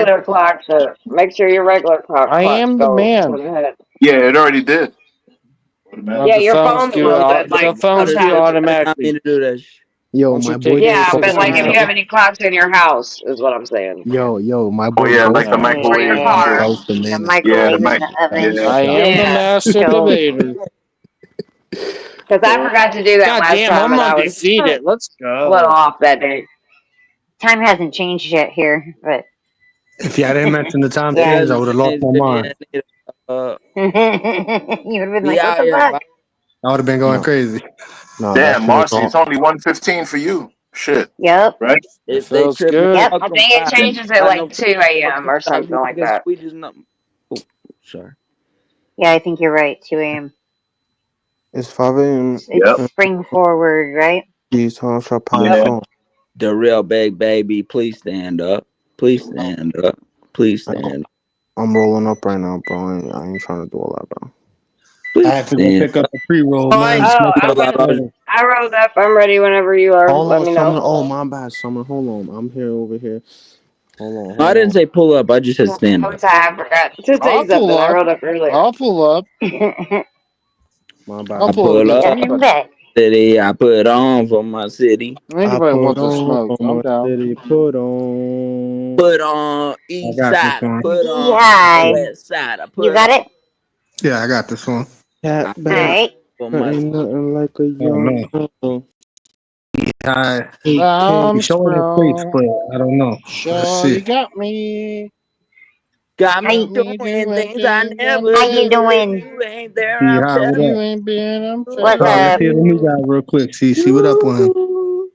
regular clocks are. Make sure your regular clocks am the go man. ahead. Yeah, it already did. Yeah, your phone will, but The like phones do sometimes. automatically. to do that shit. Yo, Once my you boy. take Yeah, it but like if you have out. any clocks in your house, is what I'm saying. Yo, my Oh boy yeah, like the Ghost. Or your microwave and car. Ghost the The man. yeah, the microwave in mic. the oven. Yeah, I am the Yeah, master Chill. debater. because I forgot to do that God last damn, time, I'm and I was undefeated. Let's a little go. off that day. Time hasn't changed yet here, but If y'all didn't mention the time It yeah. change, I hasn't would have lost changed my yet. mind. You would have been We like, what out the here, fuck? bro. I would have been going No, crazy. no, that damn, shit was Marcy, it's only 1:15 for you. Shit, Yep. right? It If they feels tripping, good. Yep. I welcome think it by. changes at I know like 2 a.m. fucking or stop something you like niggas that. squeezing up. Oh, sorry. Yeah, I think you're right. 2 a.m. It's 5 a.m. Yep. It's spring forward, right? These times shall pass Yeah. on. The real big baby, please stand up. Please stand up. Please stand up. I'm rolling up right now, bro. I ain't trying to do all that, bro. I Please had to go stand pick up up. a pre-roll, Oh, I man. ain't Oh, Smoke I out about went. the I rolled up. I'm ready whenever you are. Hold Let on, me Summer. know. Oh, my bad, Summer. Hold on. I'm here over here. Hold I didn't on. say pull up. I just said stand I'm up. sorry, I forgot to I'll say pull something. I up. rolled up earlier. I'll pull up. My I'll I bad. pull up pull good up Get time. him back. city. I put on for my city. I Anybody put wants to on smoke, for I'm my down. city. Put on. Put on I east got this side. I one. put on Beehive. west side. I You put got on. it? Yeah, I got this one. I Cat All put back. on right. for There my ain't nothing like a Oh young no. girl. I AK. he's I'm showing his face, strong. but I don't know. Let's see. Shorty got me. got How me you, Got me doing doing things I things I never how never you do. If doing? you ain't there, See I'm hi, telling what up? You ain't been, I'm What's Oh, telling let's up? hear the new you. guy real quick. See what up with him. you.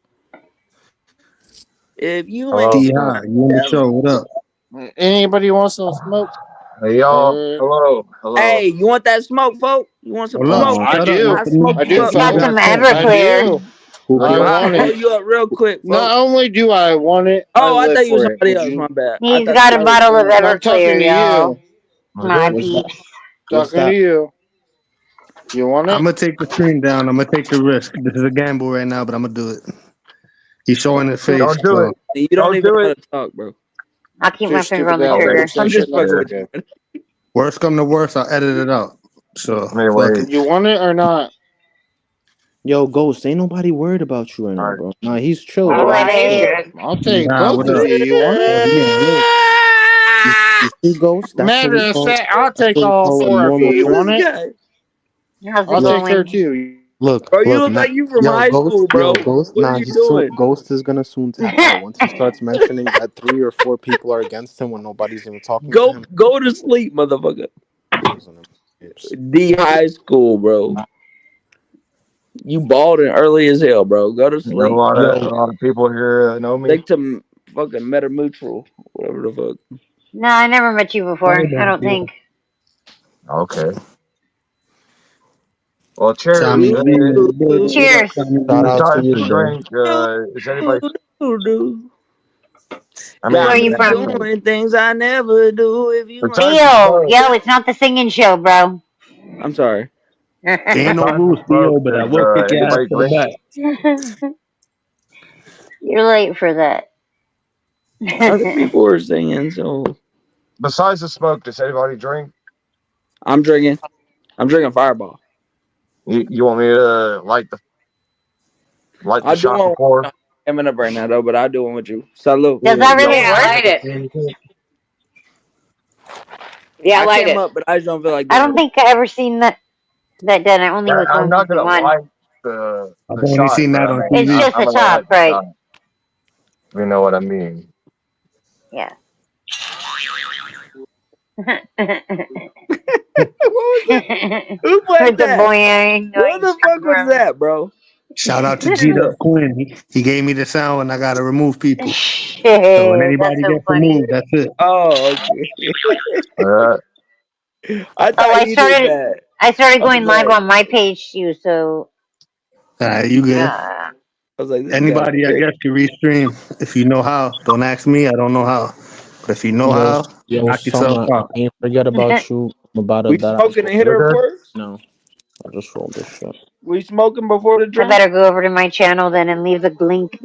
If you ain't Hello. See hi, you on the telling. show? What up? Anybody wants some smoke? Hey y'all. Hello. Hello. Hey, you want that smoke, folk? You want some Hold up, smoke, I folk? shut up. do. Let I the new, smoke I you do, let up, the new Got folk. fellas. guy some talk. I Everclear. do. Who I can? I'll want roll it. you up real quick, Not folk. only do I want it, I Oh, I live thought you was for it. somebody Would else. you? My bad. I He's thought got a somebody was bottle of saying. No, I'm talking Everclear, to y'all. you. My What's that? peeps. What's Talking to that? you. You want I'm it? gonna take the screen down. I'm gonna take the risk. This is a gamble right now, but I'm gonna do it. He's showing his face, Don't do so it. You don't Don't even do know how it. to talk, bro. I'll keep Too my finger stupid on to the have a Okay. trigger. I'm conversation just with fucking you. with Okay. you, man. worst come to worst, I'll edit it out. So fuck Anyway. it. You want it or not? Yo, Ghost, ain't nobody worried about you right All now, right. bro. Nah, he's chill, I'll bro. let Nah, He's he's chill. it. good. I'll See take hi, both what of up? you. You want it? Oh, he on look. You see, Ghost? Matter of fact, I'll That's take what we all call a 4 of you. normal You person. want this it? guy. How's it I'll Look, take her going? too. Bro, you look, look nah, like you from high school, bro. Ghost, What are nah, you doing? Ghost is gonna soon tap out once he starts mentioning that 3 or 4 people are against him when nobody's even talking to him. Go to sleep, motherfucker. Losing him. D high school, bro. You balding early as hell, bro. Go to There's a sleep. lot of Yo, a lot of people here that know me. Take to fucking Metamutual, whatever the fuck. No, I never met you before. I don't think. Okay. Well, cheers. Tommy V in the building. What up, Cheers. Tommy Shout V? out to Besides you, the bro. drink, is anybody? I Where Got are mean, you me from? doing things I never do. If you besides ain't, the Theo. smoke, Yo, it's not the singing show, bro. I'm sorry. Ain't no besides the rules, smoke, Theo, but I does will kick your ass anybody to the drink? back. You're late for that. Other people are singing, so Besides the smoke, does anybody drink? I'm drinking. I'm drinking Fireball. You want me to light the I do shot one. before? I'm coming up right now though, but I do one with you. Salute. Does that really Yeah, work? light it. Yeah, I light came it. up, but I just don't feel like I doing don't it. think I ever seen that done. I only was I'm not gonna 151. light the I've the only shot, seen but that I on mean, It's TV. just I'm the gonna light top, the right? shot. You know what I mean? Yeah. What was that? Who played With the that? boing What going the fuck was that, bro? Shout out to Who did G Dub that? Quinn. He gave me the sound when I gotta remove people. So when Shit, that's anybody so gets funny. removed, that's it. Oh, okay. Uh, I Oh, thought you did that. I started I was going live like, on my page too, so You good. uh, this guy's Anybody, I sick. guess, can restream if you know how. Don't ask me. I don't know how. But if you know how, knock yourself Summer, I out. ain't forget about you. I'm about to We that. I smoking rolled a hitter you're good. first. no. I just rolled this shit. We smoking before the I drink. better go over to my channel then and leave the link.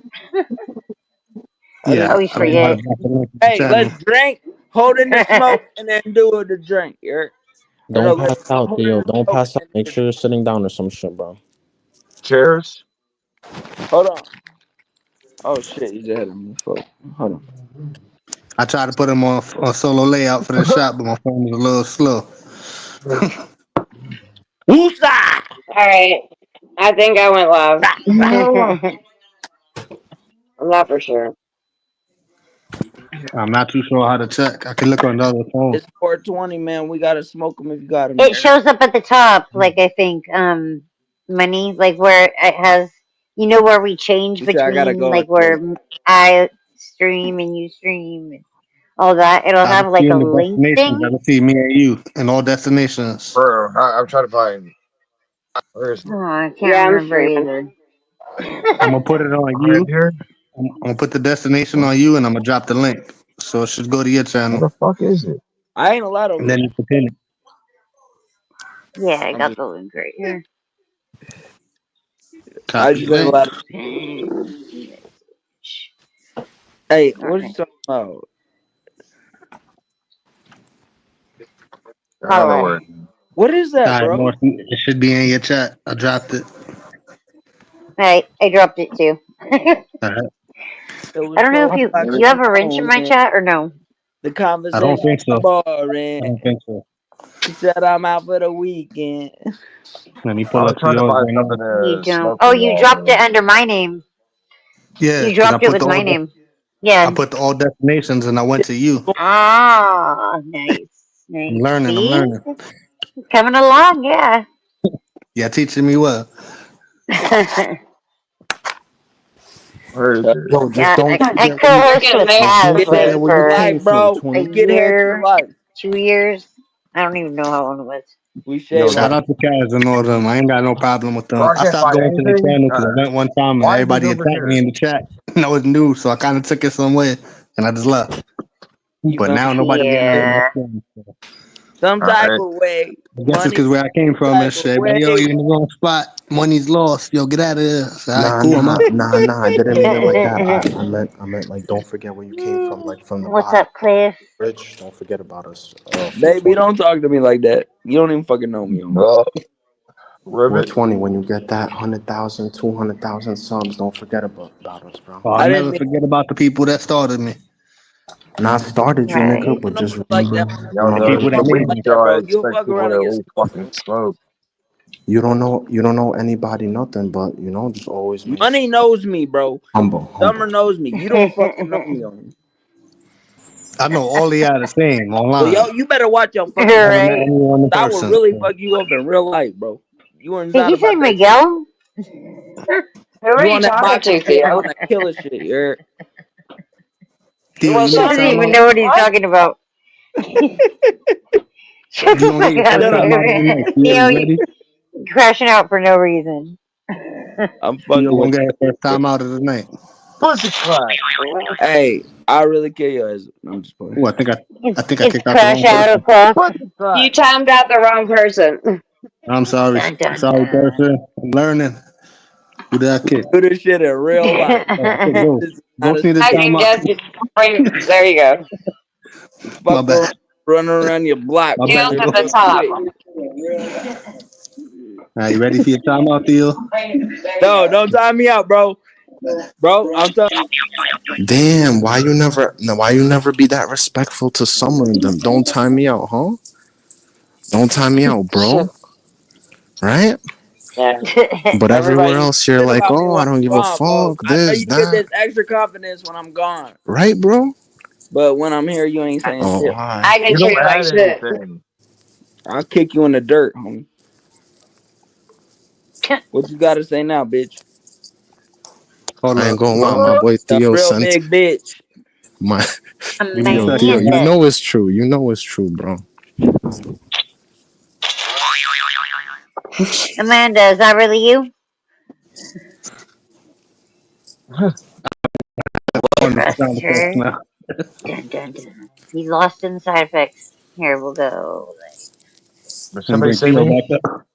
I Yeah, I didn't. always I'm about to forget. drop a link to the Hey, let's channel. drink. Hold in the smoke and then do it to drink. Or no, Don't pass out, hold in Theo. the Don't smoke pass out. and Make then sure you're sitting down or some shit, bro. Cheers. hold on. Oh shit, you just had him. Hold on. I tried to put him on solo layout for the shot, but my phone was a little slow. Woosah! Alright. I think I went live. No. I'm not for sure. I'm not too sure how to check. I can look on the other phone. It's 420, man. We gotta smoke them if you got them. It shows up at the top, like I think, money, like where it has, you know, where we change You say I gotta between, go and like where I stream and you stream and all that. It'll I have don't see like a in the link destinations. I thing. don't see me and you in all destinations. Bro, I'm trying to find. Where is it? Oh, I can't Yeah, I'm remember streaming. either. I'm gonna put it on Right you. here? I'm gonna put the destination on you, and I'm gonna drop the link. So it should go to your Where channel, the fuck is it? I ain't allowed over and then here. you can pin it. Yeah, I I'm got just, the link right here. I Copy just ain't link. allowed. Pin. Hey, All what you right. talking about? I don't know Alright. where. What is All that, right, bro? Morrison, it should be in your chat. I dropped it. Alright, I dropped it too. I All right. It was don't know if 12 o'clock do in you have the a wrench in my morning. chat or no? The I don't conversation think so. boring. I don't think so. He said I'm out for the weekend. Let me I pull was up to trying to yours find right now. something You to don't. smoke Oh, in you dropped it under my name. Yeah, You because I dropped it put with the my all name. I Yeah. put the all destinations, and I went to you. Ah, nice. I'm Nice. learning. I'm See? learning. Coming along, yeah. Yeah, teaching me well. Where is it? Yo, just Yeah, don't I forget where you co-hosted Fucking with make just Taz don't Get like forget that where you for came life, from, bro. a 20. Get here to year, life. 2 years. I don't even know how long it was. We Yo, shave Shout life. that out to Kaz and all of them. I ain't got no problem with Oh, them. I I can't stopped find going to the anything? channel because I went one time and Why is this everybody over attacked me here? in the chat. And I was new, so I kind of took it somewhere and I just left. You But gonna now nobody getting nothing but Yeah. them. So some type Alright. of way. I guess it's Money because where I came some from and type of shit. But way. yo, you're in the wrong spot. Money's lost. Yo, get out of here. All right, nah cool. I'm nah out. nah nah. I didn't mean it like that. I meant like don't forget where you came from, like from the What's bottom. up, Cliff? Rich, don't forget about us. Baby, 420. don't talk to me like that. You don't even fucking know me, homie. Oh, ribbit. 420. When you get that 100,000, 200,000 subs, don't forget about us, bro. Oh, I'll I didn't never mean forget about the people that started me. Not started you, Right. nigga, you but don't know just me like that. remember Y'all The my know people it's that so Fuck made me weak, me. like that, so I bro. You'll expect fuck people around to and at get least smoked. fucking smoke. you don't know nothing, but just always make sure Money knows me, bro. humble. Summer knows me. You don't fucking know me, homie. I know all they are the same So online. yo, you better watch your fucking mouth. Never met Right. anyone in I will person. really So. fuck you up in real life, bro. You are Did not you say about that shit. Miguel? Who are You you on that talking boxing to, shit? I'm Theo? on that killer shit. You're, Theo, Well, you He need a shut doesn't the even timeout? know what he's what? talking about. Shut You the gonna get fuck your up, first shut up. timeout of the dude. night. Theo, Theo, you you ready? crashing out for no reason. I'm Theo fucking gonna with get her you. first time out of the night. Pussy crack. Hey, I really kill your ass. I'm just playing. Oh, I think I It's kicked out the crash wrong out person. o'clock. Pussy You crack. timed out the wrong person. I'm sorry. Dun dun Sorry, dun. person. I'm learning. Who did I kick? Do this shit in real life. Oh, I kicked Ghost. This is not a Ghost need a I can timeout. just bring. There you go. My fuck bad. around, running around your block, My bad, Theo's man, at the Ghost. real top. quick. All right, you ready for your timeout, Theo? No, don't time me out, bro. Bro, I'm telling Damn, why you never be that respectful to Summer and them? Don't time me out, huh? Don't time me out, bro. Right? Yeah. But everywhere Everybody. else you're shit like, about me oh, when I don't give I'm a gone, folks. fuck, I know this, you get that. this extra confidence when I'm gone. Right, bro? But when I'm here, you ain't saying Oh, shit. alright. I can You treat don't you like add shit. anything. I'll kick you in the dirt, homie. What you gotta say now, bitch? Hold I ain't up. gonna lie, my boy A Theo real sent big bitch. my Give me a Yo, Theo, second. you Amanda. know it's true. You know it's true, bro. Amanda, is that really you? On the Trust sound effects her. now. Dun dun dun. He's lost in the side effects. Here, we'll go. Did And somebody bring say Theo me? back up.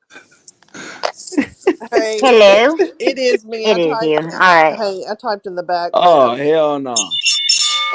Hey, Hello? it is me. It I is you. typed. Alright. Hey, I typed in the Oh background. hell no.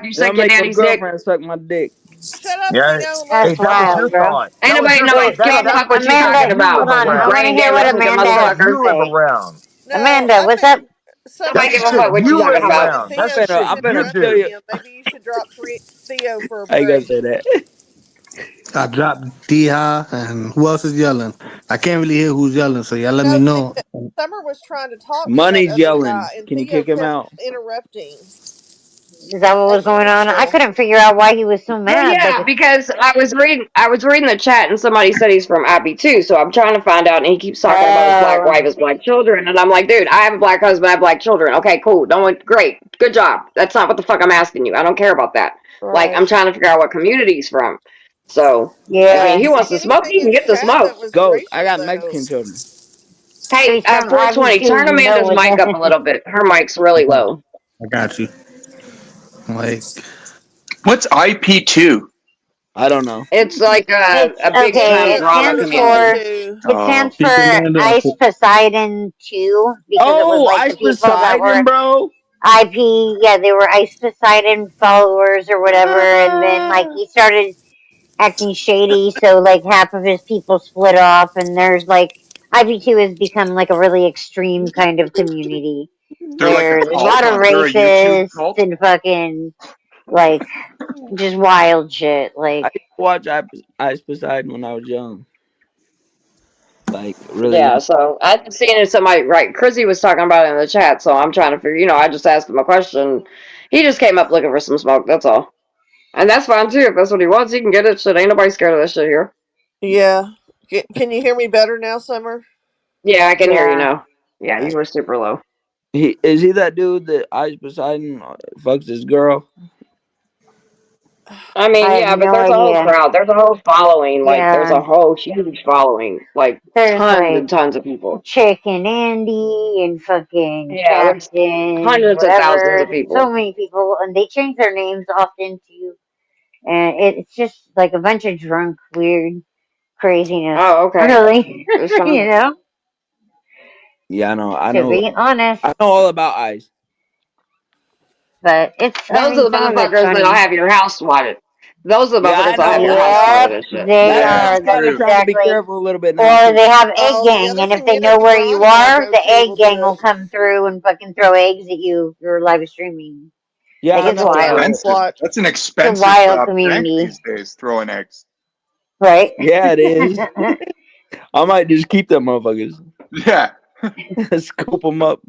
after you Y'all suck your make your daddy's dick. girlfriend suck my dick. Shut up, Yeah. Tito. Let Hey, That's him that was talk. your wild, bro. thought. Ain't That was nobody your know thought. it. Dano, Can't that's fuck the what you time Amanda, talking you about. live hold on. You I around. want to brain hear dead what That's looking the Amanda time has to motherfucker. you live say. around. No, Amanda, I what's think up? Summer, Nobody That's give the a you shit fuck asked what you you Theo talking let if, about. if around. That's Theo that I'm shit keeps finna you tell did. interrupting you. him. Maybe you should drop Theo for a I ain't gonna break. say that. I dropped D-Ha, and who else is yelling? I can't really hear who's yelling, so y'all let me No, know. Summer was trying to talk to that Money's other yelling. guy, and Can you Theo kick him kept out? interrupting, Is that what was as going on? I usual. couldn't figure out why he was so Well, mad. yeah, Like, because I was reading the chat and somebody said he's from Abbey too, so I'm trying to find out and he keeps talking about his black wife, his black children, and I'm like, dude, I have a black husband, I have black children. Okay, cool. Great. Good job. That's not what the fuck I'm asking you. I don't care about that. Like, I'm Right. trying to figure out what community he's from. So, I I mean, didn't he yeah, see wants to smoke, anything he can in get to chat smoke. that was Ghost, I racial, got though. Mexican children. Hey, he's from Ivy 420, too. turn You know Amanda's what mic up a that? little bit. Her mic's really low. I got you. Like, What's IP2? I don't know. It's like It's a big It's okay. time the It drama stands community. for MONEY420. Oh, Amanda, Ice Poseidon 2 because it was Oh, like the Ice people that Poseidon, were bro. IP. Yeah, they were Ice Poseidon followers or whatever, and then like Ah. he started acting shady, so like half of his people split off, and there's like IP2 has become like a really extreme kind of community they're like a where there's a lot cult of on. They're a YouTube racists cult. and fucking like just wild shit. I Like used to watch Ice Poseidon when I was young, like really Yeah, young. so I just seen it somebody right. Chrissy was talking about it in the chat, so I'm trying to figure. I just asked him a question. He just came up looking for some smoke. That's all, and that's fine too. If that's what he wants, he can get it. Shit, ain't nobody scared of that shit here. Yeah. Can you hear me better now, Summer? Yeah, I can hear you yeah, now. Yeah, Okay. you were super low. Is he that dude that Ice Poseidon fucks his girl? I I mean, have yeah, but no there's a whole idea. crowd. There's a whole following. Like, there's Yeah, a whole huge following. Like, there's tons like and tons of people. Chick and Andy and fucking Yeah, there's Captain, hundreds of thousands whatever. of There's so people. many people, and they change their names often too. And it's just like a bunch of drunk, weird craziness. Oh, okay. Really, It sounds. you know, Yeah, I know. I to know. be honest. I know all about Ice. But I Those mean, are the some of it's motherfuckers that'll funny. have your house swatted. Those are the Yeah, motherfuckers I that'll have know. your I house know. swatted Yep, and shit. they Yeah, are. that's That's Kind of true. trying to be exactly. careful a little bit now Or too. they have egg Oh, the gang, other and if they know community where you Ron and I are, go the to egg will do gang will it. come through and fucking throw eggs at you. You're live streaming. Yeah, Like I it's know That's all wild. that. expensive. Watch. That's an It's a expensive wild prank community, these days. Throwing eggs. right? Yeah, it is. I might just keep them motherfuckers. Yeah. Scoop them up.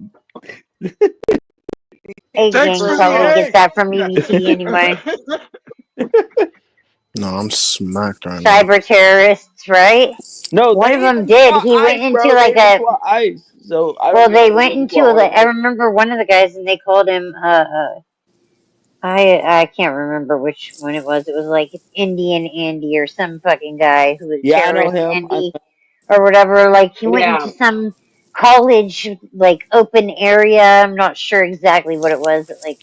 Egg Thanks gang for the probably Right. gets egg. that from Yeah. EBT anyway. No, I'm smacked right now. Cyber terrorists, right? No, One they of them even did. swat He went Ice, into bro. They like even a. swat Ice. So I don't Well, know if they they're went gonna into swat all like of I us. remember one of the guys, and they called him. I can't remember which one it was. It was like Indian Andy or some fucking guy who was Yeah, I know terrorist him. Andy or whatever. Like he went into Yeah. some college like open area. I'm not sure exactly what it was, but like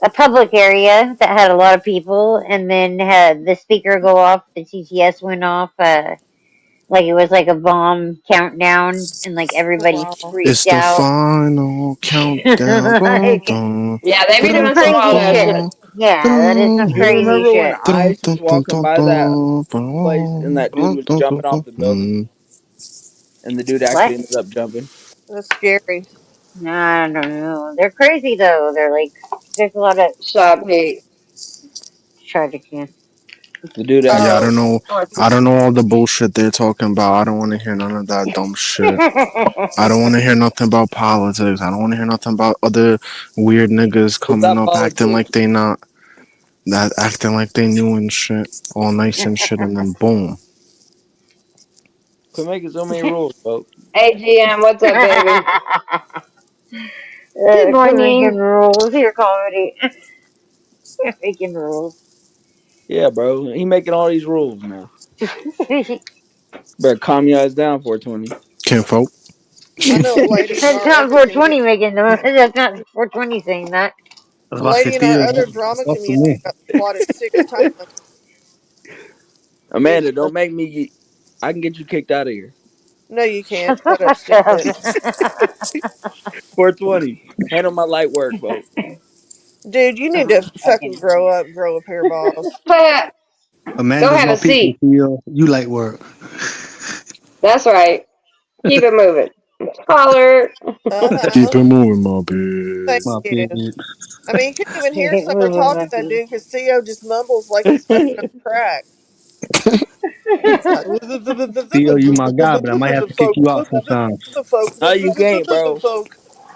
a public area that had a lot of people, and then had the speaker go off. The TTS went off. Like it was like a bomb countdown, and like everybody Wow. It's freaked the out. final countdown. Dun, Like dun, Yeah, they be some doing some wild crazy ass shit. shit. dun, Yeah, that is some dun, Do you crazy remember when shit. dun, Ice was dun, dun, walking dun, by that dun, place and dun, that dude dun, was dun, jumping dun, off the building dun. and the dude actually What? ended up jumping? That's scary. I don't know. They're crazy though. They're like, there's a lot of Shut up, Pete. tragic. Yeah. The dude Yeah, actually. I Oh, don't know. Oh, I don't know all the bullshit they're talking about. I don't want to hear none of that dumb shit. I don't want to hear nothing about politics. I don't want to hear nothing about other weird niggas What's coming that up acting politics? like they not that acting like they new and shit, all nice and shit, and then boom. Quit making so many rules, folks. hey, GM, what's up, baby? Good Quit making morning. rules. Your comedy. Quit making rules. Yeah, bro. He making all these rules now. Better calm your ass down, 420. Kinfolk. I know a lady in That's our not other community. 420 making them. That's not 420 saying that. I was A about to say, lady in our Theo, other drama that's for community me. got swatted 6 times. Amanda, don't make me. I can get you kicked out of here. No, you can't. Shut the Shut up, fuck stupid. up. 420. Handle my light work, folks. Dude, you need to fucking Fucking grow up, grow a pair of balls. Go Amanda's have my a people, seat. Theo. You like work. That's right. Keep it moving. Caller. Keep Uh-huh. it moving, my Thank bitch. My you. baby. I mean, you couldn't even hear Move someone it, talking to that monkey. dude because Theo just mumbles like he's fucking on crack. It's like, Theo, you my guy, but I might have to kick you out sometimes. No, you can't, bro.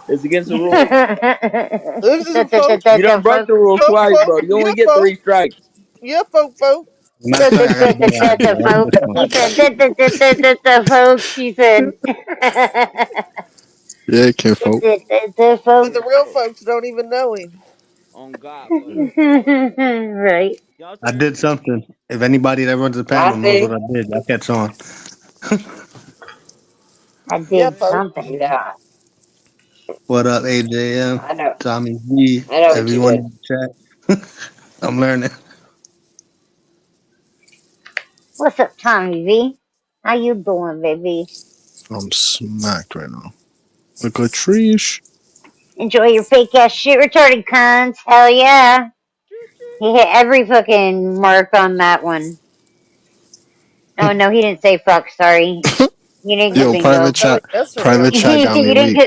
It's against the rules. You The done broke the rules twice, bro. You only get 3 strikes. yeah, folk. Matter of fact, I got a better idea. Watch folk. this He one. said, the folk. She said, Yeah, kinfolk. the But the folk. real folks don't even know him. On God, folks. Right. Y'all I still hear did me? something. If anybody that runs the panel I knows what see. I did, y'all catch on. I Yeah, did folk. something. Yeah, What up, AJM, I know. Tommy V, I know what you everyone did. in the chat? I'm learning. What's up, Tommy V? How you doing, baby? I'm smacked right now. Like a treesh. Enjoy your fake ass shit retarded cunts. Hell yeah. He hit every fucking mark on that one. Oh no, he didn't say fuck, sorry. You didn't get Yo, bingo. Oh, he does say private fuck. chat got me You weak.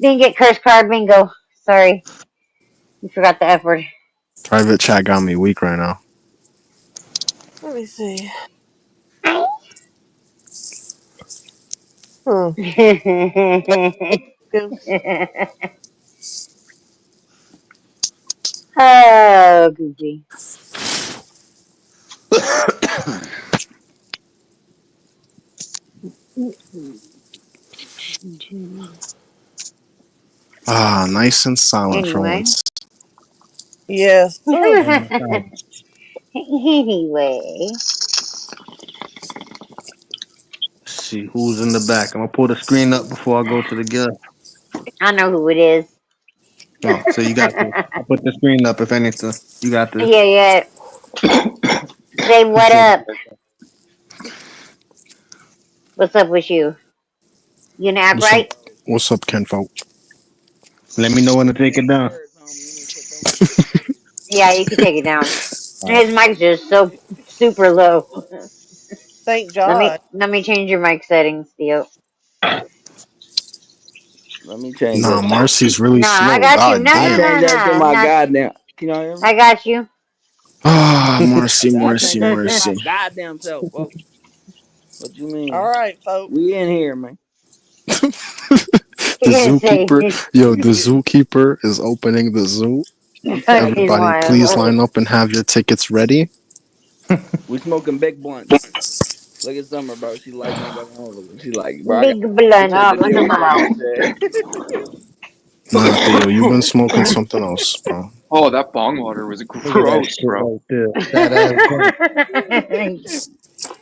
didn't get curse card bingo. Sorry. You forgot the F word. Private chat got me weak right now. Let me see. Hmm. Oh, goofy. Ah, nice and silent for Anyway. once. Yes. Anyway. Let's see who's in the back. I'm gonna pull the screen up before I go to the guest. I know who it is. Oh, so you got this. I'll put the screen up if anything. You got this. Yeah, yeah. Say what Appreciate up. it. What's up with you? You gonna act What's up? right? What's up, kinfolk? Let me know when to take it Them down. words, homie. You need to put them words. Yeah, you can take it down. All right. His mic's just so super low. Thank Let me God. let me change your mic settings, Theo. Let me change Nah, that. Marcy's really No, I slow. got you. God No, I no, damn. no, changed that to no, my no. goddamn. Can y'all hear me? I got you. Ah, I Marcy, said I Marcy, changed that to my Marcy. goddamn self, folks. What you All mean? right, folk. We in here, man. The You're gonna say zookeeper, yo, the zookeeper is opening the zoo. I'm telling he's you, Everybody, please wild. line up and have your tickets ready. we smoking big blunts. Look at Summer, bro. She lighting up like a motherfucker. She like, bro, I got. Big She blunt. said Oh, the look new at my one. She mouth. said. Nah, Theo, you've been smoking something else, bro. Oh, that bong water was Look at that gross, shit bro. right there. That ass joint.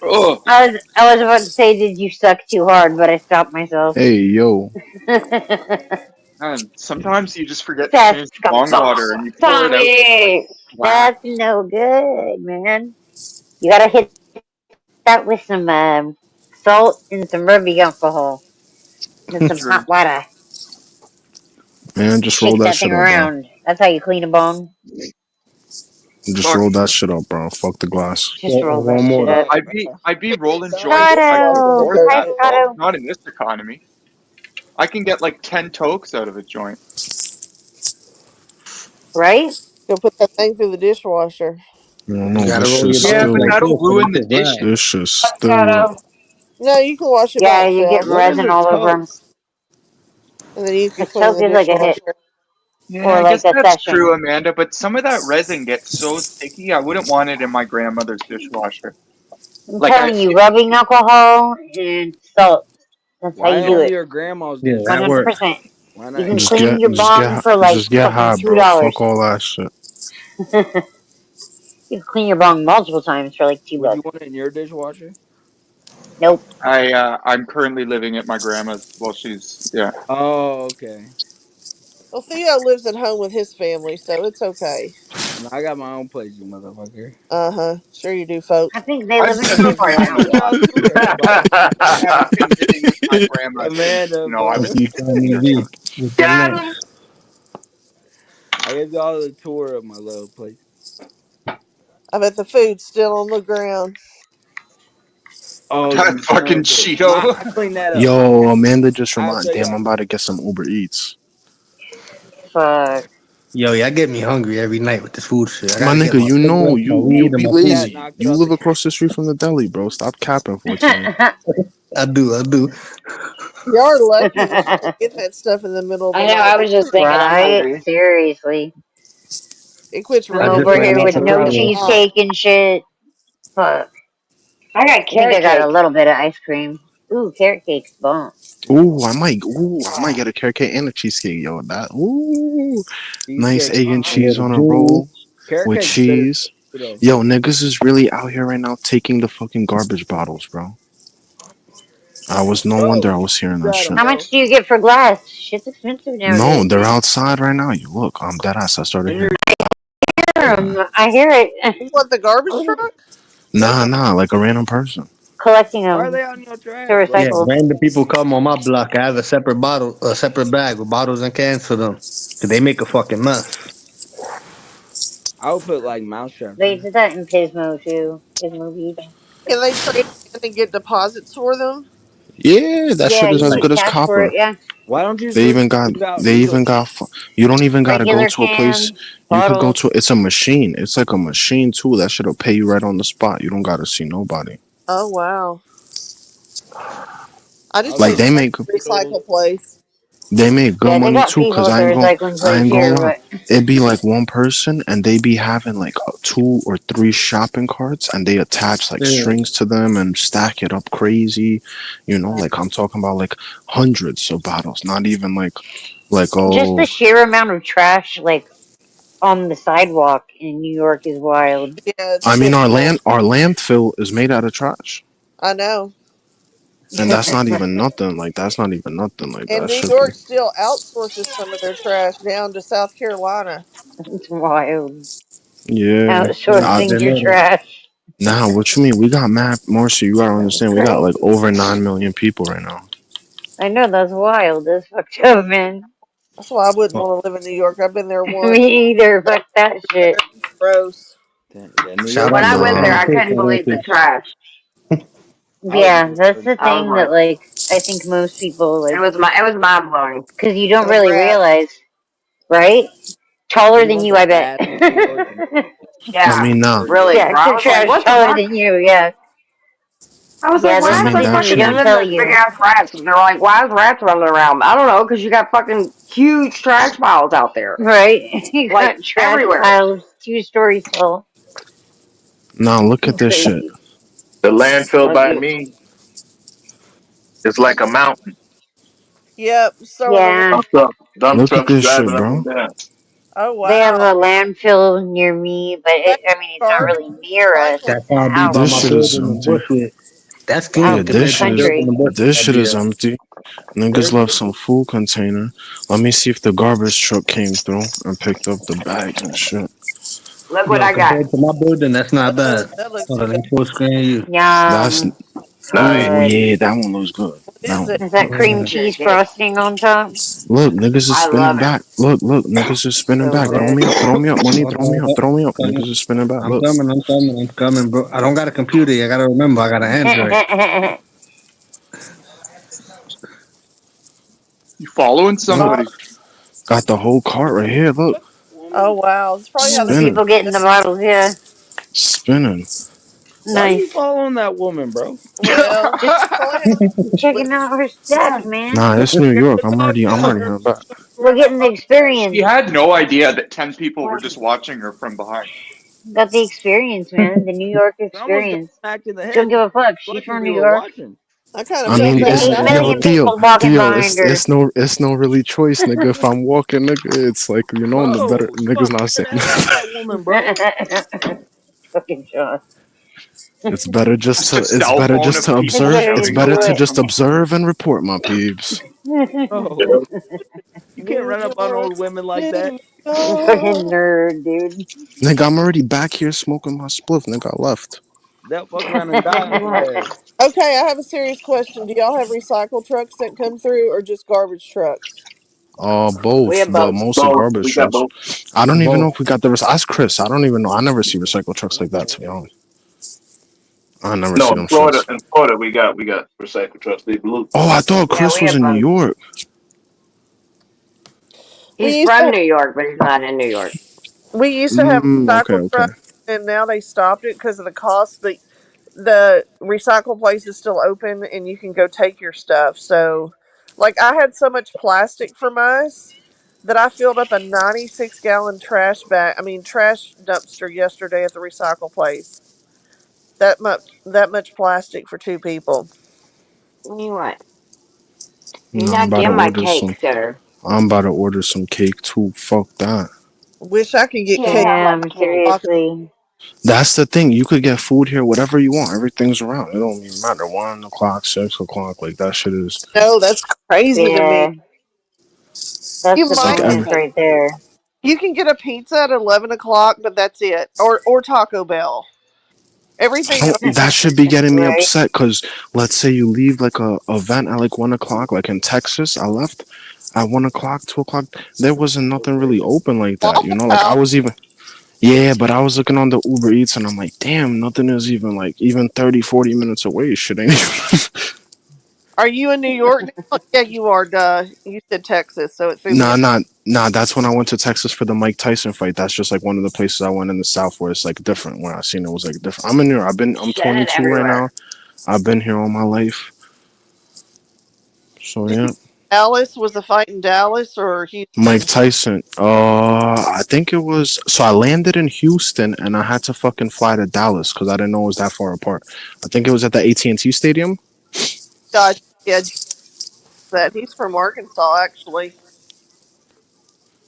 Oh, I was about to say, did you suck too hard, but I stopped myself. Hey, yo, man. Sometimes you just forget to That's change the bong water and you pour it out Tommy. flat. that's no good, man. You gotta hit that with some salt and some rubbing alcohol and some True. hot water. man, just roll Shake that that thing shit up, bro. around. That's how you clean a bong. Just Fuck. roll that shit up, bro. Fuck the glass. Just roll that Warm shit water. up. I'd be rolling joints if I could Scotto! afford Hi, that, though. Scotto. Not in this economy. I can get like 10 tokes out of a joint. Right? Go put that thing through the dishwasher. I don't You know. gotta This roll shit's your Yeah, joints but like still. that'll this so they ruin the can rap. dishes. This shit's still. Scotto. No, you can wash it by Yeah, you're itself, getting What is resin a all over them. toke? and then you A can clean toke the is like a hit dishwasher. Yeah, or I like guess a that's session. true, Amanda, but some of that resin gets so sticky, I wouldn't want it in my grandmother's dishwasher. I'm Like, telling you, rubbing alcohol and salt. That's how Why you do only it. your grandma's Yeah, that works. 100%. Why You not can Just clean anybody? get, your bong for like just get fucking high, bro. $2. Fuck all that shit. You can clean your bong multiple times for like Would you $2. want it in your dishwasher? Nope. I'm currently living at my grandma's while she's, yeah. Oh, okay. Well, Theo lives at home with his family, so it's okay. No, I got my own place, you motherfucker. Uh huh. Sure you do, folk. I think they I've live in a been different around a house. lot. Y'all too everybody. I haven't been living with my grandma since, Amanda, I I folks. was see Tommy 16 or V something. with the Got link. him. I gave y'all a tour of my little place. I bet the food's still on the ground. Oh, That you fucking son of a bitch. Ma, Cheeto. I clean that up. Yo, Amanda just I'll reminded. tell you. Damn, I'm about to get some Uber Eats. Fuck. Yo, y'all get me hungry every night with this food shit. I My gotta get nigga, my you know cigarettes, my you weed, and be my Cat food. lazy. knocked it You off live the counter. across the street from the deli, bro. Stop capping 420. I do, I do. Y'all are lucky that you ain't getting that stuff in the middle of I the know. night. I was just thinking I'm right? hungry. Seriously. It quits I'm I ringing just over at ran here out with the no 11 flour. o'clock. cheesecake and shit. Fuck. I got I think I carrot got a cake. little bit of ice cream. Ooh, carrot cake's bomb. Ooh, I might get a carrot cake and a cheesecake, yo. That ooh, nice Cheesecake egg and bomb. I get cheese a on a juice. roll Carrot with cake's good as cheese. too, though. Yo, niggas is really out here right now taking the fucking garbage bottles, bro. I was no wonder I Bro, was you hearing that got 'em, shit. How bro. much do you get for glass? Shit's expensive No, nowadays, they're man. outside right now. You look, I'm dead ass. I started And you're hearing. I hear it. What, the garbage truck? Nah, like a random person. Collecting why are them they on your to trash, bro? Yeah, recycle. random people come on my block. I have a separate bottle, a separate bag with bottles and cans for them. 'Cause they make a fucking mess. I would put like mouse traps They in there. did that in Pismo too. Pismo Beach. Can they trade in and get deposits for them? Yeah, that Yeah, shit is you can as Like, get good as cash for it. copper. Yeah, Why don't you just They even got, give out they refill? even got. You don't even gotta go regular to a place. cans, You could go bottles. to. It's a machine. It's like a machine too. That shit'll pay you right on the spot. You don't gotta see nobody. Oh, wow. I I'll just Like wish get they I had make, a Skittles. recycle place. they make good Yeah, they money got too. people Cause at the recycling I place ain't gonna here, lie. but It'd be like one person, and they be having like two or three shopping carts, and they attach like yeah. strings to them and stack it up crazy. You know, like I'm talking about like hundreds of bottles, not even like just the oh. sheer amount of trash like on the sidewalk in New York is wild. Yeah, it's I mean, typical. our landfill is made out of trash, I know. and that's not even nothing. Like that's not even nothing. Like And that New should be. York still outsources some of their trash down to South Carolina. It's wild. Yeah. Yeah, I, Outsourcing they your know trash. nah, what you mean? We got mad, Marcy. You gotta That's understand. We got like crazy. over 9 million people right now. I know that's wild. That's fucked up, man. That's why I wouldn't that. want to live in New York. I've been there once. Me either. Fuck that shit. It's gross. Yeah, New Shout York When out is I to went gross. there, Nah, I Toronto, couldn't believe the Toronto. trash. I was Yeah, that's the I was thing that like, like I think most people like it was mind blowing. because you don't The really rats. realize, right? Taller than anyone you, from I bet. Madison, New York, and I Yeah, mean, nah. dirty. really, Yeah, bro. I extra was like, trash what the taller fuck? than you. Yeah, I was like, yeah. I That's why the is mean, there thing that they fucking shit. don't none of tell those big you. ass rats? And they're like, why is rats running around? I don't know, because you got fucking huge trash piles out there, Right? You like got trash everywhere. piles 2 stories tall. Nah, look at this shit. Crazy. The landfill Like by you, me is like a mountain. Yep, so are the Yeah, Dump Look at trucks this driving shit, up bro. and down. Oh they have wow. a landfill near me, but That's I mean, it's not garbage really near us. recycling. It's That's an how I be by This my shit out, is building in empty. Bushwick. That's Yeah, clean out in this the compared to shit the is building in country. Bushwick this I shit be is at. empty. Niggas There's left some food container. Let me see if the garbage truck came through and picked up the bags and shit. look what Yo, I got. compared to my building, that's not Oh, bad. that looks Hold on, let good. me full screen you. That's Yum, Nice. oh good. yeah, that one looks good. What That is one. it? Is that cream Yeah. Carrot cheese cake. frosting on top? Look, niggas is I love spinning it. back. Look, niggas is spinning So back. good. Throw me up, money. Hold on, Throw me up. coming. Niggas is spinning back. I'm Look, coming, I'm coming, I'm coming, bro. I don't got a computer. I gotta remember, I got an Android. You following look. somebody? Got the whole cart right here. Look, what Oh woman? wow. That's probably how The they get spinning, people getting the bottles, yeah. spinning. Why are Nice. you following that woman, bro? well, Just that's probably how they live. checking out her stuff, man. Nah, it's New You're York. a dog I'm already walker. heading back. We're We're not getting the podcast. She experience. had no idea that 10 people were just watching her from behind. Got the experience, man. The New York Someone's got experience. smacked in the She don't head give because a fuck. She's collection from New people are York. watching. I kind of I She felt has mean, bad the it's eight about yo, million that. Theo, people walking Theo. behind her. It's no really choice, nigga. If I'm walking, nigga, it's like you know, the better Bro, you niggas fucking not scared saying. the hell out of that woman, bro. Fucking John. It's better Just a cell phone of It's people better It's to shouting better do over to her. it. just observe and report, my peeps. Bro, you can't New run up on York, old women like that. New Fucking York. nerd, dude. Nigga, I'm already back here smoking my spliff. Nigga, I left. They'll fuck around and die on your ass. Okay, I have a serious question. Do y'all have recycle trucks that come through or just garbage trucks? We Both, have but both. mostly Both. garbage We got trucks. both. I don't even know Both. if we got the. Ask Chris. I don't even know. I never see recycle trucks like that. To be honest, I never No, see in them Florida, shits. we got recycle trucks. They blue. Oh, I thought Yeah, Chris we was have in New York. We He's used from to New York, but he's not in New York. have Okay, recycle okay. trucks, and now they stopped it because of the cost. But the recycle place is still open, and you can go take your stuff. So, like, I had so much plastic from us that I filled up a 96-gallon trash dumpster yesterday at the recycle place. That much plastic for two people. You what? You're No, I'm not about to getting my order cake, some. sir. I'm about to order some cake too. Fuck that. Wish I could get Yeah, cake. I love Damn, cake. seriously. That's the thing. You could get food here, whatever you want. Everything's around. It don't even matter. 1 o'clock, 6 o'clock. Like that shit is. No, that's crazy to me. Yeah, that's You the It's like might bonus every. right there. you can get a pizza at 11 o'clock, but that's it. Or Taco Bell. Everything else. That should be getting me Right? upset because let's say you leave like a event at like 1 o'clock, like in Texas. I left at 1 o'clock, 2 o'clock. There wasn't nothing really open like that. You Waffle know, like I House. was even. Yeah, but I was looking on the Uber Eats and I'm like, damn, nothing is even like even 30, 40 minutes away. Shit ain't even. Are you in New York now? Yeah, you are. Duh. You said Texas, so it threw me Nah, off. nah. That's when I went to Texas for the Mike Tyson fight. That's just like one of the places I went in the South where it's like different. When I seen it was like different. I'm in New York. I'm Shed it 22 right now. everywhere. I've been here all my life. So Did you yeah. say Dallas was a fight in Dallas or Mike Houston? Tyson. I think it was. So I landed in Houston and I had to fucking fly to Dallas because I didn't know it was that far apart. I think it was at the AT&T Stadium. Gotcha. Yeah, that he's from Arkansas, actually.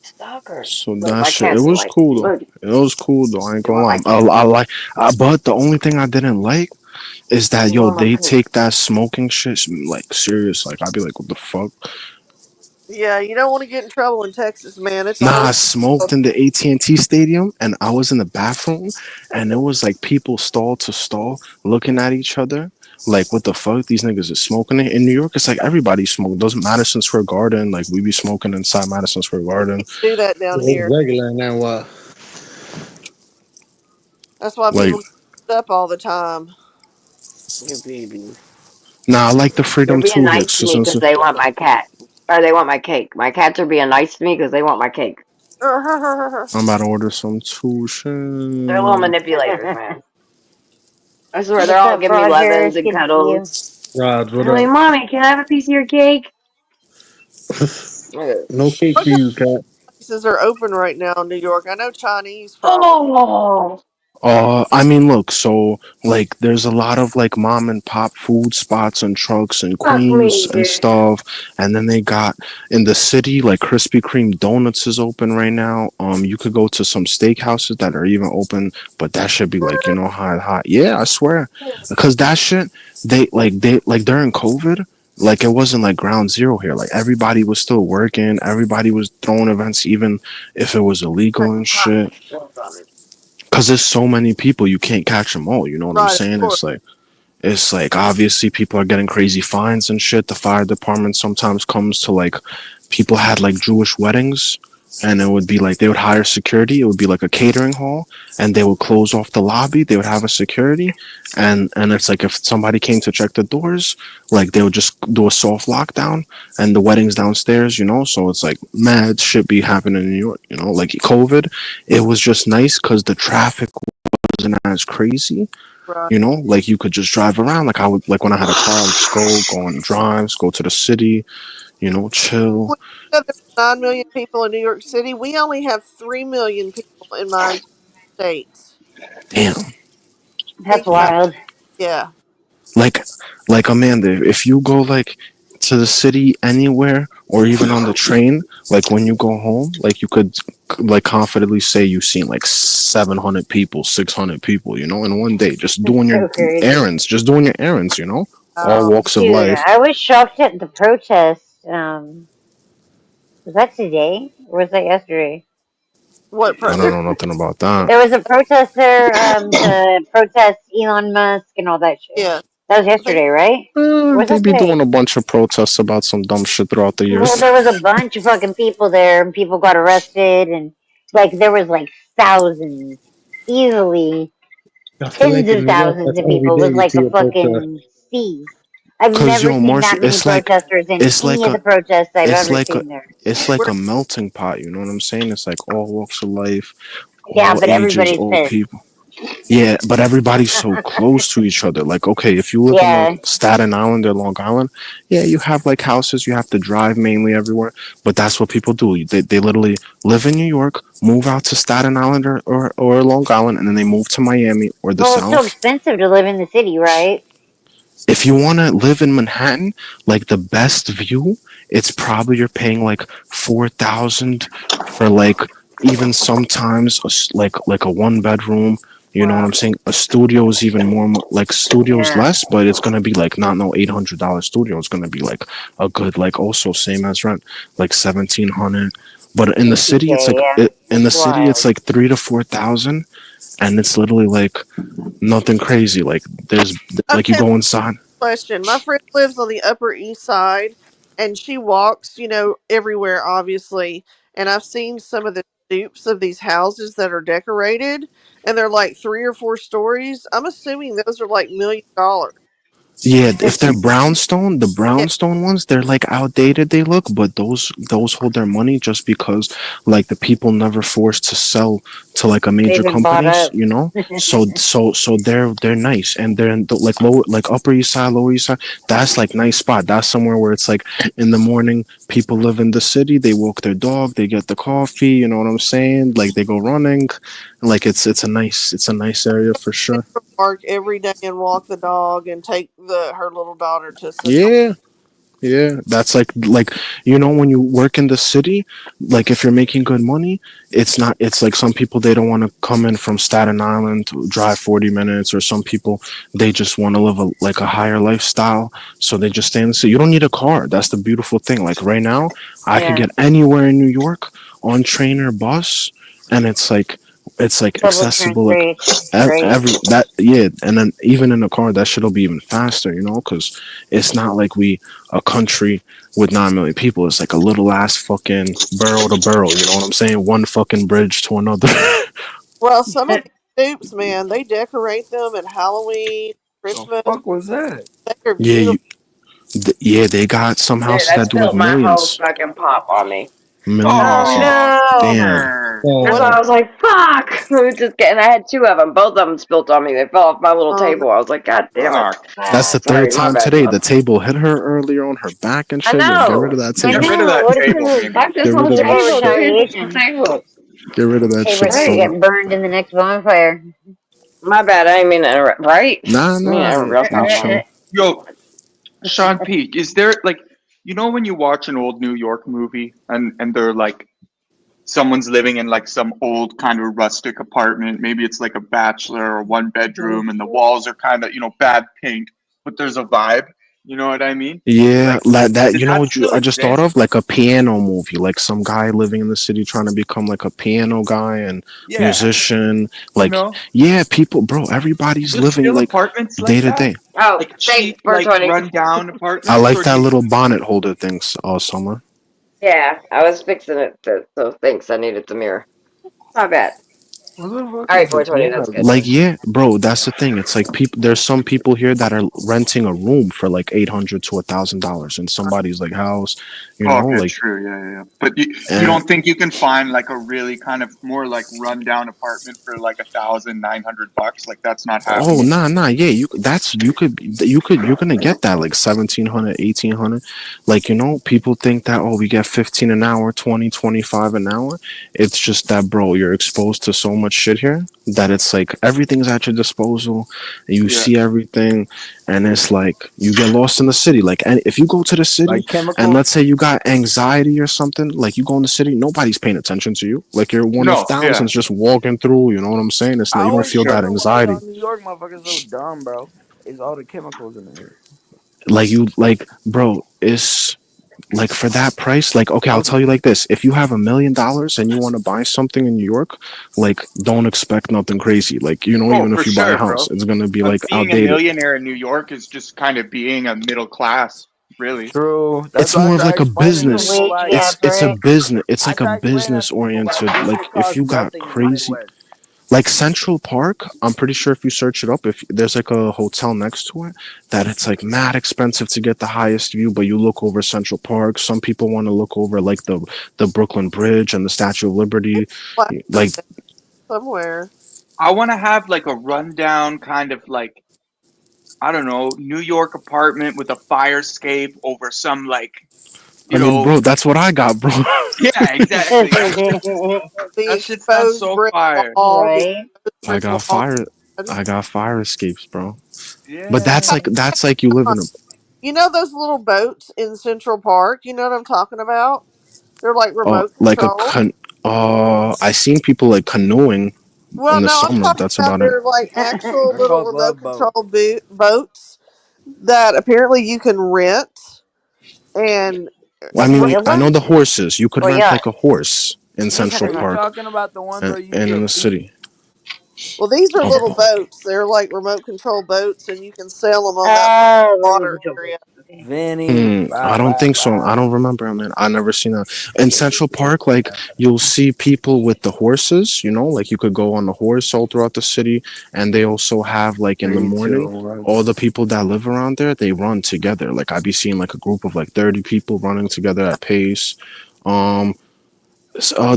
Stalker. So Look, that my shit. It cats are was like, cool though. look, It was cool though. I ain't they gonna want lie. my cake. I like. But the only thing I didn't like is They that yo want my they cake. take that smoking shit like serious. Like I'd be like, what the fuck? Yeah, you don't want to get in trouble in Texas, man. It's a Nah, whole. I smoked in the AT&T Stadium, and I was in the bathroom, and it was like people stall to stall looking at each other. Like, what the fuck? These niggas is smoking it. In New York, it's like everybody smoke. Doesn't Madison Square Garden. Like, we be smoking inside Madison Square We Garden. can't do that down It's here. regular now. That's why Like, people get up all the time. Your baby. nah, I like the They're freedom being too here. nice to me because they want my cat. Or they want my cake. My cats are being nice to me because they want my cake. I'm about to order some too. They're little Shit. manipulators, man. I swear, they're What's all up, giving me Rogers? lemons and Good to see you. cuddles. Rods, what I'm like, up? Mommy, can I have a piece of your cake? No cake What for kind you, cat. of places are open right now in New York? I know Chinese, probably. Oh, I mean, look, so like, there's a lot of like mom and pop food spots and trucks in fuck Queens me, and dude. stuff, and then they got in the city like Krispy Kreme donuts is open right now. You could go to some steakhouses that are even open, but that should be like hot, hot. Yeah, I swear, because that shit they during COVID. Like it wasn't like ground zero here. Like everybody was still working. Everybody was throwing events, even if it was illegal and shit. Cause there's so many people, you can't catch them all. You know what I'm Right, of saying? course. It's like obviously people are getting crazy fines and shit. The fire department sometimes comes to like people had like Jewish weddings, and it would be like they would hire security. It would be like a catering hall, and they would close off the lobby. They would have a security, and it's like if somebody came to check the doors, like they would just do a soft lockdown, and the wedding's downstairs. You know, so it's like mad shit be happening in New York. You know, like COVID, it was just nice because the traffic wasn't as crazy. Right. You know, like you could just drive around. Like I would, like when I had a car, I would just go on drives, go to the city, you know, chill. Well, you know, there's 9 million people in New York City. We only have 3 million people in my entire state. Damn. That's Think about wild. yeah. like like Amanda, if you go like to the city anywhere or even on the train, like when you go home, like you could like confidently say you've seen like 700 people, 600 people, you know, in one day, just That's doing your so crazy. errands, just doing your errands, you know, all Um, walks of Dude, life. I was shocked at the protest. Was that today or was that yesterday? what? I don't know nothing about that. There was a protest there to protest Elon Musk and all that shit. Yeah, That was I think yesterday, right? Or was They that be doing today? a bunch of protests about some dumb shit throughout the Well, years. there was a bunch of fucking people there, and people got arrested, and like there was like thousands, easily. I feel Tens like in of New York, thousands that's of every people. It day was you like see a a protest. fucking sea. I've Cause never yo, seen that Marcia, many protesters in it's any like of a the protests I've it's ever like a seen there. it's like We're a melting pot. You know what I'm saying? It's like all walks of life, Yeah, all but ages, everybody's all pissed. people. Yeah, but everybody's so close to each other. Like, okay, if you live in Yeah, Staten Island or Long Island, yeah, you have like houses, you have to drive mainly everywhere. But that's what people do. They literally live in New York, move out to Staten Island or Long Island, and then they move to Miami or the well, it's so South. expensive to live in the city, right? If you want to live in Manhattan, like the best view, it's probably you're paying like 4,000 for like even sometimes like a one bedroom. You know what I'm saying? A studio is even more like studio's Yeah, less, but it's gonna be like not no $800 studio. It's gonna be like a good like also same as rent like 1,700. But in the city, it's 50K. like Yeah, in that's the city it's wild. like 3 to 4 thousand, and it's literally like nothing crazy. Like there's like you okay. go inside. Question. My friend lives on the Upper East Side, and she walks, everywhere, obviously. And I've seen some of the stoops of these houses that are decorated, and they're like 3 or 4 stories. I'm assuming those are like $1 million. Yeah, if they're brownstone, the Yeah, brownstone ones, they're like outdated. They look, but those hold their money just because like the people never forced to sell to like a They've major been bought companies, up. you know. So they're nice, and they're in the, like lower like Upper East Side, Lower East Side. That's like nice spot. That's somewhere where it's like in the morning, people live in the city. They walk their dog, they get the coffee. You know what I'm saying? Like they go running, like it's a nice area for sure. Central Park every day and walk the dog and take the her little daughter to Central. Yeah, yeah, that's like when you work in the city, like if you're making good money, it's not. It's like some people they don't want to come in from Staten Island to drive 40 minutes, or some people they just want to live like a higher lifestyle, so they just stay in the city. You don't need a car. That's the beautiful thing. Like right now, I could Yeah, get anywhere in New York on train or bus, and it's like public accessible. Like transportation's great. every that yeah, and then even in the car, that shit'll be even faster. Because it's not like we a country with 9 million people. It's like a little ass fucking borough to borough. You know what I'm saying? One fucking bridge to another. Well, some of these stoops, man, they decorate them at Halloween, The Christmas. fuck was that? They are yeah, beautiful. yeah, they got some Dude, houses that that do like spilled my whole millions, fucking pop on me. millions. Oh Yeah, Oh, no! damn. bummer. What? That's why Oh, I was like, fuck! We were just getting, I had two of them. Both of them spilled on me. They fell off my little Um, table. I was like, God damn it. Fuck. That's the third Sorry, my time bad, today. The John. table hit her earlier on her back and I shit. Yeah, get rid of know. that I Get table. rid of know. that What table, is maybe. Fuck this Get whole rid of that for table, shit. dude. This whole retaliation? table. Get rid of that Hey, we're shit, gonna Right. Summer. get burned in the next bonfire. My bad. I didn't mean to interrupt. Right? Nah, I mean, nah. interrupt You that one. chill. Yo, Sean Peak, is there like, when you watch an old New York movie and they're like, someone's living in like some old kind of rustic apartment. Maybe it's like a bachelor or one bedroom and the walls are kind of, bad pink, but there's a vibe. You know what I mean? Yeah, Like, like that. does You know that what still I just thought exist? of? Like a piano movie, like some guy living in the city trying to become like a piano guy and Yeah. musician. You Like, know, yeah, people, bro, everybody's there's living still like apartments day like to that. day. Oh, Like thanks, cheap, like 420. run down I apartments, like or do that you? little bonnet holder thing, Summer. Yeah, I was fixing it, so thanks. I needed the mirror. My bad. What the fuck All right, is the 420. That's piano good. Like, guy? yeah, bro, that's the thing. It's like people. There's some people here that are renting a room for like $800 to $1,000 in somebody's like house. Oh, okay, Like, true, yeah. But you and don't think you can find like a really kind of more like rundown apartment for like $1,900? Like that's not oh, happening. nah, yeah, you're gonna get that like 1,700, 1,800. Like, people think that, oh, we get 15 an hour, 20, 25 an hour. It's just that, bro, you're exposed to so much shit here that it's like everything's at your disposal. You Yeah. see everything, and it's like you get lost in the city. Like, and if you go to the city Like and chemicals? let's say you got anxiety or something, like you go in the city, nobody's paying attention to you. Like you're one of No, yeah, thousands just walking through. You know what I'm saying? It's I not, you don't always feel that sure. wonder why anxiety. y'all New York motherfuckers so dumb, bro. It's all the chemicals in there. Like you like bro, it's like for that price, like okay, I'll All tell you like this. If you have $1 million and you want to buy something in New York, like don't expect nothing crazy. Like, Oh, even for if you buy a sure, house, bro. it's gonna be But like being a outdated. millionaire in New York is just kind of being a middle class, really. true. That's It's why I more of try like a explaining to The business. people wage like It's gap, it's a right? business. It's I like a try explaining that business to people like oriented. this Like shit if costs you got nothing in the crazy Midwest. Like Central Park, I'm pretty sure if you search it up, if there's like a hotel next to it, that it's like mad expensive to get the highest view, but you look over Central Park. Some people want to look over like the Brooklyn Bridge and the Statue of Liberty. Like, Somewhere. I want to have like a rundown kind of like, I don't know, New York apartment with a fire escape over some like, I you mean, know, bro, that's what I got, bro. yeah, exactly. The That shit sounds exposed so brick fire. wall. The Right? exposed I brick got wall. fire. I got fire escapes, bro. But Yeah. that's like you live in a You know those little boats in Central Park? You know what I'm talking about? They're like remote like a control. I seen people like canoeing Well, in the no, I'm summer. talking That's about about it. they're like actual They're little called remote love boats. control boats that apparently you can rent. And I mean, right, Sail I them? know the horses. You could Or rent yacht? like a horse in What are you Central Are talking you about? Park talking about the ones where you and in get the city. well, these are little Oh, boats. They're like remote control boats, and you can sail them on that Oh, remote water control area. boats. Okay. Vinny? I Bye don't bye think so. I bye. don't remember, man. I never seen that. In Central Park, like you'll see people with the horses, like you could go on the horse all throughout the city. And they also have like in the Three, two, morning, one. all the people that live around there, they run together. Like I'd be seeing like a group of like 30 people running together at pace. Um,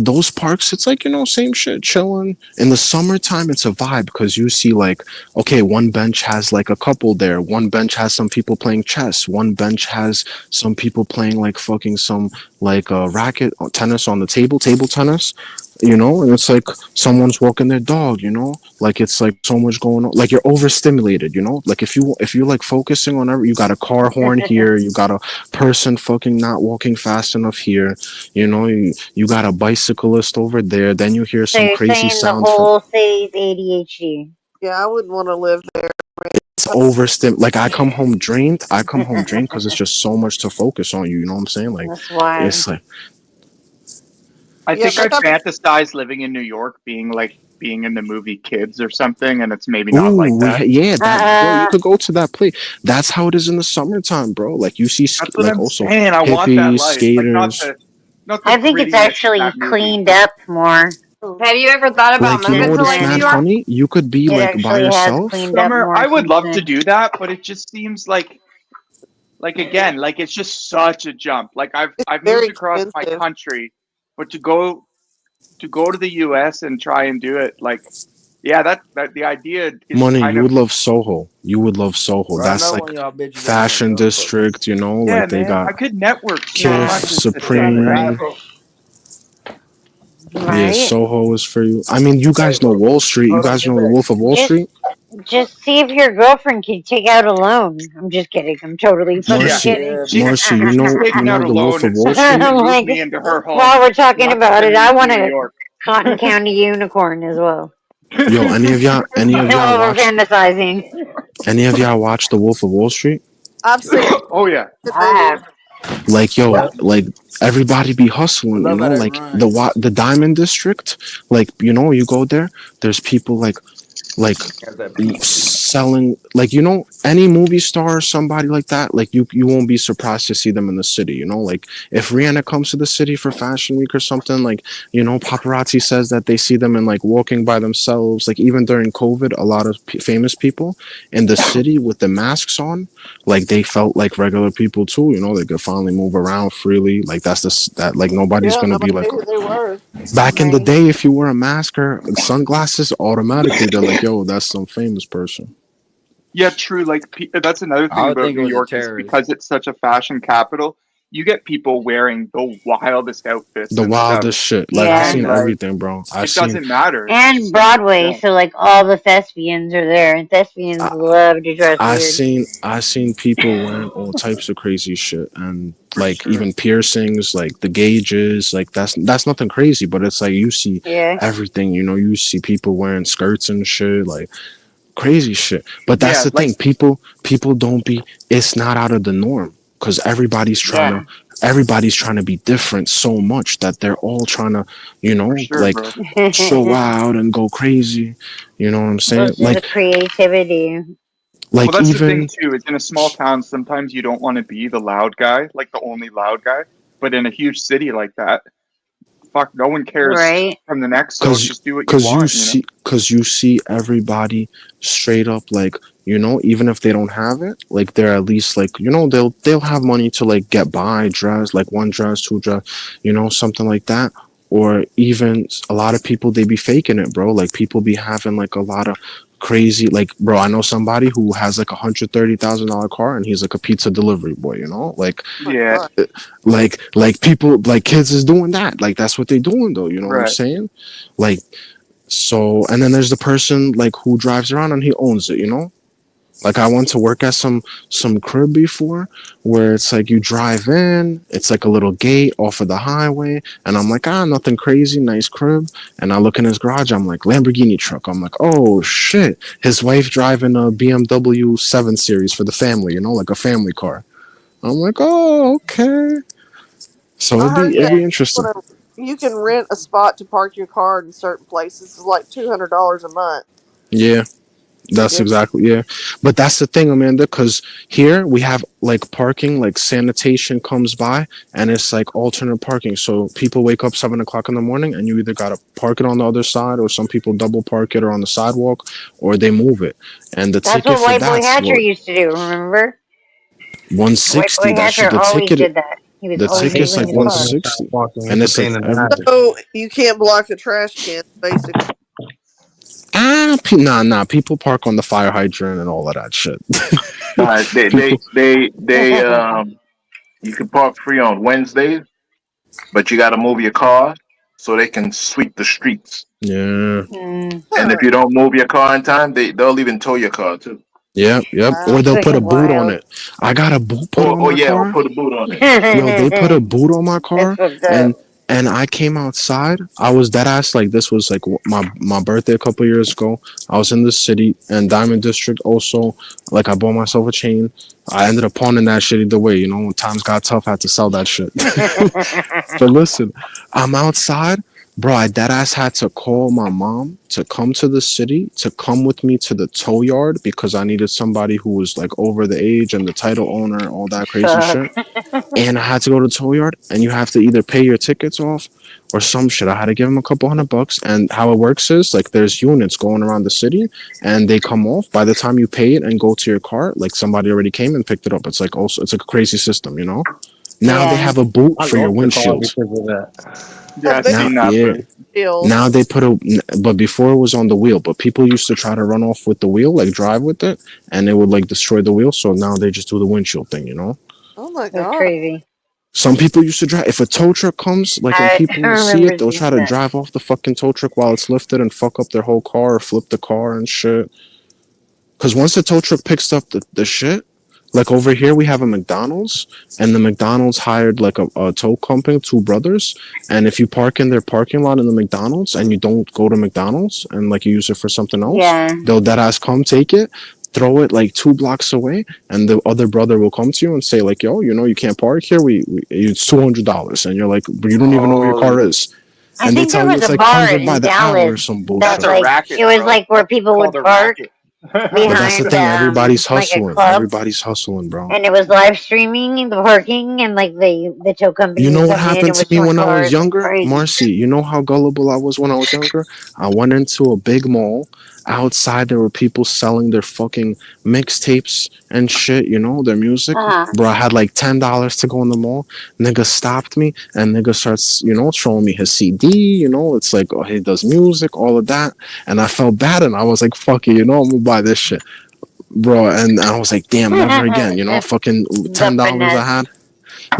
those parks, it's like same shit, chilling in the summertime. It's a vibe because you see like, okay, one bench has like a couple there, one bench has some people playing chess, one bench has some people playing like fucking some like racket tennis on the table tennis, and it's like someone's walking their dog, like it's like so much going on, like you're overstimulated, like if you like focusing on every, you got a car horn here, you got a person fucking not walking fast enough here, you got a bicyclist over there. Then you hear So some you're crazy saying the sounds from whole city's ADHD? Yeah, I wouldn't want to live there. it's overstim. Like I come home drained. I come home drained because it's just so much to focus on. You know what I'm saying? Like That's why. it's like, I Yeah, think they I got fantasize living in New York being like being in the movie Kids or something, and it's maybe not like ooh, that. yeah, that bro. You Uh, could go to that place. That's how it is in the summertime, bro. Like you see, That's what like I'm also saying. I want that hippies, life. Like skaters. not the I think it's grittiness of actually that movie. cleaned up more Have you ever thought about Like moving what to is like New mad since York? funny? You could be it like by actually has yourself. cleaned up Summer, more I would since love to then. do that, but it just seems like again, like it's just such a jump. Like it's I've moved very across my expensive. country, but to go to the US and try and do it, like yeah, that the idea is Money, kind you of would love Soho. You would love Soho. Bro, I That's know like when y'all bitches ain't gonna fashion go, but district, yeah, like they man. got I could network so Kith, much Yeah, and sit there, right? Supreme. Bravo. Yeah, right. Soho is for you. I mean, you guys know Wall Street. You Hold on, guys get know the back. Wolf of Wall Just Street. just see if your girlfriend can take out a loan. I'm just kidding. I'm totally fucking Yeah, Marcy, kidding. Yeah, she man. Marcy, she's you taking out know a the Wolf loan of as Wall soon as she Street. can I'm move like, me into her home. while we're She talking wants to about send it, me I to want New a York. Cotton County unicorn as well. Yo, While we're fantasizing. any of y'all watched the Wolf of Wall Street? I've seen Oh yeah, good I movie. have. Like, yo, What? like everybody be I hustling, love how they like run. the Diamond District. Like, you go there. There's people like Got that peach juice. selling, like any movie star or somebody like that, like you won't be surprised to see them in the city, like if Rihanna comes to the city for fashion week or something, like paparazzi says that they see them and like walking by themselves, like even during COVID, a lot of famous people in the city with the masks on, like they felt like regular people too, they could finally move around freely, like that like nobody's Yeah, gonna be nobody like, knew who they were. back in the Right. day, if you wear a mask or sunglasses, automatically they're like, "Yo, that's some famous person." yeah, true. Like that's another I thing would about think it New was a York is terrorist. because it's such a fashion capital. You get people wearing the wildest outfits The and stuff, wildest shit. Like I Yeah. and seen like everything, bro. I it seen. doesn't matter. It's And just like Broadway, yeah, so like all the thespians are there, and thespians I, love to dress weird. I seen people wearing all types of crazy shit, and for like sure. even piercings, like the gauges, like that's nothing crazy, but it's like you see Yeah. everything. You see people wearing skirts and shit, like crazy shit. But that's Yeah, the like thing. People don't be. It's not out of the norm because Yeah. everybody's trying to be different so much that they're all trying to, for sure, like bro. show out and go crazy. You know what I'm Well, saying? it's just the creativity. Well, Like that's the thing even too. Is in a small town, sometimes you don't want to be the loud guy, like the only loud guy. But in a huge city like that, fuck, no one cares Right. from the next, so Cause, just do what you cause you want, you know? see, cause you see everybody straight up like, even if they don't have it, like they're at least like, they'll have money to like get by, dress like one dress, two dress, something like that. Or even a lot of people they be faking it, bro. Like people be having like a lot of crazy, like, bro. I know somebody who has like $130,000 car and he's like a pizza delivery boy. Like Oh my Yeah, god. like people like kids is doing that, like that's what they doing though, you know what I'm right. saying? Like, so, and then there's the person like who drives around and he owns it, like I went to work at some crib before where it's like you drive in, it's like a little gate off of the highway, and I'm like, nothing crazy, nice crib. And I look in his garage, I'm like, Lamborghini truck. I'm like, oh shit. His wife driving a BMW 7 Series for the family, like a family car. I'm like, oh, okay. So I it'd heard be it'd that be interesting. you can rent a spot to park your car in certain places. It's like $200 a month. Yeah. That's Yeah. exactly, yeah. But that's the thing, Amanda, because here we have like parking, like sanitation comes by and it's like alternate parking. So people wake up 7 o'clock in the morning and you either gotta park it on the other side, or some people double park it or on the sidewalk, or they move it. And the That's ticket what for White Boy that's Hatcher what used to do, remember? White 160. Boy That shit Hatcher the always ticket did that. He was the I always hate ticket's moving like that his parking car. on 160. sidewalking. And It's a it's like pain in the every ass. So you can't block the trash can, basically. nah, people park on the fire hydrant and all of that shit. They People, you can park free on Wednesdays, but you got to move your car so they can sweep the streets. yeah. Mm. And if Huh. you don't move your car in time, they'll even tow your car too. Yep. Or Wow. That's they'll put a fucking boot on wild. it. I got a boot put on Or my yeah, or car. put a boot on it. Yo, they put a boot on my That's car, fucked up. and I came outside. I was dead ass like this was like my birthday a couple years ago. I was in the city and Diamond District also. Like I bought myself a chain. I ended up pawning that shit either way. When times got tough, I had to sell that shit. But listen, I'm outside. Bro, I dead ass had to call my mom to come to the city to come with me to the tow yard because I needed somebody who was like over the age and the title owner, all that crazy Fuck. shit. And I had to go to the tow yard, and you have to either pay your tickets off or some shit. I had to give them a couple $100, and how it works is like there's units going around the city, and they come off. By the time you pay it and go to your car, like somebody already came and picked it up. It's like a crazy system. Now they Yeah. have a boot I for your lost the car windshield. because of that. Yeah, I've They Now, seen that yeah. place. Now deals. they put but before it was on the wheel. But people used to try to run off with the wheel, like drive with it, and it would like destroy the wheel. So now they just do the windshield thing. Oh my That's god. crazy. Some people used to drive. If a tow truck comes, like, and I people see it, remember they'll seeing try to that. drive off the fucking tow truck while it's lifted and fuck up their whole car or flip the car and shit. Because once the tow truck picks up the shit, like over here we have a McDonald's, and the McDonald's hired like a tow company, two brothers. And if you park in their parking lot in the McDonald's and you don't go to McDonald's and like you use it for something else, Yeah. they'll dead ass come take it, throw it like 2 blocks away, and the other brother will come to you and say like, yo, you can't park here. It's $200, and you're like, but you don't even know where your car Oh, is, I and they think there tell you was it's a like bar 100 by in the hour or Dallas some that that's bullshit. a like racket, it was bro. like where That's people called would a park racket. But that's the behind thing. Everybody's like a hustling. club, Everybody's hustling, bro. and it was live streaming the parking, and like the tow company You would know what come in happened and to would me sort when I was cars. It was younger? crazy. Marcy, you know how gullible I was when I was younger? I went into a big mall. Outside, there were people selling their fucking mixtapes and shit, their music. Uh-huh. Bro, I had like $10 to go in the mall. Nigga stopped me, and nigga starts, showing me his CD. It's like, oh, he does music, all of that. And I felt bad, and I was like, fuck it, I'm gonna buy this shit. Bro, and I was like, damn, never again, fucking The $10 I finesse. had,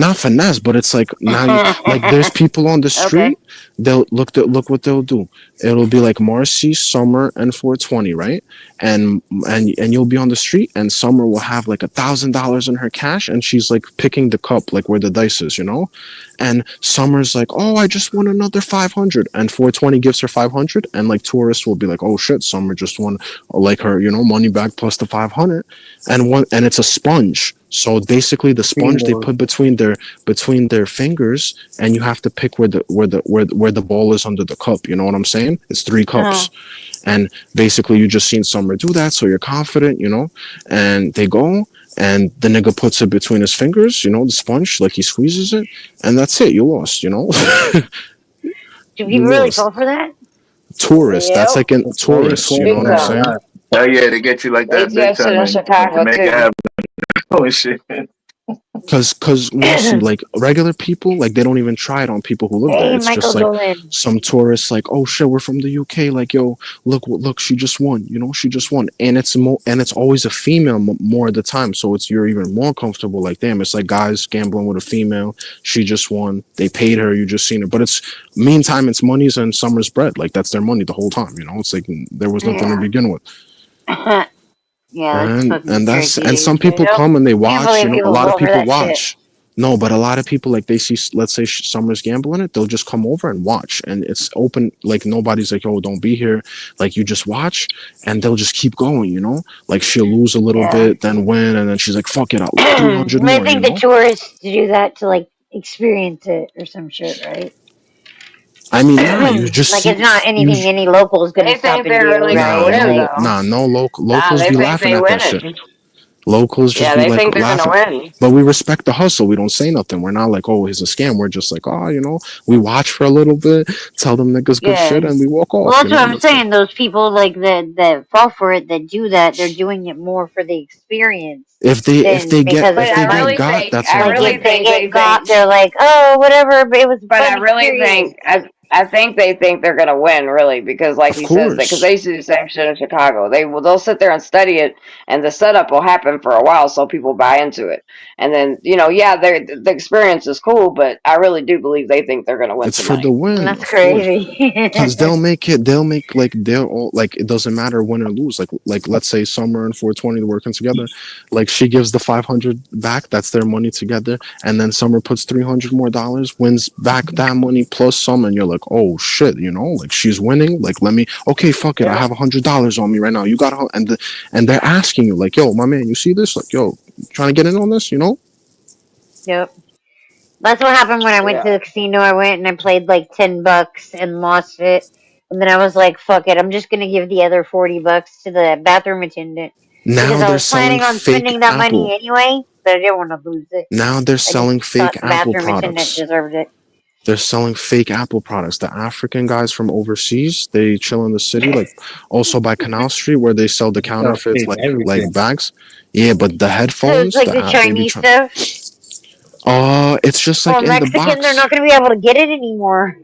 not finesse, but it's like now you like there's people on the Okay. street. They'll look what they'll do. It'll be like Marcy, Summer, and 420, right? And you'll be on the street, and Summer will have like $1,000 in her cash, and she's like picking the cup, like where the dice is. And Summer's like, oh, I just won another 500, and 420 gives her 500, and like tourists will be like, oh shit, Summer just won like her, money back plus the 500, and it's a sponge. So basically, the sponge they Bingo. put between their fingers, and you have to pick where the ball is under the cup. You know what I'm saying? It's 3 cups, Uh-huh. and basically you just seen Summer do that, so you're confident. And they go, and the nigga puts it between his fingers, the sponge, like he squeezes it, and that's it. You lost. Do You people know, really it's fall for that? tourists. That's Yep, like in Police tourists. You fall know big for what I'm that a time. saying? lot. Hell yeah, they get you like They that big tested time in and Chicago make it too. happen. Oh shit. Cause Marcy, like regular people, like they don't even try it on people who live there. Hey, It's Michael just like Dolan. some tourists, like, oh shit, we're from the UK. Like, yo, look, she just won. You know, she just won, and it's always a female more of the time. So it's you're even more comfortable. Like, damn, it's like guys gambling with a female. She just won. They paid her. You just seen her, but it's meantime, it's money's and summer's bread. Like that's their money the whole time. You know, it's like there was nothing to Yeah. begin with. Yeah, that's and fucking that's crazy, and some dude. people Yep. come and they Can't watch. You believe know, a people lot of fall for people that shit. watch. No, but a lot of people like they see, let's say Summer's gambling it, they'll just come over and watch, and it's open. Like nobody's like, oh, don't be here. Like you just watch, and they'll just keep going. You know, like she'll lose a little Yeah. bit, then win, and then she's like, fuck it, I'll 300 I more. You think the know, tourists do that to like experience it or some shit, right? I mean, nah, you just Like see, it's not you anything any local is gonna They stop think and they're do, really gonna nah, right? win Like, though. no Nah, locals they be think laughing they at that shit. winning. Locals just Yeah, be they like think they're gonna laughing. win. But we respect the hustle. We don't say nothing. We're not like, oh, it's a scam. We're just like, oh, you know, we watch for a little bit, tell them niggas good yeah. shit, and we walk Well, off. You that's what know, I'm that's it. saying. Those people like that fall for it, that do that, they're doing it more for the experience than because But of the I if they get really money. got, think, that's I on Like really if them. they think get they think, got, they're like, oh, whatever, but it was a but I fun really experience. think, I think they think they're gonna win, really, because like Of he says that, because course, they used to do the same shit in Chicago. They'll sit there and study it, and the setup will happen for a while, so people buy into it, and then yeah, the experience is cool, but I really do believe they think they're gonna win it's some for the money. win, That's of course. crazy. Cause they'll make like they're all like it doesn't matter win or lose. Like let's say Summer and 420 are working together. Like she gives the 500 back, that's their money together, and then Summer puts $300 more, wins back that money plus some, and you're like, oh shit, you know, like she's winning. Like let me, okay, fuck it, I Yeah, have $100 on me right now. You got and they're asking you like, yo, my man, you see this? Like, yo, trying to get in on this, you know? Yep. That's what happened when I went yeah. to the casino. I went and I played like $10 and lost it. And then I was like, fuck it. I'm just going to give the other $40 to the bathroom attendant because Now I they're was selling planning on fake spending that money Apple. anyway, but I didn't want to lose it. Now they're I just selling fake thought the Apple bathroom attendant products. deserved it. They're selling fake Apple products. The African guys from overseas, they chill in the city, like also by Canal Street, where they sell the Oh, counterfeits, fake like everything. bags. Yeah, but the So it's headphones, like the they be Chinese trying. stuff. It's just like Well, in the Mexican, they're box. not going to be able to get it anymore.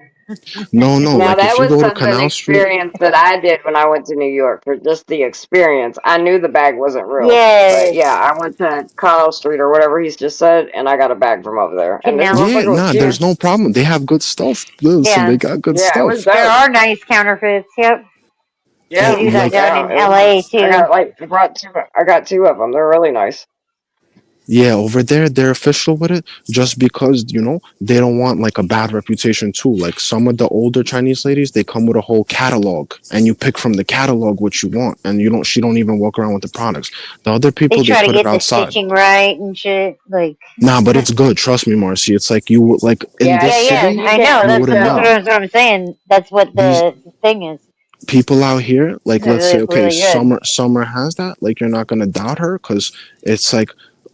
No. Now Like that if you was go to something Canal Street, experience that I did when I went to New York for just the experience. I knew the bag wasn't real, but Yes. yeah, I went to Connell Street or whatever he's just said, and I got a bag from over there, and this Canal yeah, motherfucker was nah, cheap. there's no problem. They have good stuff. Listen, they Yeah. got good Yeah, it was stuff. There dope. are nice counterfeits. Yep. They And Yeah, do that like down yeah, in it was LA nice. I too. got I brought two. I got two of them. They're really nice. yeah, over there they're official with it just because, you know, they don't want like a bad reputation too. Like some of the older Chinese ladies, they come with a whole catalog and you pick from the catalog what you want and she don't even walk around with the products. The other They people they try to put it get the outside. stitching right and shit. Like, Nah, but it's good. Trust me, Marcy. It's like you like in Yeah, this yeah, yeah, city, you I know. can't you That's wouldn't that's what, know. tell. what I'm saying. That's what These the thing is. people out here, like They're let's say, really, okay, really good. Summer has that. Like you're not gonna doubt her because it's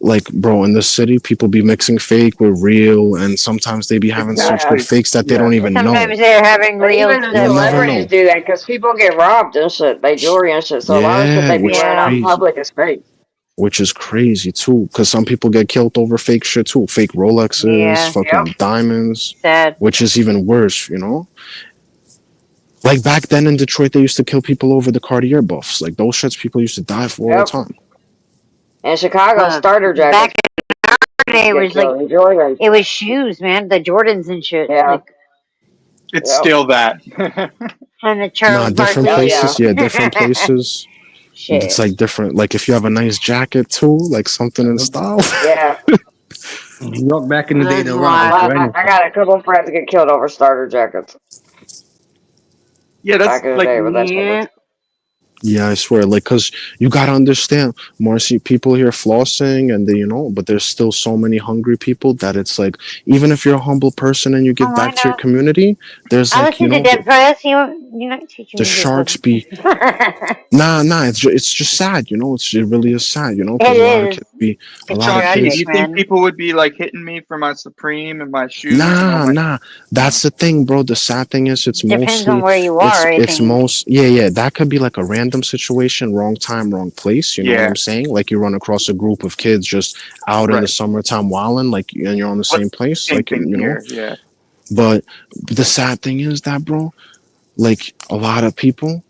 like bro, in the city, people be mixing fake with real, and sometimes they be having such good Yeah, Exactly. fakes that they Yeah. don't even know. Sometimes they're having but real even the You'll stuff never too. celebrities know. do that because people get robbed and shit. They jewelry and shit. So a lot of shit Yeah, they be wearing out in public is fake. which is crazy too, because some people get killed over fake shit too, fake Rolexes, Yeah, Yep. fucking diamonds, sad. which is even worse, you know. Like back then in Detroit, they used to kill people over the Cartier buffs. Like those shits, people used to die for all the Yep. time. In Chicago, But starter back jackets in the day, used to it get was like killed in Jordan. it was shoes, man. The Jordans and shit, Yeah. like It's Yep. still that. and the Nah, Charles different Oh Barkley. yeah. places. Yeah, different places. It's Shit. like different. Like if you have a nice jacket too, like something in style. Yeah. New York back in the day, That's they'll rob A you why. for lot. I anything. got a couple friends get killed over starter jackets Yeah, that's back in the like day, but that shit was. Yeah. Yeah, I swear. Like, cause you gotta understand, Marcy. People here flossing, and they, you know, but there's still so many hungry people that it's like, even if you're a humble person and you give Oh, I back to your know. community, there's I like, you listen to know, Dead Press. You're not teaching the me good sharks fucking. be. Nah. It's just sad. You know, it's it really is sad. You know, It because a lot of is. kids. be a It's lot of Sean P, do tragic, kids. you think man. people would be like hitting me for my Supreme and my shoes and all Nah, my? nah. No. That's the thing, bro. The sad thing is, it's Depends on mostly, where you are, I think. yeah. That could be like a random situation, wrong time, wrong place. You know what Yeah, I'm saying? Like you run across a group of kids just out in the right. summertime wilding, like, and you're on the What same place, same like, thing you know. here? Yeah. But the sad thing is that, bro, like a lot of people,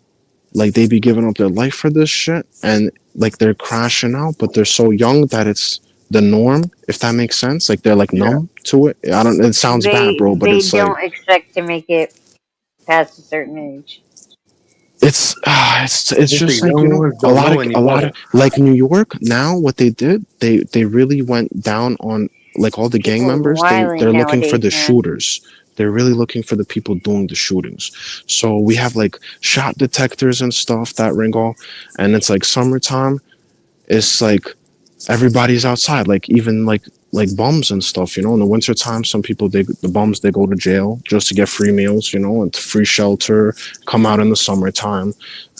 like they be giving up their life for this shit, and like they're crashing out, but they're so young that it's the norm, if that makes sense. Like they're like Yeah. numb to it. I don't. It sounds bad, bro, but They it's like don't expect to make it past a certain age. it's If the just like, young ones a don't lot know of any a lot of better. like New York now. What they did, they really went down on like all the gang People's members. They're wilding looking for nowadays, the man. shooters. They're really looking for the people doing the shootings. So we have like shot detectors and stuff that ring off, and it's like summertime. It's like everybody's outside, like even like bums and stuff, you know. In the wintertime, some people, the bums, they go to jail just to get free meals, you know, and free shelter, come out in the summertime.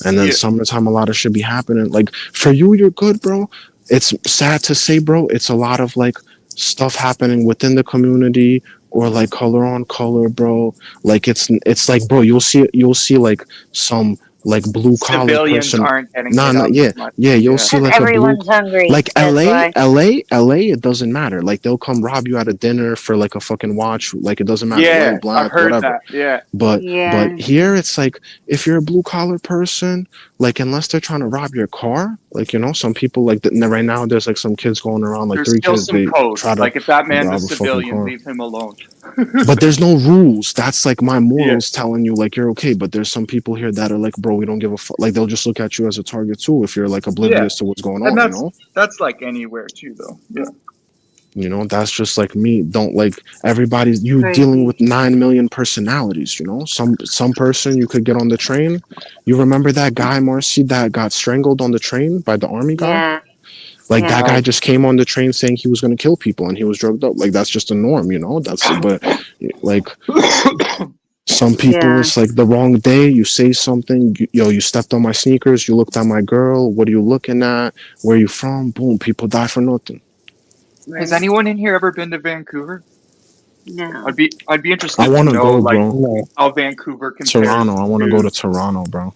And then Yeah. summertime, a lot of shit be happening. Like for you, you're good, bro. It's sad to say, bro, it's a lot of like stuff happening within the community, or like color on color, bro. Like it's like, bro, you'll see like some like blue collar Civilians person. aren't getting Nah, hit nah, up yeah, as much. yeah, you'll Yeah. see Because like a blue, everyone's hungry. like That's why. LA, it doesn't matter. Like they'll come rob you at a dinner for like a fucking watch. Like it doesn't matter, Yeah, white, I've black, heard whatever. that. Yeah. But Yeah. here it's like, if you're a blue collar person, like unless they're trying to rob your car, like, you know, some people like right now there's like some kids going around, like There's three still kids, some they code. try to Like if that man's a rob a fucking civilian, car. leave him alone. But there's no rules. That's like my Yeah. morals telling you like you're okay. But there's some people here that are like, bro, we don't give a fuck. Like they'll just look at you as a target too if you're like Yeah. oblivious to what's going And on. You know. that's like anywhere too, though. Yeah. You know, that's just like me. Don't like everybody's you dealing Crazy. with 9 million personalities, you know? Some person you could get on the train. You remember that guy, Marcy, that got strangled on the train by the army guy? Yeah. Like that Yeah. guy just came on the train saying he was gonna kill people and he was drugged up. Like that's just a norm, you know? But like some people, Yeah. it's like the wrong day, you say something, you stepped on my sneakers, you looked at my girl, what are you looking at? Where you from? Boom, people die for nothing. Has Right. anyone in here ever been to Vancouver? No. I'd be I interested to wanna know go, like bro. No. how Vancouver Toronto. compares I want to go to. to Toronto, bro.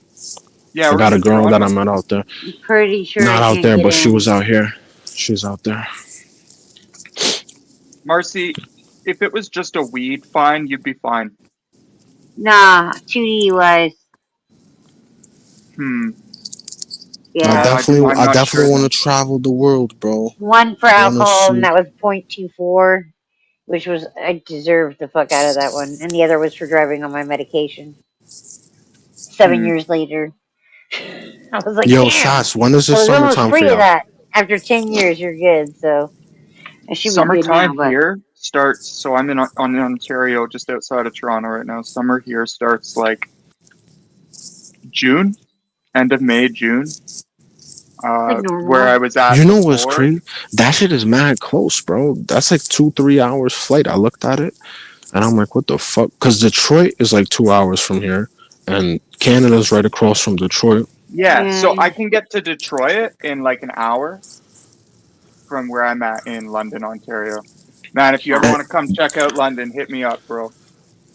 Yeah, I we're got going a to girl that I Toronto. met out there. I'm pretty sure I Not out can't there, get but she was in. out here. She's out there. Marcy, if it was just a weed fine, you'd be fine. Nah, 2 DUIs. Hmm. Yeah. I'm I not sure definitely want then. to travel the world, bro. One for I want to alcohol, and see. that was .24, which was, I deserved the fuck out of that one. And the other was for driving on my medication. 7 Hmm. years later. I was like, Yo, damn. Sass, when is I this was almost summertime for free of y'all? that. After 10 years, you're good. So I should be good now. Summertime But here starts. So I'm in Ontario, just outside of Toronto right now. Summer here starts like June, end of May, June. it's like Where normal. I was at You know what's before. crazy? That shit is mad close, bro. That's like 2-3 hours flight. I looked at it and I'm like, what the fuck? Because Detroit is like 2 hours from here, and Canada's right across from Detroit. Yeah, so Yeah. I can get to Detroit in like an hour from where I'm at in London, Ontario. Man, if you ever Huh. want to come check out London, hit me up, bro.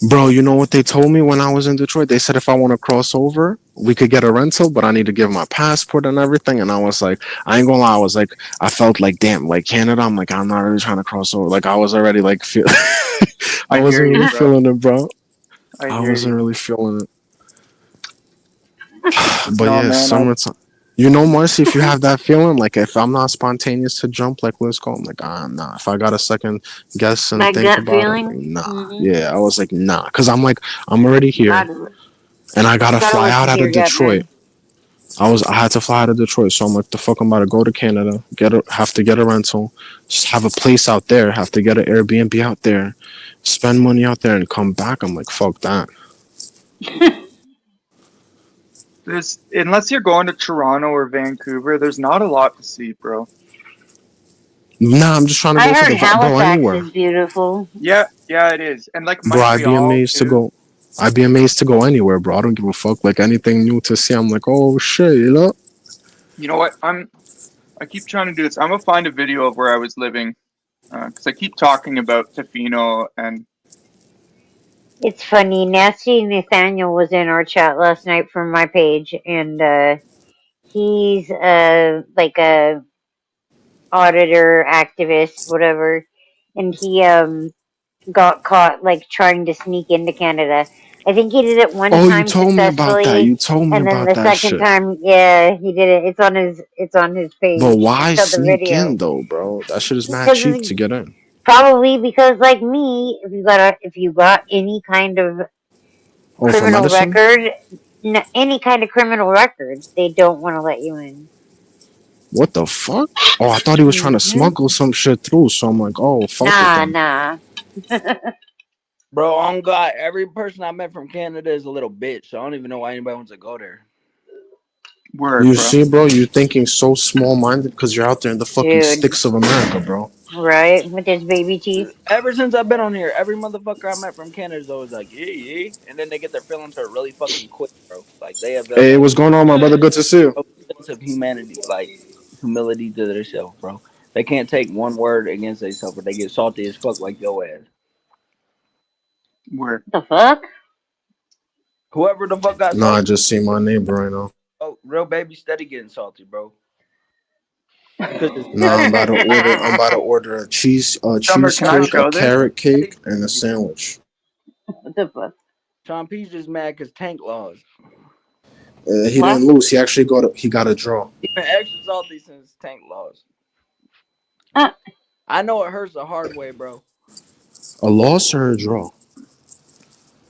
Bro, you know what they told me when I was in Detroit? They said if I want to cross over, we could get a rental, but I need to give my passport and everything. And I was like, I ain't gonna lie, I was like, I felt like, damn, like Canada, I'm like, I'm not really trying to cross over. Like I was already like, I I hear wasn't you, really bro. feeling it, bro. I I hear wasn't you. really feeling it. But No, yeah, man. summertime. You know, Marcy, if you have that feeling, like if I'm not spontaneous to jump, like let's go. I'm like, nah. If I got a second guess and My think gut about it, I'm like, feeling. nah. Mm-hmm. Yeah, I was like, nah, because I'm like, I'm already here, Gotta, and I gotta gotta fly out listen to of your gut, Detroit. man. I had to fly out of Detroit, so I'm like, the fuck, I'm about to go to Canada, have to get a rental, just have a place out there, have to get an Airbnb out there, spend money out there, and come back. I'm like, fuck that. Unless you're going to Toronto or Vancouver, there's not a lot to see, bro. Nah, I'm just trying to I go for heard the bro Halifax anywhere. is beautiful. Yeah, it is. And like Bro, I'd be Montreal amazed to too. go. I'd be amazed to go anywhere, bro. I don't give a fuck. Like anything new to see, I'm like, oh shit, you know. You know what? I'm I keep trying to do this. I'm gonna find a video of where I was living because I keep talking about Tofino and It's funny. Nasty Nathaniel was in our chat last night from my page, and he's like a auditor, activist, whatever, and he got caught like trying to sneak into Canada. I think he did it one Oh, you time told me about that. successfully, You told me and then about the that second shit. time, yeah, he did it. It's on his But page. He why showed the sneak video. in though, bro? That shit is mad cheap Because to get in. probably because like me, if you got any kind of Oh, for criminal medicine? record, any kind of criminal record, they don't want to let you in. What the fuck? Oh, I thought he was trying to Hmm. smuggle some shit through. So I'm like, oh, fuck it then. Nah. Bro, on God, every person I met from Canada is a little bitch. So I don't even know why anybody wants to go there. word, You bro. see, bro, you're thinking so small-minded because you're out there in the fucking Dude, sticks of America, bro. right? With his baby teeth. Ever since I've been on here, every motherfucker I met from Canada is always like, yeah, yeah. And then they get their feelings hurt really fucking quick, bro. Like, they have Hey, what's going on, my brother? Good to see you. no sense of humanity, like, humility to themselves, bro. They can't take one word against themselves, but they get salty as fuck like your ass. Word. What the fuck? Whoever the fuck got Nah, I salty, just see my neighbor right now. oh, real baby steady getting salty, bro. Because it's Nah, I'm about to order. I'm about to order a Summer, can I cheesecake, a show this? carrot cake, and a sandwich. What the fuck? Sean P's just mad because Tank lost. He What? didn't lose. He got a draw. He been extra salty since Tank lost. Uh, I know it hurts the hard way, bro. A loss or a draw?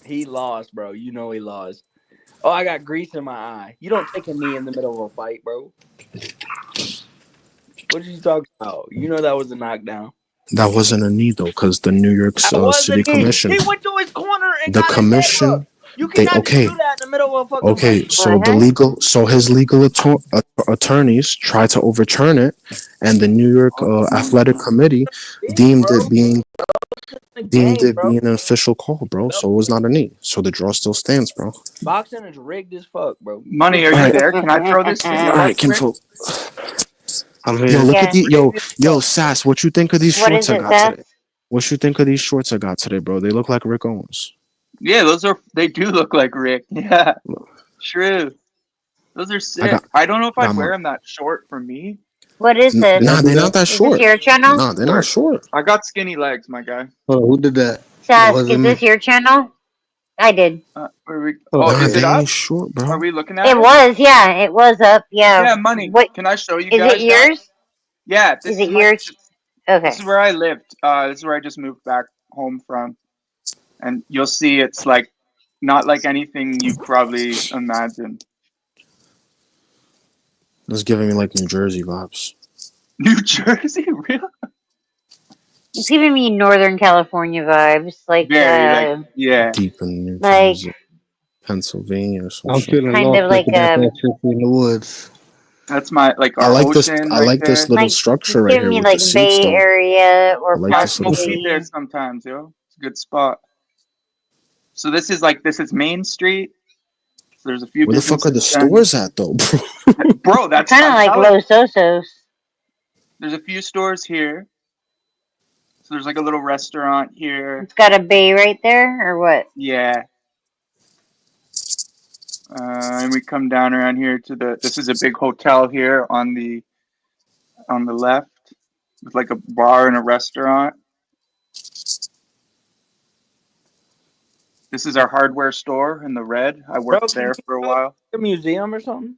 He lost, bro. You know he lost. Oh, I got grease in my eye. You don't take a knee in the middle of a fight, bro. What are you talking about? You know that was a knockdown. That wasn't a knee though, because the New York That was a City knee. Commission, He went to his corner and the got his head commission, up. You they cannot just do that in the middle of a fucking okay. fight. So his legal attorneys tried to overturn it, and the New York Athletic Committee Big, deemed bro. it being The game, bro. an official call, bro. So it was not a knee. So the draw still stands, bro. Boxing is rigged as fuck, bro. Money, are All you right, there? Can I throw this all video up right, quick? Kinfo. I'm Yo, here. look at yeah. the yo Sass. What you think of these What is shorts I it, got Seth? today? What you think of these shorts I got today, bro? They look like Rick Owens. Yeah, they do look like Rick. Yeah, true. Those are I sick. I don't know if I'd got my. wear them that short for me. What is this? Y'all Nah, do they're not that? that Is this short. your channel? Nah, they're not Word. short. I got skinny legs, my guy. Oh, who did that? That Sask, is wasn't me. this your channel? I did. Oh, Oh, Nah, is shit. it they up? ain't short, Are bro. we looking at It it? was, yeah. It was up, yeah. Yeah, money. What Can I show you is it guys that? yours? Yeah, Is this is it my. yours? This Okay. is where I lived. This is where I just moved back home from, and you'll see it's like not like anything you probably imagine. It's giving me like New Jersey vibes. New Jersey, really? It's giving me Northern California vibes, Very like yeah. Deep in New like Jersey, Pennsylvania, or some I'm shit. feeling kind lost of like looking at that shit in the woods. That's my like I our like this. ocean I right like this there. little like structure it's right giving here me with the like seats, Bay though. Area I or like Yeah, I this little smoke weed structure. there possibly sometimes, yo. It's a good spot. So this is Main Street. So there's a few Where the fuck are the businesses down stores at, though, bro? here. Bro, that's kind of I'm like telling you. Los Osos. There's a few stores here. So there's like a little restaurant here. It's got a bay right there, or what? Yeah. And we come down around here to this is a big hotel here on the left with like a bar and a restaurant. This is our hardware store in the red. I Bro, worked can there you for a show while. a museum or something?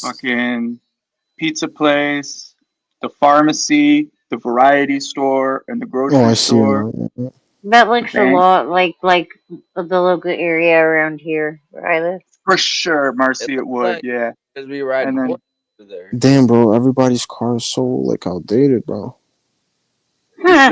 Fucking pizza place, the pharmacy, the variety store, and the Oh, grocery I see it store. now. That The looks a bank. lot like the local area around here where I live. For sure, It Marcy, it looks would, like yeah. because we ride And then horses there. Damn, bro, everybody's car is so like outdated, bro. it's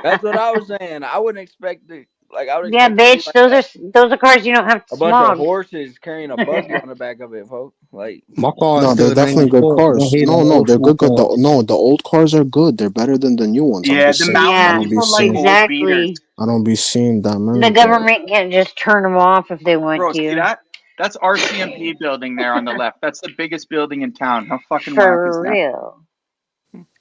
That's what I was saying. I wouldn't expect it. Like I would Yeah, expect it to be bitch. like that. Those are cars you don't have to A bunch of smog. horses carrying a buggy on the back of it, folks. Like My car is No, they're still definitely good 94. I cars. hate No, all no, old they're school good. cars. No, the old cars are good. They're better than the new ones. I'm yeah, just the saying. mountain. I Yeah, don't These be are like seeing. old beaters. exactly. I don't be seeing that The many, bro. government can't just turn them off if they want Bro, see to. that? That's RCMP building there on the left. That's the biggest building in town. How fucking whack is For that? real.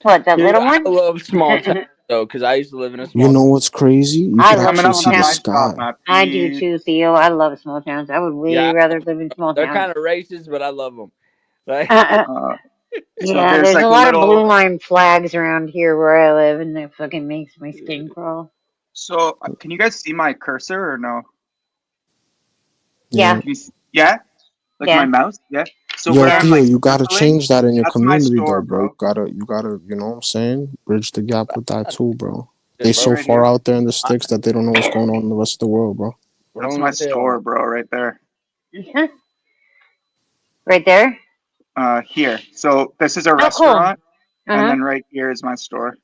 What, that Dude, little I one? love small towns though, because I used to live in a You small know town. what's crazy? You I could love Coming actually up small see on the my towns. stop sky. map, I do please. too, Theo. I love small towns. I would way Yeah, rather live in small they're towns. kind of racist, but I love them. Like, Uh, so Yeah, there's there's a like a lot of blue little. line flags around here where I live, and it fucking makes my skin crawl. So can you guys see my cursor or no? Yeah. Yeah, Can you yeah, like my yeah, mouse? Yeah. So Yo, where yeah. I'm Theo, like you gotta circling, change that in your that's my community though, store, bro. bro. You gotta, you know what I'm saying? Bridge the gap with that too, bro. They shit, See so bro. right far here. out there in the sticks that they don't know what's going on in the rest of the world, bro. That's Wrong my as hell. store, bro, right there. Right there. Here. So this is a Oh, cool. restaurant, Uh and huh. then right here is my store.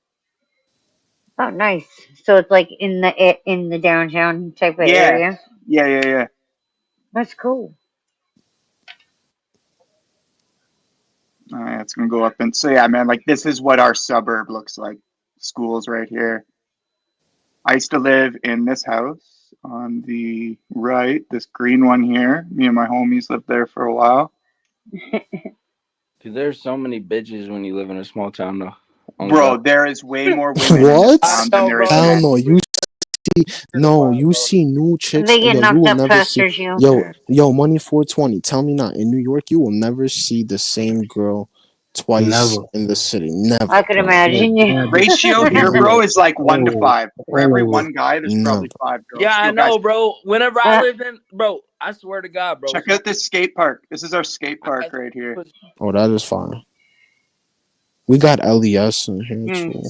Oh, nice. So it's like in the downtown type of Yeah, area. yeah. That's cool. All right, it's gonna go up and so yeah, man. Like this is what our suburb looks like. Schools right here. I used to live in this house on the right, this green one here. Me and my homies lived there for a while. Dude, there's so many bitches when you live in a small town, though. On God. Bro, there is way more women in this I What? town than know, there bro. is Hell men. no. You In a no, while, you bro. see new chicks. They get Yo, you knocked will up never see. faster too. Yo, money 420. Tell me not. In New York, you will never see the same girl twice Never. in the city. Never, I could bro. Oh, imagine you. never. Ratio here, Never. bro, is like 1 to 5. Oh, For every oh. one guy, there's Never. probably 5 girls. Yeah, I Yo, guys, know, bro. Whenever I uh, lived in, bro, I swear to God, bro. check out this skate park. This is our skate I park right here. was, Oh, that is fine. We got LES in here mm. too.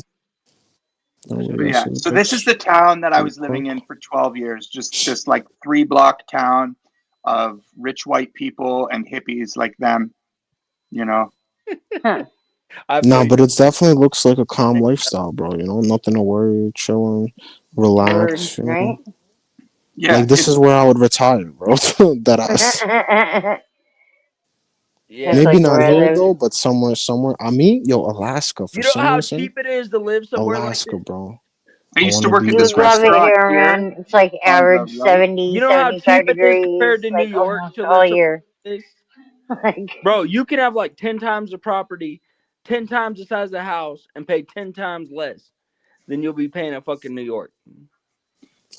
But LES yeah, is a so this is the bitch. town that I Skate was living park. in for 12 years. Just this like 3 block town of rich white people and hippies like them, you know. Huh. I Nah, feel you. but it definitely looks like a calm lifestyle, bro. You know, nothing to worry, chilling, Word, relax. You right? know, Yeah, like this is it's where I would retire, bro. That ass. Just Yeah. Maybe like not where I here live. though, but somewhere. I mean, yo, Alaska for You know some how reason. cheap it is to live somewhere like Alaska, this? bro. I I used want to to work be at You there would this for a love it second. here restaurant here around, it's like on the average right. 70, You know how 75 cheap it is degrees, compared to New like York almost to all live somewhere year. like this? Like, Bro, you can have like 10 times the property, 10 times the size of the house, and pay 10 times less than you'll be paying in fucking New York.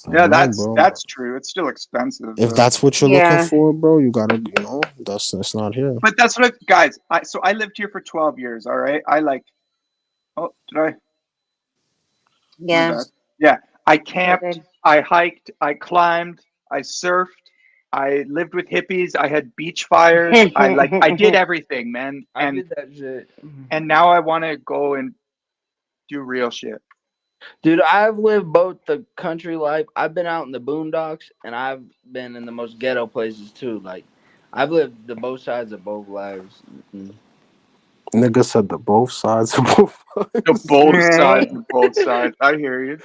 I Yeah, don't know, that's bro. that's true. It's still expensive If though. that's what you're looking yeah, for, bro, you gotta, that's not here. But that's what guys. I lived here for 12 years. All right. I like. Oh, did I? My yeah, bad. Yeah, I it's all camped, good. I hiked, I climbed, I surfed, I lived with hippies, I had beach fires. I did everything, man. I did that shit. And now I want to go and do real shit. Dude, I've lived both the country life. I've been out in the boondocks, and I've been in the most ghetto places too. Like, I've lived the both sides of both lives. Nigga said the both sides of both The sides. both Right? sides, the both sides. I hear you.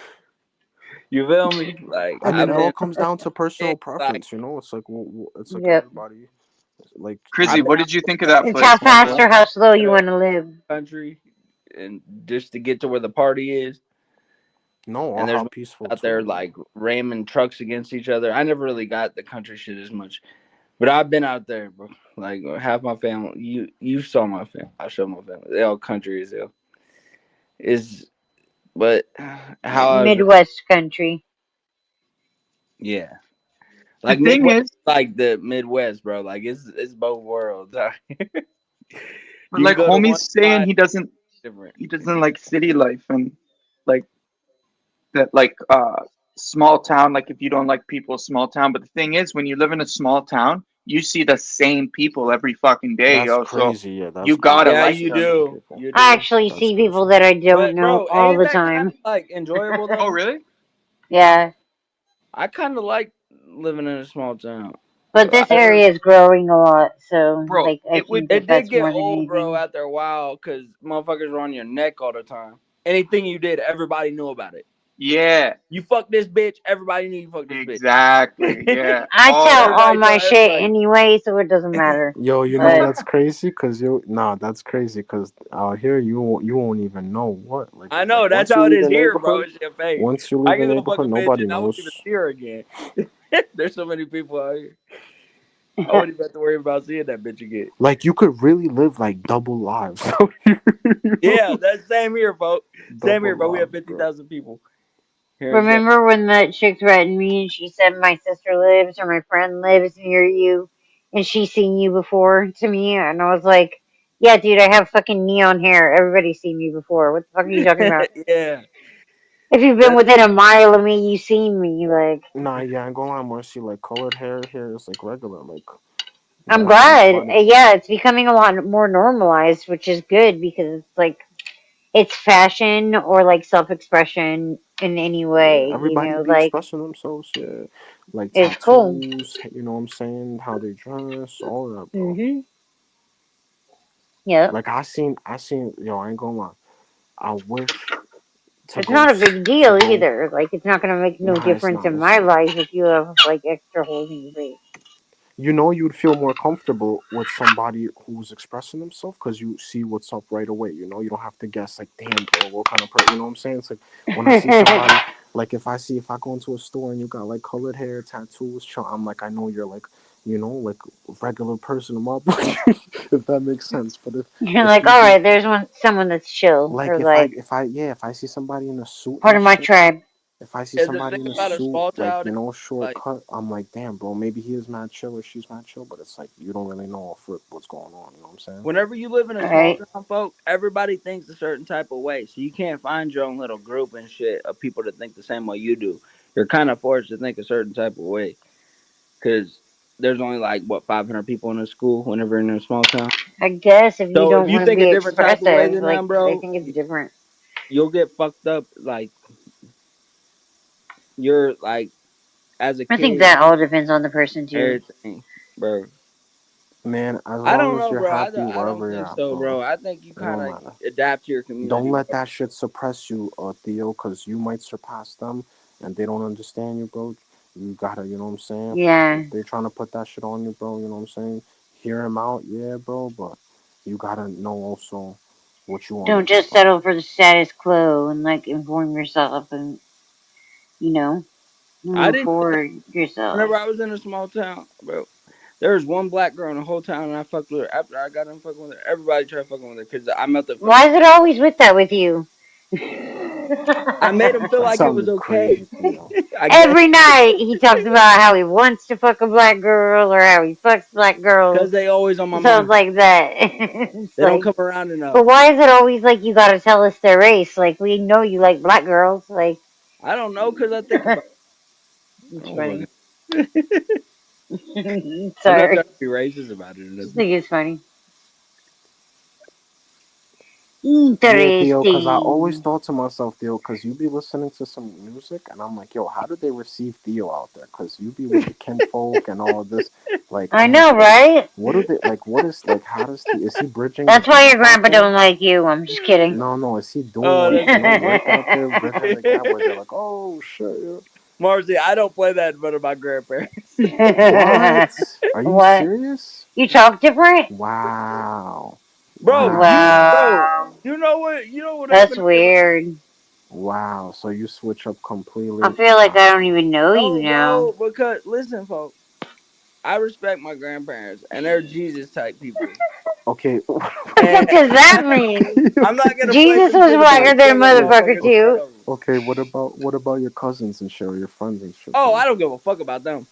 You feel me? Like, I mean, I've it all been comes down to personal like, preference, you know. It's like it's like Yep. everybody, like Chrissy, I've been what out did you think of in that It's place, how my fast friend? or how slow you the want to live. country, and just to get to where the party is. no, or And there's how peaceful out there too, bro. like ramming trucks against each other. I never really got the country shit as much, but I've been out there, bro. Like half my family, you saw my family. I showed my family. They all country as hell. Is but however, Midwest country. yeah, The like thing Midwest, is, like the Midwest, bro. Like it's both worlds. but You can like go to one homie's saying spot different. he doesn't like city life and like that like small town, like if you don't like people, small town. But the thing is, when you live in a small town, you see the same people every fucking day, That's yo. So crazy. Yeah, that's you gotta crazy. Yeah, You like see you the them. same do. people. You I do. actually That's see crazy. people that I don't But know bro, all ain't the that kind time. of like enjoyable Oh, though? really? Yeah. I kind of like living in a small town. But this I area is growing a lot, so Bro, like I it would. think It that did that's get more than old, bro, anything. after a while, because motherfuckers were on your neck all the time. Anything you did, everybody knew about it. Yeah, You fucked this bitch, everybody knew you fucked this bitch. exactly. Yeah, I all tell that. all Everybody my tell shit everybody. anyway, so it doesn't matter. Yo, you know But that's crazy, cause that's crazy, cause out here you won't even know what I like know, that's once you how it leave is the here, bro. neighborhood, It's your face. once you I leave the can go fuck a neighborhood, bitch nobody and I won't even knows. see her again. There's so many people out here. I wouldn't even have to worry about seeing that bitch again. Like you could really live like double lives. Yeah, that's same here, folks. Same Double here, but we have lives, bro. 50,000 people here in San. Remember when that chick threatened me and she said my sister lives or my friend lives near you and she's seen you before to me? And I was like, yeah, dude, I have fucking neon hair. Everybody's seen me before. What the fuck are you talking about? Yeah, If you've been that's within a mile of me, you've seen me. Like, Nah, yeah, I ain't gonna lie, Marcy. Like colored hair here is like regular. Like I'm that's glad. funny. Yeah, it's becoming a lot more normalized, which is good because it's like, it's fashion or like self expression in any Yeah, way, everybody be like, expressing themselves. Yeah, like it's cool. tattoos. You know what I'm saying? How they dress, all that, bro. Hmm. Yep. Like I seen. Yo, I ain't gonna lie. I wish to It's go not a big to deal go. either. Like, it's not going to make no Nah, it's difference not. in It's my not. life if you have, like, extra holes in your face. You know, you'd feel more comfortable with somebody who's expressing themselves because you see what's up right away. You know, you don't have to guess like, damn, bro, what kind of person. You know what I'm saying? It's like when I see somebody, like if I go into a store and you got like colored hair, tattoos, I'm like, I know you're like, you know, like a regular person in my book, if that makes sense. But You're if like, you all be right, there's someone that's chill, like or like if I see somebody in a suit part and of my shit. tribe. If I see and the somebody thing in a about a suit, small like, town you is know, like shortcut, I'm like, damn, bro, maybe he is mad chill or she's mad chill, but it's like, you don't really know what's going on, you know what I'm saying? whenever you live in a small Right? town, folk, everybody thinks a certain type of way, so you can't find your own little group and shit of people that think the same way you do. You're kind of forced to think a certain type of way because there's only like what 500 people in a school whenever you're in a small town. I guess if you So if don't you want to think be a different type of way expressive, than like, them, I bro, think it's different. you'll get fucked up. Like you're like as a I think kid, that all depends on the person too. everything, bro. Man, as I long don't as know, you're bro. happy I don't wherever think you're at, so, bro, bro. I think you it kind don't of matter. adapt to your Don't community, let bro. that shit suppress you, Theo, because you might surpass them and they don't understand you, bro. You gotta, you know what I'm saying? Yeah. If they're trying to put that shit on you, bro, you know what I'm saying? Hear them out, yeah, bro, but you gotta know also what you want to Don't do, just bro. settle for the status quo and like inform yourself and, you know, I move didn't do that forward yourself. whenever I was in a small town, bro. There was one black girl in the whole town, and I fucked with her. After I got done fucking with her, everybody tried fucking with her because I melted. Why is it always with that with you? I made them feel That like it was sounded okay. crazy, Theo. I guess Every night he talks about how he wants to fuck a black girl or how he fucks black because girls. they always on my So it's mind. like that. It's They don't like, come around enough. but why is it always like you gotta tell us their race? Like we know you like black girls. Like I don't know because I think about. It. I it's don't funny. fucking. I'm not trying Sorry, to be racist about it or just nothing. think it's funny. Yeah, Theo, because I always Interesting. thought to myself, Theo, because you be listening to some music, and I'm like, yo, how did they receive Theo out there? Because you be with the kinfolk and all of this. Like, I I'm like, know, yo, right? what are they, like, what is, like, how does is he bridging the That's why gap your out grandpa there? don't like you. I'm just kidding. No, no, is he doing, Oh, like, that's you know, funny. work out there, bridging the gap where they're like, oh, shit, yeah. Marcy, I don't play that in front of my grandparents. What? Are you What? serious? You talk different? Wow. bro, Wow. bro, Wow. you know what That's happened to me, bro? weird. Wow. So you switch up I completely. feel like I don't Wow. even know you No, now. bro, because listen, folks, I respect my grandparents, and they're Jesus type people, Okay. and What does that mean? I'm not gonna play Jesus some was shit about blacker them than a killing Well, motherfucker motherfuckers in front too. of them. okay, what about your cousins and shit, or your friends and shit Oh, then? I don't give a fuck about them.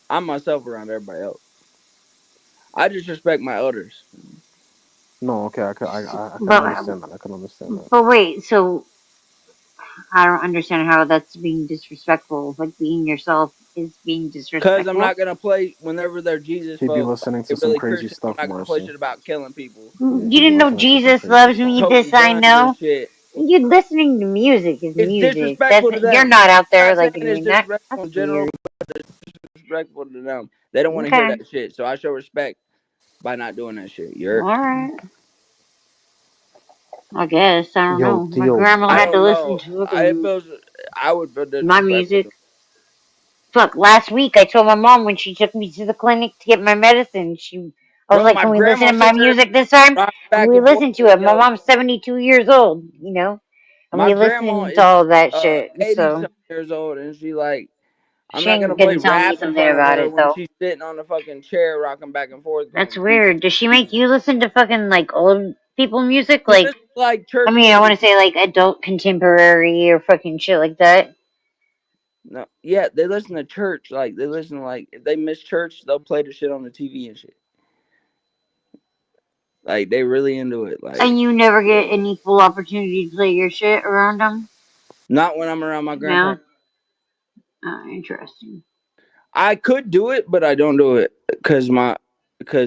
I'm myself around everybody else. I just respect my elders. No, okay, I can But understand that. I can understand that. but wait, so I don't understand how that's being disrespectful. Like being yourself is being Cause I'm disrespectful. not gonna play whenever they're Jesus He'd be folk. listening They to some really crazy Christian. I'm stuff, not gonna play Marcy. shit about killing people. Yeah, You he'd be didn't know listening to some Jesus crazy loves stuff. me. This Toting I guns and know. shit. You listening to music is It's music. That's disrespectful to you're them. not out I'm there not saying like it's doing that. disrespectful That's in general, weird. but it's disrespectful to them. They don't want to hear Okay, that shit. So I show respect by not doing that shit. all You're right. I guess I don't Yo, know. My Theo. grandma I had to don't listen know. to It fucking feels I would feel my disrespectful music. to Fuck, last week I told my mom when she took me to the clinic to get my medicine, I was bro. like, My can we listen grandma to my sitting there music this time? rocking And back we and forth listened to with it. me My all the mom's time. 72 years old, and My we grandma listened to is all that shit. 80 So, something years old, and she like I'm She not gonna ain't play gonna tell me rap in something front of about her it when though. she's sitting on the fucking chair rocking back and forth That's playing beats. weird. Does she make you listen to fucking like old people music? She Like, listens to, like, I church mean, I want music. to say like adult contemporary or fucking shit like that. No, yeah, they listen to church. Like they listen to, like, if they miss church, they'll play the shit on the TV and shit. Like they really into it. Like And you never get an equal opportunity to play your shit around them? not when I'm around my No? grandparents. Oh, interesting. I could do it, but I don't do it because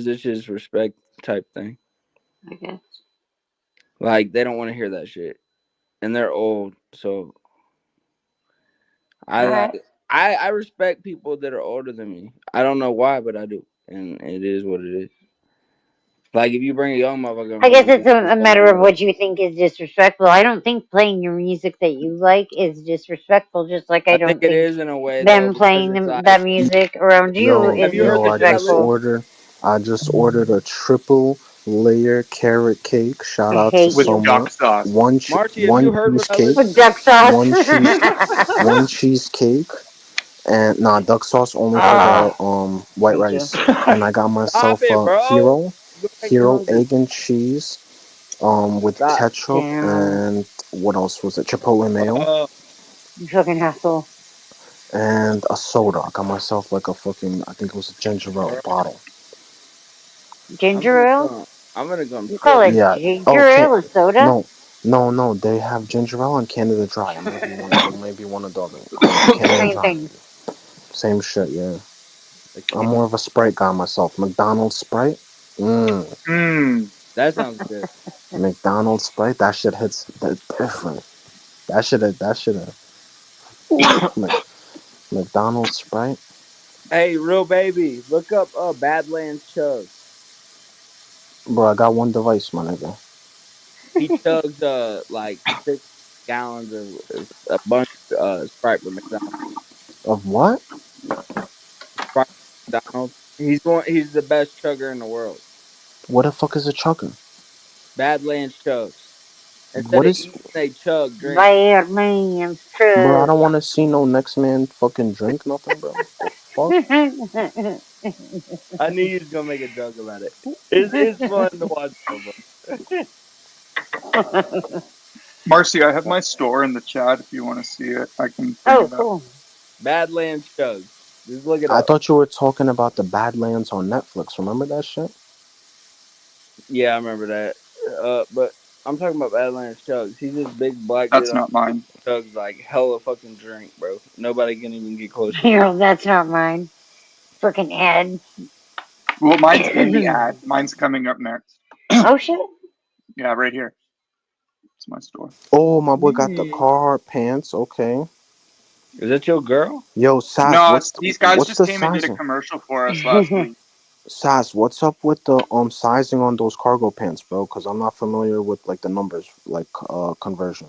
it's just respect type thing. I guess. Like they don't want to hear that shit, and they're old, so I Alright. like I respect people that are older than me. I don't know why, but I do, and it is what it is. Like if you bring a young motherfucker in I guess front of it's me, a I'm matter gonna of be like, what you think is disrespectful. I don't think playing your music that you like is disrespectful, just like I I think don't it think is in a way though them because playing it's that like, music around you Yo, have is you heard the yo, shit I listen? disrespectful. I just ordered a triple layer carrot cake. I Shout out to hate with you. someone. duck sauce. Marcy, have you One heard what I cheesecake, listen With to? duck sauce. one cheese, one cheesecake, and nah, duck sauce only for the Ah, white me too. rice. And I got Stop myself it, a bro. You gonna make me hero hungry. egg and cheese, with Stop. ketchup Damn. and what else was it? Chipotle mayo You fucking asshole. and a soda. I got myself like a fucking, I think it was a ginger ale Bro, bottle. I'm Ginger gonna ale? come. I'm gonna come You call sit. it Yeah. Oh, ginger can't. ale a soda? No, no. They have ginger ale and Canada Dry. It may be one. It may be one of the other. Canada Same Dry, thing. maybe. Same shit. Yeah. I I'm can't. more of a Sprite guy myself. McDonald's Sprite. Mmm. That sounds good. McDonald's Sprite. That shit hits different. That shit. That shit. Ooh, McDonald's Sprite. Hey, real baby, look up Badlands Chug. Bro, I got one device, my nigga. He chugs like 6 gallons of a bunch of Sprite with McDonald's. Of what? Sprite with McDonald's. He's the best chugger in the world. What the fuck is a chugging? Badlands Chugs. Instead What of is? eating, they chug drink. Bad man's Bro, I truck. don't want to see no next man fucking drink nothing, bro. The fuck? I knew you was gonna make a joke about it. It's fun to watch though, bro. Marcy, I have my store in the chat if you want to see it. I can bring Oh, it up. cool. Badlands Chugs. Just look it I up. thought you were talking about the Badlands on Netflix. Remember that shit? Yeah, I remember that. But I'm talking about Badlands Chugs. He's this big black dude That's on not mine. chugs like hella fucking drink, bro. Nobody can even get close to him. You know, that's not mine. Freaking ad. Well, mine's in the ad. Mine's coming up next. Oh shit. Yeah, right here. It's my store. Oh, my boy got the Carhartt pants. Okay. Is that your girl? Yo, Sass, No, it's, these guys what's just the came and did a sizing? commercial for us last week. Sass, what's up with the sizing on those cargo pants, bro? Because I'm not familiar with like the numbers, like conversion.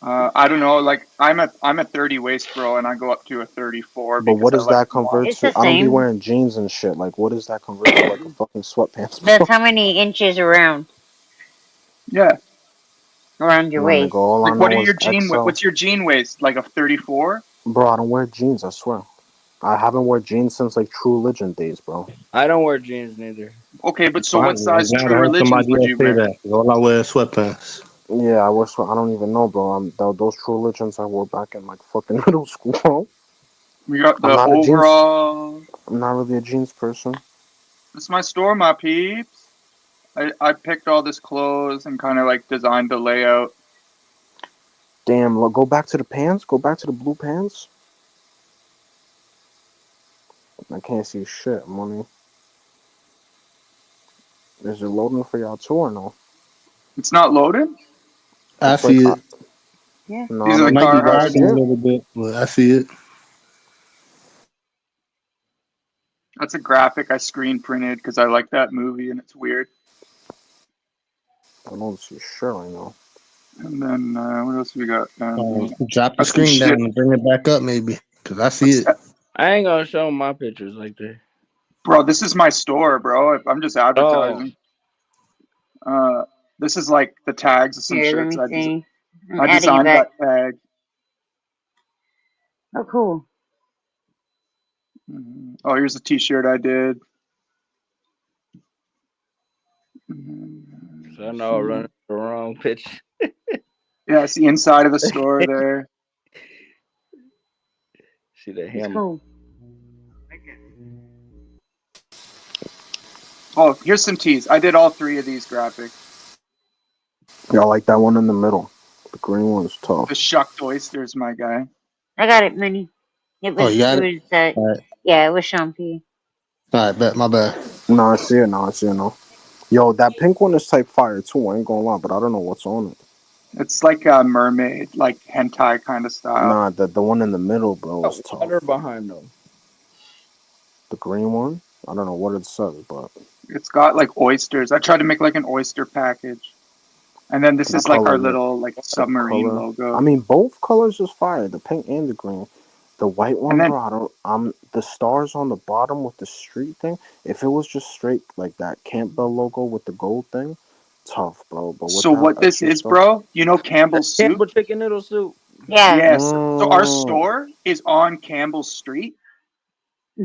I don't know. Like I'm a 30 waist, bro, and I go up to a 34 But what because I does like that them wide. convert It's to? the I don't be same. wearing jeans and shit. Like, what does that convert to? Like a fucking sweatpants, That's bro? how many inches Yeah. around your My nigga, waist. all I Like, what are know is your jean? XL. What's your jean waist? Like a 34? Bro, I don't wear jeans. I swear. I haven't worn jeans since like True Religion days, bro. I don't wear jeans neither. Okay, but so what Finally, I'm size glad I True heard Religions somebody would else you say wear? that. 'Cause all I wear is sweatpants. Yeah, I was. I don't even know, bro. Those True Religions I wore back in like fucking middle school, bro. We got I'm the not a jeans. overall. I'm not really a jeans person. It's my store, my peeps. I picked all this clothes and kind of like designed the layout. Damn, look, go back to the pants. Go back to the blue pants. I can't see shit, money. Is it loading for y'all too or no? It's not loaded. I It's like, see it. Yeah. no, These I are the don't. Might be You guys see lagging a Carhartts. it? little bit, but I see it. That's a graphic I screen printed because I like that movie and it's weird. I don't see shit right now. And then what else we got? Drop the Got some screen down shit. and bring it back up, maybe, because I see What's it. that? I ain't gonna show my pictures like that. Bro, this is my store, bro. I'm just Oh, advertising. Uh, this is like the tags of some Here, let shirts. me see. I'm I adding it designed back. that tag. Oh, cool. Oh, here's a T-shirt I did. So I know I'm running the wrong pitch. Yeah, it's the inside of the store there. See the It's hammer. cool. Oh, here's some tees. I did all 3 of these graphics. Yeah, I like that one in the middle. The green one's tough. The shucked oysters, my guy. I got it, Money. It was. Oh, you got it. It was. All right. Yeah, it was shampoo. All right, bet. My bad. No, I see it now. I see it now. Yo, that pink one is type fire too. I ain't gonna lie, but I don't know what's on it. It's like a mermaid, like hentai kind of style. Nah, the one in the middle, bro, is Oh, water tough. behind them. The green one, I don't know what it says, but It's got like oysters. I tried to make like an oyster package. And then this the is like our color, little like the submarine color. I logo. mean, both colors is fire. The pink and the green. The white And one, then bro. I don't. The stars on the bottom with the street thing. If it was just straight like that Campbell logo with the gold thing, tough, bro. But with so that what this extra is, stuff, bro, you know Campbell's soup? Campbell chicken noodle soup. Yeah. Yes. So our mm, store is on Campbell Street.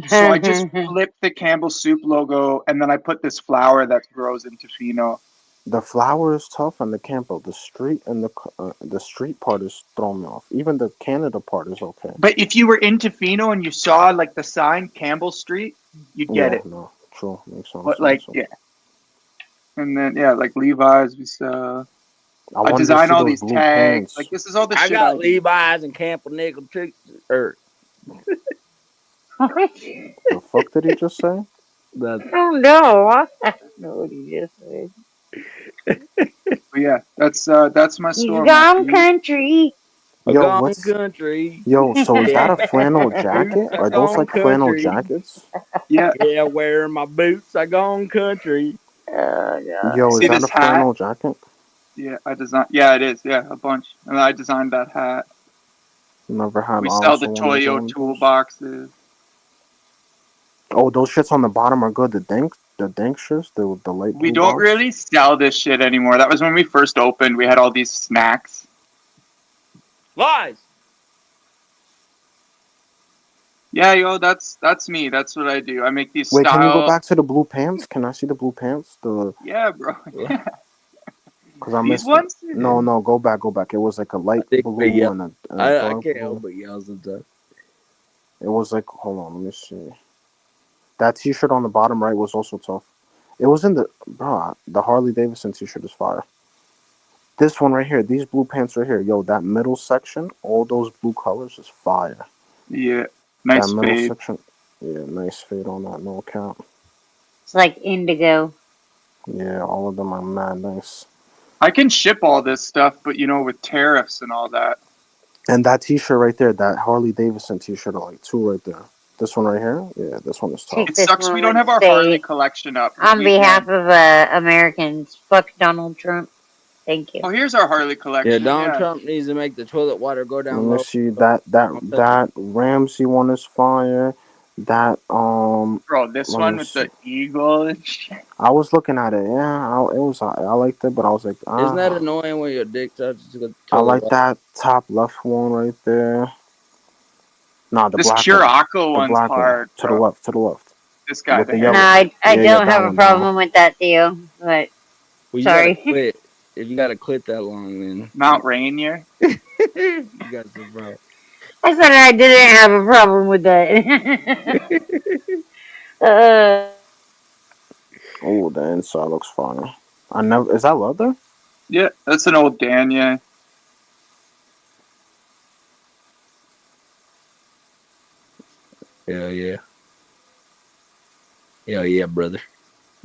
So I just flipped the Campbell soup logo and then I put this flower that grows in Tofino. the flower is tough, and the Campbell, the street and the street part is throwing me off. Even the Canada part is okay. But if you were in Tofino and you saw like the sign Campbell Street, you'd get Yeah, it. no, true, makes sense. But like, yeah. And then yeah, like Levi's, we sell. I I wanted to design see all those these blue tags. Like pants. this is all the I shit I got do. Levi's and Campbell nickel chicken. The fuck did he just say? That Oh no! I don't know what he just said. But yeah, that's my He's store, my gone dude. country. a Yo, gone what's country. yo? So is that Yeah, a flannel boots. jacket? I Are those gone like flannel country. jackets? Yeah. Yeah, wearing my boots. I gone country. Oh You Yo, god. is see that a this hat? flannel jacket? Yeah, I designed. Yeah, it is. Yeah, a bunch. And I designed that hat. Never had We sell the also one of Toyo those. toolboxes. Oh, those shits on the bottom are good. The dank shits, the light We blue don't box. really sell this shit anymore. That was when we first opened. We had all these snacks. Lies. Yeah, yo, that's me. That's what I do. I make these Wait, can you go style. back to the blue pants? Can I see the blue pants? Yeah, bro. Yeah. Because I These missed it. ones? No, no, go back, go back. It was like a light I think we blue yell. and a I dark can't blue. help but yell sometimes. It was like, hold on, let me see. That T-shirt on the bottom right was also tough. It was in the Harley Davidson T-shirt is fire. This one right here, these blue pants right here, yo, that middle section, all those blue colors is fire. Yeah. That Nice middle fade. section, yeah, nice fade on that, no count. It's like indigo. Yeah, all of them are mad nice. I can ship all this stuff, but you know, with tariffs and all that. And that T-shirt right there, that Harley Davidson T-shirt, are like two right there. This one right here, yeah, this one is tough. Take It this sucks we don't moment have to our Harley say collection up because on we behalf can. of Americans, fuck Donald Trump. Thank you. Oh, here's our Harley Yeah, collection. Donald Yeah. Trump needs to make the toilet water go Let down me low. see So that don't touch it. Ramsey one is fire. That Bro, this let one me with see. the eagle and shit. I was looking at it. Yeah, it was. I liked it, but I was like, Isn't that annoying when your dick touches the I toilet like water? that top left one right there. Nah, the This black one. Curaco The one's black one. hard, To the bro. left. To the left. This guy, With the the No, yellow. hairy. I Yeah, don't that have a one. That one. problem with that, Theo. But Well, you gotta sorry. quit. If you gotta quit that long, then Mount Rainier. you got some problem. I said I didn't have a problem with that. uh, Oh, the inside looks fire. I never. Is that leather? Yeah, that's an old Dan, yeah. Hell yeah. Hell yeah, brother.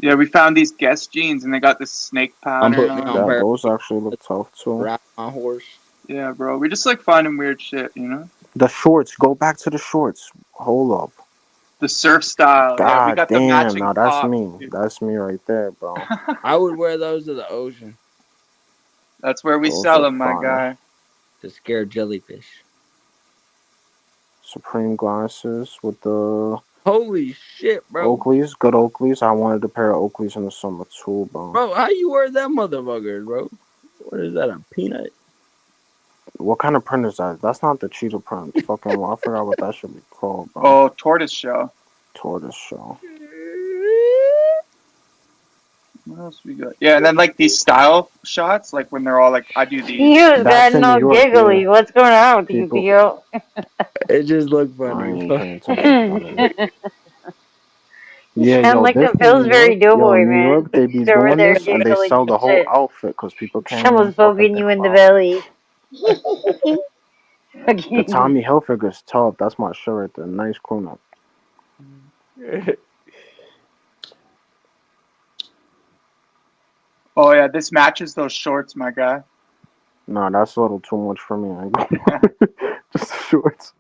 Yeah, we found these Guess jeans and they got this snake I'm pattern putting me on on them. That pair. those actually look tough too. Ride my horse. Yeah, bro. We just like finding weird shit, you know? The shorts. Go back to the shorts. Hold up. The surf style. Yeah, we God got the damn. matching Now that's tops, me. dude. That's me right there, bro. I would wear those to the ocean That's where we Those sell are them, my fire. guy. to scare jellyfish. Supreme glasses with the Holy shit, bro. Oakleys, good Oakleys. I wanted a pair of Oakleys in the summer too, bro. Bro, how you wear that motherfucker, bro? What is that, a peanut? What kind of print is that? That's not the cheetah print. Fucking, I forgot what that should be called, bro. Oh, tortoise shell. Tortoise shell. What else we got? Yeah, and then like these style shots, like when they're all like, I do these. Theo's That's gotten in New all York, giggly. Theo. What's going on with you, People, Theo? It just looked I funny. ain't even Fuck. paying attention. I mean, You yeah, sound yo, like this a in New York, Pillsbury yo, Doughboy, New York, man. they be He's over doing there this and they giggling sell the and whole shit. outfit because people can't even Someone's fucking poking think you in the about. belly. The Tommy Hilfiger's tough. That's my shirt right there. Nice crew neck. Oh yeah, this matches those shorts, my guy. Nah, that's a little too much for me. I ain't just the shorts.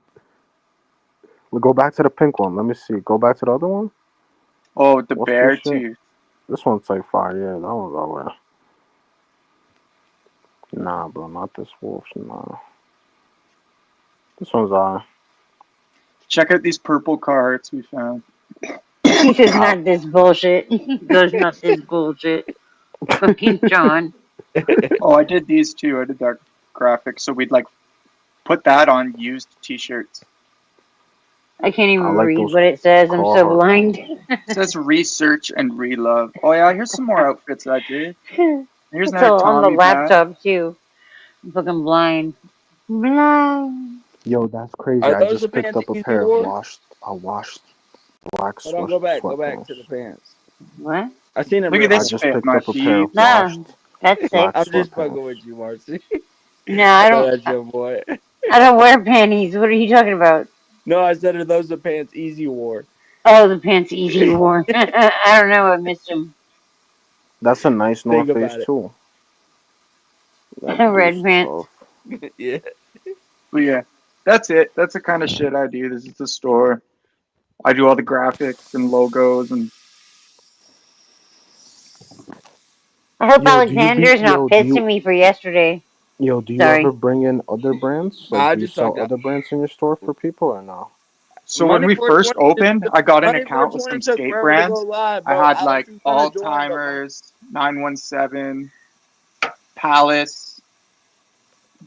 We'll go back to the pink one. Let me see. Go back to the other one. Oh, the What's bear this shit? too. This one's like fire. Yeah, that one's alright. Nah, bro, not this wolf. Nah. This one's Check out these purple cards we found. He says, not this bullshit. He goes, not this bullshit. Fucking John. Oh, I did these too. I did that graphic, so we'd like put that on used T-shirts. I can't even I like read those what it says. I'm so Carhartt blind. ones. It says research and relove. Oh yeah, here's some more outfits I did. Here's It's another all on the Tommy bag. laptop, too. I'm fucking blind. Blind. Yo, that's crazy. Are I those the just picked pants up a Easy pair of wore? washed black Hold on, go back sweatpants. to the pants. What? I seen them Look at I this earlier. just fit, picked up a pair Marquis. of No, washed that's sick. black I'm just sweatpants. fucking with you, Marcy. No, I don't. That's your boy. I don't wear panties. What are you talking about? No, I said are those the pants Easy wore? Oh, the pants Easy wore. I don't know. I missed them. That's a nice Think North Face about too. That Red dude's pants. tough. it. Yeah. But yeah, that's it. That's the kind of shit I do. This is the store. I do all the graphics and logos and I hope Yo, do you be Alexander's not yo do pissing you me for yesterday. yo do you ever Sorry. bring in other brands? Like, I do you just talked sell to other brands in your store for people or no? so when Money we four first twenty. opened, I got an Money four account with twenty some took skate forever to go brands. live, I bro. had like Alex is trying to All join, but Timers, 917, Palace,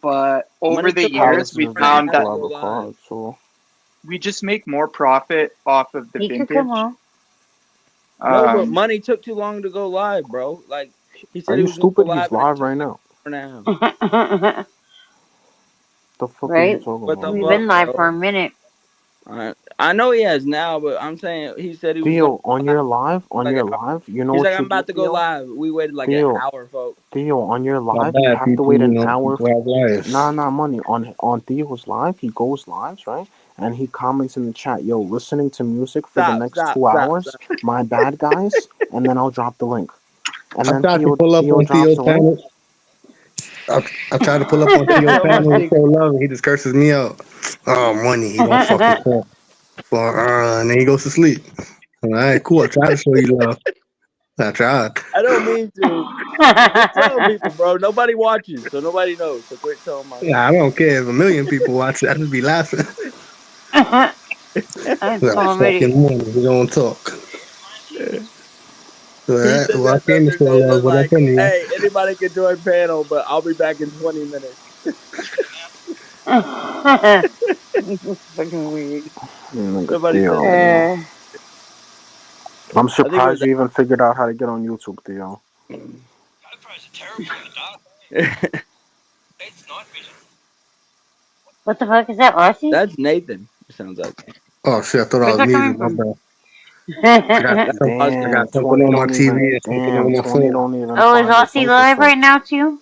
but over Money the took forever years Palace we is a for that very found account that to go collab live. card, so we just make more profit off of the He could come vintage. on. No, but Um, Money took too long to go live, bro. Like he are said he you was gonna go stupid? He's live and it live took right like now. an hour and a half. The fuck are you Right? talking What the about, We've bro? been fuck, live for bro? a minute. I know he has now, but I'm saying he said he was gonna Theo, go live on like your an hour. live, you know He's like, what I'm you do, about to go Theo? live. We waited like an Theo, hour, folks. Theo, on your Not live, you bad. have to People, wait an hour. people have lives. Nah, money. On Theo's live, he goes lives, right? And he comments in the chat, yo, listening to music for the Stop, next stop, 2 hours. stop, My bad, guys. And then I'll drop the link. And I then tried to pull up Theo on drops Theo's the link. panel. I tried to pull up on Theo's Yo, panel and Marcy. show love, and he just curses me out. Oh, money. He don't fucking talk. And then he goes to sleep. All right, cool. I tried to show you love. I tried. I don't mean to. Quit telling people, bro. Nobody watches, so nobody knows. So quit telling Marcy. Yeah, I don't care if a million people watch it. I just be laughing. That's That comedy. fucking money. He don't talk. All He right. said Well, I that the came to other show day, love. but What up, like, anyway? hey, anybody can join panel, but I'll be back in 20 minutes. Fucking weird. Nigga, Somebody said Theo, that to me. bro. I'm I think it surprised was. you even figured out how to get on YouTube, Theo. What the fuck is that, Aussie? That's Nathan. It sounds like. Oh shit! I thought I Where's was that coming muted. My from? bad. I Damn, got something 20 on my don't TV even. and something Damn, on my 20 phone. don't even Oh, is find his Aussie link live right official. now too?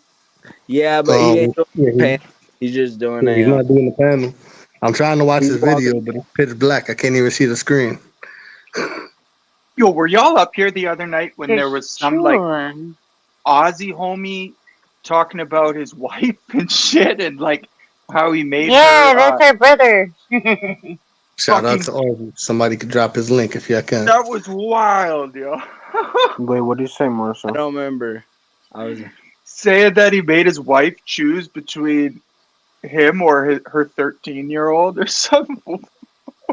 Yeah, but he ain't doing Yeah, the panel. He's just doing he's a. not doing the panel. I'm trying to watch He's this video, walking. but it's pitch black. I can't even see the screen. yo, were y'all up here the other night when there There's was some like two. Aussie homie talking about his wife and shit and like how he made Yeah, her that's our brother. Shout out fucking to all. Somebody could drop his link if y'all can. that was wild, yo. Wait, what do you say, I Marcel? don't remember. I was. Saying that he made his wife choose between him or her 13-year-old or something.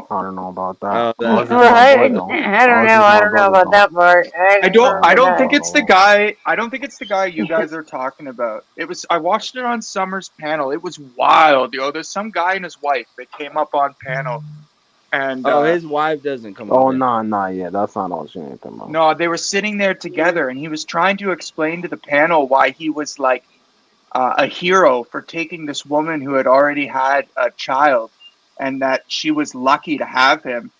I don't know about that. Oh, Ozzy's Well, my I, boy though. I don't know. Ozzy's I my don't know brother about though. that part. I I didn't don't I remember don't that. think it's the guy. I don't think it's the guy you guys are talking about. It was I watched it on Summer's panel. It was wild, yo. There's some guy and his wife that came up on panel and oh, his wife doesn't come on Oh there. nah, yeah, that's not Ozzy anything, bro. no, they were sitting there together and he was trying to explain to the panel why he was like a hero for taking this woman who had already had a child and that she was lucky to have him.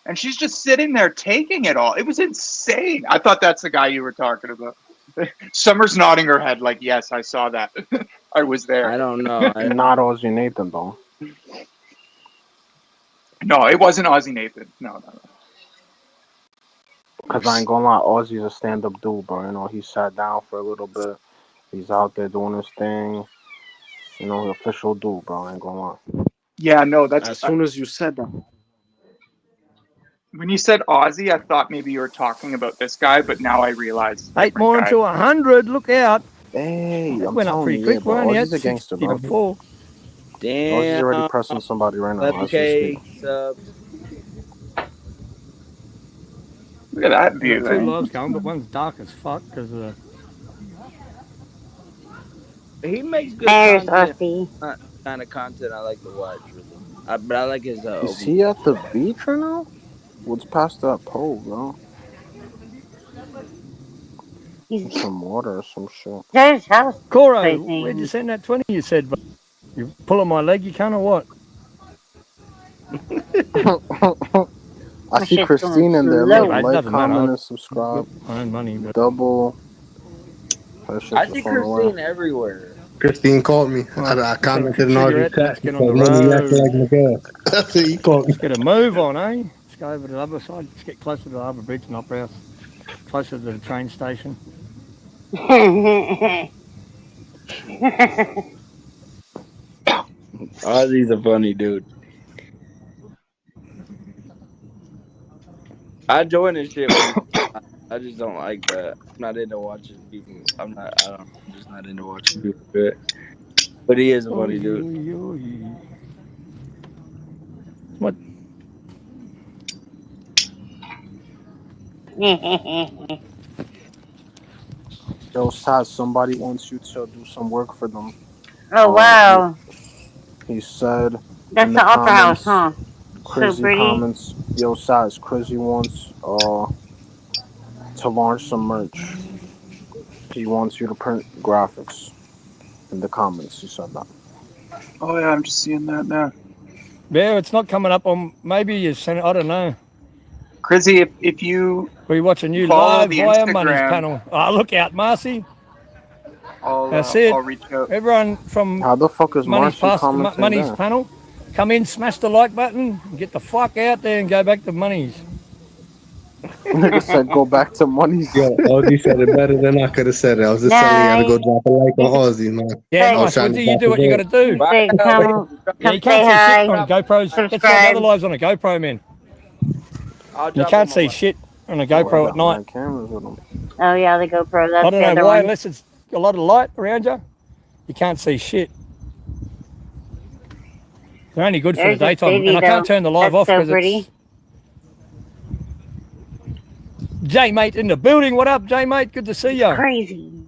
And she's just sitting there taking it all. It was insane. I thought that's the guy you were talking about. Summer's nodding her head like, yes, I saw that. I was there. I don't know. Not Ozzy Nathan though. No, it wasn't Ozzy Nathan. No. Cause I ain't gonna lie, Ozzy's a stand-up dude, bro. You know, he sat down for a little bit. He's out there doing his thing. You know, official dude, bro. I ain't gonna lie. Yeah, no, that's As soon as you said that, when you said Ozzy, I thought maybe you were talking about this guy, but now I realize. 8 more into 100. Look out. hey, That I'm went up telling pretty you, quick. yeah, bro. We're only at Ozzy's a gangster, 60 bro. before. Ozzy's already Damn. pressing somebody right now. As we 11K speak. subs. Look at that I've view, got 2 eh? lives going, but one's dark as fuck because of the. He makes good There's content. Ozzy. Kind of content I like to watch, really. But I like his Is opening. he at the beach right now? What's past that pole, bro? He's Some water or some shit. at his house, I Coro, where'd you think. send that 20 you said, bro? You pulling my leg, you can't, or what? I My see shit's going Christine in there. Yeah, Look, but it slow. like, doesn't matter. comment, I've and subscribe. got my own money, but. Double. That shit's I just see on the way. Christine everywhere. Christine called me. Well, I let's have a commented quick in all the cigarette and chat. let's He get on said, the "Money, you acting road. like Miguel." That's what he called me. Let's get a move on, eh? Let's go over to the other side. Let's get closer to the Harbour Bridge and Opera House. Closer to the train station. Ozzy's a funny dude. I join his shit when I just don't like that. I'm not into watching people. I'm just not into watching people do it. But he is a funny dude. What? Yo, Saz, somebody wants you to do some work for them. Oh, wow. He said That's in the the Opera House, comments, huh? So Crizzy pretty. comments, yo, Saz, Crizzy wants to launch some merch. He wants you to print graphics. In the comments, he said that. Oh yeah, I'm just seeing that now. Yeah, it's not coming up on. Maybe you sent it. I don't know. Crizzy, if you We're watching you follow live the via Money's Instagram, panel. Oh, look out, Marcy. That's I'll it. reach out. Everyone from How the fuck is Money's Marcy commenting Money's there? panel, come in, smash the like button, get the fuck out there and go back to Money's. Nigga said go back to Money's. Yo, Ozzy said it better than I could have said it. I was just telling you, I had to go drop a like on Ozzy, man. Yeah, I was nice. trying Would to you drop do what you got to do? Bye, Say, Alex. come Yeah, you say can't see hi. shit on GoPros. That's why the other Subscribe. lives on a GoPro, man. I'll You drop can't him a see line. shit on a Oh, GoPro he at got night. 9 cameras with him. Oh, yeah, the GoPro. I That's don't the know other why, one. unless it's a lot of light around you, you can't see shit. They're only good for the There's a daytime, city, and I can't though. turn the live That's off so because pretty. it's. J mate in the building. What up, J mate? Good to see you. Crazy.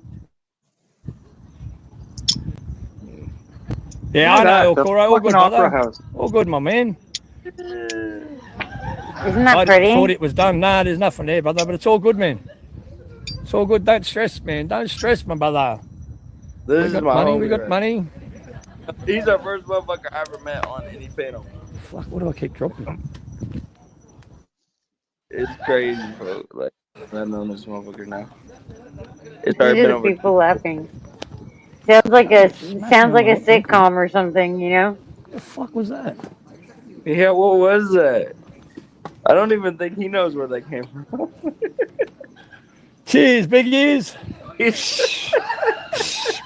Yeah, Look I at know, that. The Coro. All fucking good, Opera brother. House. All good, my man. Isn't that I pretty? thought it was done. Nah, there's nothing there, brother, but it's all good, man. It's all good. Don't stress, man. Don't stress, my brother. This We is got my money. homie. We got Right? money. He's our first motherfucker I ever met on any panel. Fuck, what do I keep dropping? It's crazy, bro. Like, I know this motherfucker now. It's These already are been the over. people laughing. Sounds like a Smashing on my ankle. sitcom or something, you know? What the fuck was that? Yeah, what was that? I don't even think he knows where that came from. Cheers, big ears.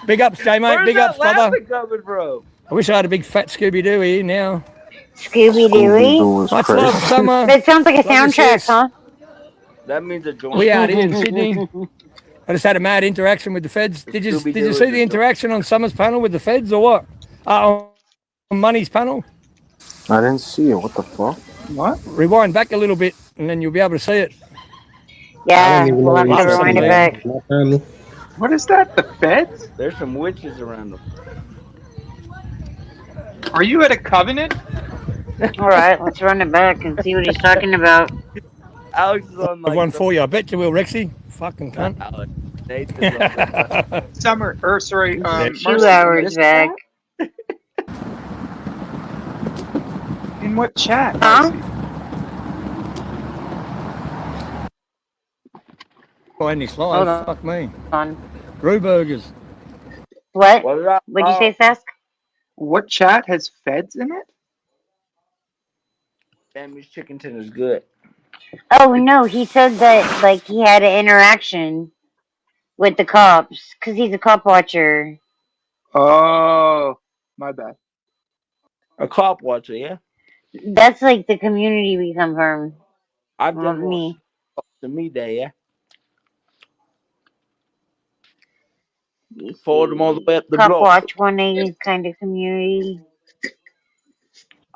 Big ups, J mate. Where's Big that ups, brother. laughing coming from? I wish I had a big fat Scooby Doo here now. Scooby Doo. is Much crazy. love, summer. That sounds like a Love the soundtrack, shits. huh? That means a joint. We out here in Sydney. I just had a mad interaction with the feds. Did you Scooby-Doo see is the a joint. interaction on Summer's panel with the feds or what? On Money's panel? I didn't see it. What the fuck? What? Rewind back a little bit, and then you'll be able to see it. I don't Yeah, even know we'll what have you're to Love talking scene rewind it about. there. back. My family. What is that? The feds? There's some witches around them. Are you at a covenant? All right, let's run it back and see what he's talking about. Alex is on Have like one some. for you. I bet you will, Rexy. Fucking Not cunt. Alex. Nathan's on there. Summer, or sorry, Yeah. 2 Marcy, in hours this back. chat? In what chat, Huh? Marcy? Oh, any Hold slides. Fuck me. on. Brew burgers. What? What did I? What'd you Oh, say, Sask? What chat has feds in it? Sammy's chicken tender's good. Oh no, he said that like he had an interaction with the cops because he's a cop watcher. Oh, my bad. A cop watcher, yeah. That's like the community we come from. I've Not done more me. to me there, yeah. You Followed them all the see, way up the cop block. watch 180 kind of community.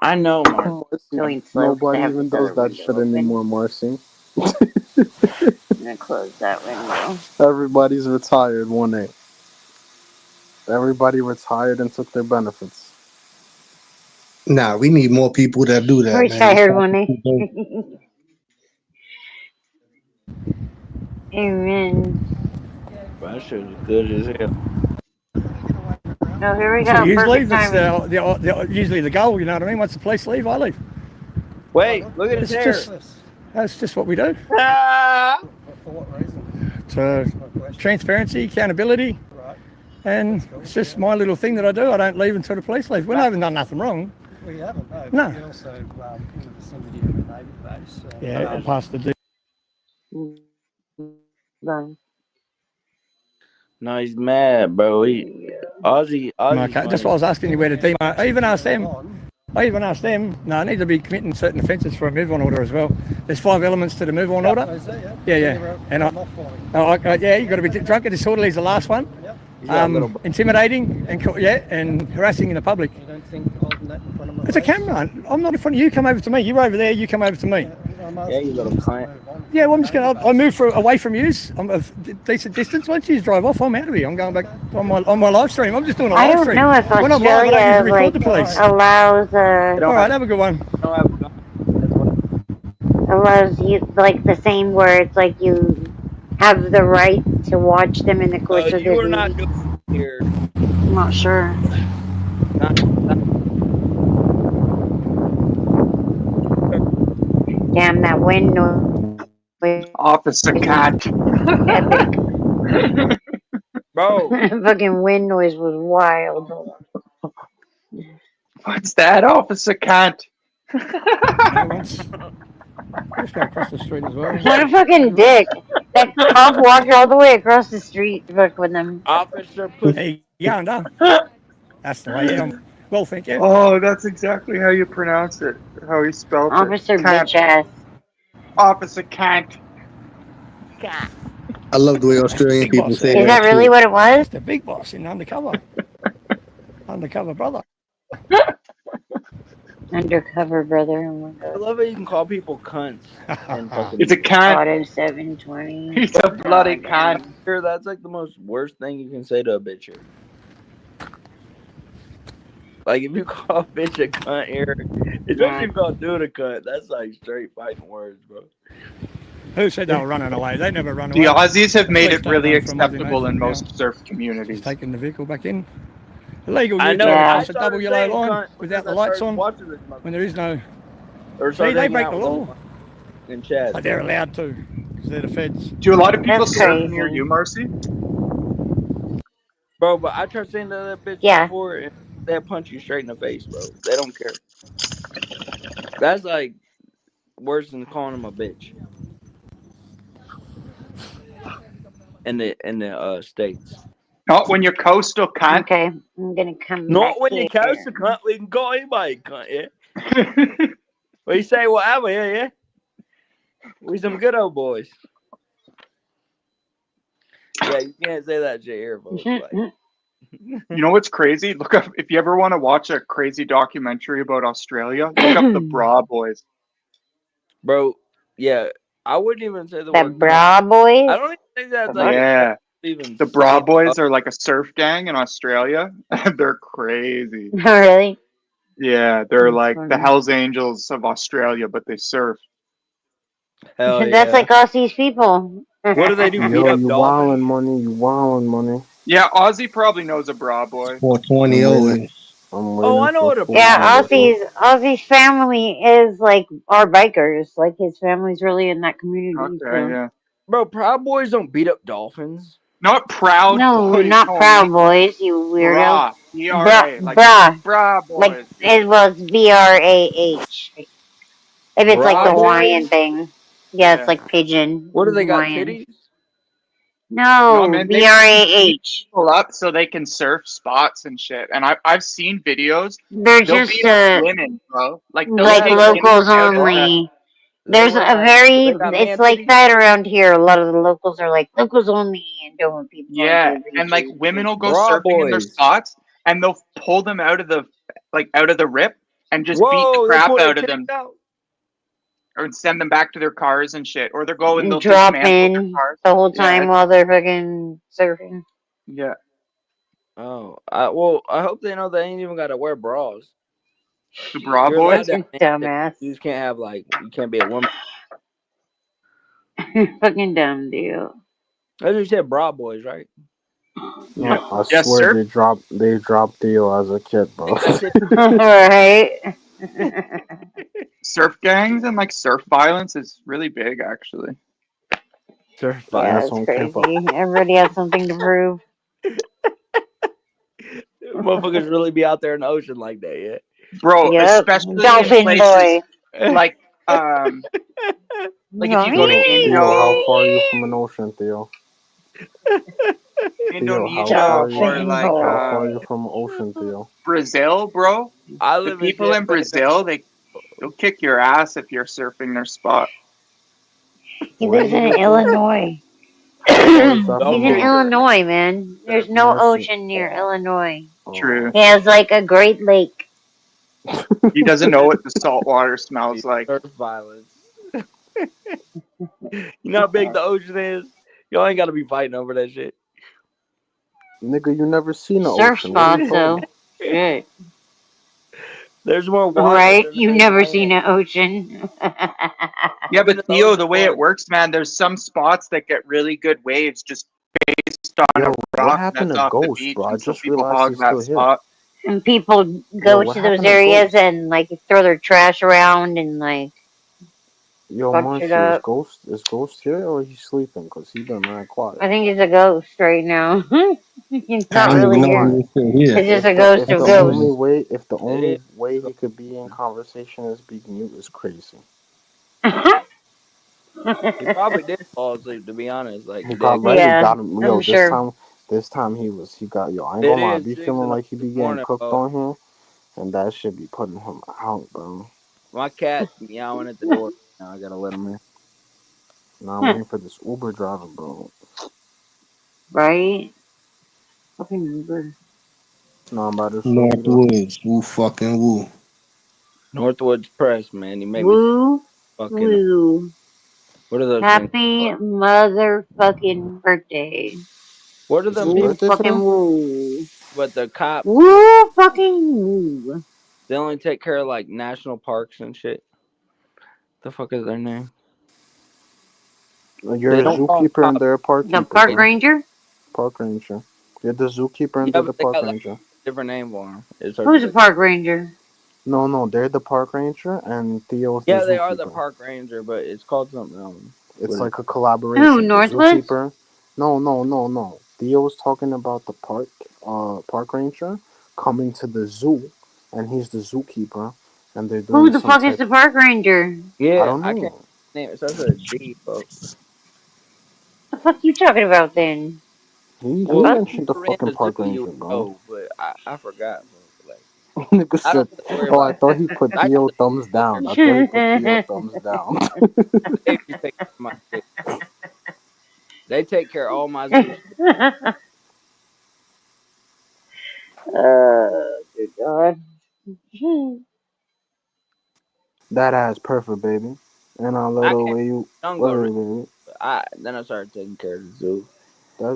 I know, Mark. Marcy, Going slow because I nobody have even this does other that window shit open. anymore, Marcy. I'm gonna close that window. Everybody's retired 1-8. Everybody retired and took their benefits. Nah, we need more people that do that, man. Retired 180. Amen. That shit is good as hell. Oh, here we Until go. you Perfect leave, it's timing. usually the goal, you know what I mean? Once the police leave, I leave. Wait, look at his It's hair. that's just what we do. Ah! For what reason? So, transparency, accountability, and it's just my little thing that I do. I don't leave until the police leave. When I haven't done nothing wrong. Well, you haven't, no. No. You're also in the vicinity of a Navy base. Yeah, I passed the. Done. No, he's mad, bro. Aussie's Okay, funny. that's why I was asking you where the team. I even asked them. No, I need to be committing certain offences for a move-on order as well. There's 5 elements to the move-on order. Yeah. And yeah, you got to be drunk and disorderly is the last one. Intimidating and harassing in the public. You don't think holding that in front of my It's a camera. I'm not in front of you. Come over to me. You're over there. You come over to me. Yeah, you little cunt. Yeah, well, I'm just going to. I move away from you. I'm a decent distance. Once you drive off, I'm out of here. I'm going back on my live stream. I'm just doing a I live don't stream. know if When I'm live, I don't Australia usually record the police. allows All right, have a good one. Don't have a gun. That's what. allows you like the same where it's like you have the right to watch them in the course of You the are not day. doing it here. I'm not sure. Damn, that wind noise. Officer cat. Epic. Bro. Fucking wind noise was wild. What's that, Officer cat? Just go across the street as well. What a fucking dick. That cop walked all the way across the street to fuck with them. Officer Pussy. Hey, yeah, done. That's the way. Yeah. Well, thank you. Oh, that's exactly how you pronounce it. How he spelled Officer it. Cat. bitch ass. Officer cat. I love the way Australian people say Is that really what it was? It's the big boss in undercover. Undercover brother. Undercover brother. Oh my I god. love how you can call people cunts. And fucking It's a cat. Auto 720. He's a bloody cat. here. That's like the most worst thing you can say to a bitch here. Like if you call a bitch a cunt here, especially if you call a dude a cunt, that's like straight fighting words, bro. Who said they were running away? They never run The away. Aussies have made Police it don't really run from acceptable Aussie in Nathan most surf communities. Just taking the vehicle back in. Illegal I use know. of I a started double yellow saying line cunt without the because I lights started on watching this when there is no. Or See, started they hanging break out the with law. them in chat. But they're allowed to because they're the feds. Do a lot of people That's surf crazy. near you, Marcy? Bro, but I tried saying to that bitch Yeah. before, and they'll punch you straight in the face, bro. They don't care. That's like worse than calling them a bitch. In the states. Not when you're coastal, cunt. Okay, I'm gonna come back Not when here. you catch the cunt, we can call anybody cunt, yeah? What you say, whatever, yeah? We some good old boys. Yeah, you can't say that shit here, folks. Like, You know what's crazy? Look up if you ever want to watch a crazy documentary about Australia. Look up the Bra Boys. bro. Yeah, I wouldn't even say the The word cunt. bra I boys. don't even think that's The like fuck? a Yeah. even The Bra saying. Boys are like a surf gang in Australia. They're crazy. Oh, really? Yeah, they're That's like the funny. Hells Angels of Australia, but they surf. Hell That's yeah. like Aussie's people. What do they do? Beat Yo, up you dolphins? wildin' money. You wildin' money. Yeah, Ozzy probably knows a Bra Boy. 420 I'm waiting. always. I'm Oh, waiting I know for what a bra Yeah, 420, boy is. bro. Aussie's family is like our bikers. Like his family's really in that community. Okay, So yeah. Bro, Proud Boys don't beat up dolphins. Not Proud no, Boys, not Proud homie. Boys, you weirdo. Bra. B-R-A. Like Bruh. Bra Like Boys. Yeah. it was BRAH. If it's like Bra the Bra. boys? Hawaiian thing. Yeah, it's Yeah. like pigeon What do they got? Hawaiian. Titties? No, No, man, they beat BRAH. people up so they can surf spots and shit. And I've seen videos. They're They'll just beat up women, bro. Like they'll like Yeah, take they wear women locals out of bras. the. only. They There's wear a like, do very, they got it's man like titties? that around here. A lot of the locals are like locals only and don't want people going to Yeah, the and like beaches. women will go Bra surfing in their boys. spots, and they'll pull them out of the out of the rip and just beat the Whoa, they crap pull their out of titties them, out. or send them back to their cars and shit. Or they'll go and And they'll drop dismantle their in cars. the whole Yeah, time while they're fucking surfing. yeah. Oh, well, I hope they know they ain't even got to wear bras. The Bra You're allowed Boys. to have man titties. Dumbass. You just can't have like you can't be a woman. Fucking dumb, dude. As you said, bra boys, right? Yeah, I yeah. swear Surf. they dropped Theo as a kid, They bro. got titties. Right? Surf gangs and like surf violence is really big, actually. Surf Yeah, That's violence. it's on campus. crazy. Everybody has something to prove. Motherfuckers really be out there in the ocean like that, Bro, Yep. especially in Dolphin places boy. yeah. like like if you go to Theo, how Indo, far are you from an ocean, Theo? Theo, how Indonesia, far are you? or Dolphin like How far are boy. you from an ocean, Theo? Brazil, bro, I the live in people Tampa in Bay. Brazil, they'll kick your ass if you're surfing their spot. He Where do lives you in live, Theo? Illinois. How far is that They'll He's from in kick your ass Illinois, man. There's surfing no their Marcy? ocean near spot. Illinois. True. He Oh, has like a Great Lake. He doesn't know what the salt water Be smells like. surf violence. You know how big the ocean is? Y'all ain't gotta be fighting over that shit. nigga, you never seen the Surf ocean. What are you spots, talking though. about? Shit. There's more water Right? than You've there is never seen land. an ocean. Yeah, I've been but to the Theo, ocean the way it once. works, man, there's some spots that get really good waves just based on a Yo, what rock happened that's to off the Ghost, beach, bro? I and so just people realized hog he's that still here. spot. And people Yo, go what to those happened to areas Ghost? and like throw their trash around and like Yo, fuck shit Marcy, up. Is Ghost here or he's sleeping? Cause he been mad quiet. I think he's a ghost right now. He's I not I don't ain't even really gonna know here. lie. who's still here. It's just a ghost If of the ghosts. only It way is. he could be in conversation is be mute is crazy. He probably did fall asleep, to be honest. Like He got dead. ready, Yeah, got him. Yo, I'm sure. this time he got. Yo, I ain't It gonna lie. I is be 6 feeling in the like he be getting morning, cooked bro. on here, and that should be putting him out, bro. My cat's meowing at the door. Now I gotta let him in. Now I'm waiting for this Uber driver, bro. Right? Fucking Uber. Now I'm about to show you the. Northwoods. Woo fucking woo. Northwoods Press, man. You make me Woo. fucking. Woo. What are those things Happy called? motherfucking birthday. What are It's his them people? Woo birthday fucking today. woo. But the cops, Woo fucking woo. they only take care of like national parks and shit. The fuck is their name? You're They a don't call them zookeeper and cops. they're a park The keeper, park They, bro. ranger? Park ranger. You're the zookeeper and yeah, they're the but they park got like ranger. a different name for them. It starts Who's with a a. park ranger? No, they're the park ranger and Theo's the Yeah, they are the zookeeper. park ranger, but it's called something else. It's What is? like a Who, collaboration. The Northwoods? zookeeper. No. Theo's talking about the park ranger coming to the zoo, and he's the zookeeper, and they're Who doing the some fuck is type. the park ranger? I Yeah, don't I can't know. name it. It starts with a D, folks. The fuck you talking about then? The He Well, fuck? mentioned the if you were in fucking the zoo, park you ranger, would bro. know, but I forgot, folks. Like, Nigga I said, don't really worry "Oh, I about. thought he put I used Theo to thumbs live there. down. I thought he put Theo thumbs down." They used to take care of my shit. They take care of all my zoo shit. Good God. That ass perfect, baby. And a I little came way you. from the jungle Wait, originally. wait, wait. Then I started taking care of the zoo. That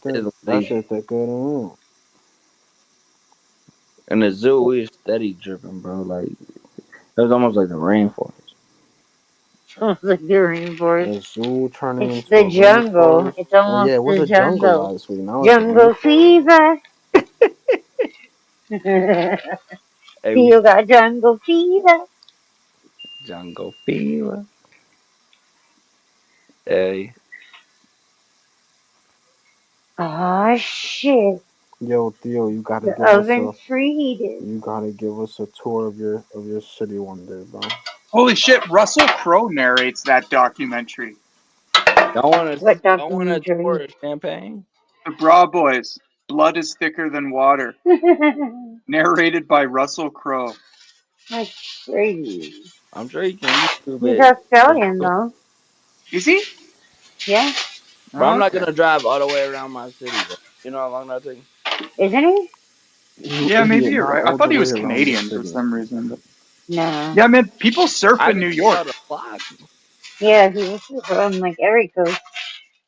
It's shit that good. in the zoo, we was steady dripping, bro. Like it was almost like the rainforest. Sounds like the rainforest. The zoo turning It's into the a jungle. rainforest. It's Oh almost yeah, it was the a jungle jungle. last week. Now it's a Jungle rainforest. fever. Hey, we You got jungle fever. jungle fever. Hey, Oh shit. Yo, Theo, you gotta The give us a oven's preheated. tour of your city one day, bro. Holy shit! Russell Crowe narrates that documentary. What y'all want a tour documentary? of Champagne? The Bra Boys. Blood is thicker than water. Narrated by Russell Crowe. That's crazy. I'm sure you can YouTube He's it. Australian though. Is he? Yeah, But I'm Oh, not okay. gonna drive all the way around my city, bro. You know how long that take? isn't he? You Yeah, maybe idiot, you're not right. I all the thought he way was around the Canadian for city. some reason. But No. yeah, man, people surf I in can New see York. all the flocks. Yeah, he surf on like every coast.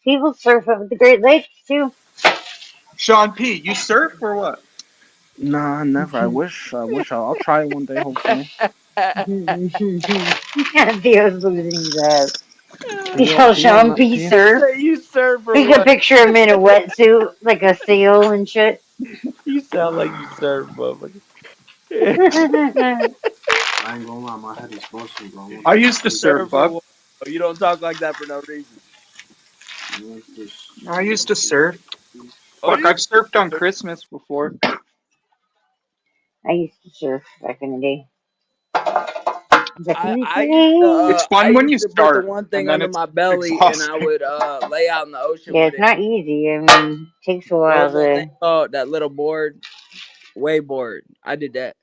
People surf up at the Great Lakes too. Sean P, you surf or what? Nah, never. I wish I'll try it one day, hopefully. Theo's losing his ass. You Theo, saw Theo, Sean not P Theo. surf. Say you surf or We could what? picture him in a wetsuit, like a seal and shit. You sound like you surf, motherfucker. I ain't gonna lie, my head is buzzing, bro. I used to surf, Surf or Buck. what? You don't talk like that for no reason. What this? I used to surf. Oh, Fuck, you? I've surfed on Christmas before. I used to surf back in the day. Back in the It's day. I fun when you used to put the start, one and thing then under it's my belly and I exhausting. would lay out in the ocean Yeah, with it's it. not easy. I mean, it takes a What while was that thing to. called? That little board, wave board. I did that.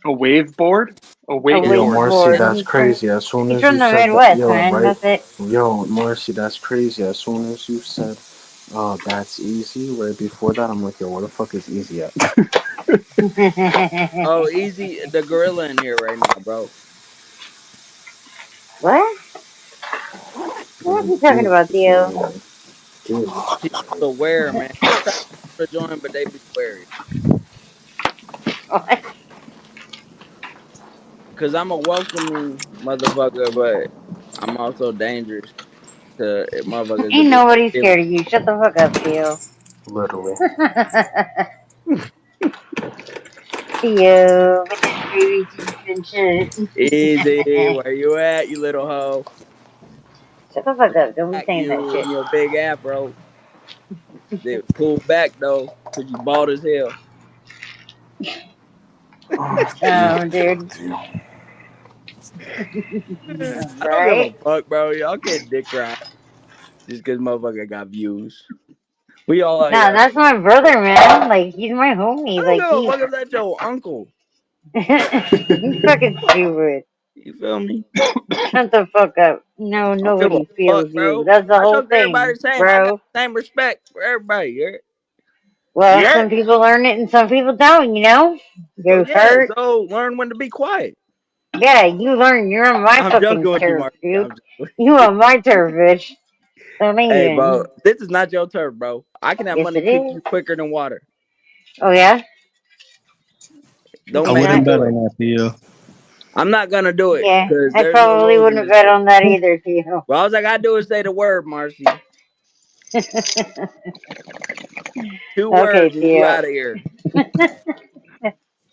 A wave board? A A Yo, wakeboard. Marcy, wakeboard. that's crazy. As soon He's as you from the said that, Midwest, yo, man. right? That's it. Yo, Marcy, that's crazy. As soon as you said, that's easy, right before that, I'm like, yo, where the fuck is easy at? Oh, easy, the gorilla in here right now, bro. What? What are you talking Jesus, about, Theo? man. Jesus, People's man. aware, man. I try to join, but they be wary. What? Cause I'm a welcoming motherfucker, but I'm also dangerous to motherfuckers if Ain't they nobody feel me. scared of you. Shut the fuck up, Theo. Literally. Theo, with his baby teeth and shit. Easy, where you at, you little hoe? Shut the fuck up. Don't be Back saying that you shit. and your big afro. They pull back though, cause you bald as hell. Oh, Oh, Jesus, dude. Theo. I don't give a Right? fuck, bro. Y'all can't dick ride just cause motherfucker got views. We all out Nah, here. that's my brother, man. Like, he's my I homie. don't Like, give a he. fuck if that's your uncle. He's fucking stupid. You feel me? Shut the fuck up. No, I don't give a nobody fuck, feels you. bro. That's the I whole talk to everybody thing, the same. I got bro. the same respect for everybody. Yeah. Well, Yeah. some people learn it and some people don't, you know? So Go yeah, fart. so learn when to be quiet. Yeah, you learn. You're on my I'm fucking joking with you, turf, Mark. dude. I'm just... You on my turf, bitch. Don't Hey, bro, even. this is not your turf, bro. I can have Yes, money it kick is. you quicker than water. Oh, yeah? Don't I Maybe make me not. wouldn't bet do it. on that, Theo. I'm not gonna do it Yeah, because I there's no probably rules in wouldn't this bet shit. on that either, Theo. Well, all I gotta do is say the word, Marcy. 2 words Okay, and you Theo. out of here.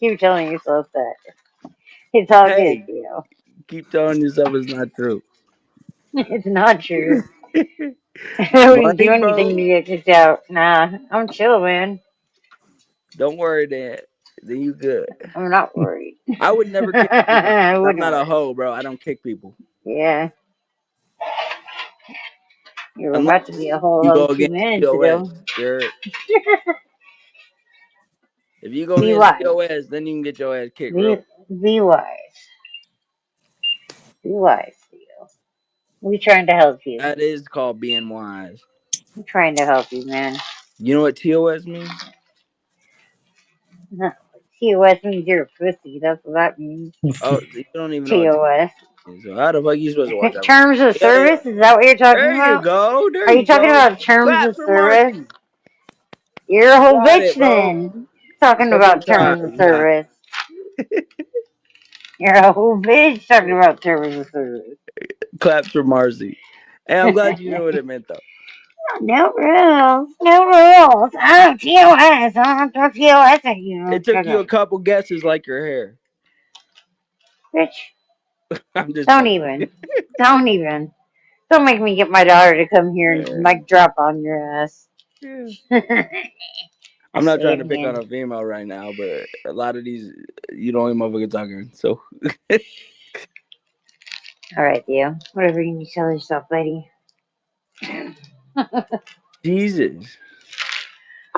Keep telling yourself that. It's all good, Hey, Theo. keep telling yourself it's not true. It's not true. I wouldn't do Money, anything to bro. get kicked out. Nah, I'm chill, man. Don't worry, then. Then you good. I'm not worried. I would never kick anyone. I I'm wouldn't not a worry. hoe, bro. I don't kick people Yeah, you were unless about to be a whole you go hog 2 against minutes COS. ago. You're if you go Be against wise. COS, then you can get your ass kicked real. Be wise. Be wise, Theo. We trying to help you. That is called being wise. I'm trying to help you, man. You know what TOS mean? TOS means you're a pussy. That's what that means. Oh, you don't even know what TOS. So how the fuck you supposed to watch out? Terms of Yeah, yeah. service? Is that what you're talking There you about? go. There Are you you talking go. about terms Clap of for service? Marcy. You're a whole Got bitch it, bro. then. Talking One more about terms of time. Nah. service. You're a whole bitch talking about terms of service. Claps for Marcy. Hey, I'm glad you knew what it meant though. No rules. No rules. I'm TOS. I'm TOS at you. It took Shut you up. a couple guesses like your hair. Bitch. I'm just Don't fucking. even. Don't even. Don't make me get my daughter to come here and Yeah. mic drop on your ass. Yeah. I I'm not say trying it to pick on again. a female right now, but a lot of these you don't even motherfucking talking. So Alright, Theo. Whatever you need to tell yourself, buddy. Jesus.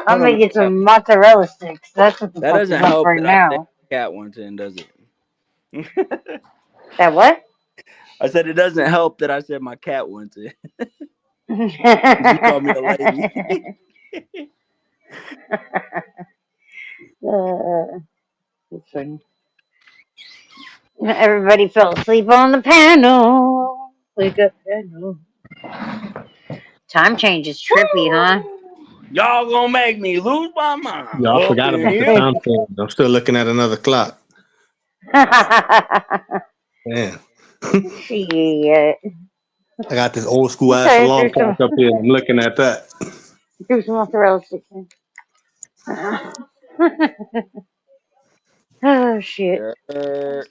I'm Hold on. making some mozzarella sticks. That's what the That fuck is doesn't up help right that I said now. cat wants in, does it? That what? I said it doesn't help that I said my cat wants it. You call me a lady. That's funny. Everybody fell asleep on the panel. Wake up, panel. Time change is trippy, huh? Y'all gonna make me lose my mind Yeah, I up forgot in about the here. time change. I'm still looking at another clock. Damn. Shit. I got this old school I'm ass trying to alarm clock up here, and I'm looking at that. do some mozzarella sticks in. Oh shit. Er,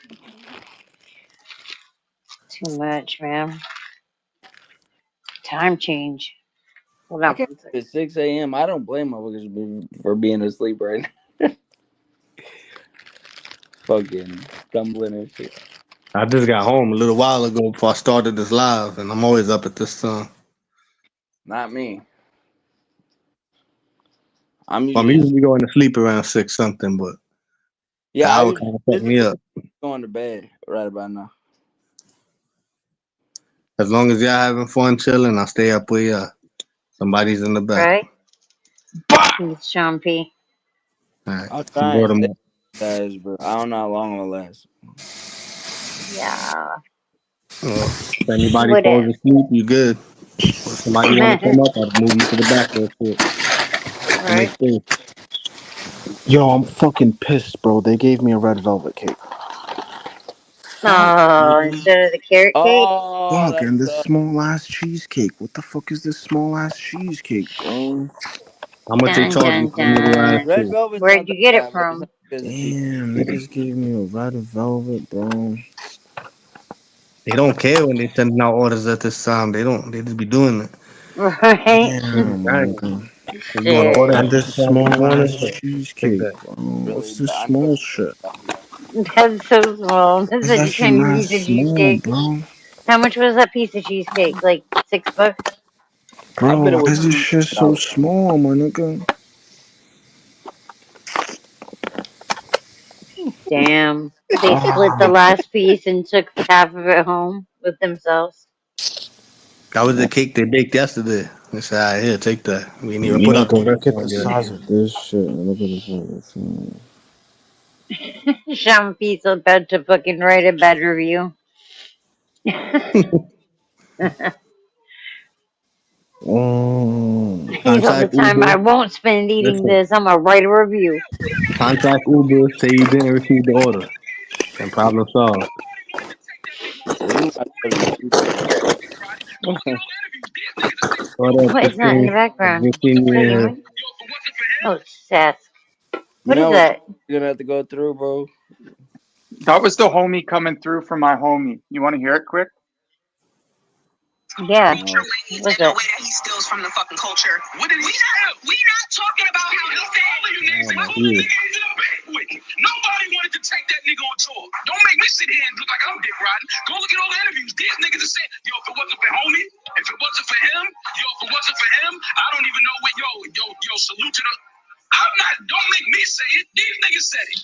Too much, man. Time change. Hold I on can't one second. at 6 a.m. I don't blame motherfuckers for being asleep right now. Fucking stumbling and shit. I just got home a little while ago before I started this live, and I'm always up at this time. Not me. I'm I'm usually usually going to sleep around 6 something, but the yeah. I hour usually kind of fucked this is me up. going to bed right about now. As long as y'all having fun chilling, I'll stay up with y'all. Somebody's in the back. Right? He's Sean P. All right, I'll I'm try and bored stay, them. guys, but I don't know how long it'll last. Yeah. If anybody falls Whatever. asleep, you good. If somebody want to come up, I'll move you to the back real quick. Make Right? space. Yo, I'm fucking pissed, bro. They gave me a red velvet cake. Fuck, Oh, nigga. instead of the carrot cake? Oh, Fuck, that and this sucks. small ass cheesecake. What the fuck is this small ass cheesecake, bro? How much they Dun charge you dun for a little ass dun. Red cake? velvet's not Where'd that you get it bad, but it's not from? as good as a cheese. Damn, niggas gave me a red velvet, bro. They don't care when they sending out orders at this time. They don't. They just be doing it. Right? Damn, my Right. nigga. If you want to order Shit. at And this 2 o'clock in the small morning, ass take cheesecake, that. bro. Really What's this bad. I know small it's shit? bad. That's so small. That's Is such that a shit tiny mad piece of small, cheesecake. bro? How much was that piece of cheesecake? Like $6? I Bro, bet it why was is this $2 shit so small, my nigga? Damn. They split the Ah, last piece and took half of it home with themselves. That was the cake they baked yesterday. They said, "All right, here, take that. We didn't even put out the nigga, first look at one the yet." size of this shit. Look at the size of this thing. Sean P's about to fucking write a bad review. He's all the Contact time. I Uber. won't spend eating Listen, this. I'm gonna write a review. contact Uber. Say you didn't receive the order, and problem solved. Well, you might as well just eat it. What up, What is that in the Christine? background? Good seeing Is you that here. Aaron? Oh, it's Sask. You What is know what that? you're gonna have to go through, bro? That was the homie coming through from my homie. You want to hear it quick? Yeah. No. What's that? He steals from the fucking culture. What did we not? We not talking about how he said. All of you niggas, Oh I my. pulled a nigga into the bank with me. Nobody wanted to take that nigga on tour. Don't make me sit here and look like I'm dick riding. Go look at all the interviews. These niggas are saying, yo, if it wasn't for homie, if it wasn't for him, yo, if it wasn't for him, I don't even know what, yo, salute to the. I'm not. Don't make me say it. These niggas said it.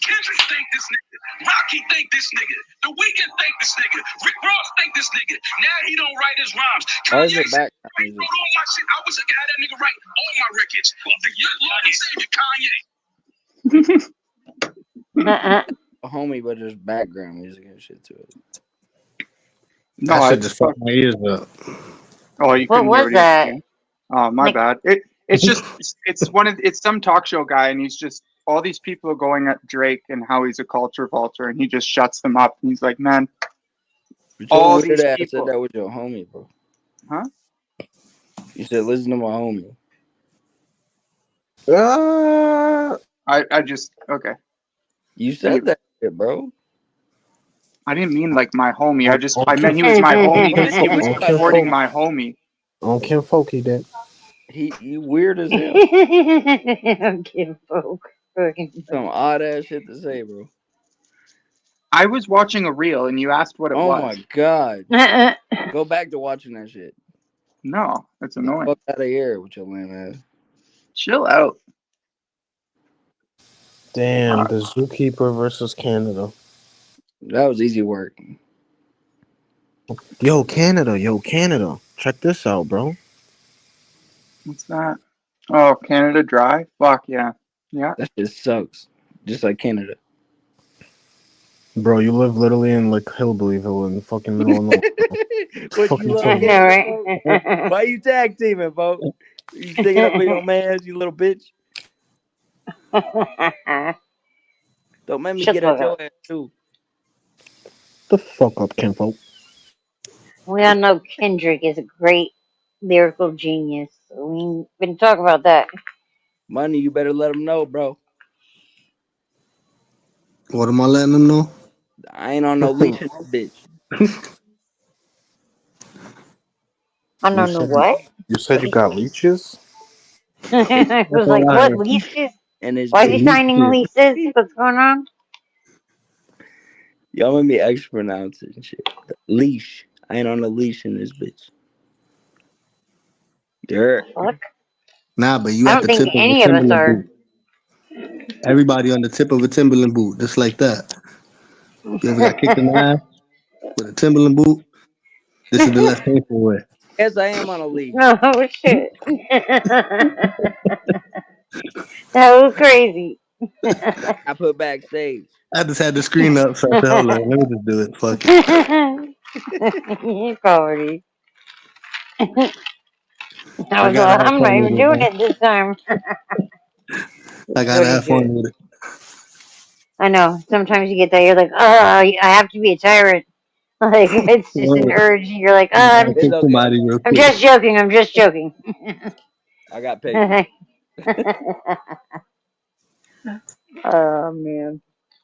Kendrick thank this nigga. Rocky thank this nigga. The Weeknd thank this nigga. Rick Ross thank this nigga. Now he don't write his rhymes. Why is Kanye it said background he music? wrote all my shit. I was a guy that nigga write all my records. The Lord and Savior Kanye. Uh-uh. A homie, but there's background music and shit to it. No, That I shit just fuck. fucked my ears up. Oh, you What couldn't hear was what he was that? saying. Oh, my Like, bad. It's just it's some talk show guy, and he's just all these people are going at Drake and how he's a culture vulture, and he just shuts them up. And he's like, man, But your all weird these ass said people, that with your homie, bro. huh? You said listen to my homie. I just okay. You said Anyway, that shit, bro. I didn't mean like my homie. I meant he was my homie You because said he you was mean my supporting homie. my homie. On Kim Folk, he did. He weird as hell. Kim folk. Fucking- Some odd ass shit to say, bro. I was watching a reel, and you asked what it Oh my was. god. Go back to watching that shit. No, that's The annoying. fuck out of here with your lame ass. Chill out. Damn, the Zookeeper versus Canada. That was easy work. Yo, Canada. Check this out, bro. What's that? Oh, Canada Dry. Fuck yeah, yeah. That shit sucks. Just like Canada. Bro, you live literally in like Hillbillyville in the fucking middle of nowhere. What Fuck you you love I talking know, Canada, right? folks? Why you tag teaming, folks? You sticking up for your man, you little bitch. Don't make me Shut the get at fuck your up. ass too. the fuck up, Kinfolk. We all know Kendrick is a great lyrical genius. So we been talking about that. Money, you better let him know, bro. What am I letting them know? I ain't on no leash in this bitch. I You don't know said what. you said you got leeches? I That's was all like, I what heard. leases? In this Why is he bitch. signing Leeches. leases? What's going on? Y'all make me extra pronounce it and shit. Leash. I ain't on a leash in this bitch. Dirt. Fuck. Nah, but you I at don't the think tip of a any of us Timberland are. boot. Everybody on the tip of a Timberland boot, just like that. You ever got kicked in the ass with a Timberland boot? This is the less painful way. Yes, I am on a leash. Oh shit. That was crazy. I put backstage. I just had the screen up, so I said, hold on, let me just do it. Fuck it. Comedy. I I was gotta like, have I'm not fun even with it, doing man. it this time. I That's gotta what he have fun did. with it. I know. Sometimes you get that. You're like, oh, I have to be a tyrant. Like it's just an Word. urge. You're like, I oh, gotta It's kick okay. somebody real I'm quick. just joking. I'm just joking. I got patience. Oh man,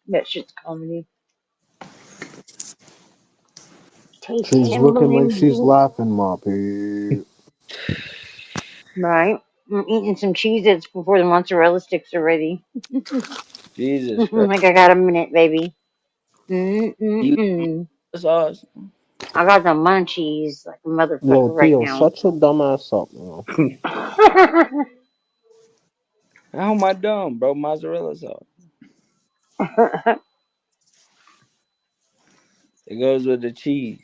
that shit's comedy. Taste She's looking like Timberland she's boot. laughing, Moppy. Right. I'm eating some Cheez-Its before the mozzarella sticks are ready. Jesus Christ. Like I got a minute, baby. You Mm-mm-mm. sauce? I got the munchies like a motherfucker Yo, right Theo, now. shut your dumb ass up, man. How am I dumb, bro? Mozzarella sauce. It goes with the cheese.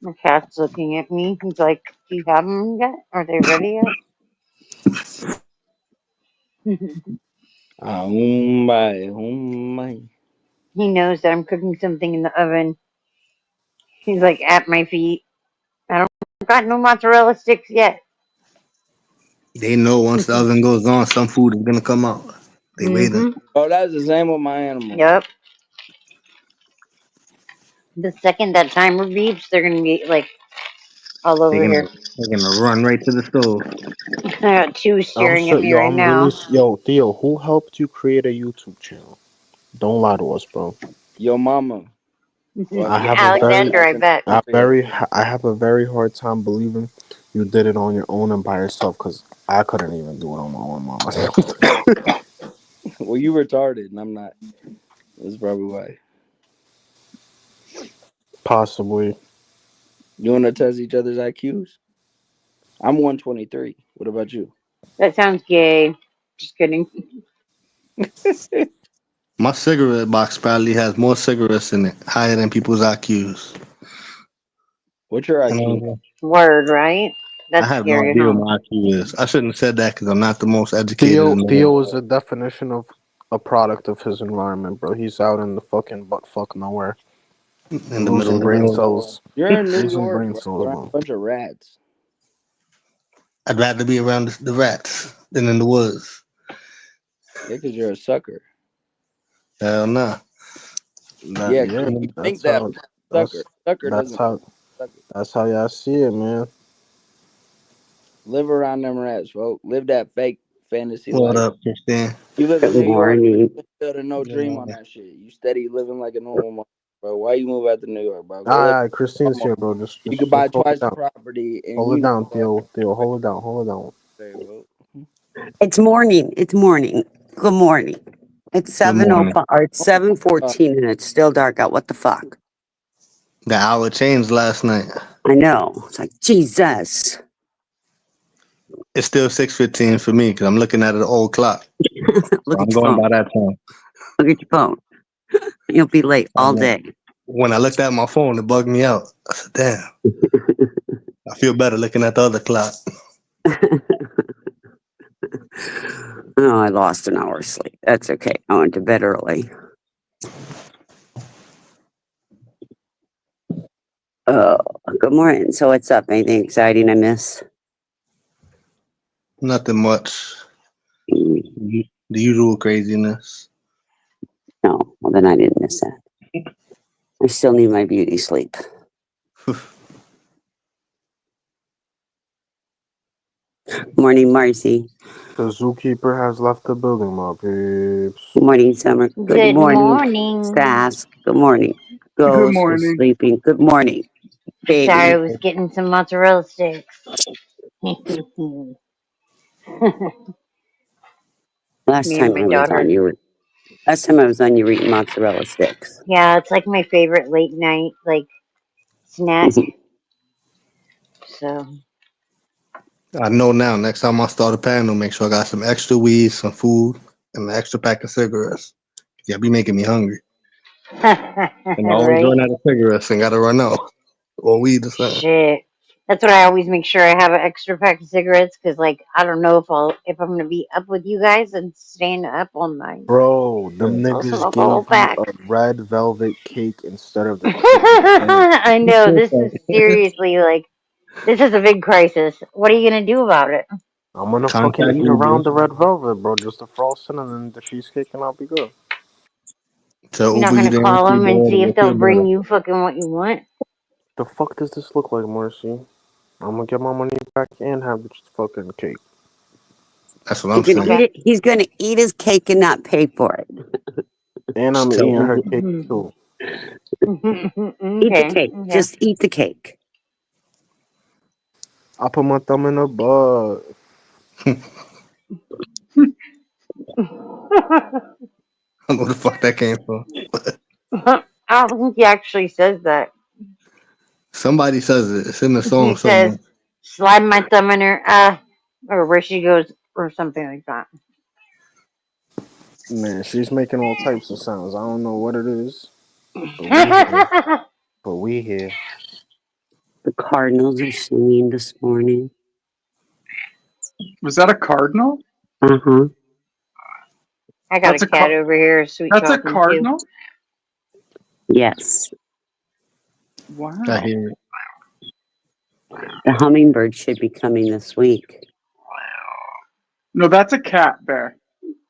My cat's looking at me. He's like, "Do you have them yet? Are they ready yet?" Ah, my, oh my. He knows that I'm cooking something in the oven. He's like at my feet. I don't got no mozzarella sticks yet. They know once the oven goes on, some food is gonna come out. They waiting. Mm-hmm. Bro, that's the same with my animals. Yep. The second that timer beeps, they're gonna be like all They're over gonna here. they're gonna run right to the stove. I got two I'm staring at so me yo, right now. yo, Theo, who helped you create a YouTube channel? Don't lie to us, bro. Your mama. Well, I your have a mama very, Alexander, I passing bet. I have a very hard time believing you did it on your own and by yourself, because I couldn't even do it on my own, mama. Well, you retarded, and I'm not. That's probably why. Possibly. You want to test each other's IQs? I'm 123. What about you? That sounds gay. Just kidding. My cigarette box probably has more cigarettes in it, higher than people's IQs. What's your You IQ? know, Word, right? I That's have no scary, idea huh? what my IQ is. I shouldn't have said that because I'm not the most educated Theo in the Theo world. is the definition of a product of his environment, bro. He's out in the fucking butt fuck nowhere, In the middle losing of the brain road. cells, You're in New losing York, brain bro, cells, around bro. a bunch of rats. I'd rather be around the rats than in the woods. Yeah, because you're a sucker. Hell nah. That Yeah, yeah, you think that's that, how but sucker. that's Sucker that's doesn't how sucker. that's how y'all see it, man. Live around them rats, folks. Live that fake fantasy What life. up, Christine? You live in Good New York, bro. morning. You build a no Good dream on morning. that shit. You steady living like a normal man, bro. Why you move out to New York, bro? Go live Alright, Christine's normal. here, bro. Just You just could just buy hold it twice the down. property and Hold it you down, live Theo. Theo, hold it down. Hold it down. there, bro. It's morning. It's morning. Good morning. It's Good morning. 7:05 or it's Uh, 7:14 and it's still dark out. What the fuck? The hour changed last night. I know. It's like Jesus. It's still 6:15 for me because I'm looking at an old clock. So Look I'm at your going phone. by that time. Look at your phone. You'll be late all And day. when I looked at my phone, it bugged me out. I said, damn, I feel better looking at the other clock. Oh, I lost an hour's sleep. That's okay. I went to bed early. Oh, good morning. So what's up? Anything exciting I miss? Nothing much. Mm, The usual craziness. no, well then I didn't miss that. I still need my beauty sleep. Morning, Marcy. The zookeeper has left the building, my peeps. Good morning, Summer. Good Good morning, morning. Sask. Good morning. Good Ghost is morning. sleeping. Good morning, Sorry, I baby. was getting some mozzarella sticks. Last Me and time my I was on, daughter. you were eating mozzarella sticks. Yeah, it's like my favorite late night like snack. So I know now, next time I start a panel, make sure I got some extra weed, some food, and an extra pack of cigarettes. Yeah, be making me hungry. And I always right? run out of cigarettes and gotta run out. Or weed or something. Shit. That's what I always make sure I have an extra pack of cigarettes because, like, I don't know if I'm gonna be up with you guys and staying up all night. Bro, them I'll niggas smoke a whole gave you pack. a red velvet cake instead of the kidney cake. I know this is seriously like this is a big crisis. What are you gonna do about it? I'm gonna fucking Contact eat Uber around the red velvet, bro. Just the frosting and then the cheesecake, and I'll be good. to You're not Uber you gonna didn't call receive them the and order. see if You'll they'll feel better. bring you fucking what you want. The fuck does this look like, Marcy? I'm gonna get my money back and have this fucking cake. That's what I'm He's gonna saying. eat Okay. it. He's gonna eat his cake and not pay for it. And I'm Just tell eating her Uber. cake too. Eat the Okay. cake. Okay. Just eat the cake. I put my thumb in her butt. I don't know where the fuck that came from. I don't think he actually says that. Somebody says it. It's in the He song says, somewhere. "Slide my thumb in her, or where she goes, or something like that." Man, she's making all types of sounds. I don't know what it is, but we here. But we here. The Cardinals are singing this morning. Was that a cardinal? Uh huh. I got a That's a cat over here, sweet that's a talking too. cardinal. Yes. I Wow. hear it. The hummingbird should be coming this week. No, that's a cat bear.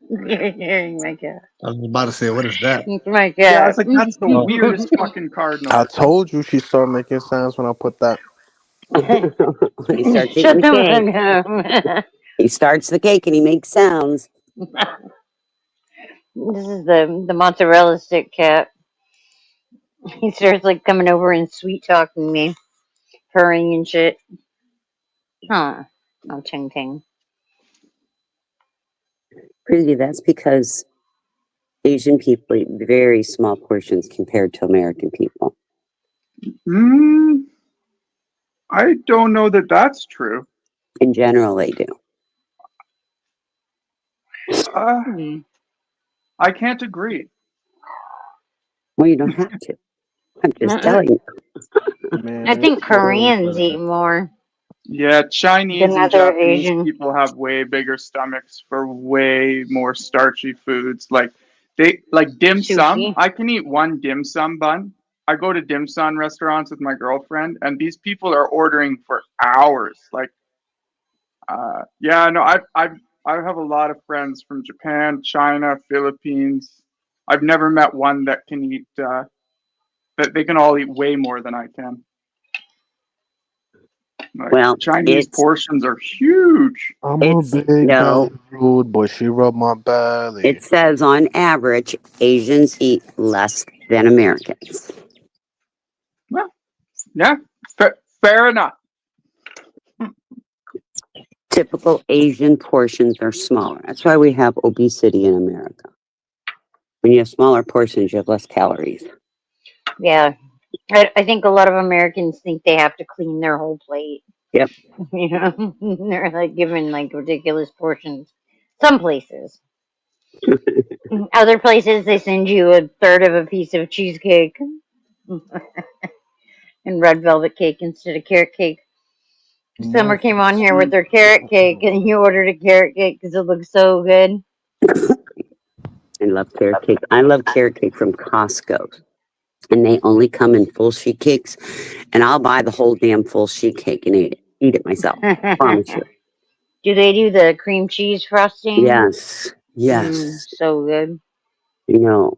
You're hearing my cat. I was about to say, what is that? It's my Yeah, I cat. was like, that's the Oh, weirdest fucking I cardinal. told you she started making sounds when I put that. When he starts eating Shut the cake, the fuck up. he starts the cake and he makes sounds. This is the mozzarella stick cat. He starts like coming over and sweet talking me, purring and shit. Huh. Oh, Ting Ting. Crazy. That's because Asian people eat very small portions compared to American people. Mm, I don't know that that's true. In general, they do. Uh, Hmm. I can't agree. Well, you don't have to. I'm just I telling you. Man, think it's literally Koreans eat bad. more. Yeah, Chinese than and other Japanese Asian. people have way bigger stomachs for way more starchy foods. Like dim sum. Sushi. I can eat one dim sum bun. I go to dim sum restaurants with my girlfriend, and these people are ordering for hours. Yeah, no, I have a lot of friends from Japan, China, Philippines. I've never met one that can eat that they can all eat way more than I can. Like Well, Chinese it's portions are huge. I'm a it's big no. belly rude boy. She rubbed my belly. It says on average, Asians eat less than Americans. Well, yeah, fair enough. Typical Asian portions are smaller. That's why we have obesity in America. When you have smaller portions, you have less calories. Yeah. I think a lot of Americans think they have to clean their whole plate. Yep. You know, they're like given like ridiculous portions. Some places. Other places, they send you a third of a piece of cheesecake and red velvet cake instead of carrot cake. Summer came on here with their carrot cake, and you ordered a carrot cake because it looks so good. I love carrot cake. I love carrot cake from Costco. And they only come in full sheet cakes. And I'll buy the whole damn full sheet cake and eat it myself. Promise you. Do they do the cream cheese frosting? Yes. Yes. So good. You know,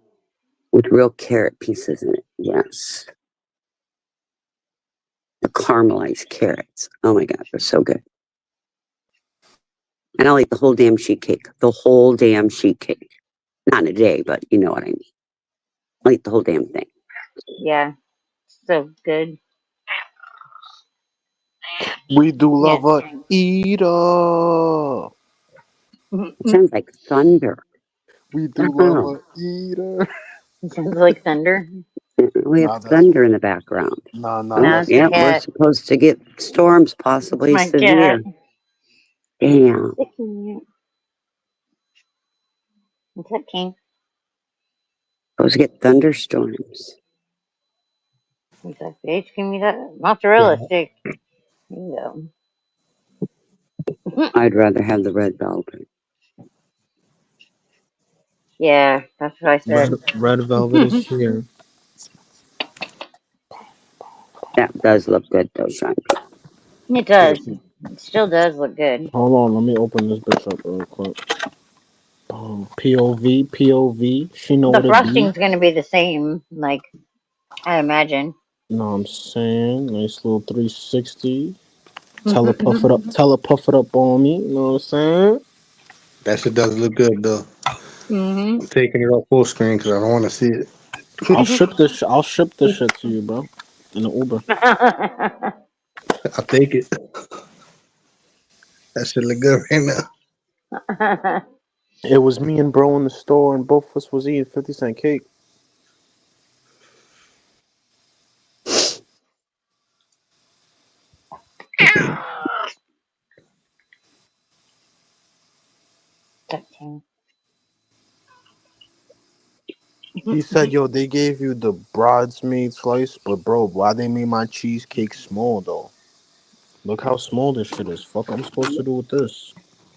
with real carrot pieces in it. Yes. The caramelized carrots. Oh my God, they're so good. And I'll eat the whole damn sheet cake. The whole damn sheet cake. Not in a day, but you know what I mean. I'll eat the whole damn thing. Yeah. So good. We do Yeah. love a eater. It sounds like thunder. We do love Oh, a eater. It sounds like thunder. we have Nah, that's thunder in the background. Oh, No, it's that's the yeah, me. we're cat. supposed to get storms, possibly My cat. severe. Damn. What's that, King? Supposed to get thunderstorms. What's that, bitch? Give me that mozzarella stick. There you go. I'd rather have the red velvet. Yeah, that's what I said. Red velvet is here. That does look good, though, Sean. It does. It still does look good. Hold on, let me open this bitch up real quick. POV, POV. She know The what it be. frosting's gonna be the same, like I imagine. You know what I'm saying? Nice little 360. Tell her puff it up. Tell her puff it up on me. You know what I'm saying? That shit does look good though. Mm-hmm. I'm taking it off full screen because I don't want to see it. I'll ship this. I'll ship this shit to you, bro. In the Uber. I'll take it. That shit look good right now. It was me and bro in the store, and both of us was eating 50-cent cake. He said, "Yo, they gave you the bridesmaid slice, but bro, why they made my cheesecake small though? Look how small this shit is. Fuck, I'm supposed to do with this."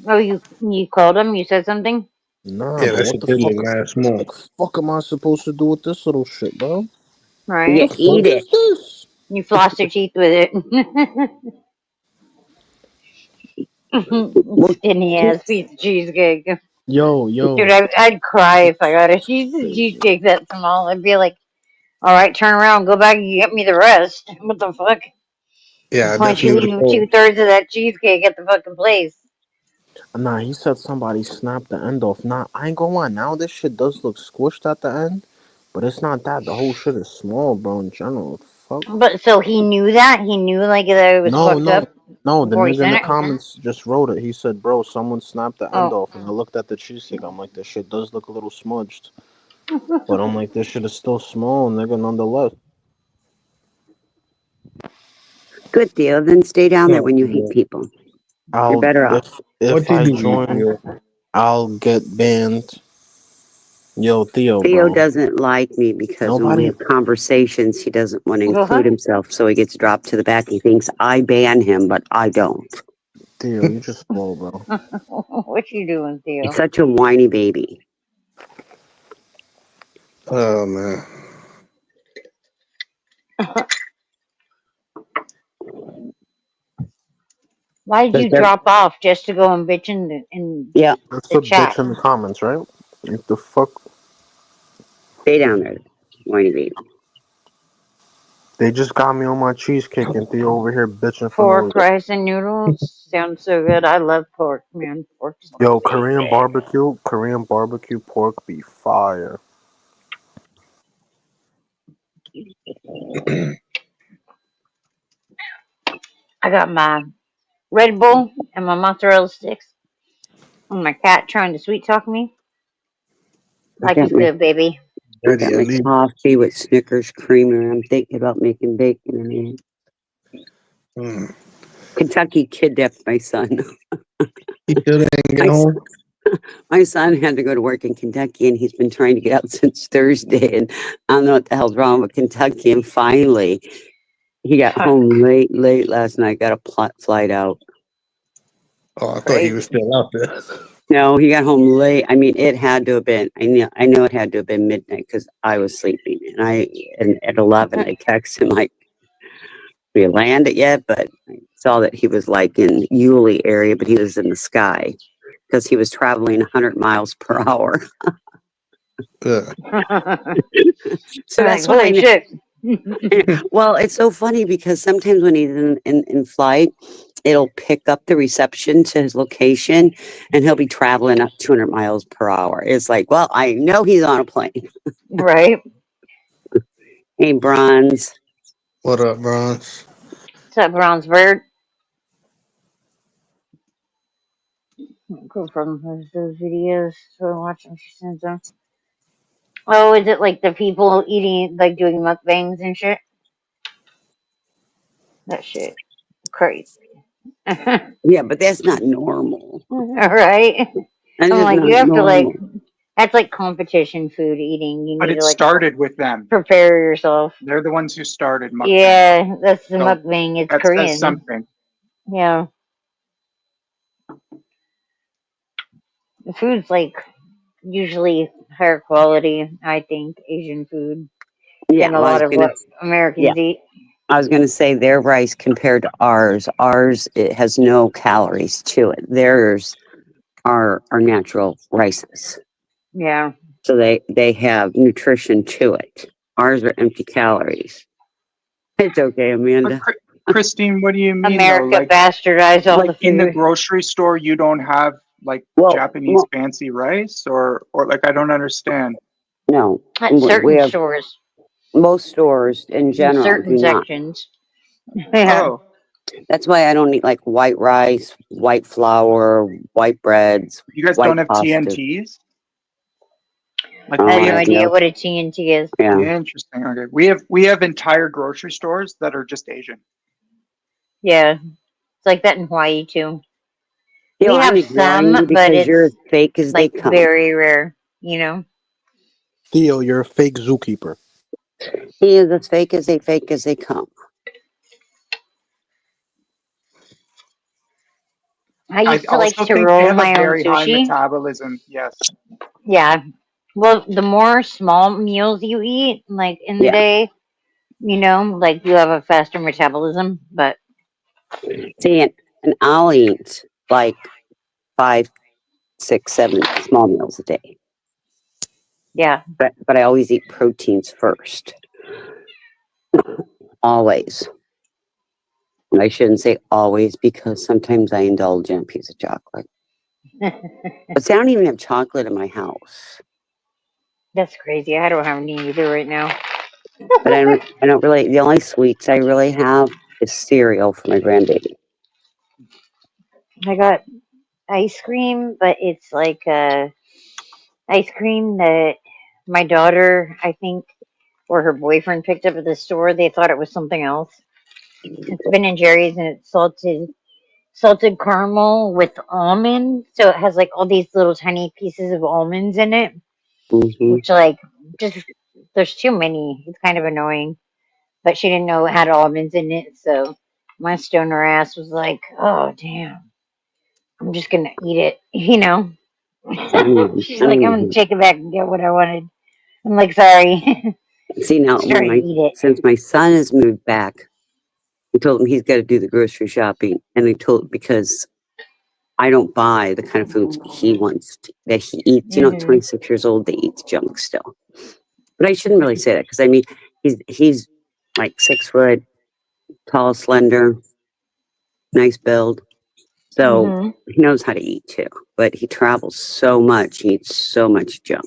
Oh, you called him? You said something? Nah, Yeah, but that what shit the did look fuck? mad What small. the fuck am I supposed to do with this little shit, bro? Yeah, Right? What the eat fuck it. is this? You flossed your teeth with it. Well, Skinny ass piece of cheesecake. Yo. Dude, I'd cry if I got a cheesecake that small. I'd be like, all right, turn around, go back and get me the rest. What the fuck? Yeah, I Why don't you definitely would have leave told. 2/3 of that cheesecake at the fucking place? Nah, he said somebody snapped the end off. Nah, I ain't gonna lie. Now this shit does look squished at the end, but it's not that. The whole shit is small, bro. In general, fuck. But so he knew that? He knew like that it was No, fucked no, up no. The before he nigga in sent the it? comments just wrote it. He said, "Bro, someone snapped the end Oh. off," and I looked at the cheesecake. I'm like, this shit does look a little smudged, but I'm like, this shit is still small, nigga. Nonetheless. good deal. Then stay down there No, when you hate yeah. people. You're I'll better off. if What if you I do, join, yo? I'll get banned. Yo, Theo, Theo bro. doesn't like me because when we Nobody. have conversations, he doesn't want to include himself, so he gets dropped to the back. He thinks I ban him, but I don't. Theo, you just slow, bro. What you doing, He's Theo? such a whiny baby. Oh man. Why did Does you there- drop off just to go and bitch in Yeah, That's the a chat? bitch in the comments, right? What the fuck? stay down there, whiny baby. They just got me on my cheesecake and Theo over here bitching for no Pork, reason. rice, and noodles sounds so good. I love pork, man. Pork is my Yo, favorite. Korean barbecue pork be fire. I got my Red Bull and my mozzarella sticks. And my cat trying to sweet talk me. I Life got is my good, baby. Ready to leave. coffee with Snickers creamer. I'm thinking about making bacon in it. Mm. Kentucky kidnapped my son. He still didn't get My, s- home. my son had to go to work in Kentucky, and he's been trying to get out since Thursday. And I don't know what the hell's wrong with Kentucky. And finally, he got home late last night. Got a flight out. Oh, I thought he was Crazy. still out there. No, he got home late. I mean, it had to have been. I know it had to have been midnight because I was sleeping. And at 11, I texted him like, "We landed yet?" But I saw that he was like in Yulee area, but he was in the sky because he was traveling 100 miles per hour. Yeah. So Like, that's when holy shit. Well, it's so funny because sometimes when he's in flight, it'll pick up the reception to his location and he'll be traveling up 200 miles per hour. It's like, well, I know he's on a plane. Right? Hey, Bronze. What up, Bronze? What's up, Bronze Bird? Go from those videos. So I'm watching. She sends them. Oh, is it like the people eating, like doing mukbangs and shit? That shit. Crazy. Yeah, but that's not normal. All right. That I'm is like, not you have to like, normal. that's like competition food eating. You But need it to like started with them. prepare yourself. They're the ones who started mukbang. Yeah, that's the So mukbang. It's that says Korean. something. Yeah. The food's like usually higher quality, I think, Asian food Yeah, than a well, lot of what yeah, Americans eat. I was gonna say their rice compared to ours, it has no calories to it. Theirs are natural rices. Yeah. So they have nutrition to it. Ours are empty calories. It's okay, But Amanda. Christine, what do you mean though? America bastardized all Like the in the food. grocery store, you don't have like Japanese Well, fancy rice, or like I don't understand. no, At we certain have stores, most stores in in general certain do not. sections. Yeah. Oh, That's why I don't eat like white rice, white flour, white breads, you guys white don't have pastas. TNTs? Like I have we no have. idea what a TNT is. Yeah. Interesting. Okay, we have entire grocery stores that are just Asian. Yeah. It's like that in Hawaii too. You know, We I'm have ignoring some, you but because you're it's as fake as they like come. very rare, you know? Theo, you're a fake zookeeper. He is as fake as they come. I I used to like also to think they roll have a my own very high sushi. metabolism. Yes. Yeah. Well, the more small meals you eat, like in the Yeah. day, you know, like you have a faster metabolism. But See, and I'll eat like 5, 6, 7 small meals a day. yeah, But I always eat proteins first. Always. And I shouldn't say always because sometimes I indulge in a piece of chocolate. But see, I don't even have chocolate in my house. that's crazy. I don't have any either right now. But I don't really, the only sweets I really have is cereal for my grandbaby. I got ice cream, but it's like ice cream that my daughter, I think, or her boyfriend picked up at the store. They thought it was something else. It's Ben and Jerry's, and it's salted caramel with almond. So it has like all these little tiny pieces of almonds in it. which like just there's too many. It's kind of annoying. But she didn't know it had almonds in it, so my stoner ass was like, "Oh damn, I'm just gonna eat it," She's like, "I'm gonna take it back and get what I wanted." I'm like, "Sorry." See now, Starting to eat it. since my son has moved back, I told him he's got to do the grocery shopping, and I told because I don't buy the kind of foods he wants that he eats. You know, at 26 years old, they eat junk still. But I shouldn't really say that because I mean, he's like 6 foot, tall, slender, nice build. So he knows how to eat too. But he travels so much, he eats so much junk.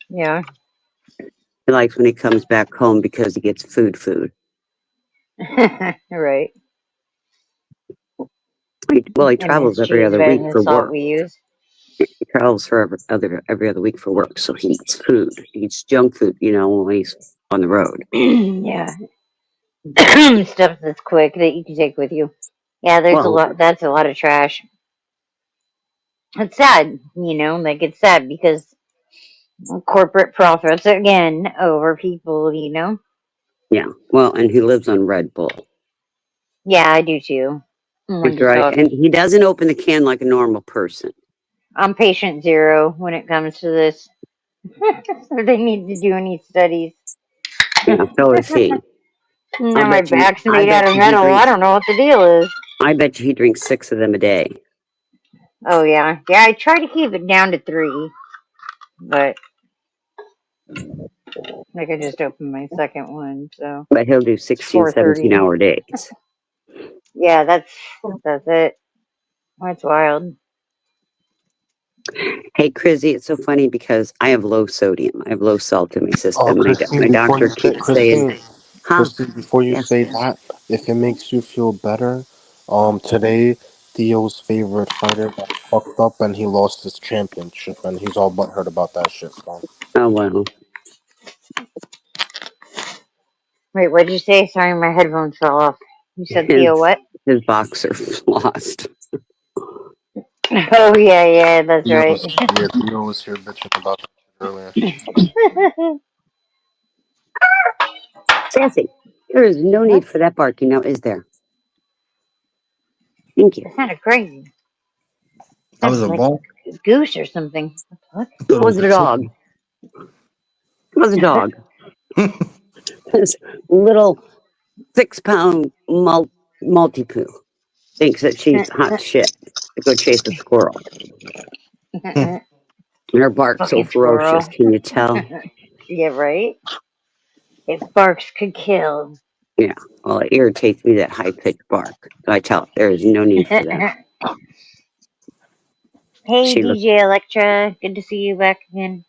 Yeah. He likes when he comes back home because he gets food. Right. Well, he And his travels every cheese other bed week and the for salt work. we use. He travels for every other week for work, so he eats food. He eats junk food, when he's on the road. Yeah. Stuff that's quick that you can take with you. Yeah, there's a Well, lot. That's a lot of trash. It's sad, like it's sad because corporate profits again over people. yeah. Well, and he lives on Red Bull. Yeah, I do too. I'm After just and he doesn't open the can like a normal person. I'm patient zero when it comes to this. So they need to do any studies. Yeah, so is he. No, my back's made out of metal. I don't know what the deal is. I bet you he drinks 6 of them a day. Oh yeah, yeah. I try to keep it down to 3, but like I just opened my second one, so But he'll do 16, 17 hour days. Yeah, that's it. That's wild. Hey, Chrissy, it's so funny because I have low sodium. I have low salt in my system. Christine, My before doctor you say, keeps saying, Christine, before you Yes. say that, if it makes you feel better, today Theo's favorite fighter got fucked up and he lost his championship, and he's all butthurt about that shit. So. Oh well. Wait, what did you say? Sorry, my headphones fell off. You said Theo what? His boxer lost. Oh yeah, that's right. Theo was here bitching about that earlier. Sassy, there is no need for that barking now, is there? Thank you. That sounded crazy. That was a like ball. a goose or something. What? It was a dog. It was a dog. This little 6-pound multi-poo thinks that she's hot shit to go chase a squirrel. And her bark's so Fucking ferocious, squirrel. can you tell? Yeah, right? If barks could kill. Yeah, well, it irritates me, that high-pitched bark. So I tell her, there is no need for that. Hey, She looked, DJ Electra. Good to see you back again.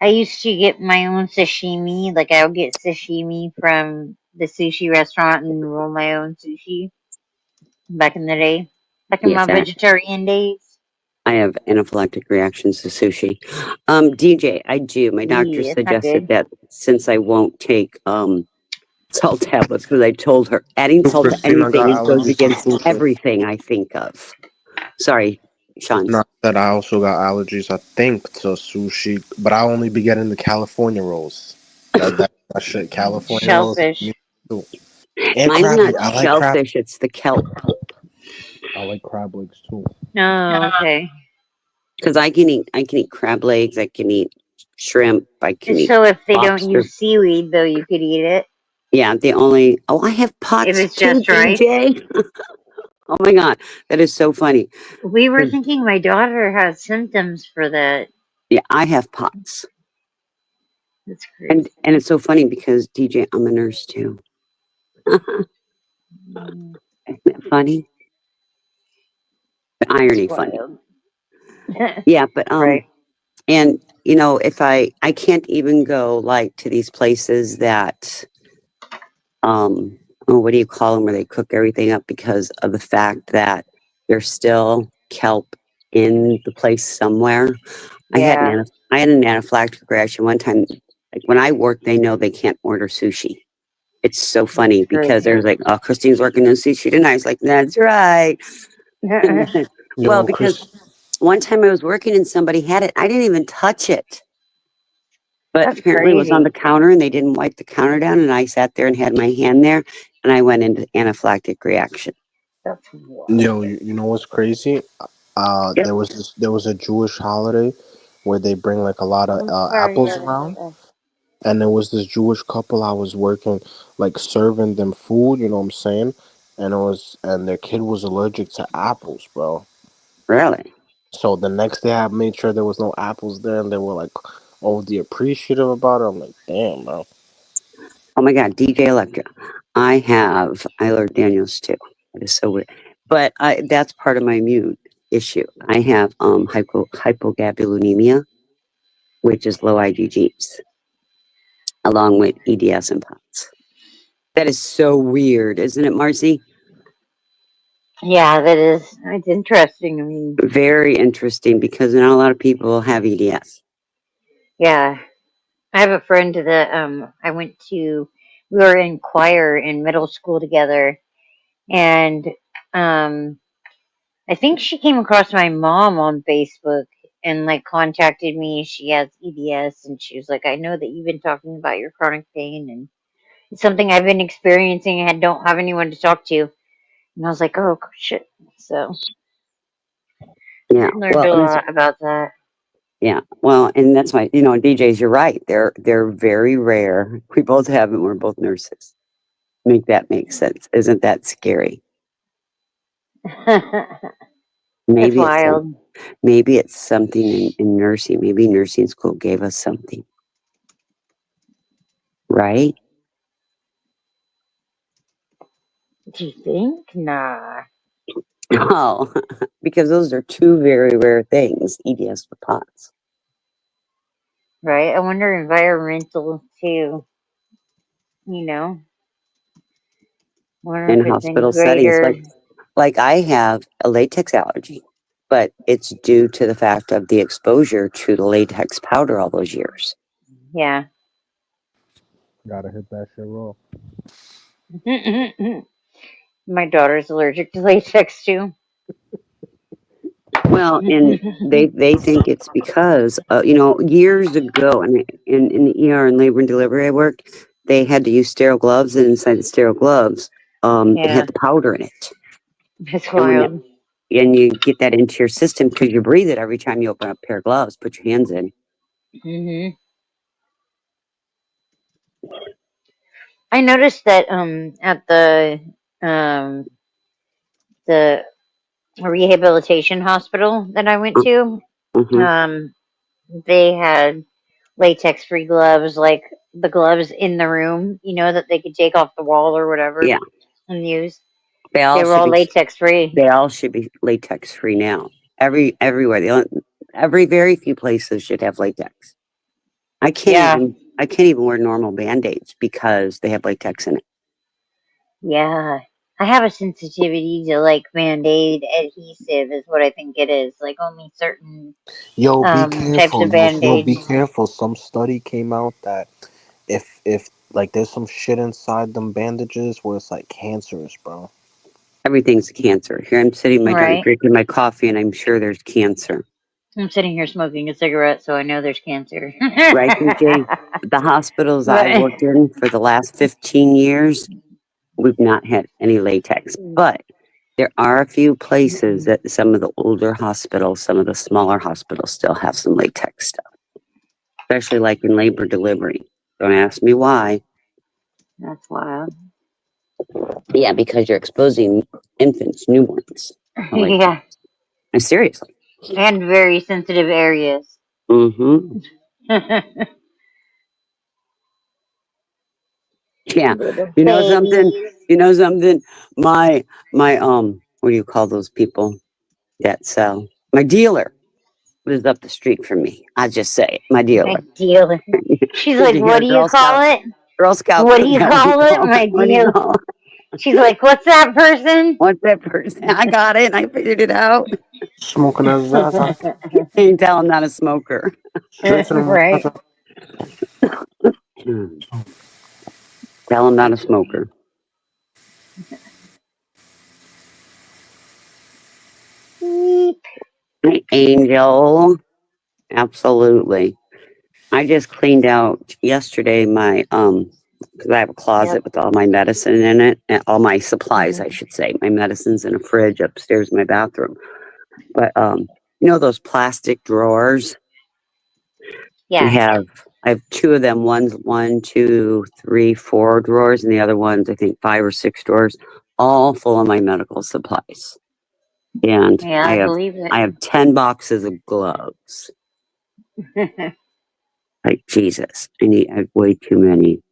I used to get my own sashimi. Like, I would get sashimi from the sushi restaurant and roll my own sushi back in the day. Back in my yes, vegetarian days. I have anaphylactic reactions to sushi. DJ, I do. My doctor Yeah, it's not suggested good. that since I won't take salt tablets, because I told her adding salt to Christine, I got anything goes allergies to against sushi. everything I think of. Sorry, Sean. Not that I also got allergies, I think, to sushi, but I only be getting the California rolls. That shit, California rolls. Shellfish. Too. And Mine's crab. not I like crab. shellfish, it's the kelp. I like crab legs too. Oh, okay. Because I can eat crab legs, I can eat shrimp, I can eat So if they don't lobster. use seaweed, though, you could eat it. Yeah, I have If pots it's too, just right. DJ. Oh my god, that is so funny. We were thinking my daughter has symptoms for that. Yeah, I have pots. That's crazy. And it's so funny because DJ, I'm a nurse too. Isn't that funny? The irony funny. Yeah, but Right. and if I can't even go like to these places that what do you call them, where they cook everything up, because of the fact that there's still kelp in the place somewhere. Yeah. I had an anaphylactic reaction one time. Like when I work, they know they can't order sushi. It's so funny because crazy. there's like, oh, Christine's working on sushi tonight. It's like, that's right. Well, Yo, because Chris. one time I was working and somebody had it. I didn't even touch it. But That's apparently it was on the crazy. counter and they didn't wipe the counter down. And I sat there and had my hand there and I went into anaphylactic reaction. That's wild. Yo, you know what's crazy? Yep. There was a Jewish holiday where they bring like a lot of I'm sorry you apples heard about around, that. and there was this Jewish couple I was working, like serving them food. You know what I'm saying? And their kid was allergic to apples, bro. Really? So the next day I made sure there was no apples there, and they were like, "Oh, the appreciative about it." I'm like, "Damn, bro." Oh my God, DJ Electra. I learned Daniels too. It is so weird. But that's part of my immune issue. I have hypogammaglobulinemia, which is low IgGs, along with EDS and POTS. That is so weird, isn't it, Marcy? Yeah, that is. It's interesting. I mean, Very interesting because not a lot of people have EDS. yeah, I have a friend that I went to. We were in choir in middle school together, and um I think she came across my mom on Facebook and like contacted me. She has EDS, and she was like, "I know that you've been talking about your chronic pain, and it's something I've been experiencing and don't have anyone to talk to." And I was like, "Oh shit!" So Yeah. learned Well, a and that's lot about that. yeah. Well, and that's why DJs. You're right. They're very rare. We both have them. We're both nurses. Make that make sense. Isn't that scary? That's Maybe it's some, wild. maybe it's something in nursing. Maybe nursing school gave us something, right? Do you think? Nah. Oh, because those are two very rare things, EDS with POTS. Right? I wonder environmental too. You know, wonder In if it's any hospital settings. greater. Like I have a latex allergy, but it's due to the fact of the exposure to the latex powder all those years. Yeah. Gotta hit that shit raw. My daughter's allergic to latex too. Well, and they think it's because years ago, in the ER and labor and delivery I worked, they had to use sterile gloves, and inside the sterile gloves, it Yeah, had the powder in it, that's and wild. you get that into your system because you breathe it every time you open up a pair of gloves, put your hands in. I noticed that at um the rehabilitation hospital that I went to, Mm-hmm. um they had latex free gloves, like the gloves in the room, that they could take off the wall or whatever Yeah, and use. they They all were should all be. latex free. They all should be latex free now. Everywhere. Every very few places should have latex. I can't Yeah, even I can't even wear normal band-aids because they have latex in it. yeah. I have a sensitivity to like Band-Aid adhesive is what I think it is. Like only certain Yo, be types careful. of Yo, be Band-Aids. careful. Some study came out that if like there's some shit inside them bandages where it's like cancerous, bro. Everything's cancer. Here I'm sitting Right. drinking my coffee and I'm sure there's cancer. I'm sitting here smoking a cigarette, so I know there's cancer. Right, DJ? The hospitals I've But worked in for the last 15 years, we've not had any latex. But there are a few places that some of the older hospitals, some of the smaller hospitals still have some latex stuff, especially like in labor delivery. Don't ask me why. that's wild. Yeah, because you're exposing infants, newborns. to latex. Yeah, And seriously. and very sensitive areas. Mm-hmm. Yeah. Little You know something? babies. You know something? My what do you call those people that sell? My dealer lives up the street from me. I just say it. My My dealer. dealer. She's Did like, you what hear do you Girl call Scout? it? Girl Scout What do you cookout. What do you call it? call? My What do you dealer. call? She's like, what's that person? What's that person? I got it. I figured it out. Smoking a Zaza. Can you tell I'm not a smoker? Straight to the Right. Zaza. Tell I'm not a smoker. Hi, Angel. Absolutely. I just cleaned out yesterday my because I have a closet Yep. with all my medicine in it, and all my supplies, Mhm. I should say. My medicine's in a fridge upstairs in my bathroom. But you know those plastic drawers? Yeah. I have two of them. One's 1, 2, 3, 4 drawers, and the other one's I think 5 or 6 drawers, all full of my medical supplies. And Yeah, I believe it. I have 10 boxes of gloves. Like Jesus, I have way too many.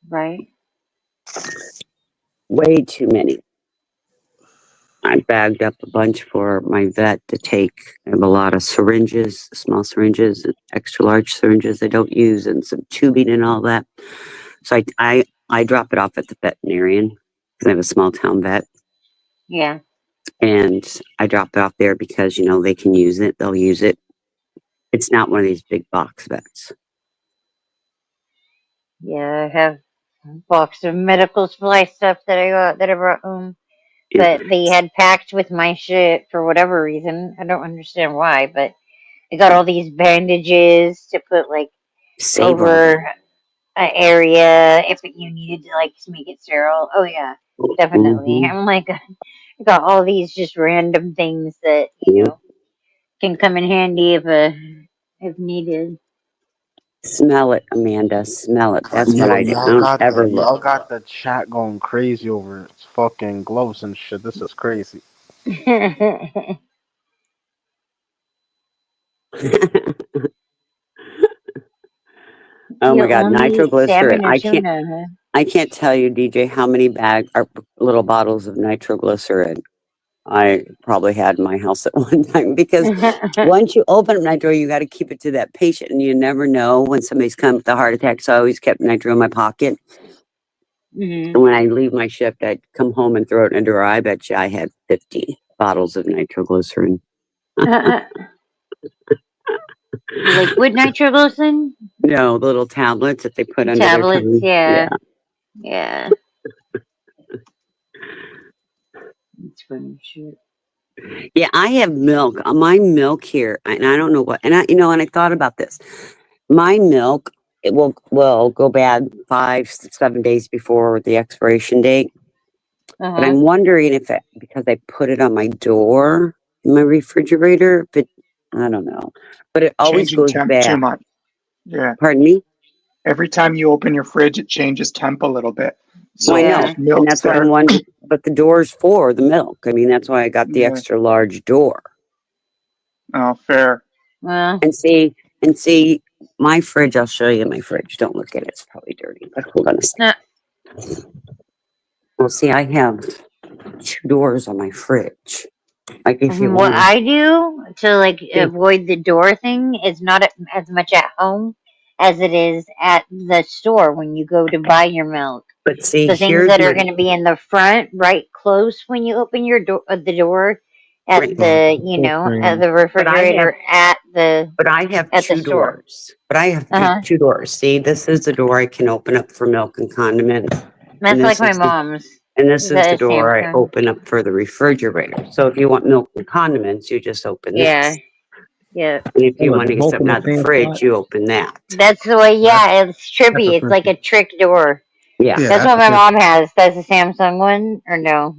Right. Way too many. I bagged up a bunch for my vet to take. I have a lot of syringes, small syringes, and extra large syringes I don't use, and some tubing and all that. So I drop it off at the veterinarian because I have a small town vet, Yeah. and I drop it off there because you know they can use it. They'll use it. It's not one of these big box vets. Yeah, I have a box of medical supply stuff that I brought home. Yeah. But they had packed with my shit for whatever reason. I don't understand why, but I got all these bandages to put like Save all that. over an area if you needed to like to make it sterile. Oh yeah, definitely. Mhm. I'm like I got all these just random things that Yeah. can come in handy if needed. Smell it, Amanda. Smell it. That's what I do. I don't ever look. Y'all got the chat going crazy over its fucking gloves and shit. This is crazy. Oh You my God, only eat nitroglycerin. salmon or tuna, huh? I can't tell you, DJ, how many little bottles of nitroglycerin I probably had in my house at one time because once you open up nitro, you got to keep it to that patient, and you never know when somebody's come with a heart attack. So I always kept nitro in my pocket. Mhm. And when I leave my shift, I'd come home and throw it in a drawer. I bet you I had 50 bottles of nitroglycerin. Liquid nitroglycerin No, the little tablets that they put under their tablets. tongue. Yeah, Yeah. yeah. It's funny shit. Yeah, I have milk. My milk here, and I don't know what. And and I thought about this. My milk, it will go bad 5, 7 days before the expiration date. But Uh I'm wondering if because I put it on my door in my refrigerator, if it, I don't know. But it always Changing goes temp too bad. much. Yeah. Pardon me? Every time you open your fridge, it changes temp a little bit. Well, I So know, Yeah. if and milk's that's why I'm there, wondering. But the door's for the milk. I mean, that's why I got the yeah. extra large door. Oh, fair. Well. And see, my fridge. I'll show you my fridge. Don't look at it; it's probably dirty. But hold on a second. Well, see, I have 2 doors on my fridge. Like if you What want I do to like to. avoid the door thing is not as much at home as it is at the store when you go to buy your milk. But see, The things here's that are my going to be in the front, right close when you open your door, the door at right. the at the But I have refrigerator at the store. doors. But I have Uh huh. 2 doors. See, this is the door I can open up for milk and condiments, and That's like my mom's. this is the The door I Samsung. open up for the refrigerator. So if you want milk and condiments, you just open Yeah. this. Yeah. And if you Oh, want they're to get both in something the out of the same fridge, spot. you open that. That's the way. That's Yeah, it's that's trippy. It's like a offensive. trick door. Yeah. Yeah, That's that's what my offensive. mom has. That's a Samsung one, or no?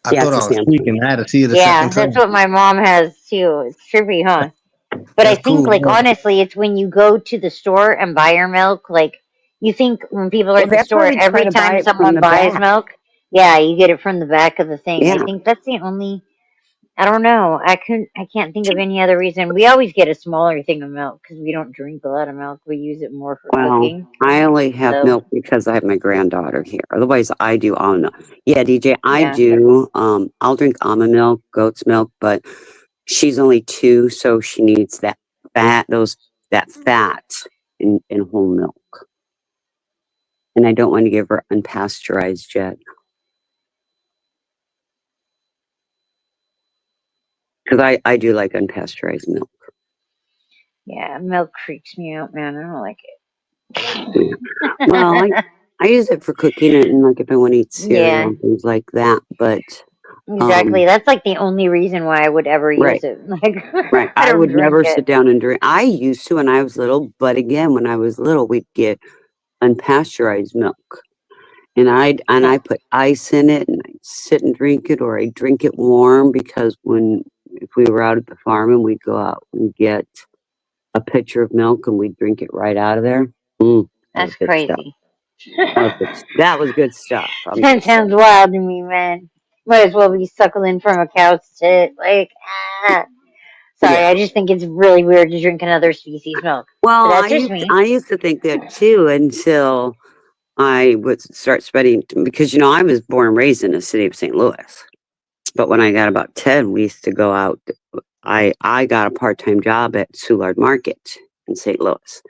I Yeah, thought it's a I was Samsung. tweaking. I had to see it a second Yeah, that's time. what my mom has too. It's trippy, huh? But I That's think, cool. like, Yeah. honestly, it's when you go to the store and buy your milk. Like, you think when people are Well, at the that's why store, we try every to buy time it from someone the buys back. milk, yeah, you get it from the back of the thing. I Yeah. think that's the only. I don't know. I can't think of any other reason. We always get a smaller thing of milk because we don't drink a lot of milk. We use it more for Well, cooking. I only have So milk because I have my granddaughter here. Otherwise, I do almond milk. Yeah, DJ, I yeah. do. I'll drink almond milk, goat's milk, but she's only 2, so she needs that fat in whole milk. And I don't want to give her unpasteurized yet because I do like unpasteurized milk. Yeah, milk freaks me out, man. I don't like Yeah. it. Well, I use it for cooking it and like if I want to eat cereal Yeah. and things like that. But Exactly. That's like the only reason why I would ever Right. use it. Like, Right. I I don't would drink never it. sit down and drink. I used to when I was little, but again, when I was little, we'd get unpasteurized milk. And I put ice in it and I'd sit and drink it, or I'd drink it warm because if we were out at the farm and we'd go out and get a pitcher of milk and we'd drink it right out of there. That That's was good stuff. crazy. That was good stuff. That sounds wild to me, man. Might as well be suckling from a cow's tit. Like, sorry, Yeah. I just think it's really weird to drink another species milk. Well, But that's just me. I used to think that too until I would start spending, because I was born and raised in the city of St. Louis. But when I got about 10, we used to go out. I got a part-time job at Soulard Market in St. Louis.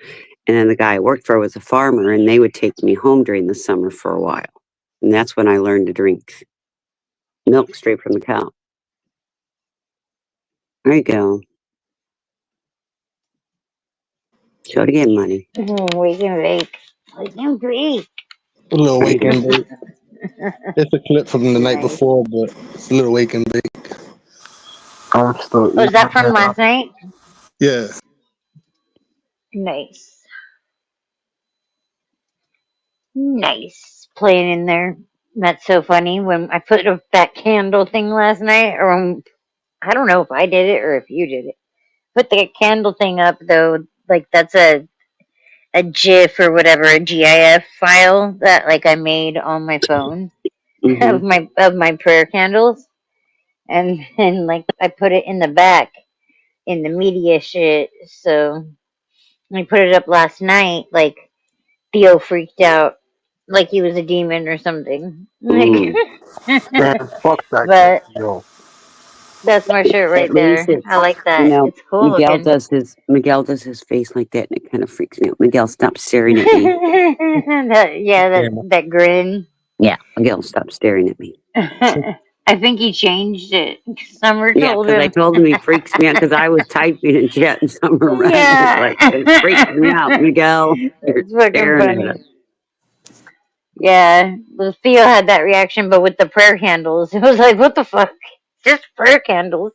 And then the guy I worked for was a farmer, and they would take me home during the summer for a while. And that's when I learned to drink milk straight from the cow. There you go. Show it again, Money. Wake and bake. Wake and bake. A little wake and bake. It's a clip from the night before, but it's a little wake and bake. Was that from last night? Yeah. Nice. Nice. Playing in there. That's so funny. When I put up that candle thing last night, or I don't know if I did it or if you did it. Put the candle thing up though, like that's a GIF or whatever, a GIF file that like I made on my phone of my prayer candles, and then like I put it in the back in the media shit. So I put it up last night. Like Theo freaked out, like he was a demon or something. Like, Man, fuck that kid, but yo. that's my shirt right At least there. I like that. It's cool Miguel looking. does his face like that, and it kind of freaks me out. Miguel, stop staring at me. that grin. Yeah, Miguel, stop staring at me. I think he changed it. Summer Yeah, told because I him. told him he freaks me out because I was typing in chat and Summer read it. Like, it freaks me out, Miguel. You're It's fucking staring at funny. us. Yeah, well, Theo had that reaction, but with the prayer candles, it was like, what the fuck? Just prayer candles.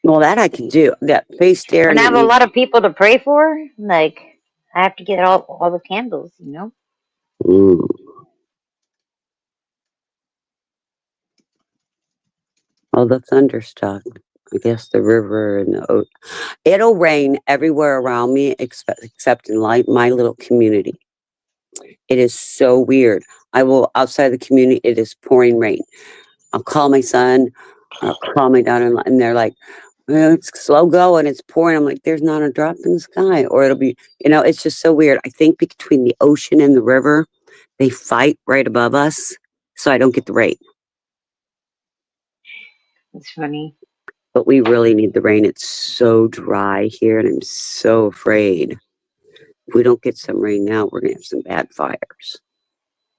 Well, that I can do. That face staring When I at have a me. lot of people to pray for, like, I have to get all the candles, you know? Ooh. Oh, the thunder stopped. I guess the river and the it'll rain everywhere around me except in my little community. It is so weird. I will outside the community. It is pouring rain. I'll call my son. I'll call my daughter, and they're like, well, "It's slow going. It's pouring." I'm like, "There's not a drop in the sky," or it'll be, it's just so weird. I think between the ocean and the river, they fight right above us, so I don't get the rain. It's funny. But we really need the rain. It's so dry here, and I'm so afraid if we don't get some rain now, we're gonna have some bad fires.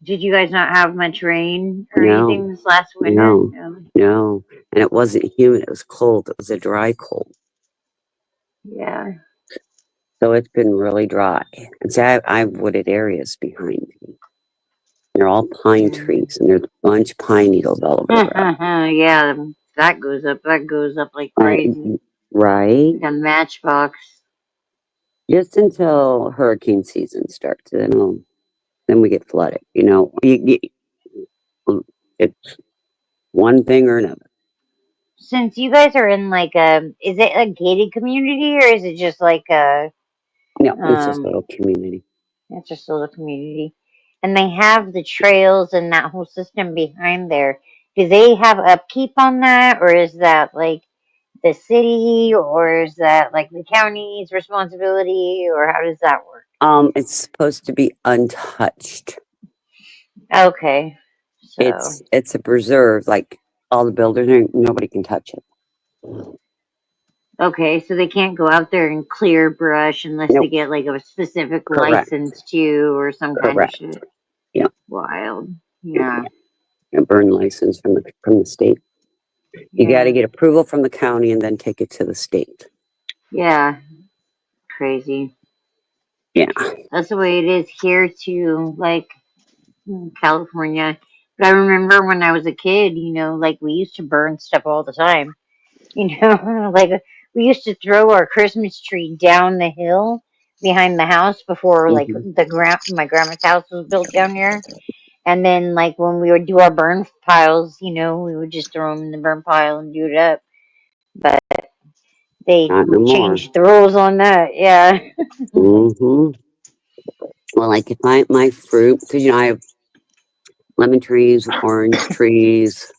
Did you guys not have much rain or No, anything this last winter? no. And it wasn't humid. It was cold. It was a dry cold. Yeah. So it's been really dry. And see, I have wooded areas behind me. They're all pine trees, and there's a bunch of pine needles all over the ground. Yeah, that goes up. That goes up like crazy. Right? Like a matchbox. Just until hurricane season starts, then we get flooded. It's one thing or another. Since you guys are in like is it a gated community or is it just like a? No, it's just a little community. It's just a little community, and they have the trails and that whole system behind there. Do they have upkeep on that, or is that like the city, or is that like the county's responsibility, or how does that work? It's supposed to be untouched. Okay. So It's a preserve, like all the builders, nobody can touch it. okay, so they can't go out there and clear brush unless they get like a specific license to or some kind of shit. Yeah. Wild. Yeah. A burn license from the state. You got to get approval from the county and then take it to the state. Yeah. Crazy. Yeah. That's the way it is here too. Like California, But I remember when I was a kid, like we used to burn stuff all the time. Like we used to throw our Christmas tree down the hill behind the house before like Hmm. my grandma's house was built down here. And then like when we would do our burn piles, we would just throw them in the burn pile and do it up. But they Not no more. changed the rules on that. Yeah. Hmm. Well, like if my fruit, because I have lemon trees, orange trees,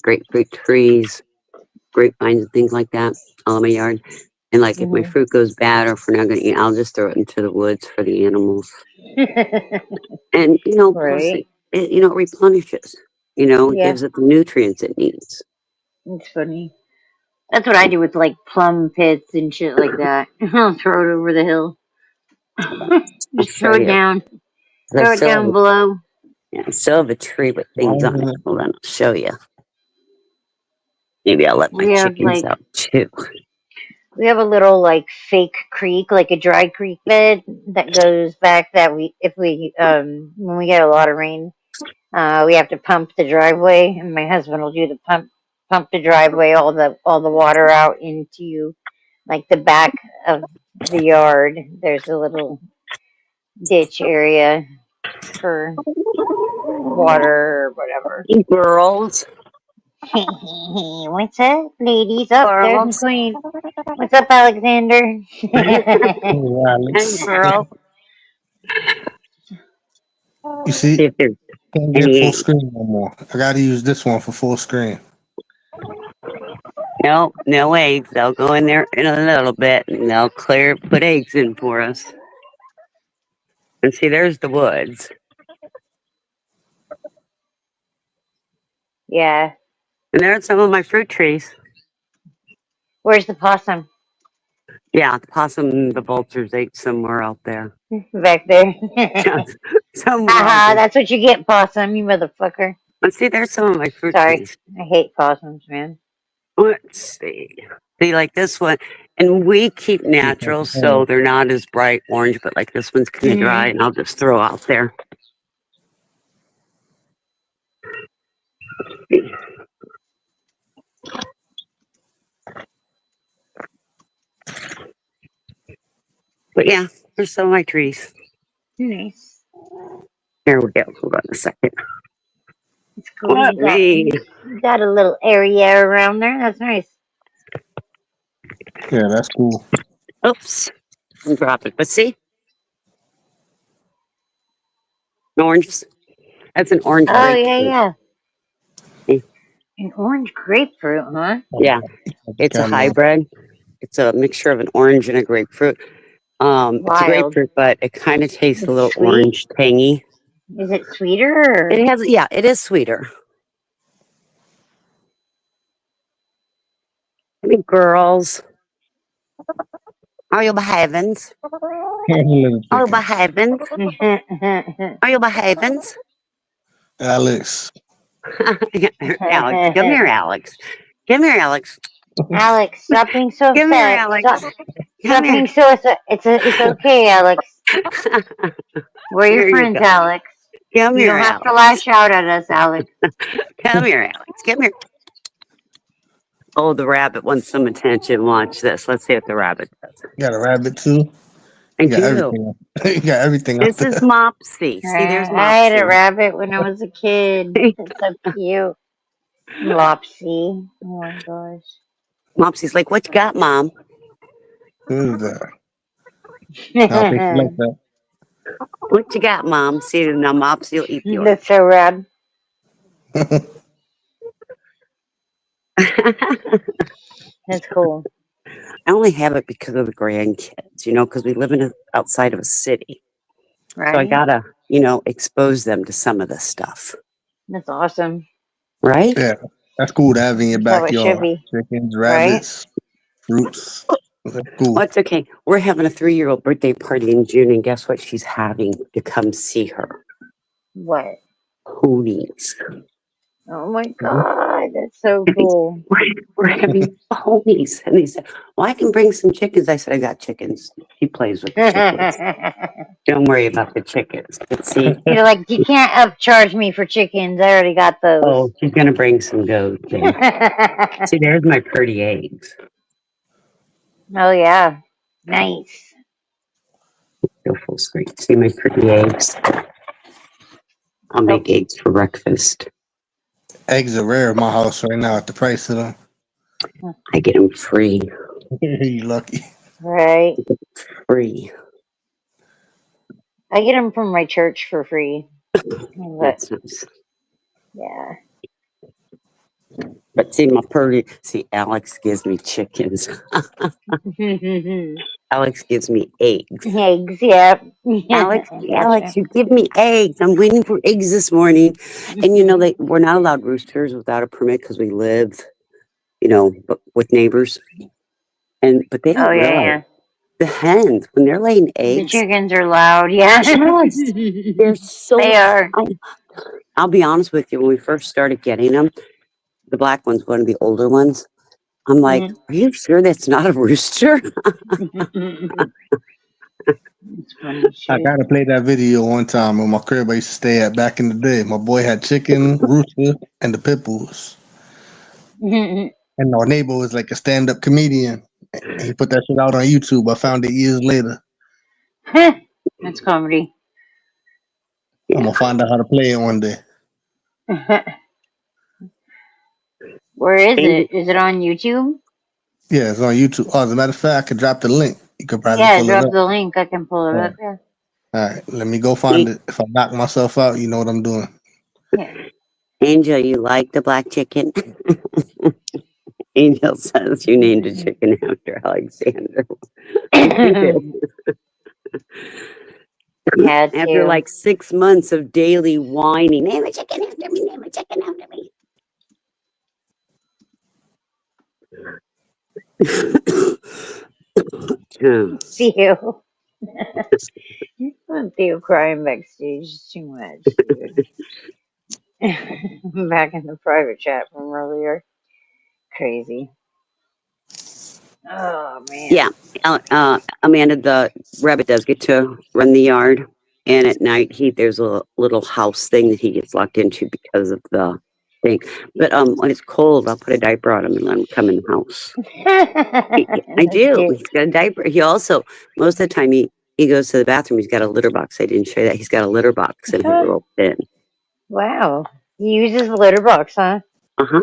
grapefruit trees, grapevines and things like that all in my yard. And like if my Mhm. fruit goes bad or if we're not gonna eat, I'll just throw it into the woods for the animals. And plus Right. it replenishes. It Yeah. gives it the nutrients it needs. It's funny. That's what I do with like plum pits and shit like that. I'll throw it over the hill. I'll Just show throw it you. down. 'Cause Throw it down below. I still have a tree with Why things on isn't it. it? Hold on, I'll show you. Maybe I'll let my We have chickens like out too. we have a little like fake creek, like a dry creek bed that goes back that we if we when we get a lot of rain, we have to pump the driveway and my husband will do the pump the driveway all the water out into like the back of the yard. There's a little ditch area for water or whatever. Girls. What's up, ladies? Up there's Girls. Queen. What's up, Alexander? Hey, Hey, Alex. girl. You see, See if there's can't get any full eggs. screen no more. I gotta use this one for full screen. No eggs. They'll go in there in a little bit and they'll put eggs in for us. And see, there's the woods. Yeah. And there's some of my fruit trees. Where's the possum? Yeah, the possum and the vultures ate somewhere out there. Back there. Somewhere out Haha, there. that's what you get, possum, you motherfucker. Let's see, there's some of my fruit Sorry. trees. I hate possums, man. Let's see. See, like this one. And we keep natural, so they're not as bright orange, but like this one's kind of dry, and I'll just throw out there. But yeah, there's some of my trees. Nice. There we go. Hold on a second. It's cool. Let me. You got a little area around there. That's nice. Yeah, that's cool. Oops. Drop it. But see? Orange. That's an orange Oh yeah, grapefruit. yeah. See? An orange grapefruit, huh? Yeah. It's a Camera. hybrid. It's a mixture of an orange and a grapefruit. It's a Wild. grapefruit, but it kind of tastes a It's little sweet. orange tangy. Is it sweeter? Or? It is sweeter. I mean, girls. Are you behaving? Are you behaving? Are you behaving? Alex. Alex, come here, Alex. Come here, Alex. Alex, stop being so upset. Come here, Alex. Stop being so upset. It's okay, Alex. We're your friends, Alex. Come You here, don't have Alex. to lash out at us, Alex. Come here, Alex. Come here. Oh, the rabbit wants some attention. Watch this. Let's see what the rabbit does. You got a rabbit too? I You got do. everything. You got everything out This there. is Mopsy. See, there's Mopsy. I had a rabbit when I was a kid. It's so cute. Lopsy. Oh my gosh. Mopsy's like, what you got, Mom? Who is that? I'll pick you like that. What you got, Mom? See, now Mopsy will eat the orange. That's so rad. That's cool. I only have it because of the grandkids, because we live outside of a city. Right? So I gotta, expose them to some of this stuff. That's awesome. Right? Yeah, that's cool to have in your That's how it should backyard. be. Chickens, Right? rabbits, fruits. That's cool. Well, it's okay. We're having a 3-year-old birthday party in June, and guess what she's having to come see her? What? Ponies. Oh my gosh. God, that's so cool. We're having ponies. And they said, well, I can bring some chickens. I said, I got chickens. He plays with the chickens. Don't worry about the chickens. But see, You're like, you can't upcharge me for chickens. I already got those. oh, she's going to bring some goats. See, there's my pretty eggs. Oh, yeah. Nice. Go full screen. See my pretty eggs. I'll make eggs for breakfast. Eggs are rare in my house right now at the price of them. I get them free. You lucky. Right. Free. I get them from my church for free. That's nice. Yeah. But see, Alex gives me chickens. Alex gives me eggs. Eggs, yeah. Alex, you give me eggs. I'm waiting for eggs this morning. And you know, we're not allowed roosters without a permit because we live, with neighbors. But they don't realize the hens, when they're laying eggs. The chickens are loud, yeah. Yes, they're so. They are. I'll be honest with you. When we first started getting them, the black one's one of the older ones. I'm like, are you sure that's not a rooster? I gotta play that video one time in my crib I used to stay at back in the day. My boy had chicken, rooster, and the pit bulls. And our neighbor was like a stand-up comedian. And he put that shit out on YouTube. I found it years later. That's comedy. I'm gonna find out how to play it one day. Where is it? Is it on YouTube? Yeah, it's on YouTube. Oh, as a matter of fact, I could drop the link. You could probably pull drop it up. the link. I can pull it up. Yeah. All right, let me go find it. If I knock myself out, you know what I'm doing. Angel, you like the black chicken? Angel says you named a chicken after Alexander. After like 6 months of daily whining, name a chicken after me, name a chicken after me. Theo. Theo crying backstage is too much, dude. Back in the private chat from earlier. Crazy. Oh, man. Yeah, Amanda, the rabbit does get to run the yard, and at night there's a little house thing that he gets locked into because of the thing. But when it's cold, I'll put a diaper on him and let him come in the house. I do. He's got a diaper. He also, most of the time, he goes to the bathroom. He's got a litter box. I didn't show you that. He's got a litter box and he'll roll in. Wow. He uses the litter box, huh? Uh-huh.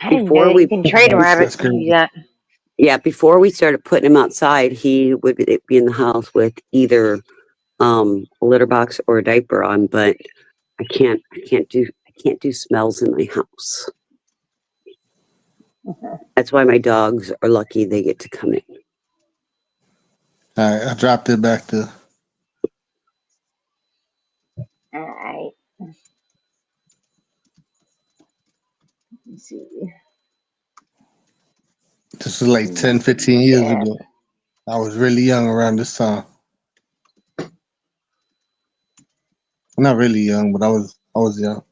I didn't know you can train rabbits to do that. Yeah, before we started putting him outside, he would be in the house with either a litter box or a diaper on, but I can't do smells in my house. That's why my dogs are lucky they get to come in. All right, I dropped it back to. All right. Let's see. This is like 10, 15 years ago. I was really young around this time. Not really young, but I was young.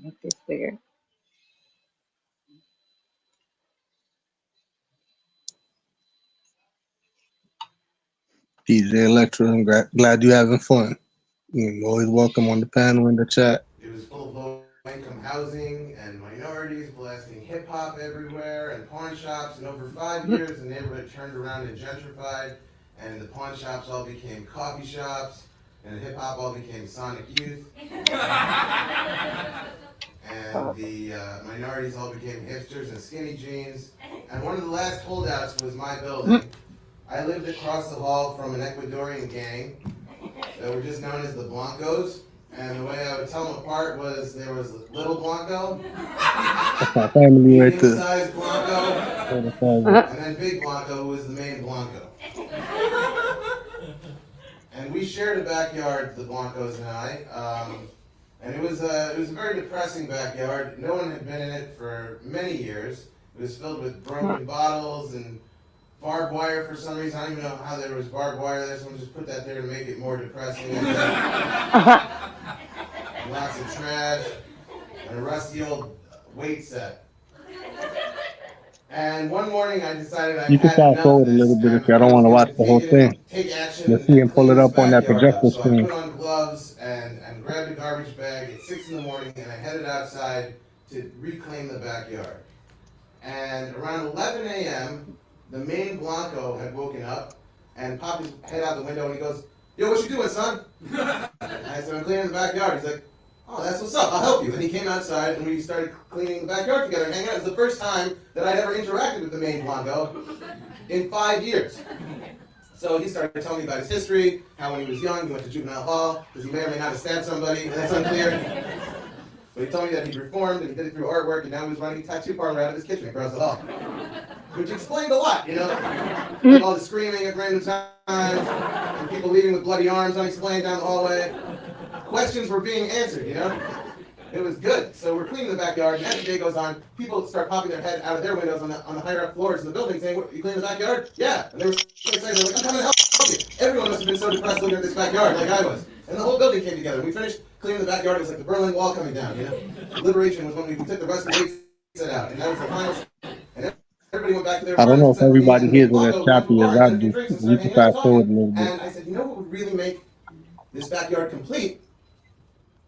Make this bigger. PJ Electra, I'm glad you're having fun. You're always welcome on the panel in the chat. It was full of low-income housing and minorities blasting hip-hop everywhere and pawn shops. And over 5 years, the neighborhood turned around and gentrified, and the pawn shops all became coffee shops, and the hip-hop all became Sonic Youth. And the minorities all became hipsters and skinny jeans. And one of the last holdouts was my building. I lived across the hall from an Ecuadorian gang that were just known as the Blancos. And the way I would tell them apart was there was Little Blanco, Family right there. medium-sized Blanco, And then Big Blanco, who was the main Blanco. And we shared a backyard, the Blancos and I. And it was a very depressing backyard. No one had been in it for many years. It was filled with broken bottles and barbed wire for some reason. I don't even know how there was barbed wire there. Someone just put that there to make it more depressing. Lots of trash and a rusty old weight set. And one morning I decided I You can had fast enough of forward a this little bit and if y'all I don't was want to going watch to the whole thing. take action You'll see him and pull clean it this up on that backyard up. projector So I screen. put on gloves and grabbed a garbage bag at 6 in the morning and I headed outside to reclaim the backyard. And around 11 a.m., the main Blanco had woken up and popped his head out the window and he goes, "Yo, what you doing, son?" And I said, "I'm cleaning the backyard." He's like, "Oh, that's what's up. I'll help you." And he came outside and we started cleaning the backyard together and hanging out. It was the first time that I'd ever interacted with the main Blanco in 5 years. So he started telling me about his history, how when he was young he went to juvenile hall, because he may or may not have stabbed somebody, and that's unclear. But he told me that he'd reformed and he did it through artwork, and now he was running a tattoo parlor out of his kitchen across the hall. Which explained a lot, you know? Like all the screaming at random times, and people leaving with bloody arms unexplained down the hallway. Questions were being answered, you know? It was good. So we're cleaning the backyard, and as the day goes on, people start popping their head out of their windows on the higher up floors of the building saying, "What, you cleaning the backyard?" "Yeah." And they were so excited, they were like, "I'm coming to help you." Everyone must have been so depressed looking at this backyard like I was. And the whole building came together. We finished cleaning the backyard. It was like the Berlin Wall coming down, you know? Liberation was when we took the rusty weight set out, and that was the final. And everybody went back to their I don't apartments know if except for me, everybody and here me is and as Blanco went to choppy a as bar and I had a few do. drinks and You started can hanging out and fast forward a talking. little bit. And I said, "You know what would really make this backyard complete?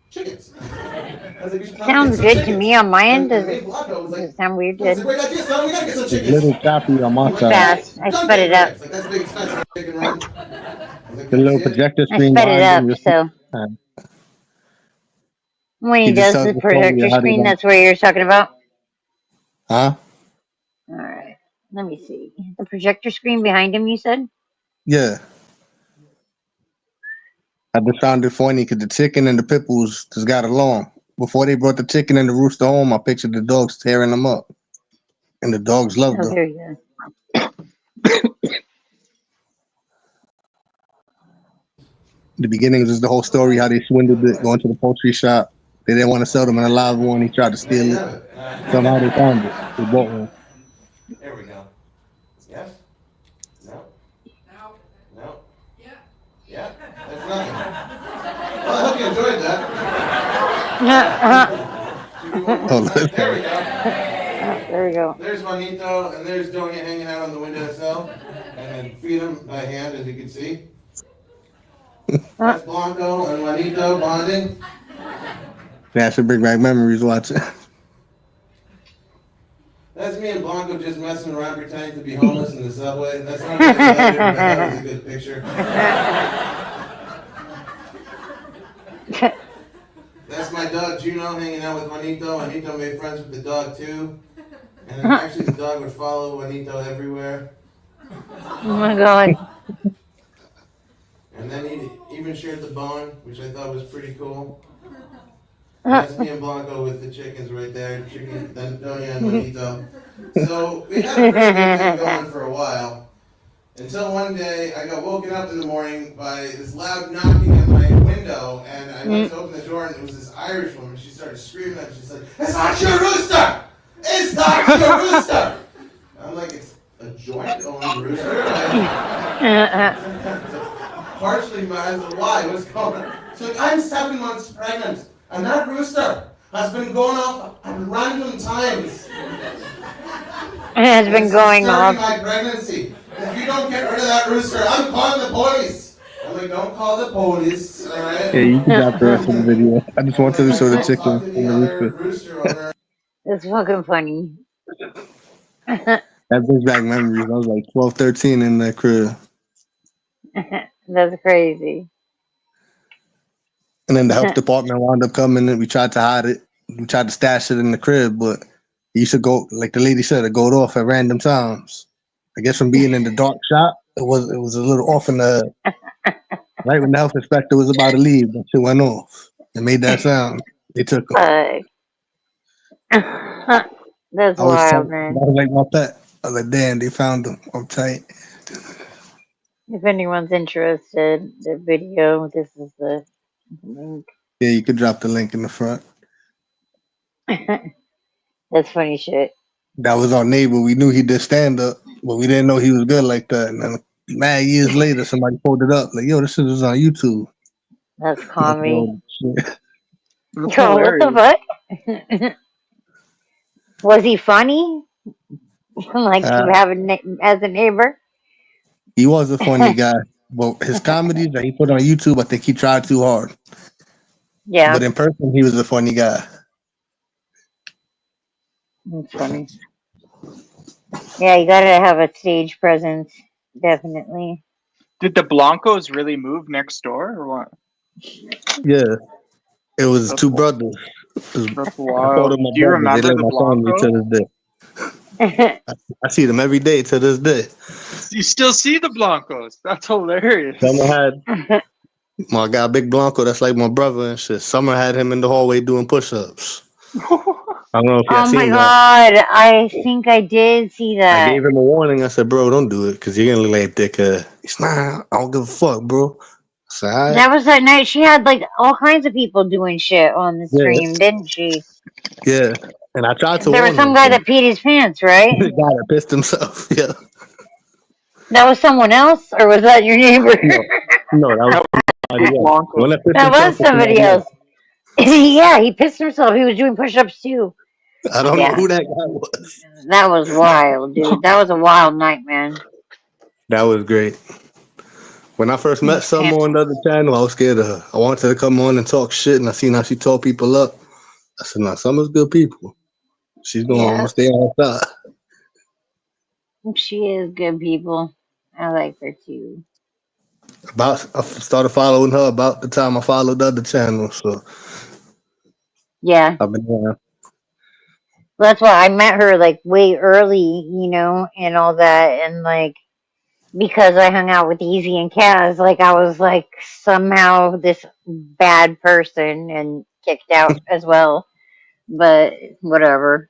Chickens." I was like, "We should probably get Sounds some good to chickens." me on my end. And the main Blanco was Does like, it sound weird? "That's a great idea, son. We gotta get some It's a chickens." little choppy on my I'm It's like, side. "Okay, fast. I done sped getting it up. eggs. Like, that's a big expensive chicken run." I was like, The "Can you little see it?" projector I screen sped it behind him. up, You'll see. so when He he just does tells the the story projector of how they screen, got. that's what you're talking about? Huh? Alright. Let me see. The projector screen behind him, you said? Yeah. I just found it funny because the chicken and the pit bulls just got along. Before they brought the chicken and the rooster home, I pictured the dogs tearing them up. And the dogs loved Oh, them. there you go. The beginning was just the whole story, how they swindled it, going to the poultry shop. They didn't want to sell them in a live one. He tried to And there steal you it. have it. Somehow they found it. They bought one. There we go. Yes? No? No? Yeah? That's nothing. Well, I hope you enjoyed that. Should we one more Oh, time? There we go. There we go. There's Juanito, and there's Donia hanging out on the windowsill. And then feed him by hand, as you can see. That's Blanco and Juanito bonding. Yeah, I should bring back memories watching. That's me and Blanco just messing around pretending to be homeless in the subway. That's not really good, but I thought it was a good picture. That's my dog Juno hanging out with Juanito. Juanito made friends with the dog too. And then actually the dog would follow Juanito everywhere. Oh my god. And then he even shared the bone, which I thought was pretty cool. And that's me and Blanco with the chickens right there. Chicken, then Donia and Juanito. So we had a pretty good thing going for a while. Until one day I got woken up in the morning by this loud knocking at my window, and I went to open the door and it was this Irish woman. She started screaming at me. She's like, "It's not your rooster! It's not your rooster!" I'm like, "It's a joint-owned rooster." Partially mad. Why? What's going on? She's like, "I'm 7 months pregnant, and that rooster has been going off at random times. It has been going Disturbing off. my pregnancy. If you don't get rid of that rooster, I'm calling the police." I'm like, "Don't call the police, all right?" Yeah, you can drop the rest of the video. I just wanted to show the I'll chicken talk to and the the other rooster. rooster owner. It's fucking funny. That brings back memories. I was like 12, 13 in that crib. That's crazy. And then the health department wound up coming and we tried to hide it. We tried to stash it in the crib, but it used to go, like the lady said, it go off at random times. I guess from being in the dark shop, it was a little off in the right when the health inspector was about to leave, that shit went off. It made that sound. They took him. Fuck. That's I was wild, told, I man. was like my pet. I was like, damn, they found him. I'm tight. If anyone's interested, the video, this is the link. Yeah, you could drop the link in the front. That's funny shit. That was our neighbor. We knew he did stand up, but we didn't know he was good like that. And then 9 years later, somebody pulled it up. Like, yo, this shit was on YouTube. That's Like, comedy. That's Yo, what the fuck? Was he funny? Like to have as a neighbor? He was a funny guy, but his comedies that he put on YouTube, I think he tried too hard. Yeah, But in person, he was a funny guy. that's funny. Yeah, you gotta have a stage presence, definitely. Did the Blancos really move next door or what? Yeah, it was That's, two brothers. that's I call wild. them my Do you brothers. They remember like the my family Blancos? to this day. I see them every day to this day. You still see the Blancos? That's hilarious. Summer had my guy Big Blanco. That's like my brother and shit. Summer had him in the hallway doing push-ups. I don't know if y'all Oh my seen that. god, I think I did see I that. gave him a warning. I said, bro, don't do it because you're gonna look like a dickhead. He's nah, I don't give a fuck, bro. I said, all right. That was that night. She had like all kinds of people doing shit on the Yeah, stream, didn't she? yeah. And I tried to There was warn some him. guy that peed his pants, right? The guy that pissed himself. Yeah. That was someone else, or was that your neighbor? No, that was somebody else. When that pissed That himself was somebody else. Yeah, he pissed himself. He was doing push-ups too. I don't know Yeah, who that guy was. that was wild, dude. That was a wild night, man. That was great. When I first met His Summer pants. on the other channel, I was scared of her. I wanted her to come on and talk shit, and I seen how she tore people up. I said, nah, Summer's good people. She's going Yeah, to stay on her side. she is good people. I like her too. I started following her about the time I followed the other channel, so Yeah, I've been that's why I met her like way early, and all that, and like because I hung out with Easy and Kaz, like I was like somehow this bad person and kicked out as well. But whatever,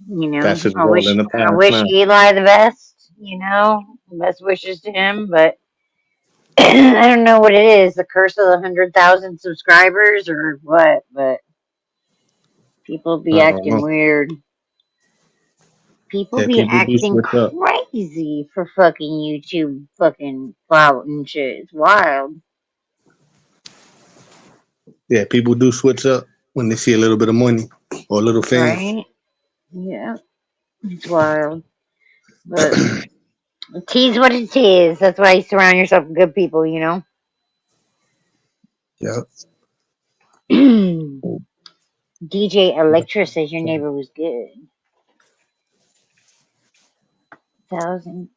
that shit's I all in wish the I past wish now. Eli the best, best wishes to him. But I don't know what it is, the curse of the 100,000 subscribers or what. But people be I don't acting know. weird. People Yeah, be people do acting switch up. crazy for fucking YouTube fucking clout and shit. It's wild. Yeah, people do switch up when they see a little bit of money or a little fame. Right? Yeah. It's wild. But it is what it is. That's why you surround yourself with good people, Yeah. DJ Electra says your neighbor was good.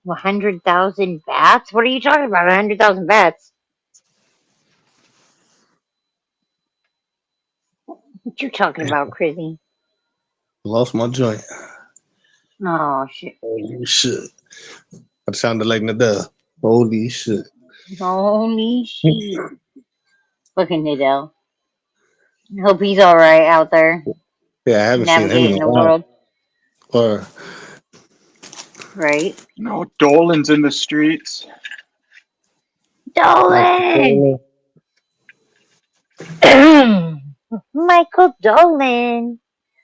100,000 bats? What are you talking about? 100,000 bats? What you talking about, Chrissy? Lost my joint. Oh shit. Holy shit. I sounded like Nadal. Holy shit. Holy shit. Fucking Nadell. Hope he's alright out there. Yeah, I haven't seen him in Navigating a the while. world. Or Right? No, Dolan's in the streets. Dolan! Michael Dolan.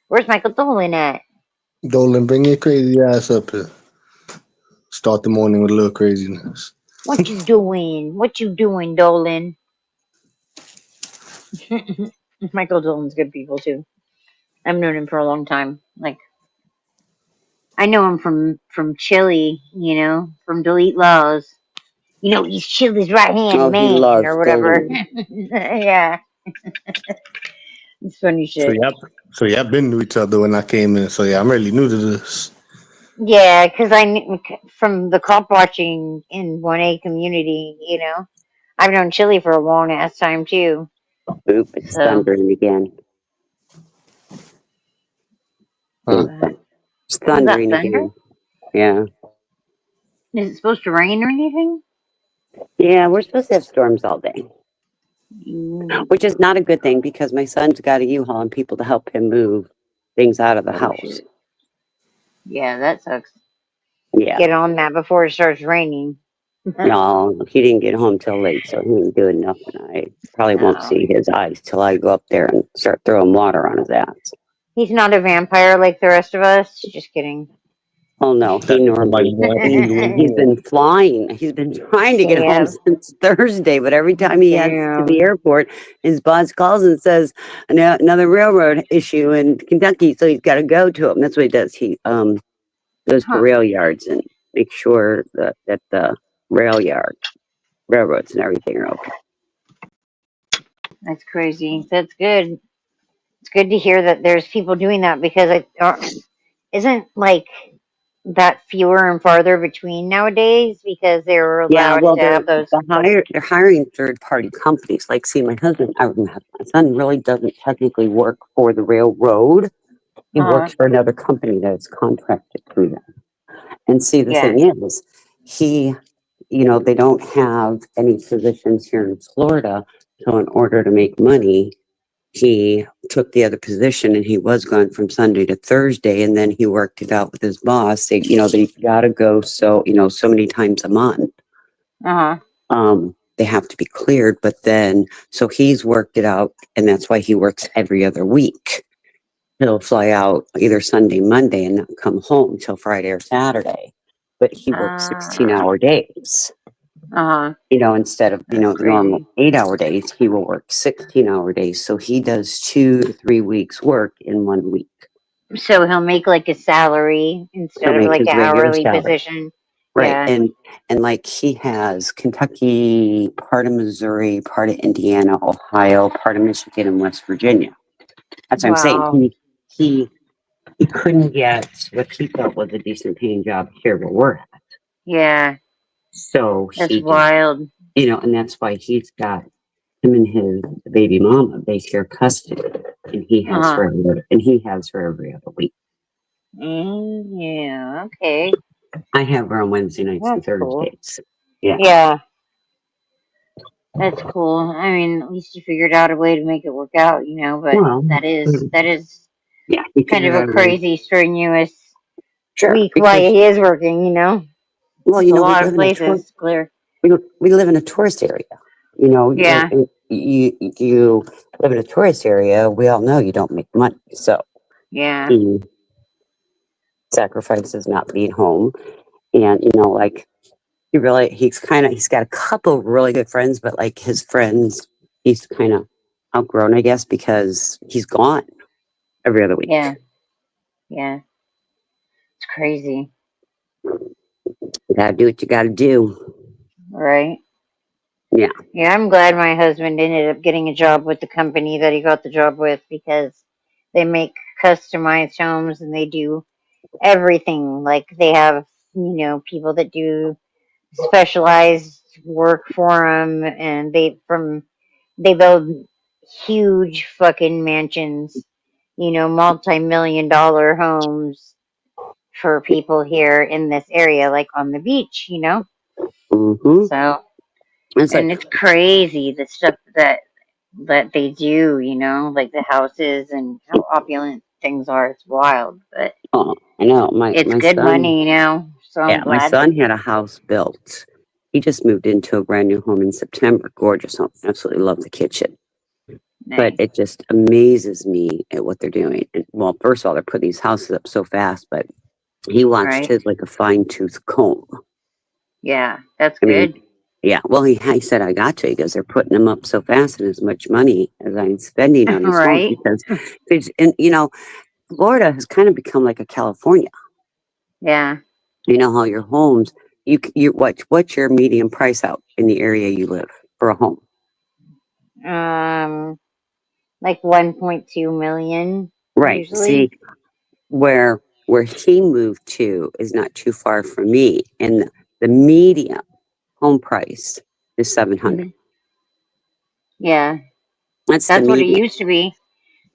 Where's Michael Dolan at? Dolan, bring your crazy ass up here. Start the morning with a little craziness. What you doing? What you doing, Dolan? Michael Dolan's good people too. I've known him for a long time. Like I know him from Chili, from Delete Laws. He's Chili's right hand Oh, he man loves or whatever. Dolan. Yeah, it's funny So shit. y'all been to each other when I came in. So yeah, I'm really new to this. Yeah, because from the cop watching in 1A community, I've known Chili for a long ass time too. Oop, it's So thundering again. Huh? It's was that thundering thunder? again. Yeah. Is it supposed to rain or anything? Yeah, we're supposed to have storms all day. Mm. Which is not a good thing because my son's got a U-Haul and people to help him move things out of the house. Shit. Yeah, that sucks. Yeah. Get on that before it starts raining. No, he didn't get home till late, so he ain't doing nothing. I probably won't No. see his eyes till I go up there and start throwing water on his ass. He's not a vampire like the rest of us. Just kidding. Oh no, he normally he's been flying. He's been trying to get home Yeah. since Thursday, but every time he heads to the Damn. airport, his boss calls and says another railroad issue in Kentucky, so he's got to go to him. That's what he does. He goes to Huh. rail yards and makes sure that the railroads and everything are open. That's crazy. That's good. It's good to hear that there's people doing that because isn't like that fewer and farther between nowadays because they were Yeah, allowed well, to have those. they're hiring third party companies. Like, see, my son really doesn't technically work for the railroad. He Uh, works for another company that's contracted through them. And see, the yeah. thing is, they don't have any positions here in Florida. So, in order to make money, he took the other position and he was gone from Sunday to Thursday. And then he worked it out with his boss. They got to go so many times a month. They have to be cleared, but then, so he's worked it out, and that's why he works every other week. He'll fly out either Sunday, Monday, and not come home till Friday or Saturday. But he works 16-hour days. Instead of, That's the normal crazy. 8-hour days, he will work 16-hour days. So he does 2 to 3 weeks work in 1 week. So he'll make like a salary He'll instead of make like his an regular hourly salary. position. Right. Yeah. And like he has Kentucky, part of Missouri, part of Indiana, Ohio, part of Michigan, and West Virginia. That's what I'm saying. Wow. He couldn't get what he thought was a decent paying job here where we're at. Yeah. So That's he just, wild. and that's why he's got him and his baby mama. They share custody, and he has her every other week. Yeah. Okay. I have her on Wednesday nights and That's cool. Thursdays. Yeah. Yeah. That's cool. I mean, at least you figured out a way to make it work out, but Well, that is yeah, he kind of figured a out a way. crazy, strenuous Sure, week while because he is working, well, It's a we lot live of in a tourist. places, clear. We live in a tourist area. Yeah. You live in a tourist area. We all know you don't make money, so Yeah. he sacrifices not being home, and he's got a couple of really good friends, but like his friends, he's kind of outgrown, I guess, because he's gone every other week. Yeah. Yeah. It's crazy. You gotta do what you gotta do. Right? Yeah. Yeah, I'm glad my husband ended up getting a job with the company that he got the job with because they make customized homes and they do everything. Like they have, people that do specialized work for them, and they build huge fucking mansions, multi-million-dollar homes for people here in this area, like on the beach. Mm-hmm. So, It's and like, it's crazy the stuff that they do, like the houses and how opulent things are. It's wild, but oh, I know it's my good son. money, So I'm Yeah, my glad that son had a house built. He just moved into a brand new home in September. Gorgeous home. Absolutely love the kitchen. But nice, it just amazes me at what they're doing. And, well, first of all, they're putting these houses up so fast, but he watched right? his like a fine tooth comb. Yeah, that's I mean, good. yeah. Well, he said I got to because they're putting them up so fast and as much money as I'm spending on these homes Right? because Florida has kind of become like a California. Yeah. You know how your homes, what's your median price out in the area you live for a home? Like 1.2 million Right. usually. See, where he moved to is not too far from me, and the median home price is 700. Yeah, That's the that's what it median. used to be.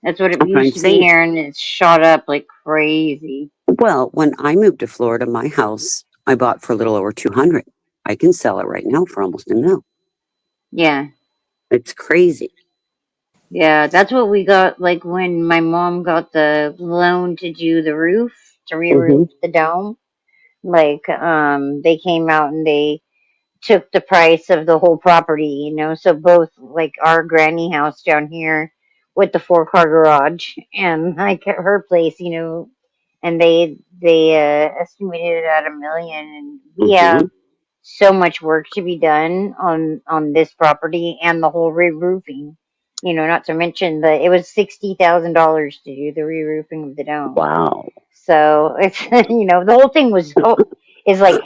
That's what it That's what I'm used to be saying. here, and it's shot up like crazy. Well, when I moved to Florida, my house I bought for a little over 200. I can sell it right now for almost $1 million. Yeah. It's crazy. Yeah, that's what we got like when my mom got the loan to do the roof, to Mm-hmm. re-roof the dome. Like, they came out and they took the price of the whole property, you know. So both like our granny house down here with the 4-car garage and like her place, you know, and they estimated it at 1 million, and we Mm-hmm. have so much work to be done on this property and the whole re-roofing. You know, not to mention that it was $60,000 to do the re-roofing of the dome. Wow. So it's you know the whole thing is like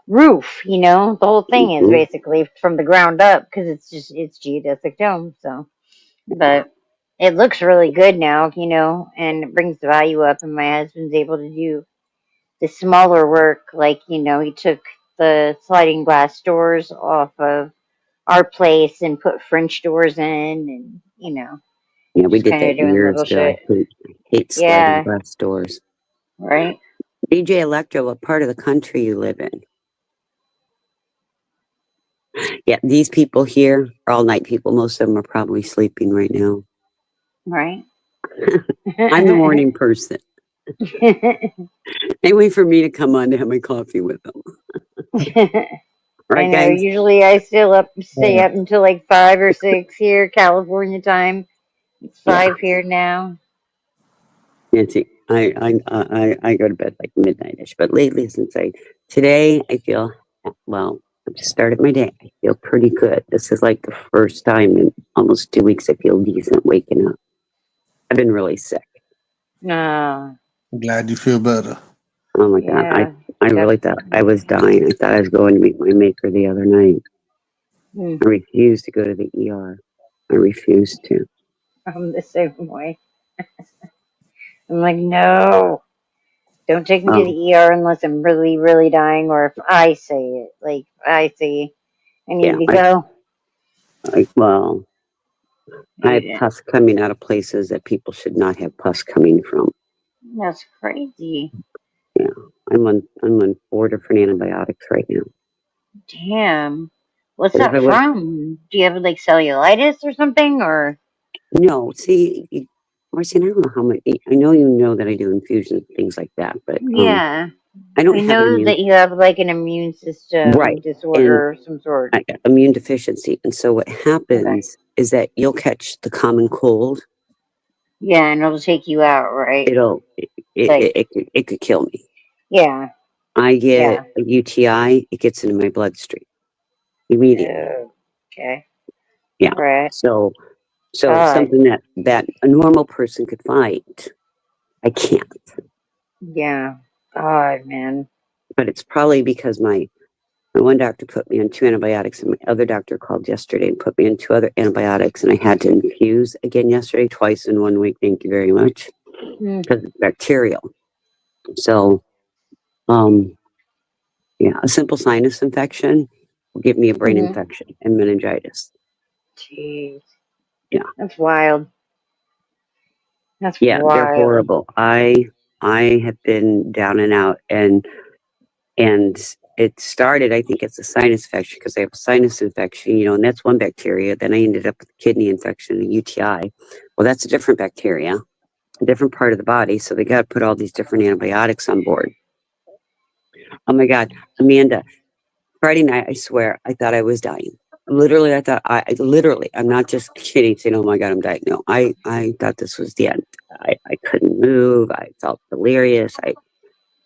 roof. You know, the whole thing is Mm-hmm. basically from the ground up because it's geodesic dome. So, Yeah. but it looks really good now. You know, and it brings the value up. And my husband's able to do the smaller work, like you know, he took the sliding glass doors off of our place and put French doors in, and you know, Yeah, we just did kind of that doing years little ago. shit. I hate sliding Yeah, glass doors. right. DJ Electro, what part of the country you live in? Yeah, these people here are all night people. Most of them are probably sleeping right now. Right. I'm the morning person. They wait for me to come on to have my coffee with them. I Right, know. guys? Usually, I stay Yeah. up until like 5 or 6 here, California time. It's Yeah. 5 here now. Nancy, I go to bed like midnight-ish, but lately today I feel, well, I just started my day. I feel pretty good. This is like the first time in almost 2 weeks I feel decent waking up. I've been really sick. No. I'm glad you feel better. Oh my God. Yeah. I really thought I was Definitely. dying. I thought I was going to meet my maker the other night. Mm, I refused to go to the ER. I refused to. I'm the same way. I'm like, no. Don't take me to Oh, the ER unless I'm really, really dying, or if I say it. Like, if I say I yeah. need to go. Well, I have Dude, pus coming out of places that people should not have pus coming from. that's crazy. Yeah. I'm on 4 different antibiotics right now. Damn. What's But if I that would, from? Do you have like cellulitis or something? Or no, see, Marcy, I don't know how much, I know you know that I do infusions and things like that, but yeah, I don't I have an know that you have like an immune system right. And disorder of some sort. I got immune deficiency. And so what Okay. happens is that you'll catch the common cold. Yeah, and it'll take you out, right? Like, It could kill me. yeah, I get yeah. a UTI, it gets into my bloodstream immediately. Okay. Yeah. Right. So God. something that a normal person could fight, I can't. Yeah. God, man. But it's probably because my one doctor put me on 2 antibiotics, and my other doctor called yesterday and put me on 2 other antibiotics, and I had to infuse again yesterday, twice in 1 week. Thank you very much, Mm, because it's bacterial. So, yeah, a simple sinus infection will give me a brain mm-hmm. infection and meningitis. Jeez. Yeah, That's wild. That's yeah, they're wild. horrible. I have been down and out, and it started. I think it's a sinus infection because I have a sinus infection, and that's one bacteria. Then I ended up with a kidney infection, a UTI. Well, that's a different bacteria, a different part of the body. So they got to put all these different antibiotics on board. Oh my God, Amanda, Friday night, I swear, I thought I was dying. Literally, I thought literally, I'm not just kidding saying, oh my God, I'm dying. No, I thought this was the end. I couldn't move. I felt delirious.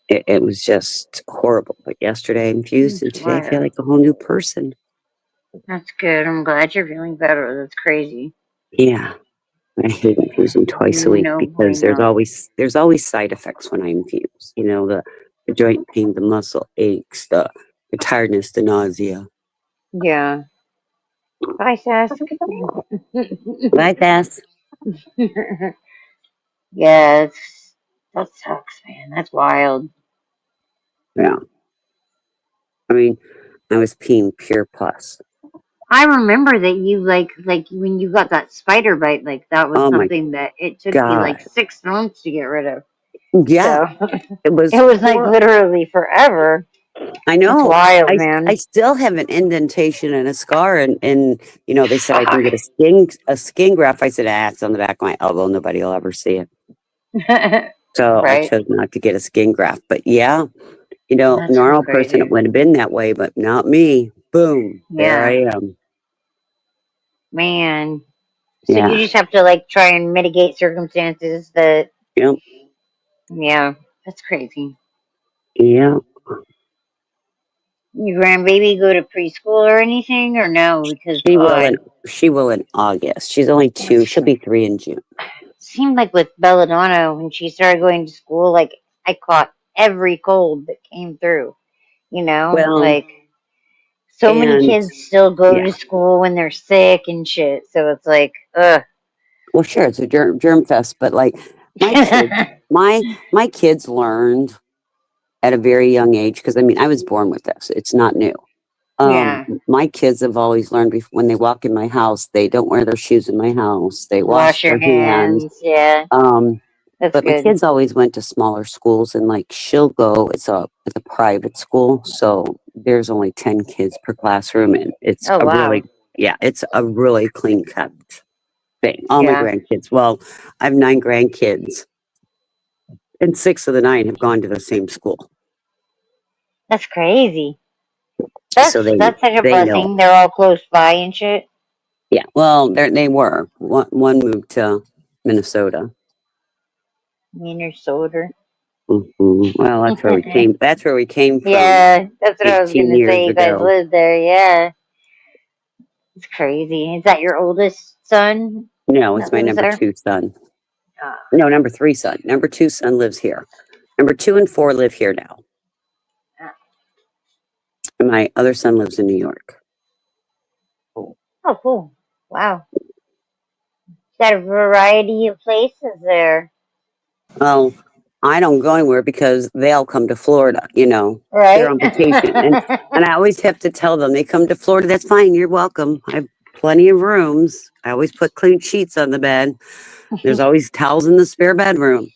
It was just horrible. But yesterday I infused, and That's today I feel wild. like a whole new person. That's good. I'm glad you're feeling better. That's crazy. Yeah, I hate infusing twice a week No, I because there's know. always there's always side effects when I infuse. The joint pain, the muscle aches, the tiredness, the nausea. Yeah. Bye, Sask. Like that. Yeah, that sucks, man. That's wild. Yeah, I mean, I was peeing pure pus. I remember that you like when you got that spider bite, like that was Oh my something that it took you God. like 6 months to get rid of. Yeah, So it was it was like horrible. literally forever. I That's know. wild, I man. still have an indentation and a scar, and they said I can get a skin graft. I said, it's on the back of my elbow. Nobody will ever see it. Fuck. So I Right. chose not to get a skin graft. But yeah, You know, That's so normal person, it crazy. would have been that way, but not me. Boom, there Yeah, I am. man. So you Yeah, just have to like try and mitigate circumstances that, yep, yeah, that's crazy. yeah. Your grandbaby go to preschool or anything, or no? Because She will in God, she will in August. She's only 2. She'll be 3 in June. seemed like with Belladonna when she started going to school, like I caught every cold that came through. You know, Well, like so many and kids still go yeah. to school when they're sick and shit. So it's like, ugh. Well, sure, it's a germ fest, but like my kids, my kids learned at a very young age because I mean I was born with this. It's not new. Yeah, My kids have always learned when they walk in my house, they don't wear their shoes in my house. They wash wash your their hands. hands. Yeah, Um, that's but my good. kids always went to smaller schools, and like she'll go. It's a private school, so there's only 10 kids per classroom, and it's Oh a wow. really it's a really clean kept thing. All my Yeah, grandkids. Well, I have 9 grandkids, and 6 of the 9 have gone to the same school, that's crazy. so That's such a they know. blessing. They're all close by and shit. Yeah, well, they were. One moved to Minnesota. Minnesota. Well, that's where we came. That's where we came from Yeah, that's what I was 18 gonna say. years You guys ago. live there. Yeah, it's crazy. Is that your oldest son No, it's that my lives number there? 2 son. Ah, No, number 3 son. Number 2 son lives here. Number 2 and 4 live here now. ah. And my other son lives in New York. Oh, cool. Wow. Got a variety of places there. Well, I don't go anywhere because they all come to Florida. You know, they're Right? on vacation, and I always have to tell them they come to Florida. That's fine. You're welcome. I have plenty of rooms. I always put clean sheets on the bed. There's always towels in the spare bedroom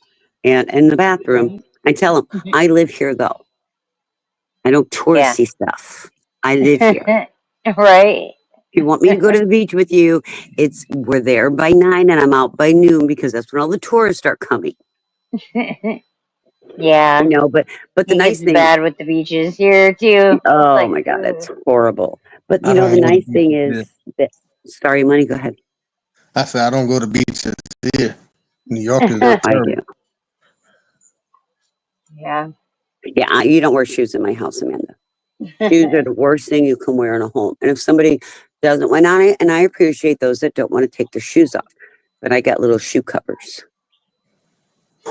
and in the bathroom. Right? I tell them I live here though. I don't Yeah. touristy stuff. I live here. Right? If you want me to go to the beach with you, we're there by 9 and I'm out by noon because that's when all the tourists start coming. Yeah. You know, but the It nice gets thing, bad with the beaches here too. It's oh like, my God, it's ugh. horrible. But I you know, don't the go to nice thing beaches is here. that, sorry, Money, go ahead. I said I don't go to beaches here. New Yorkers, they're Oh, I do. terrible. Yeah. Yeah, you don't wear shoes in my house, Amanda. Shoes are the worst thing you can wear in a home. And if somebody doesn't want on it, and I appreciate those that don't want to take their shoes off, but I got little shoe covers.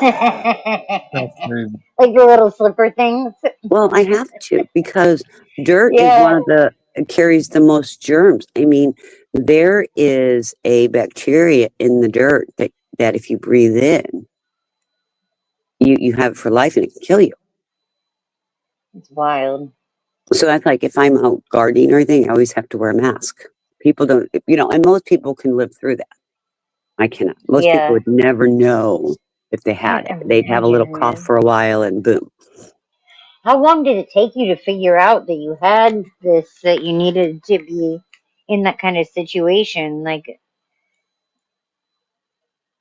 That's crazy. Like the little slipper things. Well, I have to because dirt is one Yeah. of the carries the most germs. I mean, there is a bacteria in the dirt that if you breathe in, you have it for life and it can kill you. It's wild. So that's like if I'm out gardening or anything, I always have to wear a mask. People don't, and most people can live through that. I cannot. Most people Yeah. would never know if they had it. They'd I have a get little it, cough man. for a while and boom. How long did it take you to figure out that you had this, that you needed to be in that kind of situation? Like, is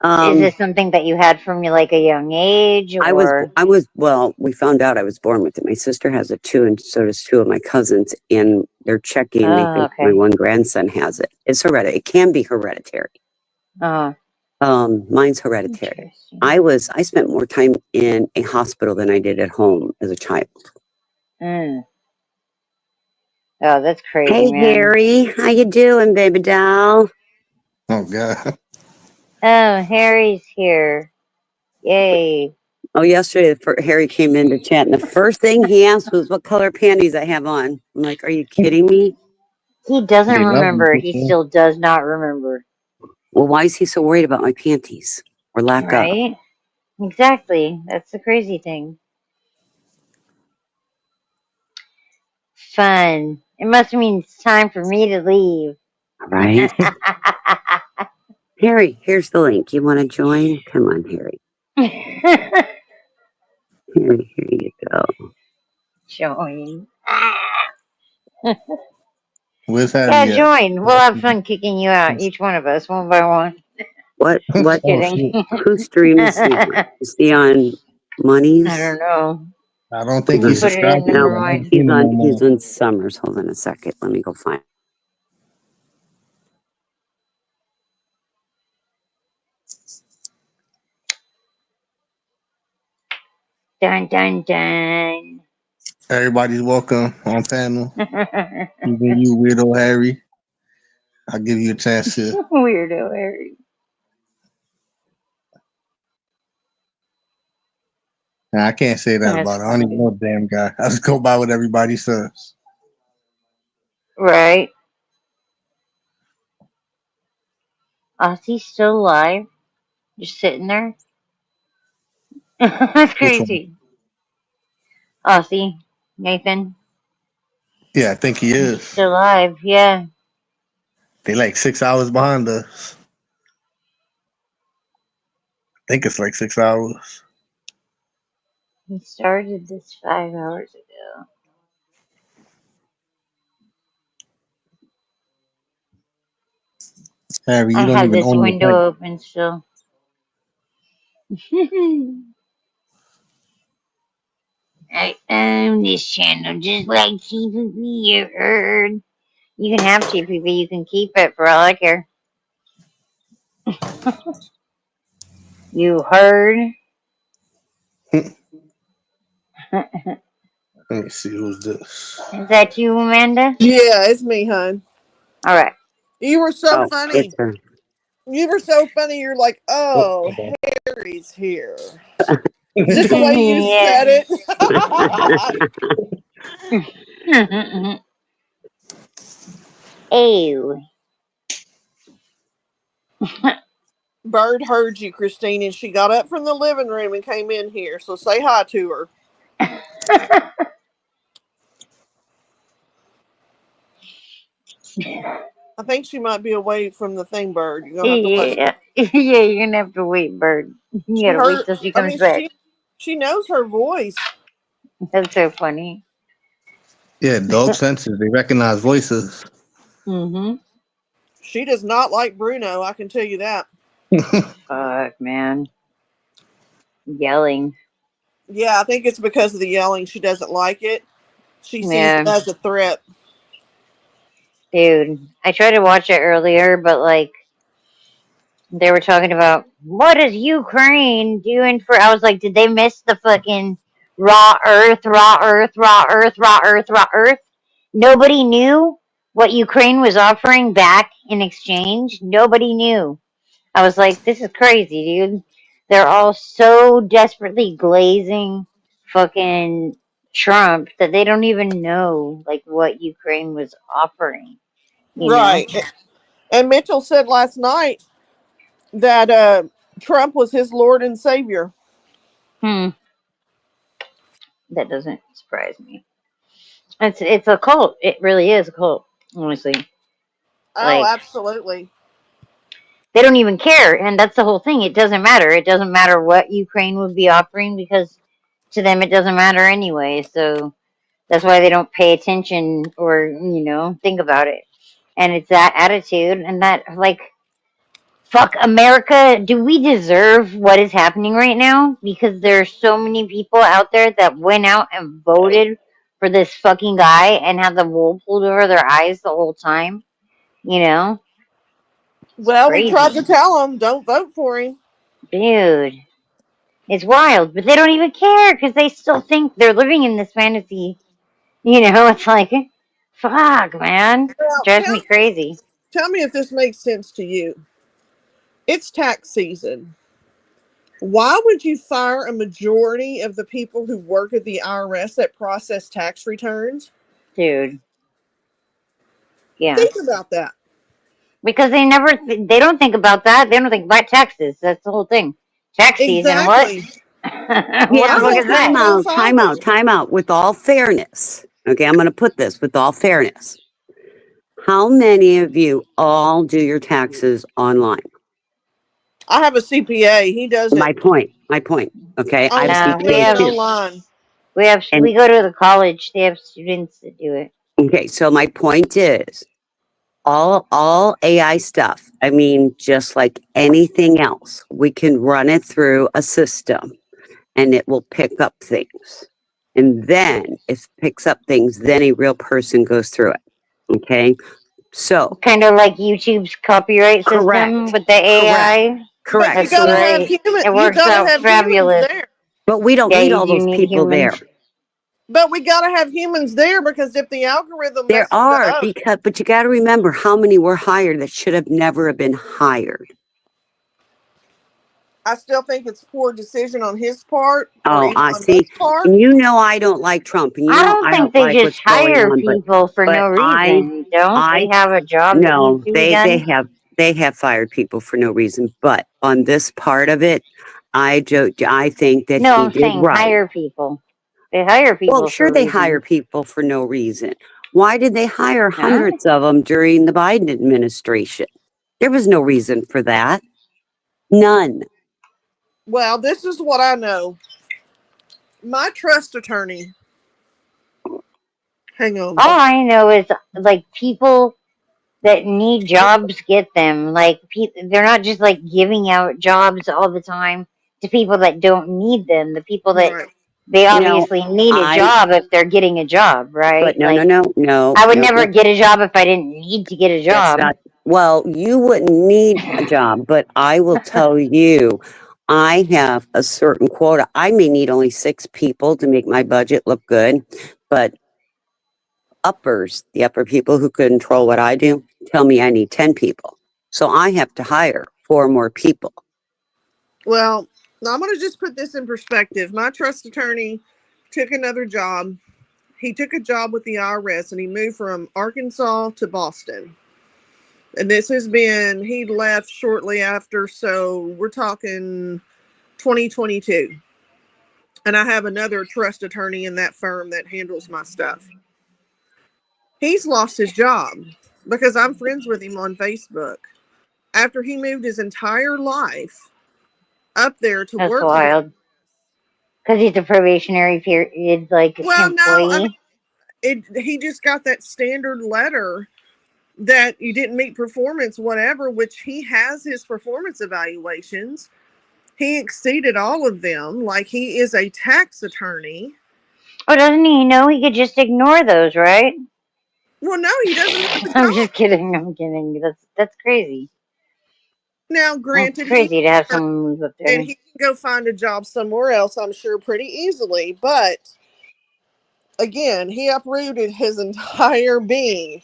Um, this something that you had from like a young age or? well, we found out I was born with it. My sister has it too, and so does 2 of my cousins, and they're checking. They Oh, think my okay. one grandson has it. It's hereditary. It can be hereditary. Oh, Mine's hereditary. interesting. I spent more time in a hospital than I did at home as a child. Mm. Oh, that's crazy, Hey, man. Harry, how you doing, baby doll? Oh God. Oh, Harry's here. Yay. Oh, yesterday Harry came in to chat, and the first thing he asked was what color panties I have on. I'm like, are you kidding me? He doesn't They love remember. you. He still does not remember. Well, why is he so worried about my panties or lack of? Right? Exactly. That's the crazy thing. Fun. It must mean it's time for me to leave. Right? Harry, here's the link. You want to join? Come on, Harry. Harry, here you go. Join. Where's Yeah, Harry at? join. We'll have fun kicking you out, each one of us, one by one. Just What? Oh kidding. shit. Whose stream is he on? Is he on I Money's? don't know. I don't think he's Put it in, subscribed to never you. I haven't mind. seen him no more. He's on Summers. Hold on a second. Let me go find. Dun dun dun. Everybody's welcome on panel. Even you, weirdo Harry. I'll give you a chance to. Weirdo Harry. Nah, I can't say that That's about it. I don't even know the damn guy. I just go by what everybody says. right. Ozzy's still alive. Just sitting there. That's Which one? crazy. Ozzy. Nathan. Yeah, I think he He's is. still alive. Yeah. They like 6 hours behind us. I think it's like 6 hours. He started this 5 hours ago. Harry, you I don't have even this own your window mic. open still. I own this channel just like TPP, you heard. You can have TPP, you can keep it for all I care. You heard? Let me see who's this. Is that you, Amanda? Yeah, it's me, hon. Alright. You were so Oh, it's funny. her. You were so funny. You're like, Oh, oh, hold Harry's here. on. Just the way you Yeah. said it. Ew. Bird heard you, Christine, and she got up from the living room and came in here. So say hi to her. I think she might be away from the thing, Bird. You're gonna have to wait. Yeah. Yeah, you're gonna have to wait, Bird. You She gotta wait heard. till she I comes mean, back. she knows her voice. That's so funny. Yeah, dog senses. They recognize voices. Mm-hmm. She does not like Bruno. I can tell you that. Fuck, man. Yelling. Yeah, I think it's because of the yelling. She doesn't like it. She sees it Yeah. as a threat. Dude. I tried to watch it earlier, but like they were talking about what is Ukraine doing for I was like, did they miss the fucking raw earth, raw earth, raw earth, raw earth, raw earth? Nobody knew what Ukraine was offering back in exchange. Nobody knew. I was like, this is crazy, dude. They're all so desperately glazing fucking Trump that they don't even know like what Ukraine was offering, you know? Right. And Mitchell said last night that Trump was his Lord and Savior. Hmm. That doesn't surprise me. It's a cult. It really is a cult, honestly. Oh, Like absolutely. they don't even care, and that's the whole thing. It doesn't matter. It doesn't matter what Ukraine would be offering because to them it doesn't matter anyway. So that's why they don't pay attention or, think about it. And it's that attitude and that, like, fuck America. Do we deserve what is happening right now? Because there's so many people out there that went out and voted for this fucking guy and had the wool pulled over their eyes the whole time. You know? It's Well, we tried to crazy. tell them don't vote for him. Dude. It's wild, but they don't even care because they still think they're living in this fantasy. It's like, fuck, man. Well, Drives me crazy. tell me if this makes sense to you. It's tax season. Why would you fire a majority of the people who work at the IRS that process tax returns? Dude. Yeah. Think about that. Because they don't think about that. They don't think about taxes. That's the whole thing. Tax season, what? Exactly. What Yeah, the I fuck but don't is think that? time they'll out, file time out, them. time out. With all fairness, okay, I'm going to put this with all fairness. How many of you all do your taxes online? I have a CPA. He does it My point. Okay, I have a No, he does CPA it too. online. And we go to the college. They have students that do it. okay, so my point is all AI stuff. I mean, just like anything else, we can run it through a system and it will pick up things. and then it picks up things. Then a real person goes through it. Okay, so Kind of like YouTube's copyright system correct, with the AI. But you correct. That's So, gotta have great. human. It You works gotta out have humans fabulous. there. but we don't Yeah, need you all do those need people there. humans. But we gotta have humans there because if the algorithm There messes it are, up, because, but you got to remember how many were hired that should have never been hired. I still think it's poor decision on his part or Oh, I Elon see. Musk's part. And you know I don't like Trump, and you I know don't I think don't they like just what's going hire on, people for but no reason. Don't they I have a job that needs no, to be they done? have fired people for no reason. But on this part of it, I think that No, he I'm did saying right. hire people. They hire Well, people sure, for they hire reasons. people for no reason. Why did they hire No? hundreds of them during the Biden administration? There was no reason for that. None. Well, this is what I know. My trust attorney. Hang on. All I know is like people that need jobs get them. Like they're not just like giving out jobs all the time to people that don't need them. The people that Right. they You know, obviously need a I job if they're getting a job, right? but no, no, Like no, no, I would no, never no. get a job if I didn't need to get a That's job. not, well, you wouldn't need a job, but I will tell you, I have a certain quota. I may need only 6 people to make my budget look good, but the upper people who control what I do, tell me I need 10 people. So I have to hire 4 more people. Well, I'm going to just put this in perspective. My trust attorney took another job. He took a job with the IRS and he moved from Arkansas to Boston. And this has been, he left shortly after. So we're talking 2022. And I have another trust attorney in that firm that handles my stuff. He's lost his job because I'm friends with him on Facebook. After he moved his entire life up there to That's work for the. wild. Because he's a probationary period like Well, no, I employee. mean, he just got that standard letter that you didn't meet performance, whatever, which he has his performance evaluations. He exceeded all of them. Like he is a tax attorney. Oh, doesn't he know he could just ignore those, right? Well, no, he doesn't have a I'm job. just kidding. I'm kidding. That's crazy. Now, That's granted, he crazy to have someone move up and there. he can go find a job somewhere else, I'm sure, pretty easily. But again, he uprooted his entire being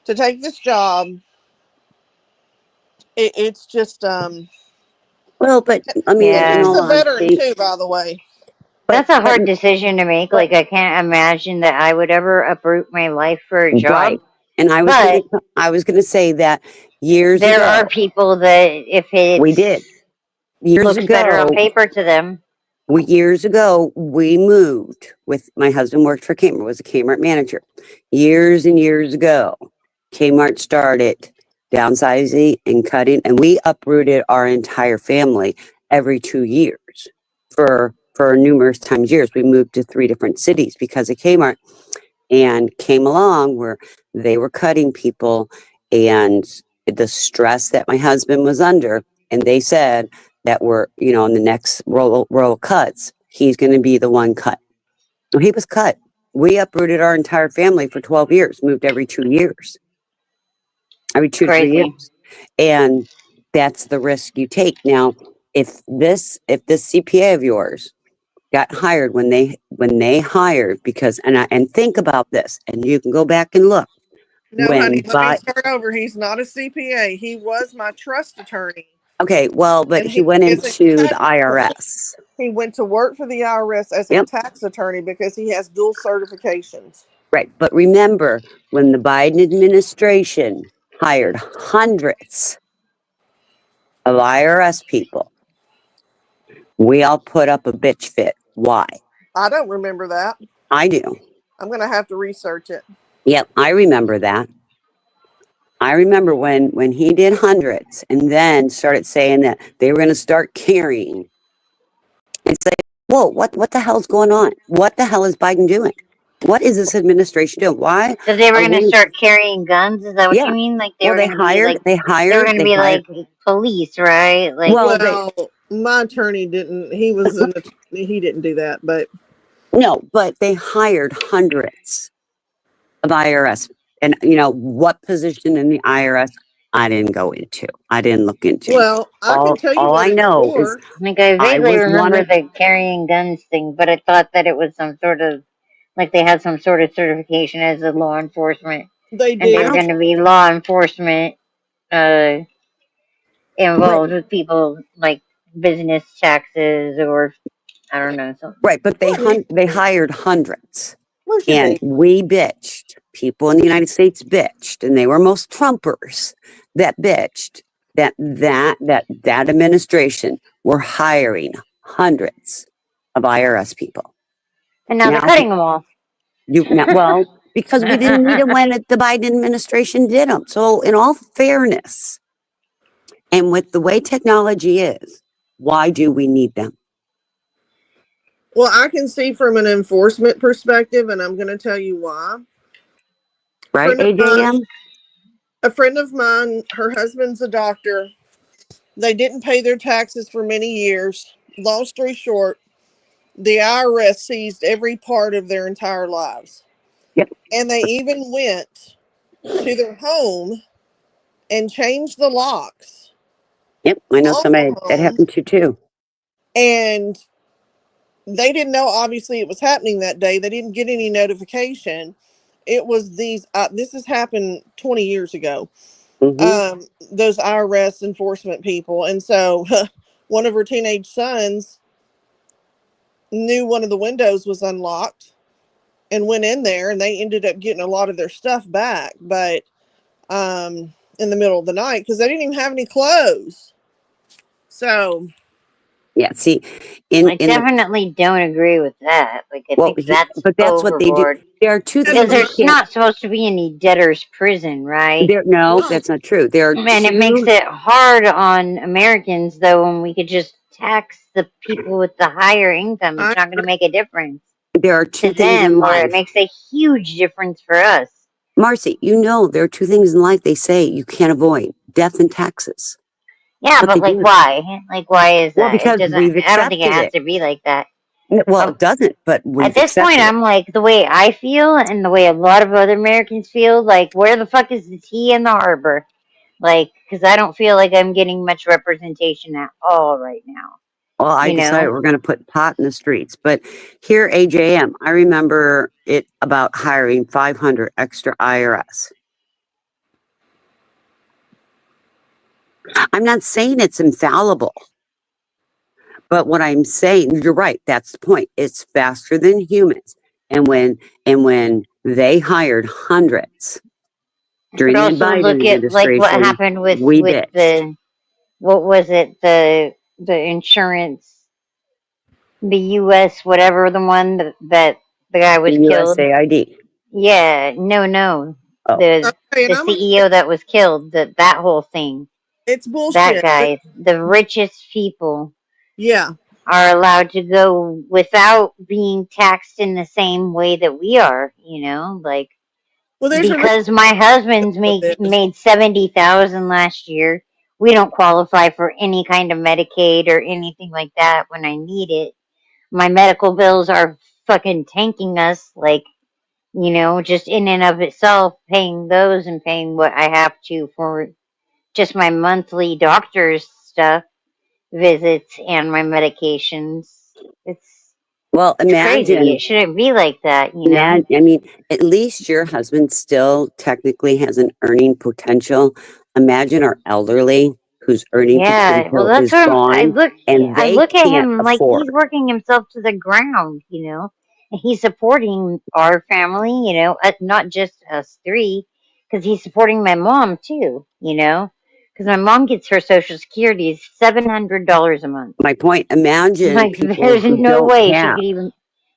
to take this job. It's just Well, but I mean, and in Yeah. he's all a veteran honesty, too, by the way. That's a but hard decision to make. Like, I can't imagine that I would ever uproot my life for a job. right. And But I was gonna say that years there are ago people that if we it did. Years looks better on ago, paper to them. we moved with my husband worked for Kmart, was a Kmart manager. Years and years ago, Kmart started downsizing and cutting, and we uprooted our entire family every 2 years for numerous times years. We moved to 3 different cities because of Kmart, and came along where they were cutting people, and the stress that my husband was under, and they said that we're, on the next roll of cuts, he's going to be the one cut. Well, he was cut. We uprooted our entire family for 12 years, moved every 2 years, every 2 to 3 years. Crazy. And that's the risk you take. Now, if this CPA of yours got hired when they hired, because and think about this, and you can go back and look No, honey, when let me by start over. He's not a CPA. He was my trust attorney, okay, well, but and he he went is a into the tax attorney. IRS. He went to work for the IRS as a Yep. tax attorney because he has dual certifications. Right. But remember, when the Biden administration hired hundreds of IRS people, we all put up a bitch fit. Why? I don't remember that. I do. I'm going to have to research it. Yep, I remember that. I remember when he did hundreds and then started saying that they were going to start carrying. It's like, whoa, what the hell's going on? What the hell is Biden doing? What is this administration doing? Why That they were are going to we? start carrying guns? Is that what you Yeah. mean? Like they Well, were going to be like they hired. police, right? Like Well, they Well, my attorney didn't. He was he didn't do that, but No, but they hired hundreds of IRS. And what position in the IRS? I didn't go into. I didn't look into. Well, I can tell you All what I it's know is for. Like I I vaguely was one remember of the carrying guns thing, but I thought that it was some sort of like they had some sort of certification as a law enforcement, They and they I were do. don't going to be law enforcement uh, right, involved with people like business taxes or I don't know something. right, but Well, I mean, they hired hundreds. of course you And do. we bitched. People in the United States bitched, and they were most Trumpers that bitched that administration were hiring hundreds of IRS people. And now they're Now cutting them all. well, because we didn't need them when the Biden administration did them. So in all fairness, and with the way technology is, why do we need them? Well, I can see from an enforcement perspective, and I'm going to tell you why. Right, Friend of mine, AJM? a friend of mine, her husband's a doctor. They didn't pay their taxes for many years. Long story short, the IRS seized every part of their entire lives. Yep. And they even went to their home and changed the locks Yep, I know on the somebody that home. happened to too. And they didn't know, obviously, it was happening that day. They didn't get any notification. It was these, this has happened 20 years ago. Mm-hmm. Those IRS enforcement people. And so one of her teenage sons knew one of the windows was unlocked and went in there, and they ended up getting a lot of their stuff back, but in the middle of the night because they didn't even have any clothes. So Yeah, see, I definitely don't agree with that. Like I think that's but that's what they do. overboard. There are two Because things you there's can't. not supposed to be any debtor's prison, right? No, that's not true. There are And it makes it hard on Americans, though, when we could just tax the people with the higher income. It's not going to make a difference There are two to things in them, where it life. makes a huge difference for us. Marcy, there are two things in life they say you can't avoid: death and taxes. Yeah, but like, why? Like, why is that? Well, because It doesn't. we've I don't think it accepted has it. to be like that. Well, it doesn't, but we've At this point, accepted it. I'm like, the way I feel and the way a lot of other Americans feel, like, where the fuck is the tea in the harbor? Like, because I don't feel like I'm getting much representation at all right now. Well, I decided we're going to put pot in the streets. But here, AJM, I remember it about hiring 500 extra IRS. I'm not saying it's infallible. But what I'm saying, you're right, that's the point. It's faster than humans. And when they hired hundreds during But the also Biden look at like what administration, happened with we bitched. the what was it the insurance, the U.S. whatever, the one that the guy was The killed. USAID. Yeah, no, Oh. the and I'm CEO that was killed. That whole thing. It's That bullshit. guy, the richest people Yeah. are allowed to go without being taxed in the same way that we are. Like. Well, there's a reason Because my husband's for this. made 70,000 last year. We don't qualify for any kind of Medicaid or anything like that when I need it. My medical bills are fucking tanking us, like, just in and of itself, paying those and paying what I have to for just my monthly doctor's stuff, visits, and my medications. It's Well, crazy. imagine. It shouldn't be like that, I mean, at least your husband still technically has an earning potential. Imagine our elderly whose earning Yeah, well, potential that's is what gone and I they look at can't him like he's afford. working himself to the ground, and he's supporting our family, not just us three, because he's supporting my mom too, because my mom gets her Social Security is $700 a month. My point, imagine Like, people there's who no don't way have.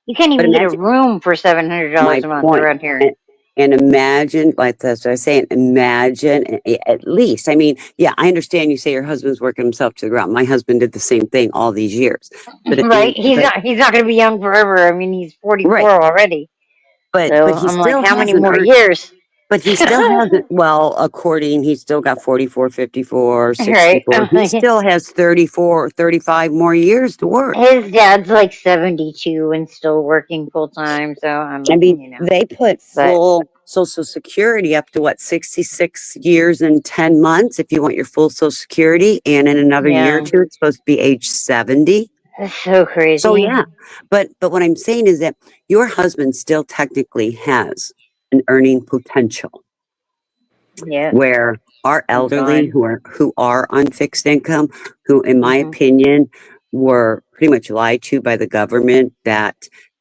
you can't But even get a imagine room for $700 my a month point. around here. And imagine, like that's what I was saying, imagine at least. I mean, yeah, I understand you say your husband's working himself to the ground. My husband did the same thing all these years. But Right? He's not going to be young forever. I mean, he's 44 right. already. But So he I'm like, still how has many an more years? But he still hasn't, well, according, he's still got 44, 54, Right. 64. He still has 34, 35 more years to work. His dad's like 72 and still working full time. So I mean, they put But full Social Security up to what, 66 years and 10 months if you want your full Social Security. And in another year or yeah, two, it's supposed to be age 70. that's so crazy. So yeah, but what I'm saying is that your husband still technically has an earning potential. Yeah. Where our Thank elderly God. who are on fixed income, who in my Mhm. opinion were pretty much lied to by the government that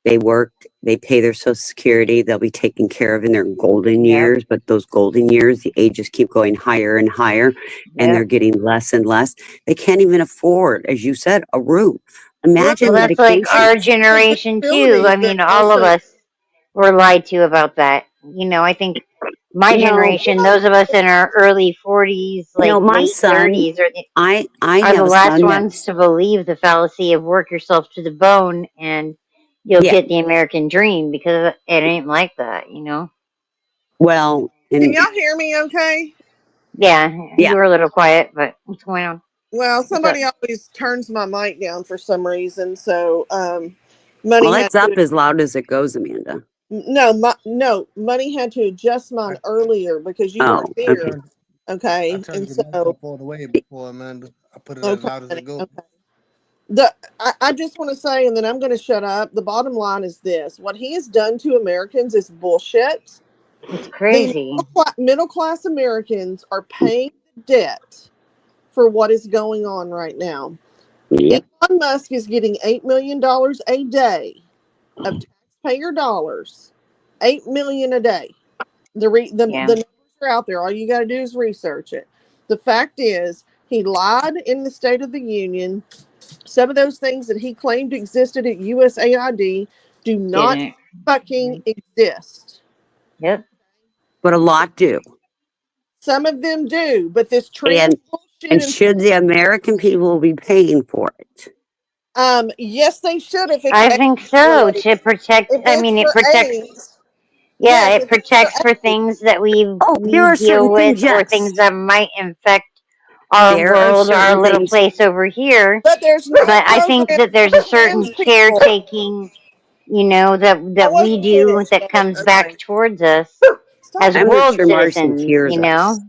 they worked, they pay their Social Security, they'll be taken care of in their golden Yep. years, but those golden years, the ages keep going higher and higher, and they're Yep. getting less and less. They can't even afford, as you said, a room. Imagine Well, the that's like our vacations. generation too. I mean, all of us were lied to about that. You know, I think my No, generation, those of us in our early 40s, like my late son, 30s, I are the have a last son ones that's, to believe the fallacy of work yourself to the bone and you'll yeah, get the American dream, because it ain't like that, you know? well, Can and y'all hear me okay? Yeah, yeah. you were a little quiet, but what's going on? Well, What's up? somebody always turns my mic down for some reason, so Well, Money had it's up to as loud as it goes, Amanda. no, Money had to adjust mine earlier because you Oh, weren't I here. okay. turned I Okay, turned and your mic so up all the way before, Amanda. I put it as okay, loud as it honey, goes. okay. I just want to say, and then I'm going to shut up. The bottom line is this: what he has done to Americans is bullshit. It's The crazy. middle class Americans are paying the debt for what is going on right now. Yep. Elon Musk is getting $8 million a day of taxpayer dollars. 8 million a day. The Yeah, numbers are out there. All you got to do is research it. The fact is, he lied in the State of the Union. Some of those things that he claimed existed at USAID do not didn't. fucking exist. Yep. But a lot do. Some of them do, but this trans And bullshit and should the American people be paying for it? yes, they should if it's I AIDS think so, to related. protect. If I it's mean, it for protects. AIDS, Yeah, yes, it if it's for protects for AIDS, things that Oh, there we are deal certain with, things, or yes. things that might infect our There are world, our certain little things. place over here. but there's no But I think program that there's for a certain trans people. caretaking, you know, I that we wasn't do finished, that but comes okay. back towards us Stop as it. I'm not world sure Marcy citizens, hears you know? us.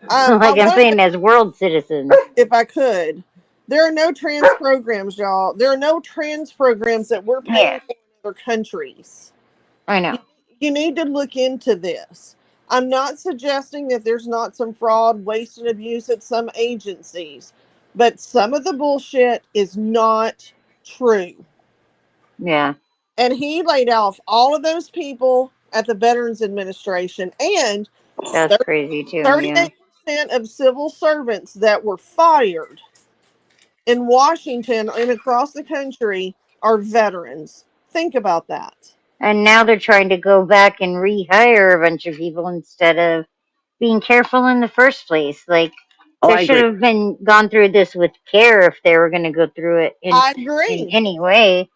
I Like I'm wanted saying, as world citizens. if I could. There are no trans programs, y'all. There are no trans programs that we're Yeah, paying for in other countries. I You, know. you need to look into this. I'm not suggesting that there's not some fraud, waste, and abuse at some agencies, but some of the bullshit is not true. Yeah, And he laid off all of those people at the Veterans Administration and that's crazy too. Yeah. 38% of civil servants that were fired in Washington and across the country are veterans. Think about that. And now they're trying to go back and rehire a bunch of people instead of being careful in the first place. Like Oh, there I should agree. have been gone through this with care if they were going to go through it I in agree. any way.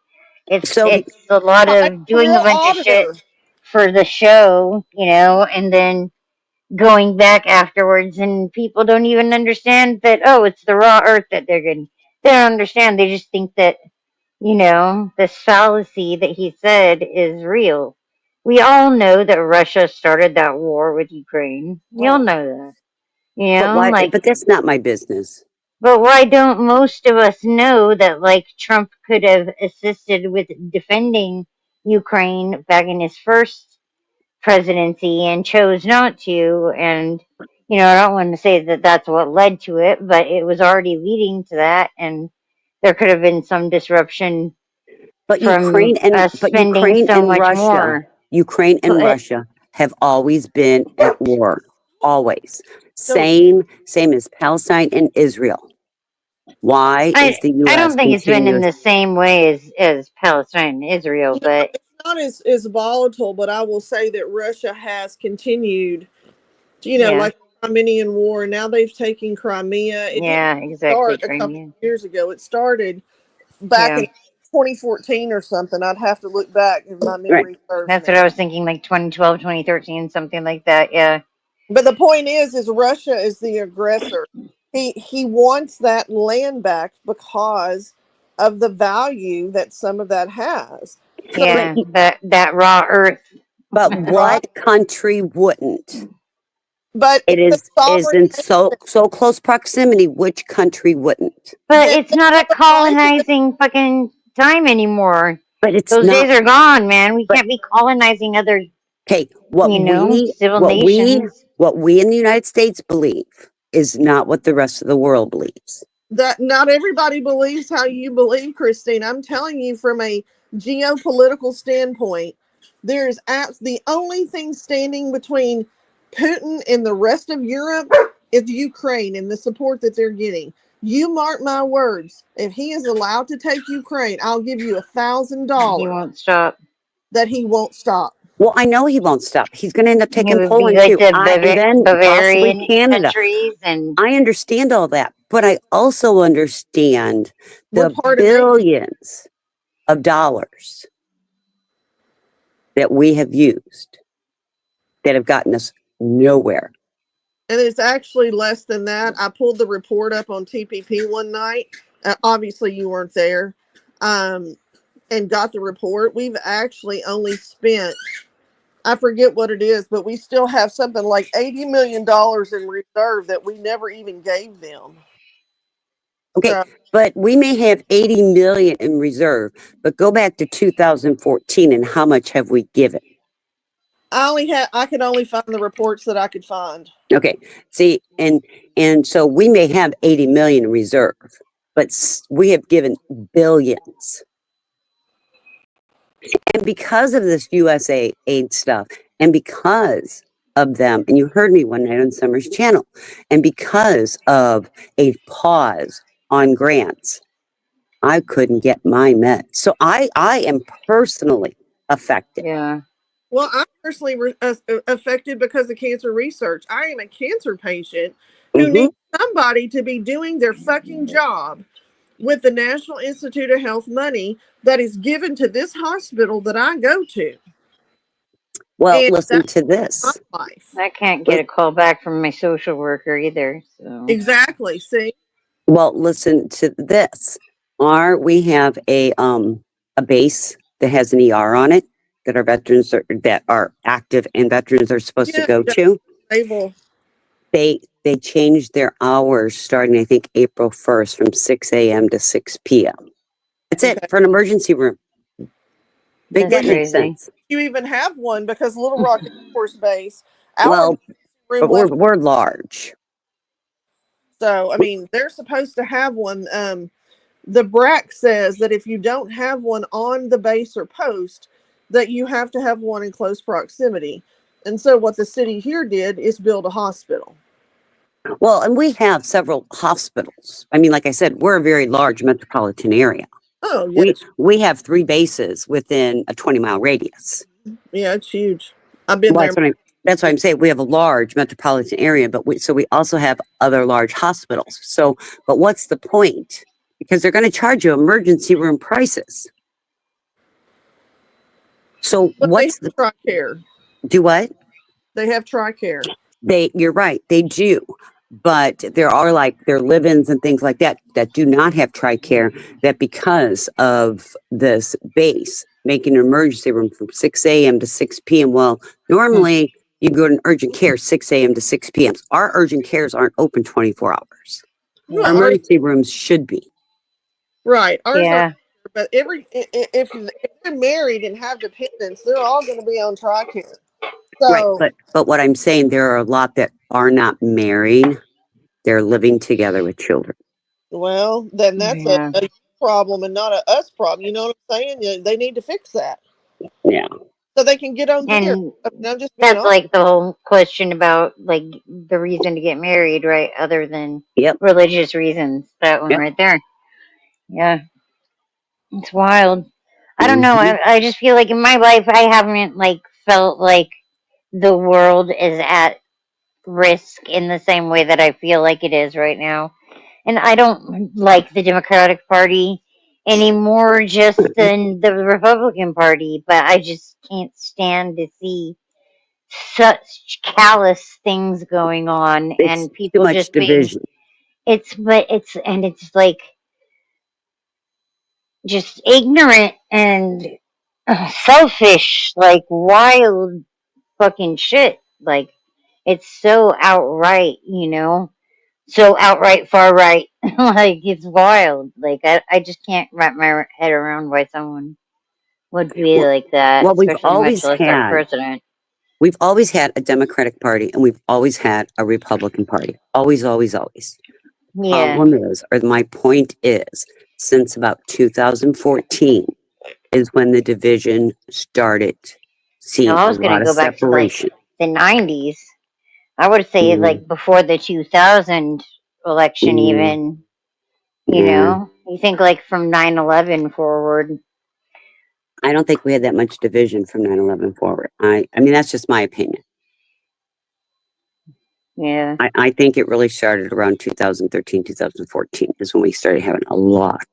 So, It's a lot Find of a doing a real bunch of shit auditor. for the show, you know, and then going back afterwards, and people don't even understand that, oh, it's the raw earth that they're getting. They don't understand. They just think that, you know, this fallacy that he said is real. We all know that Russia started that war with Ukraine. We all know that. You but know, why? like, But that's not my business. but why don't most of us know that, like, Trump could have assisted with defending Ukraine back in his first presidency and chose not to? And, you know, I don't want to say that that's what led to it, but it was already leading to that. And there could have been some disruption But from us spending Ukraine so and much Russia, more. Ukraine and But Russia have always been at war. Always. So Same as Palestine and Israel. Why is the I don't U.S. think it's been in continuous? the same way as Palestine and Israel, but it's not as volatile, but I will say that Russia has continued, yeah, like the Crimean War. And now they've taken Crimea. It didn't yeah, exactly, start a couple Crimea. of years ago. It started back Yeah, in 2014 or something. I'd have to look back if my Right. memory serves That's me. what I was thinking, like 2012, 2013, something like that. Yeah. But the point is Russia is the aggressor. He wants that land back because of the value that some of that has. So, But Yeah. That raw earth. but right, what country wouldn't? but It it's a is sovereign in nation. so close proximity. Which country wouldn't? But Then it's they not have a a right to. colonizing fucking time anymore. But it's Those not. days are gone, man. We But can't be colonizing other, okay, civil nations. what we in the United States believe is not what the rest of the world believes. That not everybody believes how you believe, Christine. I'm telling you from a geopolitical standpoint, there's the only thing standing between Putin and the rest of Europe is Ukraine and the support that they're getting. You mark my words, if he is allowed to take Ukraine, I'll give you He $1,000 won't stop. that he won't stop. Well, I know he won't stop. He's going to end up He taking would be Poland like too, the and then possibly Bavarian Canada. countries, and I understand all that, but I also understand We're the part of NATO. billions of dollars that we have used that have gotten us nowhere. And it's actually less than that. I pulled the report up on TPP one night. Obviously, you weren't there. And got the report. We've actually only spent, I forget what it is, but we still have something like $80 million in reserve that we never even gave them. Okay, So, but we may have 80 million in reserve, but go back to 2014 and how much have we given? I could only find the reports that I could find. Okay, see, and so we may have 80 million in reserve, but we have given billions. And because of this USA aid stuff, and because of them, and you heard me one night on Summer's channel, and because of a pause on grants, I couldn't get my meds. So I am personally affected. yeah. Well, I'm personally affected because of cancer research. I am a cancer patient who needs somebody to be doing their fucking job with the National Institute of Health money that is given to this hospital that I go to. Well, And listen that's to this. my life. I can't get a call back from my social worker either. So Exactly. See? Well, listen to this. We have a base that has an ER on it that our veterans that are active and veterans are supposed to go to. Able. They changed their hours starting, I think, April 1st from 6 a.m. to 6 p.m. That's it for an emergency room. Make that make sense. You even have one because Little Rock Air Force Base, Well, room but left. we're large. So, I mean, they're supposed to have one. The BRAC says that if you don't have one on the base or post, that you have to have one in close proximity. And so what the city here did is build a hospital. Well, and we have several hospitals. I mean, like I said, we're a very large metropolitan area. Oh, yes. We have 3 bases within a 20-mile radius. Yeah, it's huge. I've been there. That's what I'm saying. We have a large metropolitan area, but we also have other large hospitals. So, but what's the point? Because they're going to charge you emergency room prices. So But what's they have TRICARE. Do what? They have TRICARE. You're right, they do. But there are live-ins and things like that that do not have TRICARE, that because of this base making an emergency room from 6 a.m. to 6 p.m. Well, normally you go to an urgent care 6 a.m. to 6 p.m. Our urgent cares aren't open 24 hours. Our emergency rooms should be. Right. Ours yeah. are, but if they're married and have dependents, they're all going to be on TRICARE. So, Right, but what I'm saying, there are a lot that are not married. They're living together with children. well, then that's a problem and not a us problem. You know what I'm saying? They need to fix that. Yeah. So they can get on gear. And I'm just that's like the whole question about like the reason to get married, right? Other than religious reasons. That one right there. Yeah. It's wild. I don't know. I just feel like in my life I haven't felt like the world is at risk in the same way that I feel like it is right now. And I don't like the Democratic Party. anymore just than the Republican Party, but I just can't stand to see such callous things going on It's and too people much just being division. it's like just ignorant and selfish, like wild fucking shit. Like it's so outright, so outright far right. Like it's wild. Like I just can't wrap my head around why someone would be Well, like that, well, especially much less our president. we've always had a Democratic Party, and we've always had a Republican Party. Always, always, always. Yeah. Problem is, or my point is, since about 2014 is when the division started No, seeing I a was gonna lot of go back to like separation. the '90s. I would say Mm, like before the 2000 election, mm, even. yeah. You think like from 9/11 forward. I don't think we had that much division from 9/11 forward. I mean, that's just my opinion. Yeah. I think it really started around 2013, 2014 is when we started having a lot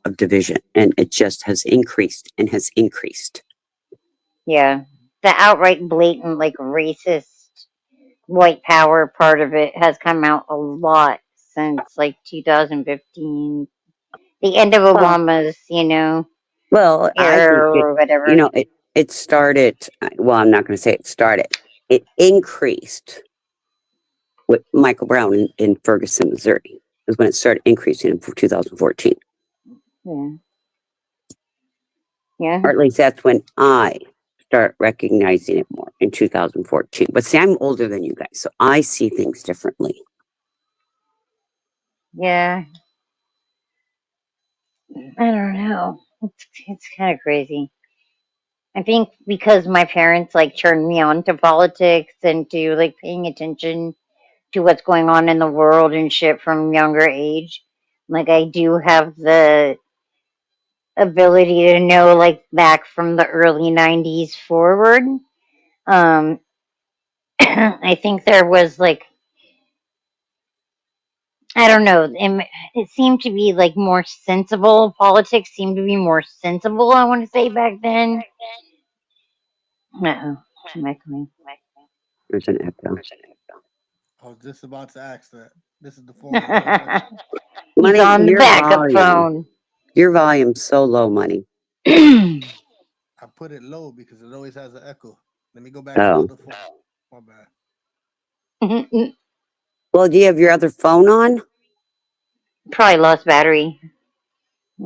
of division. And it just has increased and has increased. Yeah. The outright blatant, like racist white power part of it has come out a lot since like 2015. The end of Obama's, Well, I think era or you whatever. know, it started, well, I'm not going to say it started. It increased with Michael Brown in Ferguson, Missouri, is when it started increasing in 2014. Yeah. Yeah. Or at least that's when I start recognizing it more in 2014. But see, I'm older than you guys, so I see things differently. Yeah. I don't know. It's kind of crazy. I think because my parents like turned me on to politics and to like paying attention to what's going on in the world and shit from younger age. Like I do have the ability to know like back from the early 90s forward. Um I think there was like I don't know, it seemed to be like more sensible. Politics seemed to be more sensible, I want to say back then. Uh-oh. Am I coming? There's an echo. I was just about to ask that. This is the phone that does that. He's Money, on the backup phone. your volume's so low, Money. I put it low because it always has an echo. Let me go back to the Oh. other phone. My bad. Well, do you have your other phone on? Probably lost battery,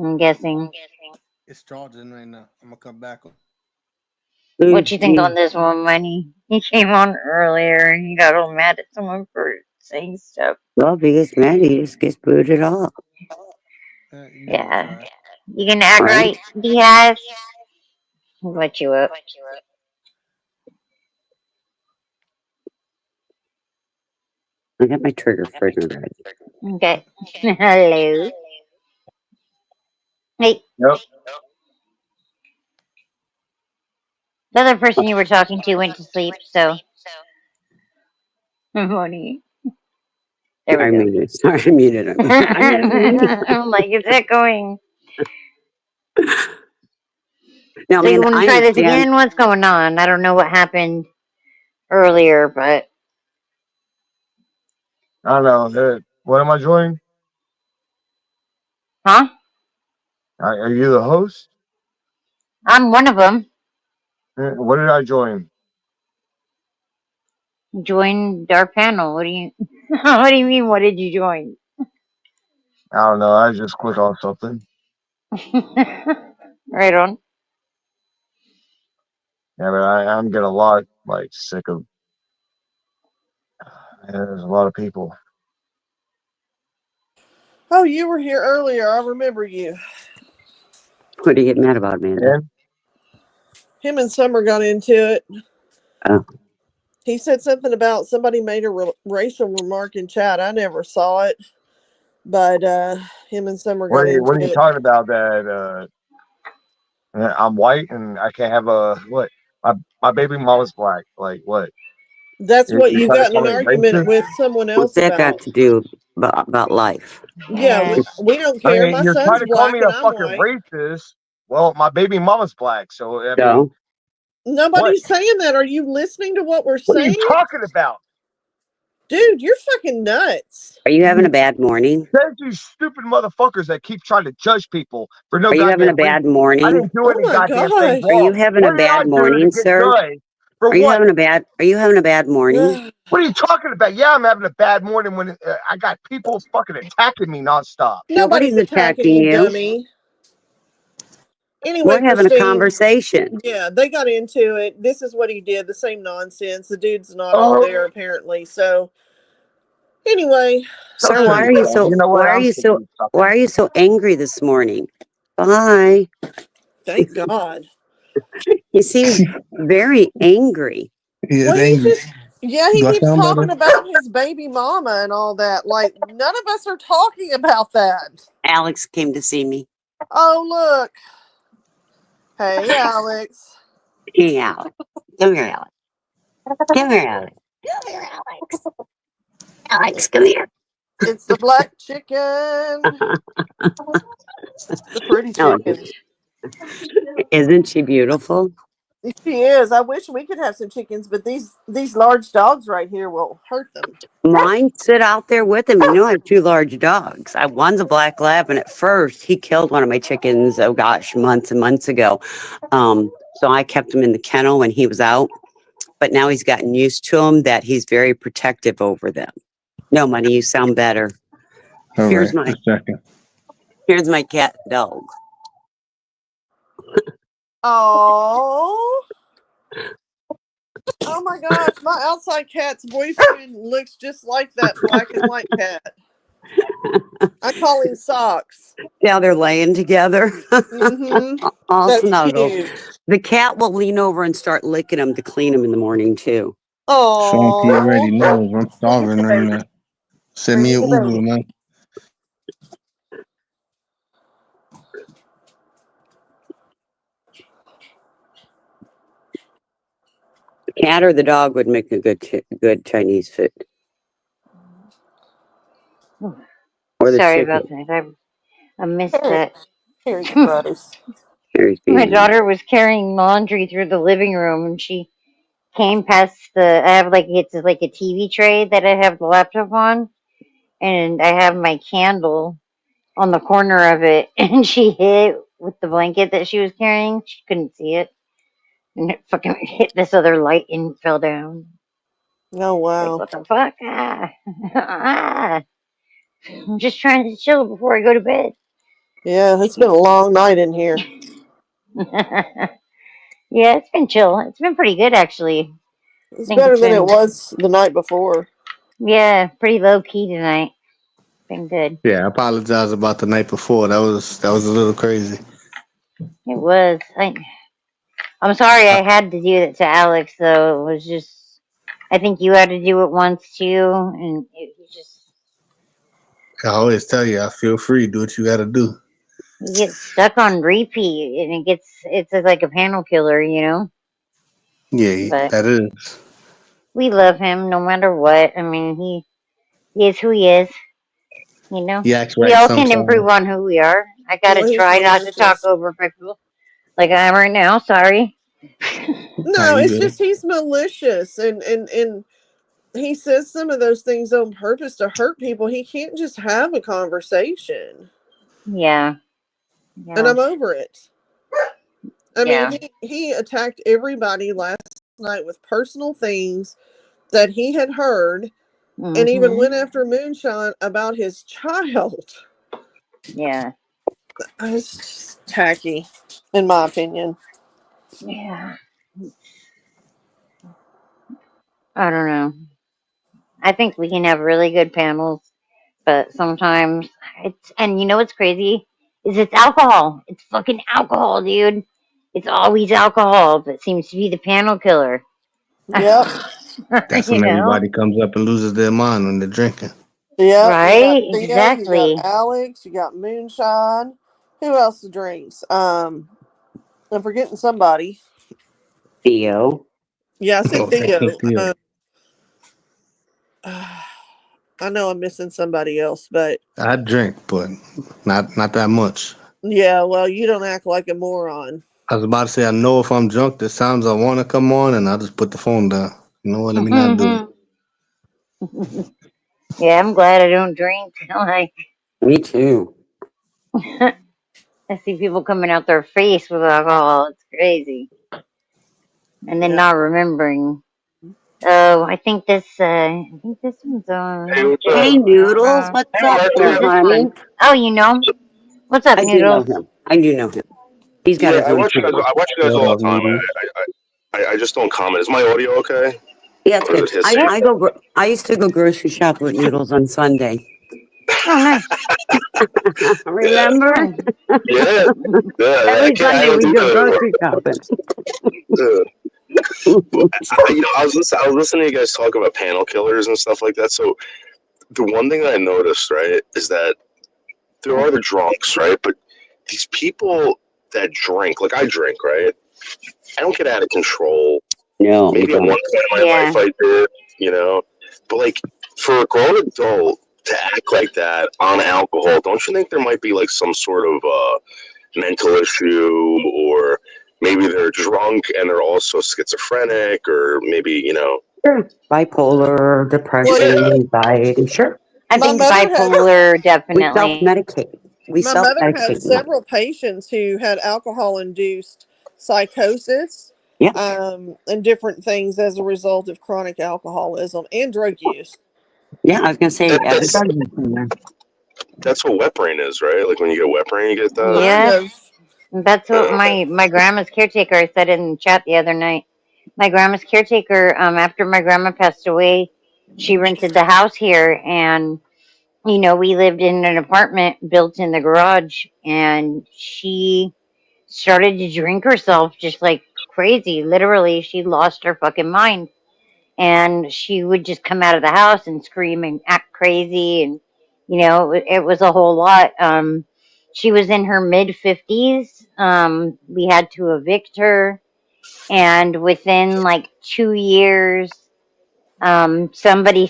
I'm guessing. It's charging right now. I'm gonna come back. What you think on this one, Money? He came on earlier and he got all mad at someone for saying stuff. Well, if he gets mad, he just gets booted off. Yeah. You can act right, Diaz. I'll let you up. I got my trigger finger ready. Okay. Hello. Hey. Yep. The other person you were talking to went to sleep, so. Money. There we I go. muted. Sorry, I muted him. I'm like, is that going? Now, So you man, want to I try this understand. again? What's going on? I don't know what happened earlier, but. I don't know. What am I joining? Huh? Are you the host? I'm one of them. What did I join? Join our panel. What do you? What do you mean? What did you join? I don't know. I just clicked on something. Right on. Yeah, but I'm getting a lot like sick of. There's a lot of people. Oh, you were here earlier. I remember you. What do you get mad about, Amanda? Him and Summer got into it. Oh. He said something about somebody made a racial remark in chat. I never saw it, but him and Summer got into What are you it. talking about? That I'm white and I can't have a what? My baby mama's black. Like what? That's what You you trying to got in call an me argument racist? with someone What's else that got about. to do? about life. Yeah, Yeah. we don't I care. mean, My you're trying son's to call me black a and I'm fucking white. racist. Well, my baby mama's black, so I mean, So, what? Nobody's saying that. Are you listening to what we're What are you saying? talking about? Dude, you're fucking nuts. are you having a bad morning? There's these stupid motherfuckers that keep trying to judge people for no Are you having a goddamn reason. bad I morning? didn't do Oh any my goddamn thing gosh. Are you wrong. having a What did I bad do to morning, get sir? judged? For Are you what? having a bad morning? What are you talking about? Yeah, I'm having a bad morning when I got people fucking attacking me nonstop. Nobody's Nobody's attacking attacking you, you. dummy. Anyway, We're having a Christine, conversation. yeah, they got into it. This is what he did. The same nonsense. The dude's not all Oh, there apparently. So anyway, so Sir, show yourself. You know what? I'm sick of you why suckers. are you so angry this morning? Bye. thank God. You seem very angry. He is Well, he's angry. just, yeah, he Do I keeps sound better? talking about his baby mama and all that. Like, none of us are talking about that. Alex came to see me. Oh, look. Hey, Alex. Hey, Alex. Come here, Alex. Come here, Alex. Come here, Alex. Alex, come here. It's the black chicken. The pretty Alex, chicken. isn't she beautiful? She is. I wish we could have some chickens, but these large dogs right here will hurt them. Mine sit out there with him. You know, I have two large dogs. One's a black lab, and at first he killed one of my chickens. Oh gosh, months and months ago. So I kept him in the kennel when he was out. But now he's gotten used to them. That he's very protective over them. No, Money, you sound better. All Here's right, my a second. here's my cat dog. Oh. Oh my gosh, my outside cat's boyfriend looks just like that black and white cat. I call him Socks. Yeah, they're laying together, Mm-hmm. all That's snuggled. cute. The cat will lean over and start licking them to clean them in the morning too. Sean P already Oh. knows I'm Bring me starving the right baby. now. Send Bring me me an the Uber, baby. man. The cat or the dog would make a good Chinese food, or the Sorry about chicken. that. I missed Here, that. here's gross. Carrie's My being daughter was carrying laundry through the living room, and she came past I have like it's like a TV tray that I have the laptop on, and I have my candle on the corner of it, and she hit with the blanket that she was carrying. She couldn't see it, and it fucking hit this other light and fell down. Oh Like, wow. what the fuck? Ah. Ah. I'm just trying to chill before I go to bed. Yeah, it's been a long night in here. Yeah, it's been chill. It's been pretty good, actually. I It's think better it's than it been, was the night before. yeah, pretty low key tonight. Been good. Yeah, I apologize about the night before. That was a little crazy. It was. I'm sorry I had to do it to Alex, though. It was just, I think you had to do it once too, and it was just, I always tell you, I feel free. Do what you got to do. you get stuck on repeat, and it's like a panel killer, you know? Yeah, But that is. we love him no matter what. I mean, he is who he is, you know? He acts We right all can improve sometimes. on who we are. I gotta Well, he's try not to talk malicious. over people like I am right now. Sorry. Nah, No, you it's good. just he's malicious and he says some of those things on purpose to hurt people. He can't just have a conversation. Yeah. And Yeah. I'm over it. I mean, Yeah. he attacked everybody last night with personal things that he had heard and even Mhm. went after Moonshine about his child. Yeah. It's just tacky, in my opinion. Yeah. I don't know. I think we can have really good panels, but sometimes and you know what's crazy? Is it's alcohol. It's fucking alcohol, dude. It's always alcohol that seems to be the panel killer. Yep. That's You when know? everybody comes up and loses their mind when they're drinking. Yep. You got Right? Theo, you got Exactly. Alex, you got Moonshine. Who else drinks? I'm forgetting somebody. Theo. Yeah, I said Oh, that's Theo. good deal. I know I'm missing somebody else, but I drink, but not that much. yeah, well, you don't act like a moron. I was about to say I know if I'm drunk. There's times I want to come on, and I just put the phone down. You know what? Let me not do it. Yeah, I'm glad I don't drink. Like, Me too. I see people coming out their face with alcohol. It's crazy. And then Yeah. not remembering. Oh, I think this one's Hey, on. what's up? Hey, Noodles, what's Oh, up there, who's Martina. this honey? one? Oh, you know. What's up, I do know Noodles? him. I do know him. He's got Yeah, his own channel. I watch you guys What all the up, time. Nudie? I just don't comment. Is my audio okay? Yeah, it's Or is good. it hissing? I used to go grocery shop with Noodles on Sunday. Oh, nice. Remember? Nice. Yeah. Yeah, Every I Sunday don't we do go that anymore. grocery shopping. Yeah. I was listening to you guys talk about panel killers and stuff like that. So the one thing that I noticed, right, is that there are the drunks, right? But these people that drink, like I drink, right? I don't get out of control. No, you Maybe at one don't. point in my life Yeah. I did, you know. But like for a grown adult to act like that on alcohol, don't you think there might be like some sort of mental issue, or maybe they're drunk and they're also schizophrenic, or maybe Sure. Bipolar, Well, yeah, depression, anxiety. Sure. I my think mother had bipolar We self definitely. medicate. We my self mother had medicate in life. several patients who had alcohol induced psychosis, Yeah. and different things as a result of chronic alcoholism and drug use. Yeah, I was gonna say the that's drugs in there. that's what wet brain is, right? Like when you get wet brain, you get that. Kind Yep. of. That's what Okay. my grandma's caretaker. I said in the chat the other night. My grandma's caretaker. After my grandma passed away, she rented the house here, and we lived in an apartment built in the garage, and she started to drink herself just like crazy. Literally, she lost her fucking mind. And she would just come out of the house and scream and act crazy. And, it was a whole lot. She was in her mid 50s. We had to evict her. And within like 2 years, somebody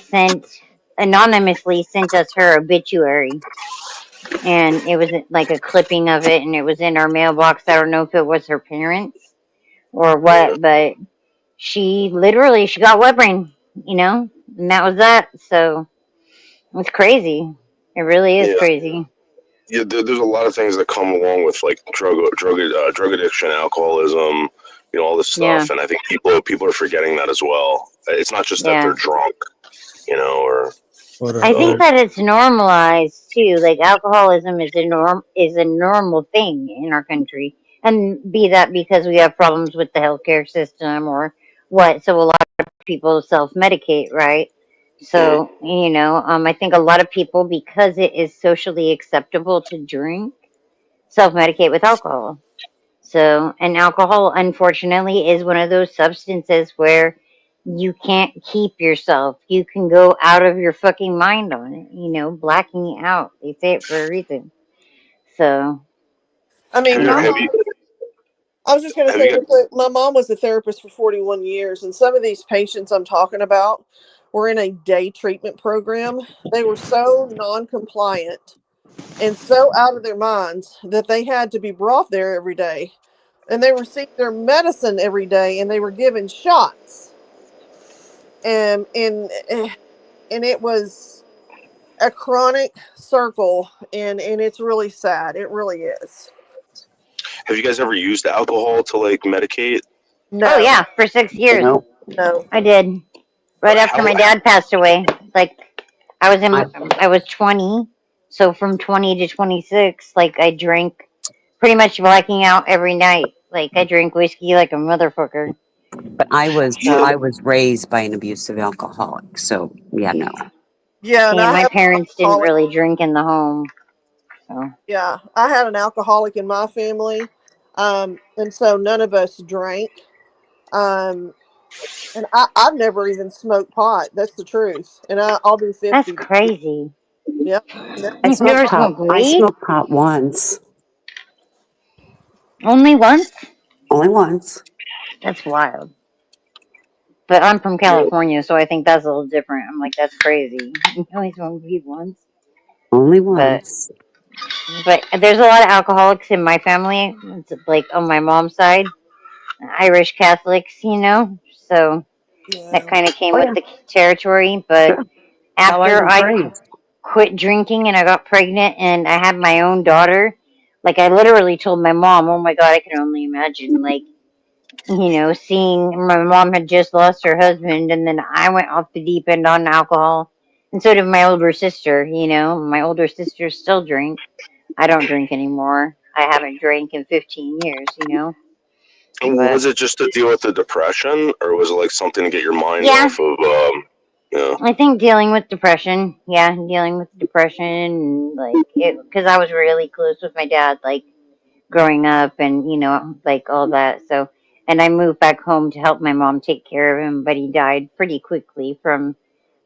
anonymously sent us her obituary, and it was like a clipping of it, and it was in our mailbox. I don't know if it was her parents or Yeah. what, but she got wet brain, and that was that. So it's crazy. It really is Yeah. crazy. Yeah, there's a lot of things that come along with like drug addiction, alcoholism, all this Yeah, stuff, and I think people are forgetting that as well. It's not just that they're yeah. drunk, or But I think that it's normalized too. Like alcoholism is a normal thing in our country, and be that because we have problems with the healthcare system or what. So a lot of people self medicate, right? mm, So I think a lot of people, because it is socially acceptable to drink, self medicate with alcohol. So, and alcohol, unfortunately, is one of those substances where you can't keep yourself. You can go out of your fucking mind on it, blacking out. They say it for a reason. So, I have mean, you my have you mom. I was just going to have say you real quick, my mom was a therapist for 41 years, and some of these patients I'm talking about were in a day treatment program. They were so non compliant and so out of their minds that they had to be brought there every day. And they received their medicine every day, and they were given shots. And it was a chronic circle, and it's really sad. It really is. have you guys ever used alcohol to like medicate? oh No, yeah, for 6 years No, no. I did. Right after How my dad passed away, like I I was 20, so from 20 to 26, like I drank pretty much blacking out every night. Like I drink whiskey like a motherfucker. but I was Yeah, So I was raised by an abusive alcoholic. So yeah, no. Yeah, and yeah, I my have an parents didn't alcoholic. really drink in the home. So Yeah, I had an alcoholic in my family, and so none of us drank. Um, and I've never even smoked pot. That's the truth. And I'll be that's 50 this year. crazy. Yep. Never I You've smoked never smoked pot. pot. smoked I weed? smoked pot once, Only once? only once. That's wild. But I'm from California, so I think that's a little different. I'm like, that's crazy. You only smoke weed once. Only But once. there's a lot of alcoholics in my family. It's like on my mom's side, Irish Catholics, So that Yeah. kind of came Oh with yeah, the territory. But sure. How I after was I raised. quit drinking and I got pregnant and I had my own daughter, like I literally told my mom, "Oh my God, I can only imagine like." Seeing my mom had just lost her husband, and then I went off the deep end on alcohol, and so did my older sister. My older sister still drink. I don't drink anymore. I haven't drank in 15 years. But Was it just to deal with the depression, or was it like something to get your mind yeah, off of? Yeah. I think dealing with depression. Yeah, dealing with depression, and like it, because I was really close with my dad, like growing up, and like all that. So, and I moved back home to help my mom take care of him, but he died pretty quickly from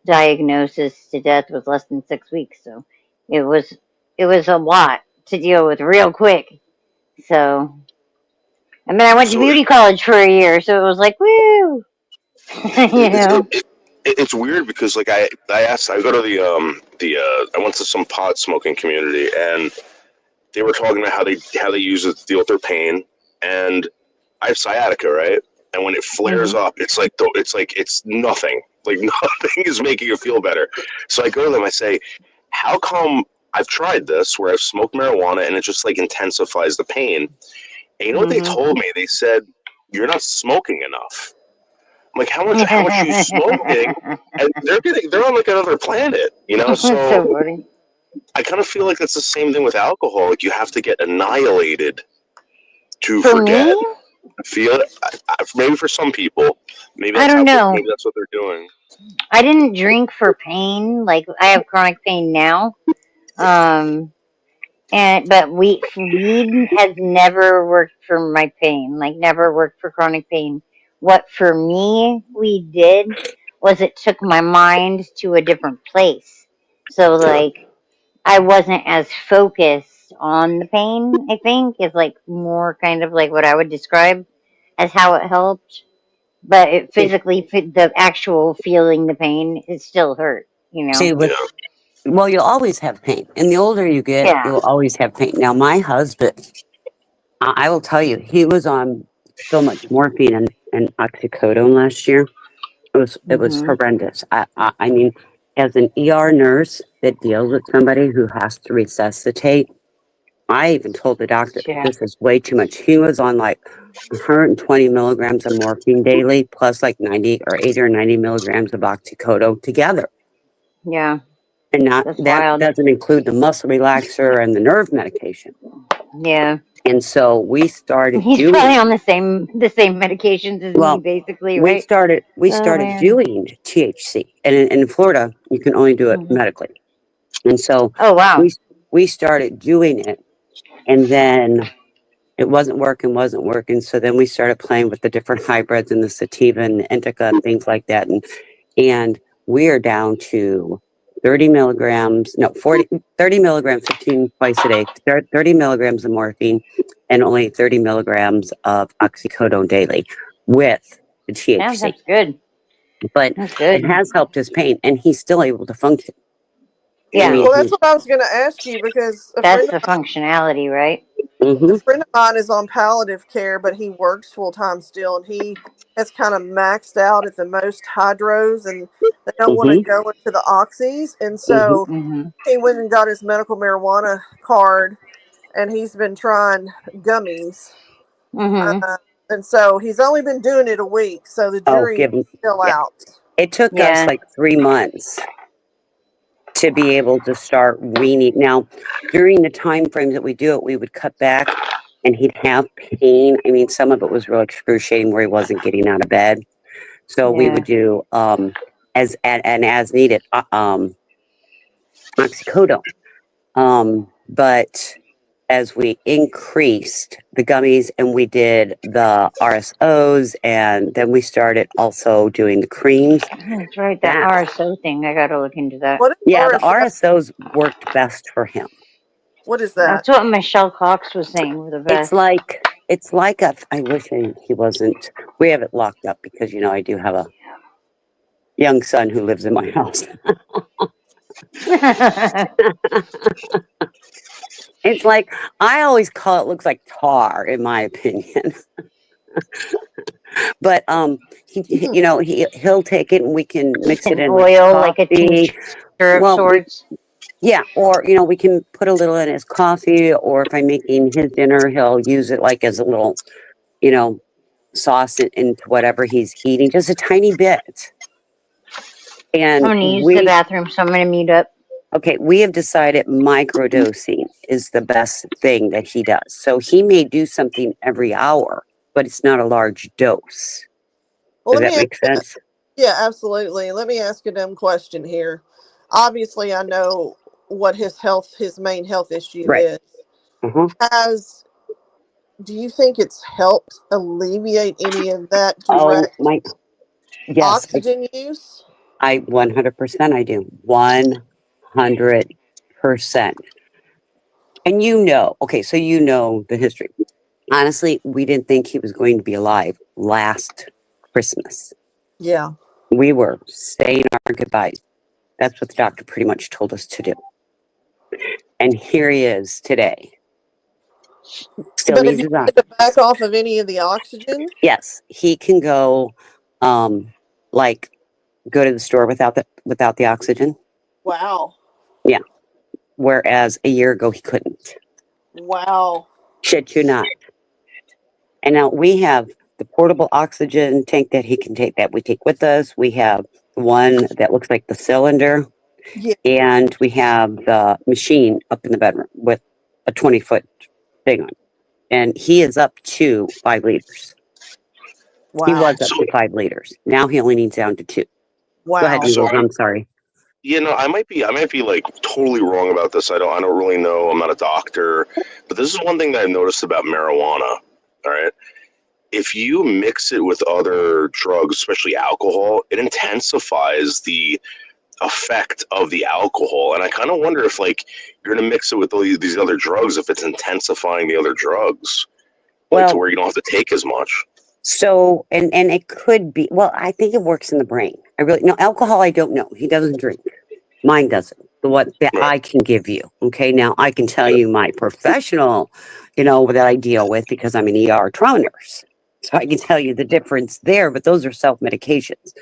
diagnosis to death was less than 6 weeks. So it was it was a lot to deal with real quick. So and then I went to So beauty college for a year, so it was like woo, you it's know. it's weird because like I asked, I go to I went to some pot smoking community, and they were talking about how they use it to deal with their pain. And I have sciatica, right? And when it flares Mhm. up, it's nothing. Like nothing is making it feel better. So I go to them, I say, how come I've tried this where I've smoked marijuana and it just like intensifies the pain? And you know what they Mhm. told me? They said, you're not smoking enough. I'm like, how much are you smoking? And they're on like another planet, you know? That's So so funny. I kind of feel like that's the same thing with alcohol. Like you have to get annihilated to For forget. me, Feel it. Maybe for some people, I don't know. maybe that's what they're doing. I didn't drink for pain. Like I have chronic pain now. Um, but weed has never worked for my pain, like never worked for chronic pain. What for me weed did was it took my mind to a different place. So Yeah, like I wasn't as focused on the pain, I think, is like more kind of like what I would describe as how it helped. But it See, physically the actual feeling the pain, it still hurt. see, yeah, well, you'll always have pain, and the older you get, Yeah. you'll always have pain. Now, my husband, I will tell you, he was on so much morphine and oxycodone last year. It was Mhm. horrendous. I mean, as an ER nurse that deals with somebody who has to resuscitate, I even told the doctor Yeah. this is way too much. He was on like 120 milligrams of morphine daily, plus like 90 or 80 or 90 milligrams of oxycodone together. Yeah. And not That's that wild. doesn't include the muscle relaxer and the nerve medication. Yeah. And so we started He's probably doing on the same medications as me, well, basically, we right? started we Oh started man. doing THC. And in Florida, you can only do it Mhm. medically. And so Oh wow. we started doing it, and then it wasn't working. So then we started playing with the different hybrids and the sativa and indica and things like that. And we are down to 30 milligrams, no, 30 milligrams, 15 twice a day, 30 milligrams of morphine, and only 30 milligrams of oxycodone daily with the Yeah, THC. that's good. But That's it good. has helped his pain, and he's still able to function. I Yeah. mean, Well, that's what I was going to ask you because That's the functionality, right? a hmm friend of mine is on palliative care, but he works full time still, and he has kind of maxed out at the most hydros, and they don't want to hmm go into the oxys, and hmm so Mhm. he went and got his medical marijuana card, and he's been trying gummies, Mhm. and so he's only been doing it a week, so the Oh, jury is give him, still yeah. out. It took us Yeah. like 3 months to be able to start weaning. Now, during the time frames that we do it, we would cut back and he'd have pain. I mean, some of it was real excruciating where he wasn't getting out of bed. So we Yeah. would do as needed oxycodone. But as we increased the gummies and we did the RSOs and then we started also doing the creams, That's right. That that RSO thing. I got to look into that. What is yeah, the RSO? RSOs worked best for him. What is that? That's what Michelle Cox was saying were the It's best. like I wish he wasn't. We have it locked up because I do have a young son who lives in my house. It's like, I always call it, looks like tar, in my opinion. But he'll take it and we can mix Just it an in with oil, like a coffee. tincture of Well, sorts. yeah, or we can put a little in his coffee, or if I'm making his dinner, he'll use it like as a little, you know, sauce into whatever he's eating, just a tiny bit. I'm And gonna use the bathroom, so I'm gonna mute up. okay, we have decided microdosing is the best thing that he does. So he may do something every hour, but it's not a large dose. Well, Does let that me make sense? yeah, absolutely. Let me ask a dumb question here. Obviously, I know what his main health issue Right. is. Uh-huh. Do you think it's helped alleviate any of that Oh direct my, yes, oxygen use? I 100% I do. 100%. And okay, so the history. Honestly, we didn't think he was going to be alive last Christmas. Yeah. We were saying our goodbyes. That's what the doctor pretty much told us to do. And here he is today. Still But if needs you his had oxygen. to back off of any of the oxygen, Yes, he can go, like go to the store without the oxygen. wow. Yeah. Whereas a year ago he couldn't. Wow. Shit you not. And now we have the portable oxygen tank that he can take, that we take with us. We have one that looks like the cylinder. Yeah. And we have the machine up in the bedroom with a 20-foot thing on. And he is up to 5 liters. Wow. He was up to 5 liters. Now he only needs down to 2. Go ahead, Wow. Noodles. I'm sorry. I might be like totally wrong about this. I don't really know. I'm not a doctor, but this is one thing that I've noticed about marijuana. All right. If you mix it with other drugs, especially alcohol, it intensifies the effect of the alcohol. And I kind of wonder if like you're gonna mix it with all these other drugs, if it's intensifying the other drugs, like to Well, where you don't have to take as much. so and it could be. Well, I think it works in the brain. I really no alcohol. I don't know. He doesn't drink. Mine doesn't. The what that Right. I can give you. Okay, now I can tell you my professional, that I deal with because I'm an ER trauma nurse. So I can tell you the difference there. But those are self medications.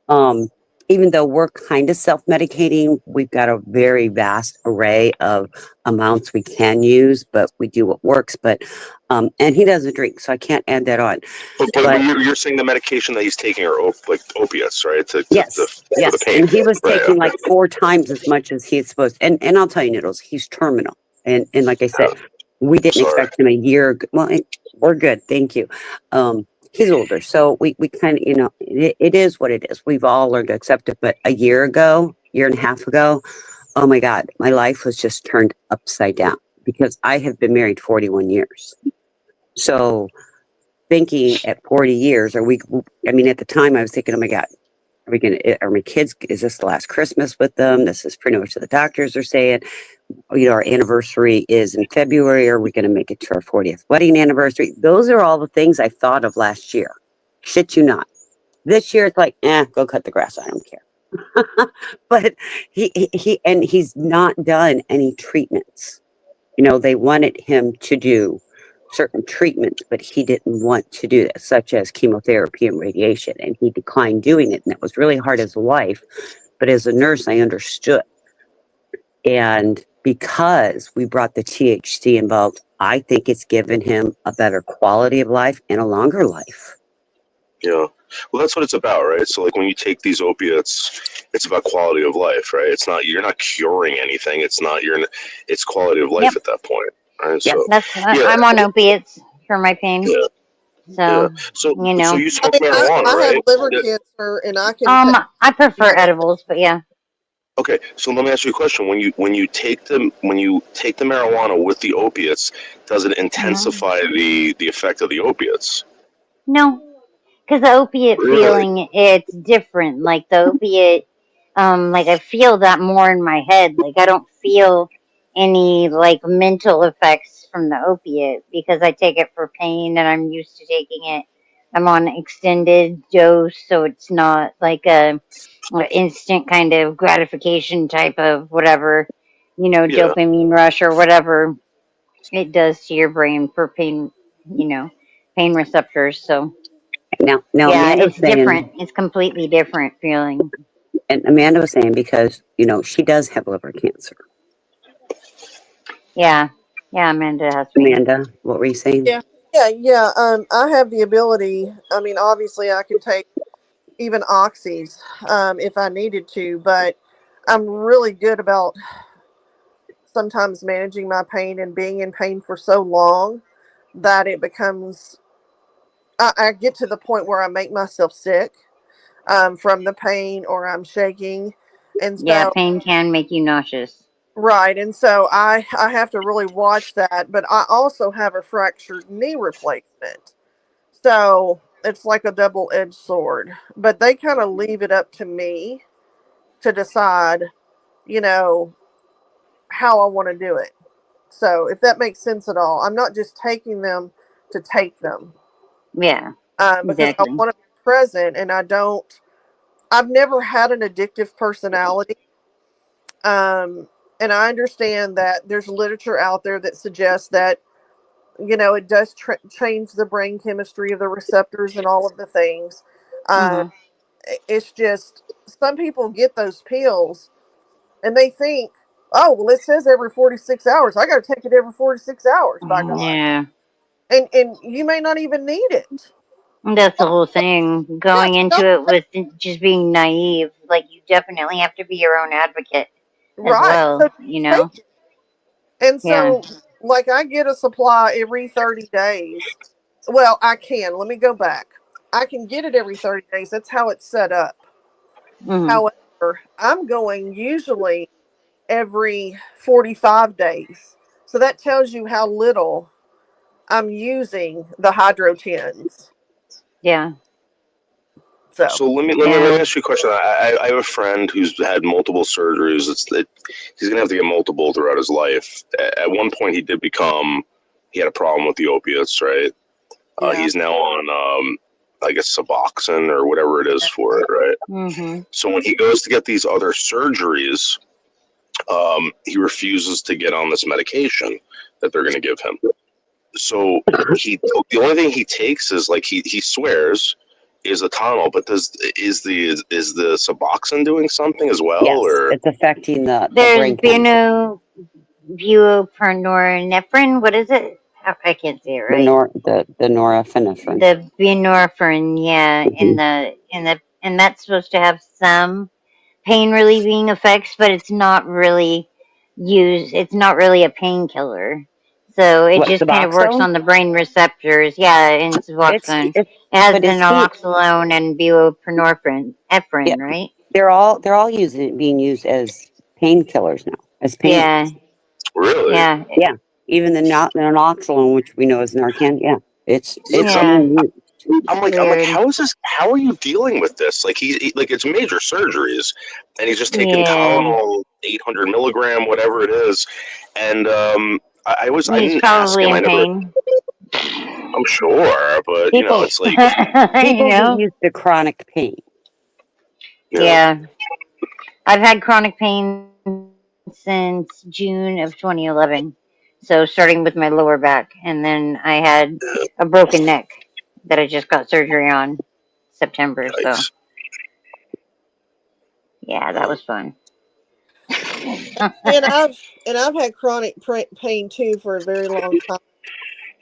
Um, Even though we're kind of self medicating, we've got a very vast array of amounts we can use, but we do what works. But and he doesn't drink, so I can't add that on. But you're saying the medication that he's taking are like opiates, right? Yes, For the pain. and he was Right. taking Okay. like 4 times as much as he's supposed. And I'll tell you, Noodles, he's terminal. And like I said, we didn't Sorry. expect him a year ago. Well, we're good, thank you. He's older, so we kind of, it is what it is. We've all learned to accept it. But a year and a half ago, oh my God, my life was just turned upside down because I have been married 41 years. So thinking at 40 years, at the time I was thinking, oh my God, are my kids, is this the last Christmas with them? This is pretty much what the doctors are saying. Our anniversary is in February. Are we going to make it to our 40th wedding anniversary? Those are all the things I thought of last year. Shit you not. This year it's like, go cut the grass. I don't care. But he's not done any treatments. They wanted him to do certain treatments, but he didn't want to do that, such as chemotherapy and radiation, and he declined doing it. And it was really hard as a wife, but as a nurse, I understood. And because we brought the THC involved, I think it's given him a better quality of life and a longer life. Yeah. Well, that's what it's about, right? So, like, when you take these opiates, it's about quality of life, right? You're not curing anything. It's quality of life at that point, right? Yes. So, I'm on opiates for my pain. Yeah. So, So you smoke I marijuana, have right? liver cancer, and I can. I prefer edibles, but yeah. Okay, so let me ask you a question. When you take the marijuana with the opiates, does it intensify the effect of the opiates? No, because the opiate Really? feeling, it's different. Like the opiate, like I feel that more in my head. Like I don't feel any like mental effects from the opiate because I take it for pain and I'm used to taking it I'm on extended dose, so it's not like a instant kind of gratification type of whatever, Yeah. dopamine rush or whatever it does to your brain for pain, pain receptors. So Now yeah, Amanda was it's saying, different. It's completely different feeling. and Amanda was saying because she does have liver cancer. Yeah, yeah, Amanda has pain. Amanda, what were you saying? Yeah, yeah. I have the ability. I mean, obviously, I can take even oxys if I needed to, but I'm really good about sometimes managing my pain and being in pain for so long that it becomes. I get to the point where I make myself sick from the pain, or I'm shaking, and Yeah, so pain can make you nauseous. right, and so I have to really watch that. But I also have a fractured knee replacement. So it's like a double edged sword. But they kind of leave it up to me to decide, you know, how I want to do it. So if that makes sense at all, I'm not just taking them to take them Yeah, because I exactly. want to be present and I don't, I've never had an addictive personality. And I understand that there's literature out there that suggests that, it does change the brain chemistry of the receptors and all of the things. Uh, Mhm. It's just some people get those pills and they think, oh, well, it says every 46 hours. I got to take it every 46 hours, by God. Yeah, And you may not even need it. that's the whole thing. Yeah, Going so don't into it take with just being naive, like you definitely have to be your own advocate as right. well. So take it. And Yeah. so, like, I get a supply every 30 days. Well, I can. Let me go back. I can get it every 30 days. That's how it's set up. Mhm. However, I'm going usually every 45 days. So that tells you how little I'm using the hydro tins. Yeah. So, So let me Yeah. ask you a question. I have a friend who's had multiple surgeries. He's gonna have to get multiple throughout his life. At one point, he had a problem with the opiates, right? yeah. He's now on I guess Suboxone or whatever it is for it, right? Mhm. So when he goes to get these other surgeries, he refuses to get on this medication that they're going to give him. So the only thing he takes is like he swears is a Tylenol, but is the Suboxone doing something as well, Yes, or it's affecting the There's brain chemistry. bupronorephrine. What is it? I can't say it right. The norepinephrine. The buprenorphine, yeah, Hmm. and that's supposed to have some pain relieving effects, but it's not really a painkiller. So it What, just kind of works Suboxone? on the brain receptors. Yeah, in Suboxone. It's It has but the is he? naloxone and buprenorphine, Yeah, right? they're all being used as painkillers now, as pain Yeah, meds. really? yeah, Yeah, even the naloxone, which we know is Narcan. Yeah, it's Because yeah. being used. I'm like, Weird. how is this? How are you dealing with this? Like like it's major surgeries, and he's just taking Yeah. Tylenol 800 milligram, whatever it is, and I He's didn't ask probably him. I in never. pain. I'm sure, but People it's like, You people get know? used to chronic pain. you know, Yeah. I've had chronic pain since June of 2011. So starting with my lower back, and then I had a broken neck that I just got surgery on September. So yikes. yeah, that was fun. And I've had chronic pain too for a very long time.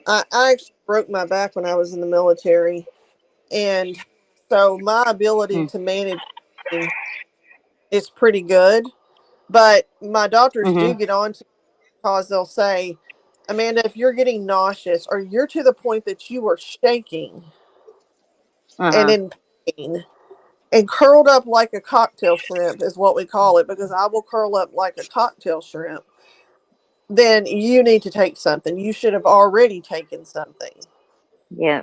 I actually broke my back when I was in the military, and so my ability to manage pain is pretty good. But my doctors do Mhm. get on to because they'll say, Amanda, if you're getting nauseous or you're to the point that you are shaking Uh and huh. in pain and curled up like a cocktail shrimp is what we call it, because I will curl up like a cocktail shrimp, then you need to take something. You should have already taken something. Yeah.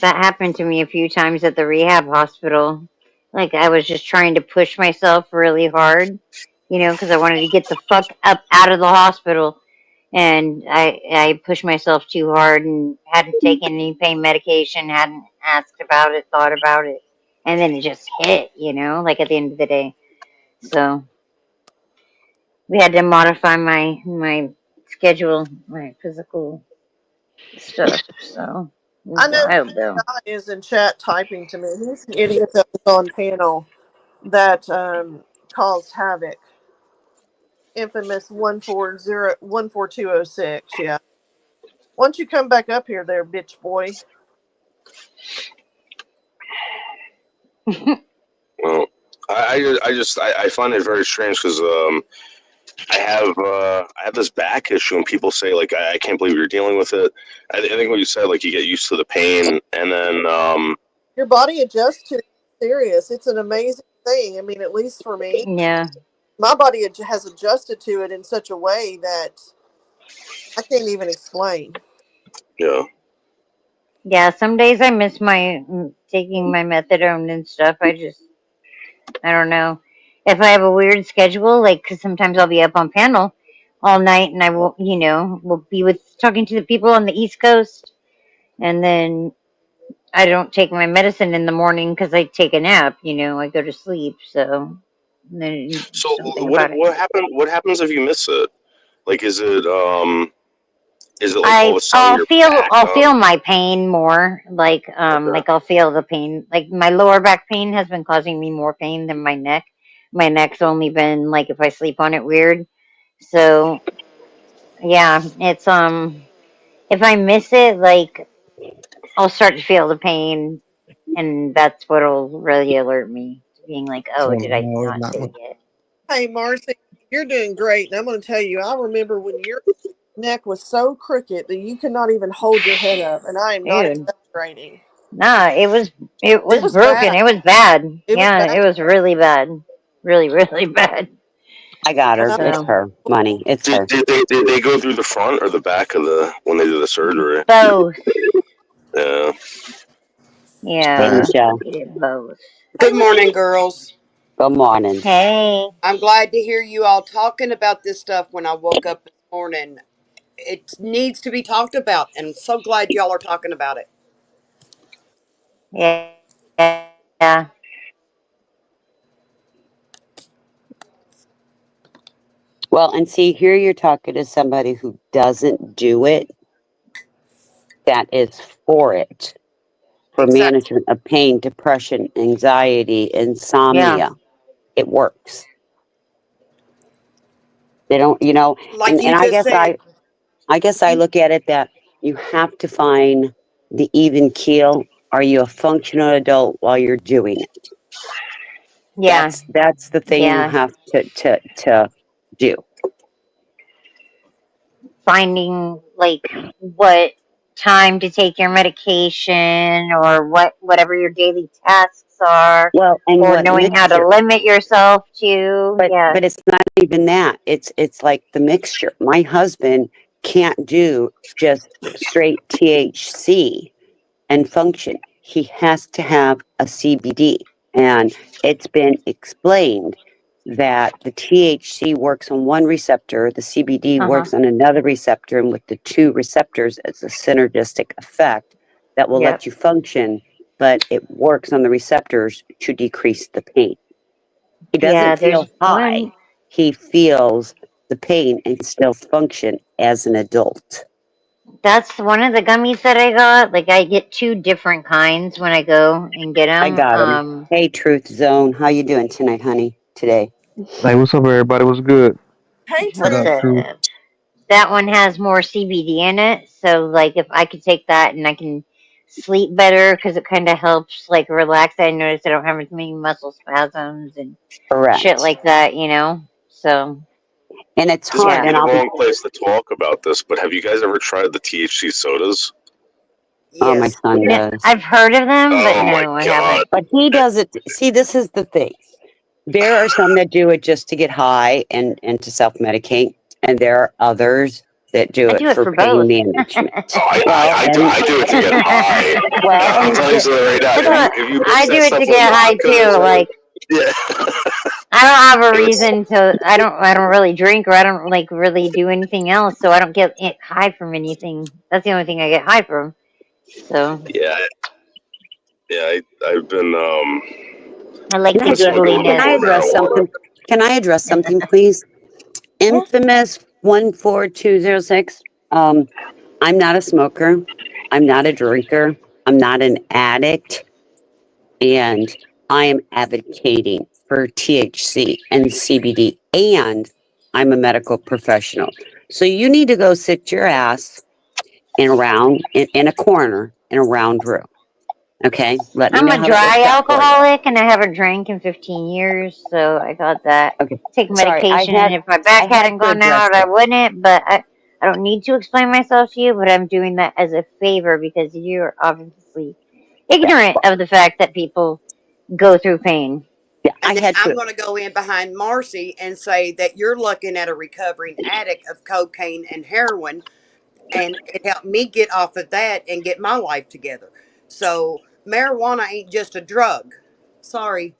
That happened to me a few times at the rehab hospital. Like I was just trying to push myself really hard, because I wanted to get the fuck up out of the hospital. and I pushed myself too hard and hadn't taken any pain medication, hadn't asked about it, thought about it, and then it just hit, like at the end of the day. So we had to modify my schedule, my physical stuff. So it was I know wild though. Guy is in chat typing to me. He's the idiot that was on panel that caused havoc. Infamous 14206. Yeah. Once you come back up here, there, bitch boy. Well, I find it very strange because I have this back issue, and people say like I can't believe you're dealing with it. I think what you said, like you get used to the pain, and then your body adjusts to it. Serious. It's an amazing thing. I mean, at least for me, Yeah. my body has adjusted to it in such a way that I can't even explain. Yeah. Yeah, some days I miss my taking my methadone and stuff. I don't know. If I have a weird schedule, like, because sometimes I'll be up on panel all night and I will, will be talking to the people on the East Coast. And then I don't take my medicine in the morning because I take a nap, I go to sleep. So then So something about it. what happens if you miss it? Like, is it like all of a sudden you're back I'll on? feel my pain more. Okay. Like I'll feel the pain. Like my lower back pain has been causing me more pain than my neck. My neck's only been like if I sleep on it weird. So yeah, it's if I miss it, like I'll start to feel the pain, and that's what'll really alert me to being like, oh, So did I no, it's not not. take it? Hey, Marcy, you're doing great. And I'm going to tell you, I remember when your neck was so crooked that you could not even hold your head up. And I am not Dude, exaggerating. nah, it was It was broken. bad. It was bad. It was Yeah, bad. it was really bad. Really, really bad. I got And her. I It's So her. Money. It's her. Did they go through the front or the back of the when they did the surgery? both. Yeah. Hey, Yeah, Michelle. we did both. Good morning, girls. Good morning. Hey. I'm glad to hear you all talking about this stuff when I woke up this morning. It needs to be talked about, and I'm so glad y'all are talking about it. Yeah. Yeah. Well, and see, here you're talking to somebody who doesn't do it, that is for it, for Exactly. management of pain, depression, anxiety, Yeah. insomnia. It works. They don't, Like and you just said, I guess I look at it that you have to find the even keel. Are you a functional adult while you're doing it? Yeah. That's the thing you Yeah. have to do. Finding like what time to take your medication or whatever your daily tasks are Well, and or what knowing how to mixture? limit yourself to. Yeah. But it's not even that. It's like the mixture. My husband can't do just straight THC and function. He has to have a CBD. And it's been explained that the THC works on one receptor, the CBD Uh-huh. works on another receptor, and with the two receptors, it's a synergistic effect that will Yep. let you function, but it works on the receptors to decrease the pain. He Yeah, doesn't feel there's high. one. He feels the pain and can still function as an adult. That's one of the gummies that I got. Like I get two different kinds when I go and get I them. got him. Hey, Truth Zone, how you doing tonight, honey? Today? Hey, what's up, everybody? What's good? Hey, What up, Truth. Truth? That one has more CBD in it. So like if I could take that and I can sleep better because it kind of helps like relax. I notice I don't have as many muscle spasms and shit Correct. like that. So And it's This hard. might yeah. be And the I'll be. wrong place to talk about this, but have you guys ever tried the THC sodas? Oh, my yes. son No, does. I've heard of them, but Oh my no, I god. haven't. But he does it. See, this is the thing. There are some that do it just to get high and to self medicate, and there are others that do I it do it for for pain both. management. Oh, Well, and I do it to get high. well, I'm and telling you something right now. That's what If you I mix do that it to stuff with get high vodka or too. something, Like yeah. I don't have a And it's reason to. I don't really drink, or I don't like really do anything else. So I don't get high from anything. That's the only thing I get high from. So yeah, I've been I like Can the I been smoking a little can giggliness. I more address marijuana. something? Can I address something, please? Yeah. Infamous 14206. I'm not a smoker. I'm not a drinker. I'm not an addict. And I am advocating for THC and CBD. And I'm a medical professional. So you need to go sit your ass in a corner in a round room. Okay? Let me I'm know a how that dry works out for you. alcoholic, and I haven't drank in 15 years. So I thought that Okay. take Sorry, medication, and if my back I had hadn't to gone address out, I it. wouldn't. But I don't need to explain myself to you. But I'm doing that as a favor because you're obviously Yeah, ignorant well, of the fact that people go through pain. yeah, I And then had I'm to. going to go in behind Marcy and say that you're looking at a recovering addict of cocaine and heroin, and it helped me get off of that and get my life together. So marijuana ain't just a drug. Sorry.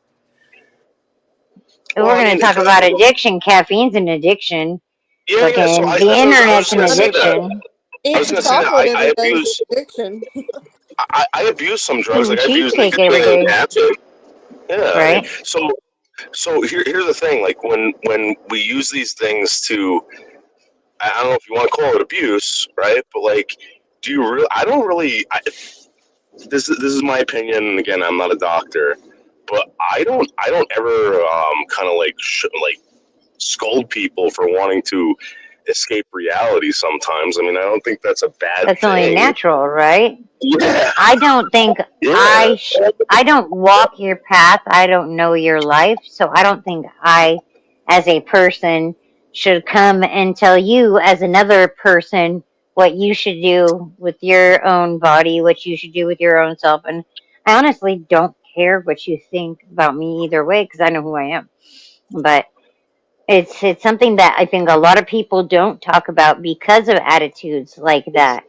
If we're Well, I going to mean, talk about addiction, caffeine's an addiction. yeah. So Fucking the I was internet's just an gonna say that. addiction. I was Eating gonna say that chocolate I every day is abuse addiction. I abuse some drugs. Eating Like I've used cheesecake every nicotine in the day, past. Yeah. right? So here's the thing. Like when we use these things to, I don't know if you want to call it abuse, right? But like, do you really? I don't really. This is my opinion. And again, I'm not a doctor, but I don't ever kind of like like scold people for wanting to escape reality. Sometimes, I mean, I don't think that's a bad That's only thing. natural, right? Yeah. I don't think Yeah. I don't walk your path. I don't know your life, so I don't think I, as a person, should come and tell you as another person what you should do with your own body, what you should do with your own self. And I honestly don't care what you think about me either way because I know who I am. But it's something that I think a lot of people don't talk about because of attitudes like that.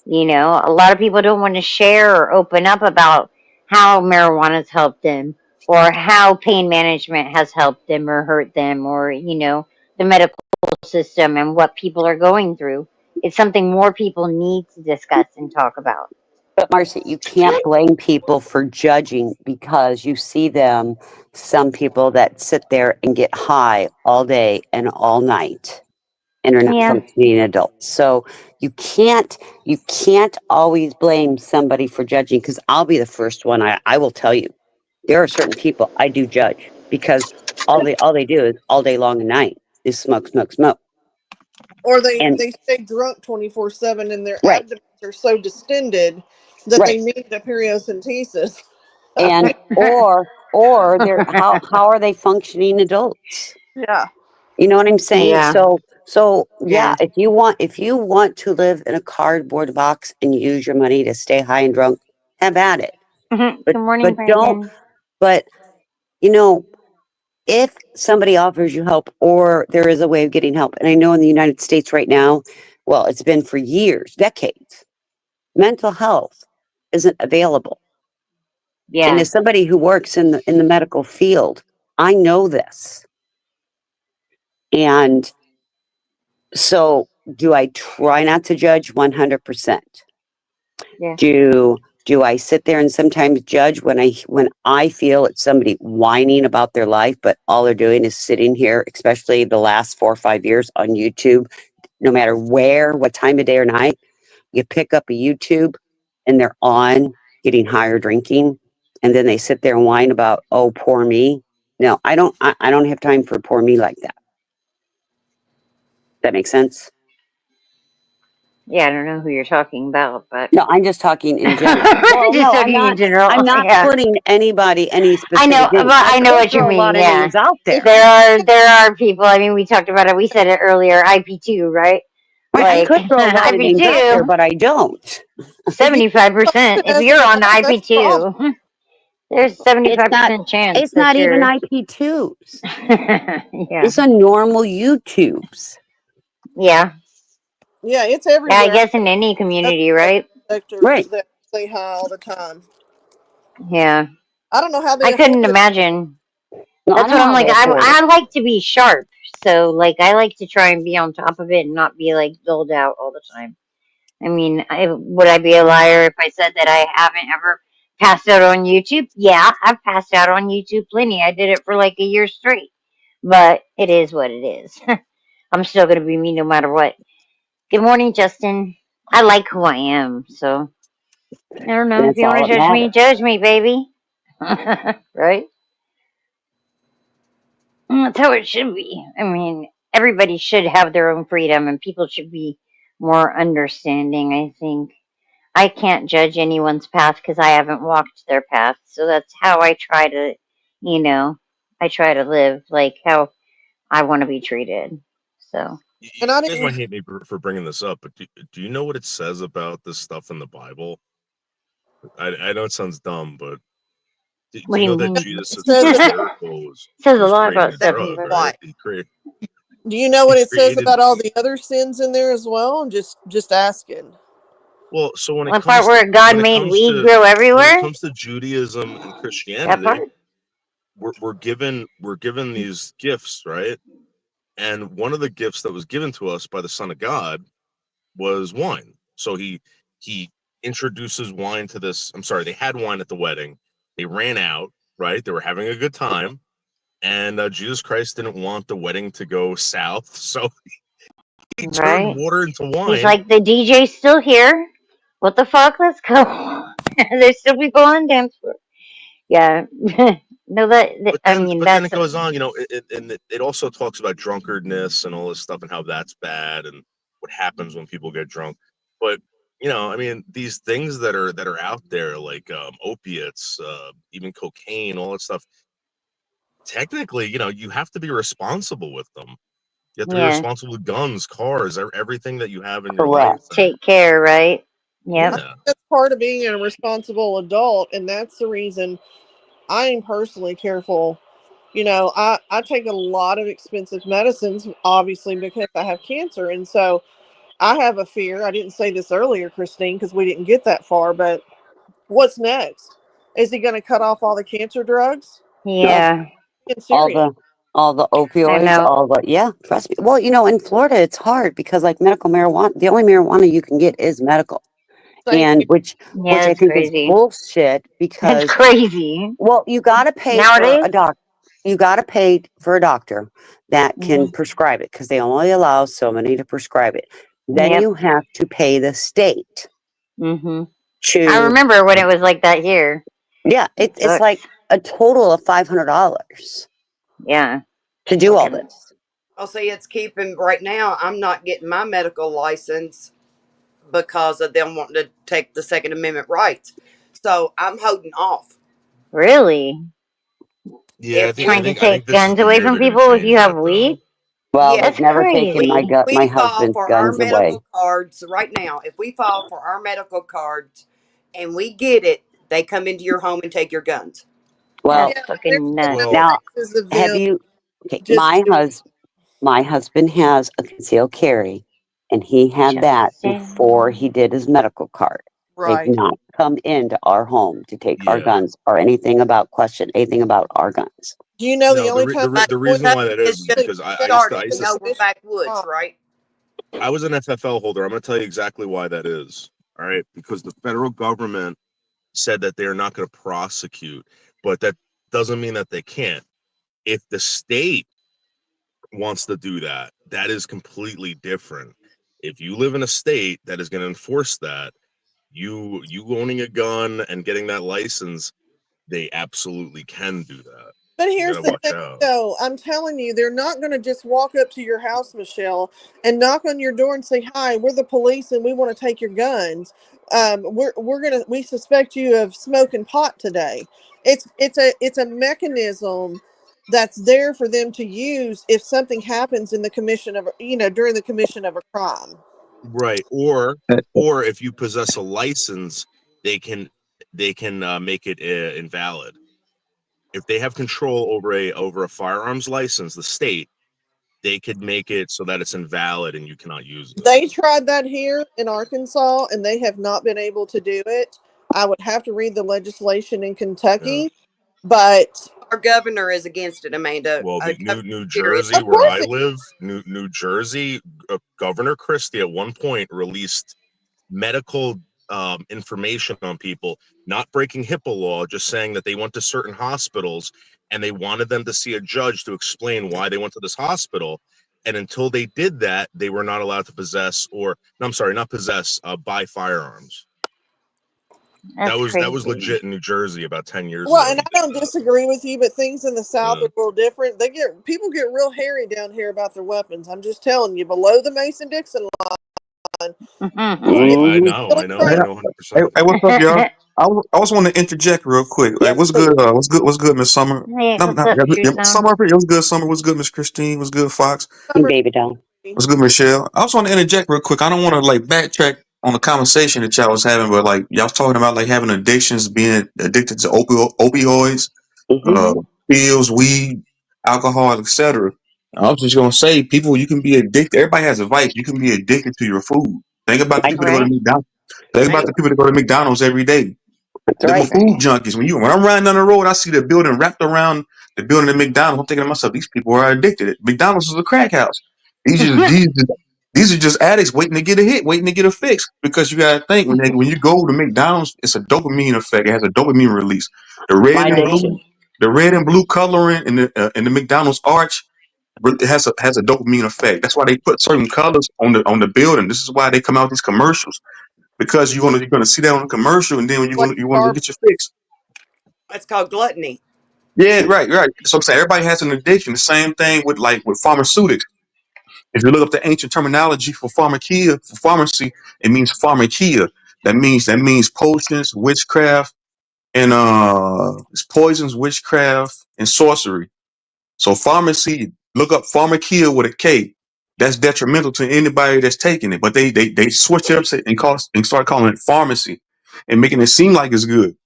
You know, a lot of people don't want to share or open up about how marijuana's helped them or how pain management has helped them or hurt them or, the medical system and what people are going through. It's something more people need to discuss and talk about. But Marcy, you can't blame people for judging because you see them, some people that sit there and get high all day and all night and are not Yeah. functioning adults. So you can't always blame somebody for judging because I'll be the first one. I will tell you, there are certain people I do judge because all they do is all day long and night is smoke, smoke, smoke. Or they And they stay drunk 24/7 and their right, abdomens are so distended that they right. need the periocentesis. And or they're how are they functioning adults? Yeah. You know what I'm saying? Yeah. So yeah, Yeah. if you want to live in a cardboard box and use your money to stay high and drunk, have at it. Good morning, Don't Brandon. but you know, if somebody offers you help or there is a way of getting help, and I know in the United States right now, well, it's been for years, decades, mental health isn't available. And Yeah. as somebody who works in the medical field, I know this. And so do I try not to judge 100%? Yeah. Do I sit there and sometimes judge when I feel it's somebody whining about their life, but all they're doing is sitting here, especially the last 4 or 5 years on YouTube, no matter where, what time of day or night, you pick up a YouTube and they're on getting higher drinking, and then they sit there and whine about, oh, poor me. No, I don't have time for poor me like that. That makes sense? Yeah, I don't know who you're talking about, but No, I'm just talking in general. I'm Well, just no, talking in general. I'm not Yeah. putting anybody any I know, specific but names. I I know could what you throw a mean. lot of Yeah, names out If there. you there are people. I mean, we talked about it. We said it earlier. IP2, right? Right, I Like could throw a lot of names out there, IP2, but I don't. if you 75%. If as you're on enough, that's a problem. IP2, there's It's not 75% chance it's that not even you're. IP2s. Yeah, It's on normal YouTubes. yeah, Yeah, it's yeah. I everywhere. guess in any Other community, right? sectors Right. that stay high all the time. Yeah, I don't know how I they afford couldn't it. imagine. No, I That's know what I'm how like. they afford it. I like to be sharp, so like I like to try and be on top of it and not be like dulled out all the time. I mean, would I be a liar if I said that I haven't ever passed out on YouTube? Yeah, I've passed out on YouTube plenty. I did it for like a year straight, but it is what it is. I'm still gonna be me no matter what. Good morning, Justin. I like who I am, so I don't know. If That's you all want that to matters. judge me, baby. Right? That's how it should be. I mean, everybody should have their own freedom, and people should be more understanding, I think. I can't judge anyone's path because I haven't walked their path. So that's how I try to, you know, I try to live like how I want to be treated. So, And You I guys might didn't. hate me for bringing this up, but do you know what it says about this stuff in the Bible? I know it sounds dumb, but what do do you you know that mean? Jesus' Says first about, miracle Says a was lot creating about a stuff That in the drug, Bible. right? what? do you know He what it says created. about all the other sins in there as well? I'm just asking. Well, so when it One part comes to where God made weed grow when it everywhere. comes to Judaism and That Christianity, part. we're given these gifts, right? And one of the gifts that was given to us by the Son of God was wine. So he introduces wine to this. I'm sorry, they had wine at the wedding. They ran out, right? They were having a good time, and Jesus Christ didn't want the wedding to go south, so he turned Right. water into He's wine. like, the DJ's still here. What the fuck? Let's go. There's still people on dance floor. Yeah. No, I mean, But then that's, it goes on, it also talks about drunkardness and all this stuff and how that's bad and what happens when people get drunk. But I mean, these things that are out there like opiates, even cocaine, all that stuff. Technically, you have to be responsible with them. You have to be yeah. responsible with guns, cars, everything that you have in your life. Correct. And Take care, right? I Yep. think yeah, that's part of being a responsible adult, and that's the reason I am personally careful. I take a lot of expensive medicines, obviously, because I have cancer. And so I have a fear. I didn't say this earlier, Christine, because we didn't get that far, but what's next? Is he going to cut off all the cancer drugs? Yep. Yeah. It's All serious. the I opioids, know. yeah, trust me. Well, in Florida it's hard because like medical marijuana, the only marijuana you can get is medical. Same And here. which Yeah, I it's think is crazy. bullshit It's because crazy. well, you gotta pay for a Nowadays? doc you gotta pay for a doctor that can Hmm. prescribe it because they only allow so many to prescribe it. Then Yep. you have to pay the state Hmm. I to remember when it was like that here. yeah, It it's sucks. like a total of $500 Yeah. to do all Fucking. this. I'll say it's keeping right now. I'm not getting my medical license because of them wanting to take the Second Amendment rights. So I'm holding off. Really? yeah. I If think I Trying we to think I think take this is guns the away year from they're going to people if you change have that, though. weed? Well, yes, they've That's never taken crazy. my we file husband's for our guns away. medical cards right now. If we file for our medical cards and we get it, they come into your home and take your guns. That's Well, Yeah, there's fucking been nuts. enough now cases of have them you okay, just doing. my husband has a concealed carry and he had that before he Justin. did his medical card. They've Right. not come into our home to take our Yeah. guns or question anything about our guns. Do you know the No, only time But the they reason because why that it's is just actually because I check used to started. I You used the to know, we're commission? backwoods, right? I was an FFL holder. I'm going to tell you exactly why that is. All right, because the federal government said that they're not going to prosecute, but that doesn't mean that they can't. If the state wants to do that, that is completely different. If you live in a state that is going to enforce that, you owning a gun and getting that license, they absolutely can do that. But You got here's to the watch thing, out. though. I'm telling you, they're not going to just walk up to your house, Michelle, and knock on your door and say, "Hi, we're the police, and we want to take your guns. We suspect you of smoking pot today." It's a mechanism that's there for them to use if something happens in the commission of during the commission of a crime. Right. Or if you possess a license, they can make it invalid. If they have control over a firearms license, the state, they could make it so that it's invalid and you cannot use it. They tried that here in Arkansas, and they have not been able to do it. I would have to read the legislation in Yeah. Kentucky. But our governor is against it, Amanda. Well, New Period. Jersey, of where course, I live, New Jersey, Governor Christie at one point released medical information on people, not breaking HIPAA law, just saying that they went to certain hospitals and they wanted them to see a judge to explain why they went to this hospital. And until they did that, they were not allowed to possess, or no, I'm sorry, not possess, buy firearms. That's That was crazy. legit in New Jersey about 10 years well, ago. and I don't disagree with you, but things in the South Yeah. are a little different. People get real hairy down here about their weapons. I'm just telling you, below the Mason Dixon line, people get I really know, Hey, 100%. hey, what's up, y'all? I was want to interject real quick. Like, yes, what's please. good? What's good, Miss Summer? Hey, No, what's no, up, True Song? Summer. It was good, Summer. What's good, Miss Christine? What's good, Fox? And baby doll. What's good, Michelle? I just want to interject real quick. I don't want to like backtrack on the conversation that y'all was having, but like y'all was talking about like having addictions, being addicted to opioids, uh, pills, weed, alcohol, etc. I was just gonna say, people, you can be addicted. Everybody has a vice. You can be addicted to your food. Think about the people that go to Right. McDonald's. Think about the people that go to McDonald's every day. That's Them are right. food junkies. When I'm riding down the road, I see the building wrapped around the building at McDonald's. I'm thinking to myself, these people are addicted. McDonald's is a crack house. These are these are just addicts waiting to get a hit, waiting to get a fix. Because you gotta think when you go to McDonald's, it's a dopamine effect. It has a dopamine release. The red and blue, the red and blue coloring in the McDonald's arch it has a dopamine effect. That's why they put certain colors on the building. This is why they come out with these commercials because you're gonna see that on the commercial, and then when Like you want to get your fix. It's called gluttony. Yeah, right. So I'm saying everybody has an addiction. The same thing with pharmaceutics. If you look up the ancient terminology for pharmakia, for pharmacy, it means pharmakia. That means potions, witchcraft, and it's poisons, witchcraft, and sorcery. So pharmacy, look up pharmakia with a K. That's detrimental to anybody that's taking it. But they switch it up and start calling it pharmacy and making it seem like it's good.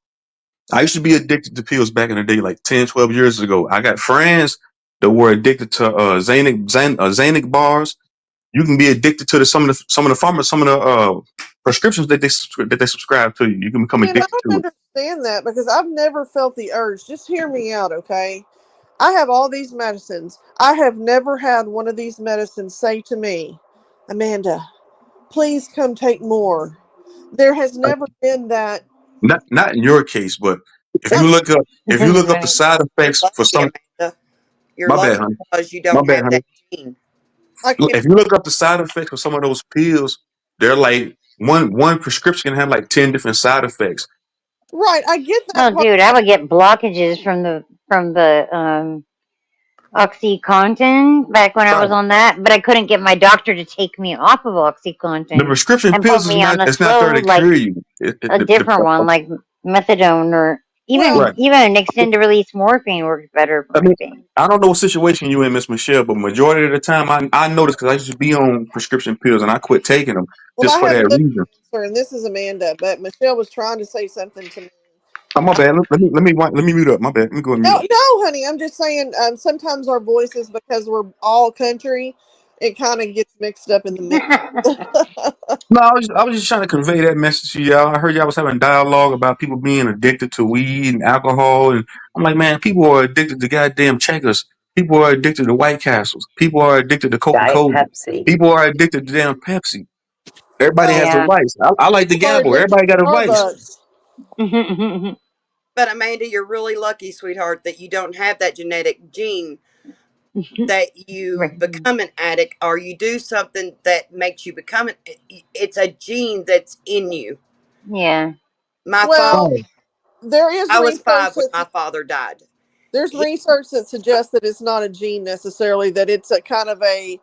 I used to be addicted to pills back in the day, like 10, 12 years ago. I got friends that were addicted to Xanax bars. You can be addicted to some of the prescriptions that they subscribe to you. You can become And I addicted don't to it. understand that because I've never felt the urge. Just hear me out, okay? I have all these medicines. I have never had one of these medicines say to me, Amanda, please come take more. There has Like, never been that. not in your case, but if I you mean, look up the side You're effects for lucky, some, Amanda. You're my bad, lucky honey, because you my don't bad, have honey. that gene. I can't. If you look up the side effects for some of those pills, they're like one prescription can have like 10 different side effects. Right, I get that Oh, part. dude, I would get blockages from the OxyContin back when I Right. was on that, but I couldn't get my doctor to take me off of The OxyContin prescription and put pills is me on not a it's not there slow, to like cure you. a different one, like methadone or Well, even Right. even an extended release morphine works better for I my mean, pain. I don't know what situation you in, Miss Michelle, but majority of the time I noticed because I used to be on prescription pills and I quit taking them well, just I for have that another reason. answer, and this is Amanda, but Michelle was trying to say something to me. Oh, my bad. Let me mute up. My bad. Let me go and mute No, up. no, honey, I'm just saying. Sometimes our voices, because we're all country, it kind of gets mixed up in the mix. No, I was just trying to convey that message to y'all. I heard y'all was having dialogue about people being addicted to weed and alcohol, and I'm like, man, people are addicted to goddamn checkers. People are addicted to White Castles. People are addicted to Coca Diet Cola. Pepsi. People are addicted to damn Pepsi. Everybody Well, has a Yeah. vice. I like to people are gamble. addicted Everybody got a to vice. Starbucks. But Amanda, you're really lucky, sweetheart, that you don't have that genetic gene that you Right. become an addict or you do something that makes you become an. It's a gene that's in you. Yeah. My father. Well, there is I was research 5 when my that father died. suggests that it's not a gene necessarily; that it's a kind of a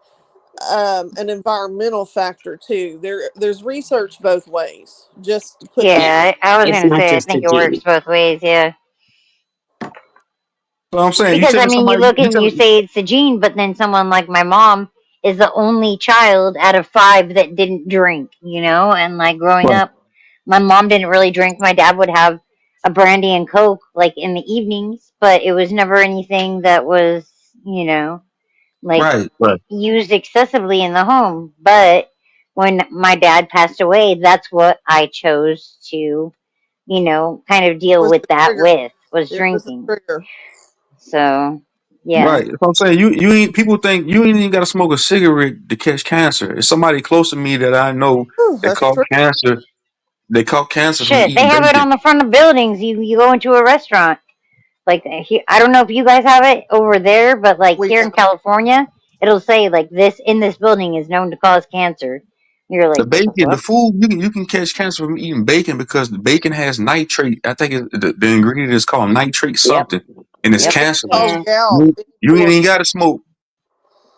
an environmental factor too. There's research both ways. Just to put that. Yeah, I was It's gonna not say I just a think it works gene. both ways. Yeah. So I'm saying, you Because I telling mean, you somebody, look you and you telling, say it's a gene, but then someone like my mom is the only child out of five that didn't drink, and like growing right, up, my mom didn't really drink. My dad would have a brandy and coke like in the evenings, but it was never anything that was, like right. used excessively in the home. But when my dad passed away, that's what I chose to, kind of deal Was with the that trigger. with. was It was a drinking. trigger. So, yeah. Right. If I'm saying you ain't people think you ain't even gotta smoke a cigarette to catch cancer. It's somebody close to me that I know Whew, that that's caught true. cancer. They caught cancer from Shit, they eating have it bacon. on the front of buildings. You go into a restaurant. Like, I don't know if you guys have it over there, but like We here in don't. California, it'll say like this in this building is known to cause cancer. You're The like, what the bacon, the fuck? food, you can catch cancer from eating bacon because the bacon has nitrate. I think the ingredient is called nitrate Yep. something, and it's Yep. It cancerous. cause Yeah. gout. You ain't even got to smoke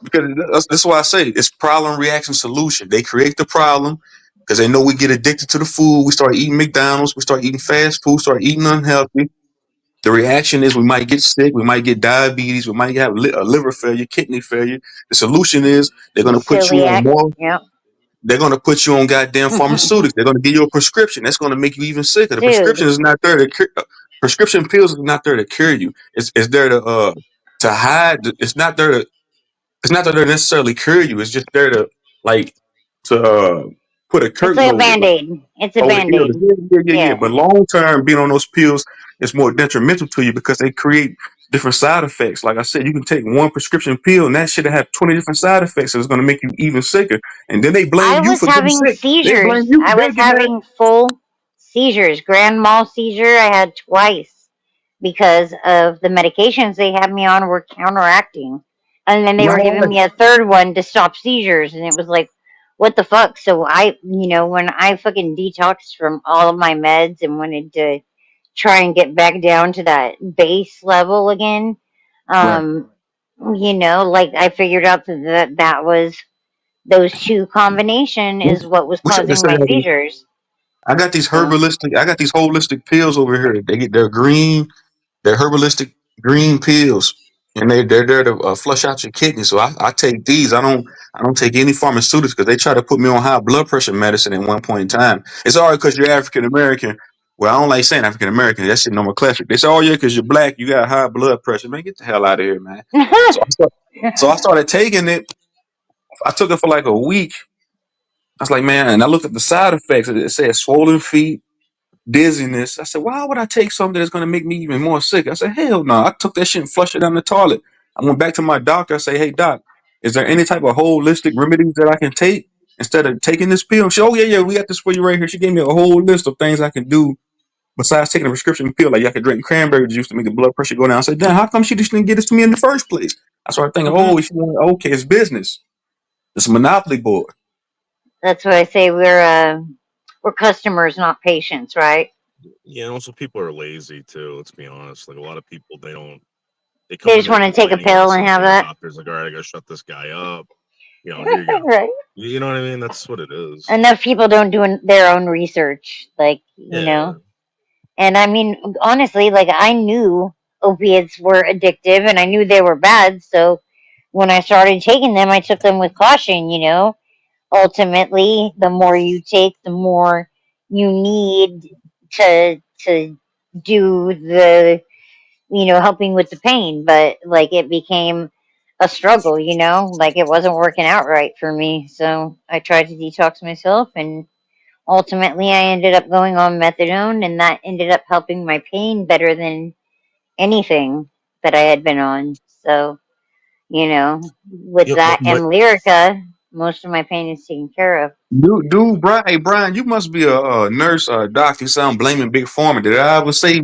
because that's why I say it's problem reaction solution. They create the problem because they know we get addicted to the food. We start eating McDonald's. We start eating fast food. Start eating unhealthy. The reaction is we might get sick. We might get diabetes. We might have a liver failure, kidney failure. The solution is they're going to put you on Celiac. more. Yep. They're going to put you on goddamn pharmaceutics. They're going to give you a prescription. That's going to make you even sicker. The Dude, prescription is not there to cure. Prescription pills are not there to cure you. It's there to hide. It's not there to. It's not that they're necessarily cure you. It's just there to like to put a it's curtain like a over it. Like, band-aid. It's a over the illness. band-aid. Yeah. Yeah. But long term, being on those pills is more detrimental to you because they create different side effects. Like I said, you can take one prescription pill and that shit have 20 different side effects. So it's going to make you even sicker. And then they blame I you was for getting having sick. They blame seizures. you. I They was get mad. having full seizures. Grand mal seizure I had twice because of the medications they had me on were counteracting. And then they were giving Right. me a third one to stop seizures and it was like what the fuck? So when I fucking detoxed from all of my meds and wanted to try and get back down to that base level again, Right. um like I figured out that was those two combination is what was We should have causing my said, seizures. I got these So herbalistic. I got these holistic pills over here. They're green. They're herbalistic green pills, and they're there to flush out your kidneys. So I take these. I don't take any pharmaceuticals because they try to put me on high blood pressure medicine at one point in time. It's all right because you're African American. Well, I don't like saying African American. That shit nomenclature. They say, "Oh yeah, because you're black, you got high blood pressure." Man, get the hell out of here, man. So I started taking it. I took it for like a week. I was like, man, and I looked at the side effects. It said swollen feet, dizziness. I said, why would I take something that's going to make me even more sick? I said, hell no. I took that shit and flushed it down the toilet. I went back to my doctor. I say, hey, doc, is there any type of holistic remedies that I can take instead of taking this pill? She, oh, yeah, we got this for you right here. She gave me a whole list of things I can do besides taking a prescription pill. Like, I could drink cranberry juice to make the blood pressure go down. I said, damn, how come she just didn't get this to me in the first place? I started thinking, oh, she wanted, okay, it's business. It's a monopoly board. that's what I say. We're customers, not patients, right? Yeah, and also people are lazy too. Let's be honest. Like a lot of people, they They come in just there want to take a complaining about pill and have something. The that. doctor's like, all right, I gotta shut this guy up. Here you go. Right. You know what I mean? That's what it is. Enough people don't do their own research, Yeah. And I mean, honestly, like I knew opiates were addictive and I knew they were bad. So when I started taking them, I took them with caution. Ultimately, the more you take, the more you need to do helping with the pain. But like it became a struggle. Like it wasn't working out right for me. So I tried to detox myself and ultimately I ended up going on methadone and that ended up helping my pain better than anything that I had been on. So, with Yep. that and Lyrica, most of my pain is taken care of. Dude, Brian, hey, Brian, you must be a nurse or a doctor. You sound blaming Big Pharma. Did I ever say?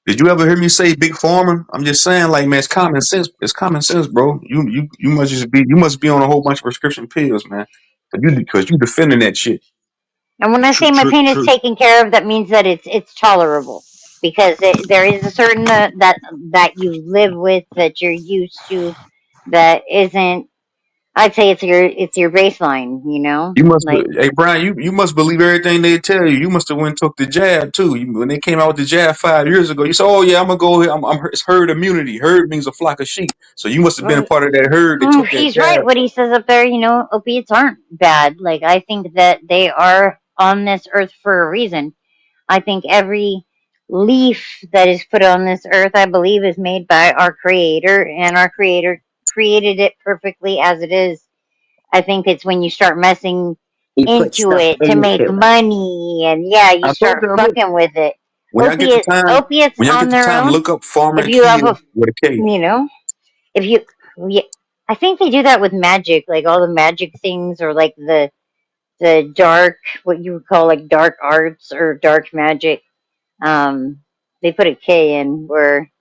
Did you ever hear me say Big Pharma? I'm just saying, like, man, it's common sense. It's common sense, bro. You must be on a whole bunch of prescription pills, man. Because you defending that shit. And when I True. say my True. pain is True. taken care of, that means that it's tolerable because there is a certain that you live with that you're used to that isn't. I'd say it's your baseline. You must, Like hey Brian, you must believe everything they tell you. You must have went and took the jab too. When they came out with the jab 5 years ago, you said, "Oh yeah, I'm gonna go. It's herd immunity. Herd means a flock of sheep. So you must have been a part of that herd that took that He's right. jab." What he says up there, opiates aren't bad. Like, I think that they are on this earth for a reason. I think every leaf that is put on this earth, I believe, is made by our creator, and our creator created it perfectly as it is. I think it's when you start messing You put into stuff it to make into it. money, and yeah, you I told start you, look, fucking with it. when y'all get the time, opiates when y'all on get the their time, own. look up If you have pharmakia a, with a K. you know, if you, yeah, I think they do that with magic, like all the magic things, or like the dark, what you would call like dark arts or dark magic. They put a K in where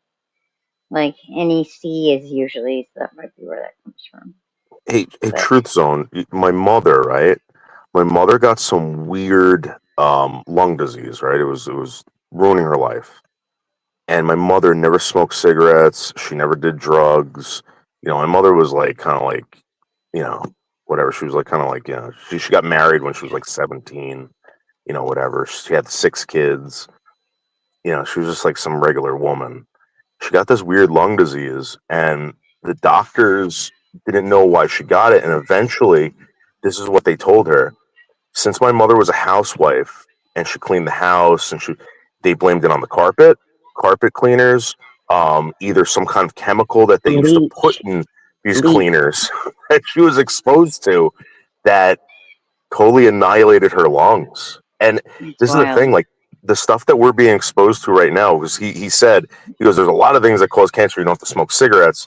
like NEC is usually, so that might be where that comes from. Hey, But Truth Zone. My mother, right? My mother got some weird lung disease, right? It was ruining her life. And my mother never smoked cigarettes. She never did drugs. My mother was like kind of like, you know, whatever. She was like kind of like, she got married when she was like 17. Whatever. She had 6 kids. She was just like some regular woman. She got this weird lung disease, and the doctors didn't know why she got it. And eventually, this is what they told her: since my mother was a housewife and she cleaned the house, and they blamed it on the carpet cleaners, either some kind of chemical that they used to put Bleach. in these Bleach. cleaners that she was exposed to, that totally annihilated her lungs. And it's this is the thing, wild. like the stuff that we're being exposed to right now, because he said, he goes, there's a lot of things that cause cancer. You don't have to smoke cigarettes.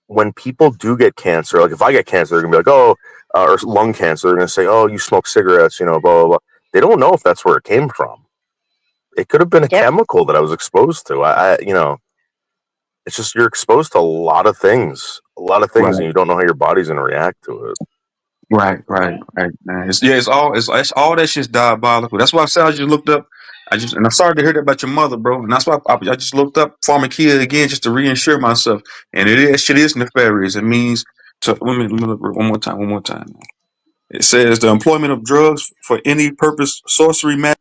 When people do get cancer, like if I get cancer, they're gonna be like, oh, or lung cancer, they're gonna say, oh, you smoke cigarettes, blah, blah, blah. They don't know if that's where it came from. It could have been a Yep. chemical that I was exposed to. It's just you're exposed to a lot of things, Right. and you don't know how your body's gonna react to it. Right, man. It's all that shit's diabolical. That's why I said I just looked up. And I'm sorry to hear that about your mother, bro. And that's why I just looked up pharmakia again just to reassure myself. And shit is nefarious. It means let me look one more time, It says the employment of drugs for any purpose, sorcery, magic.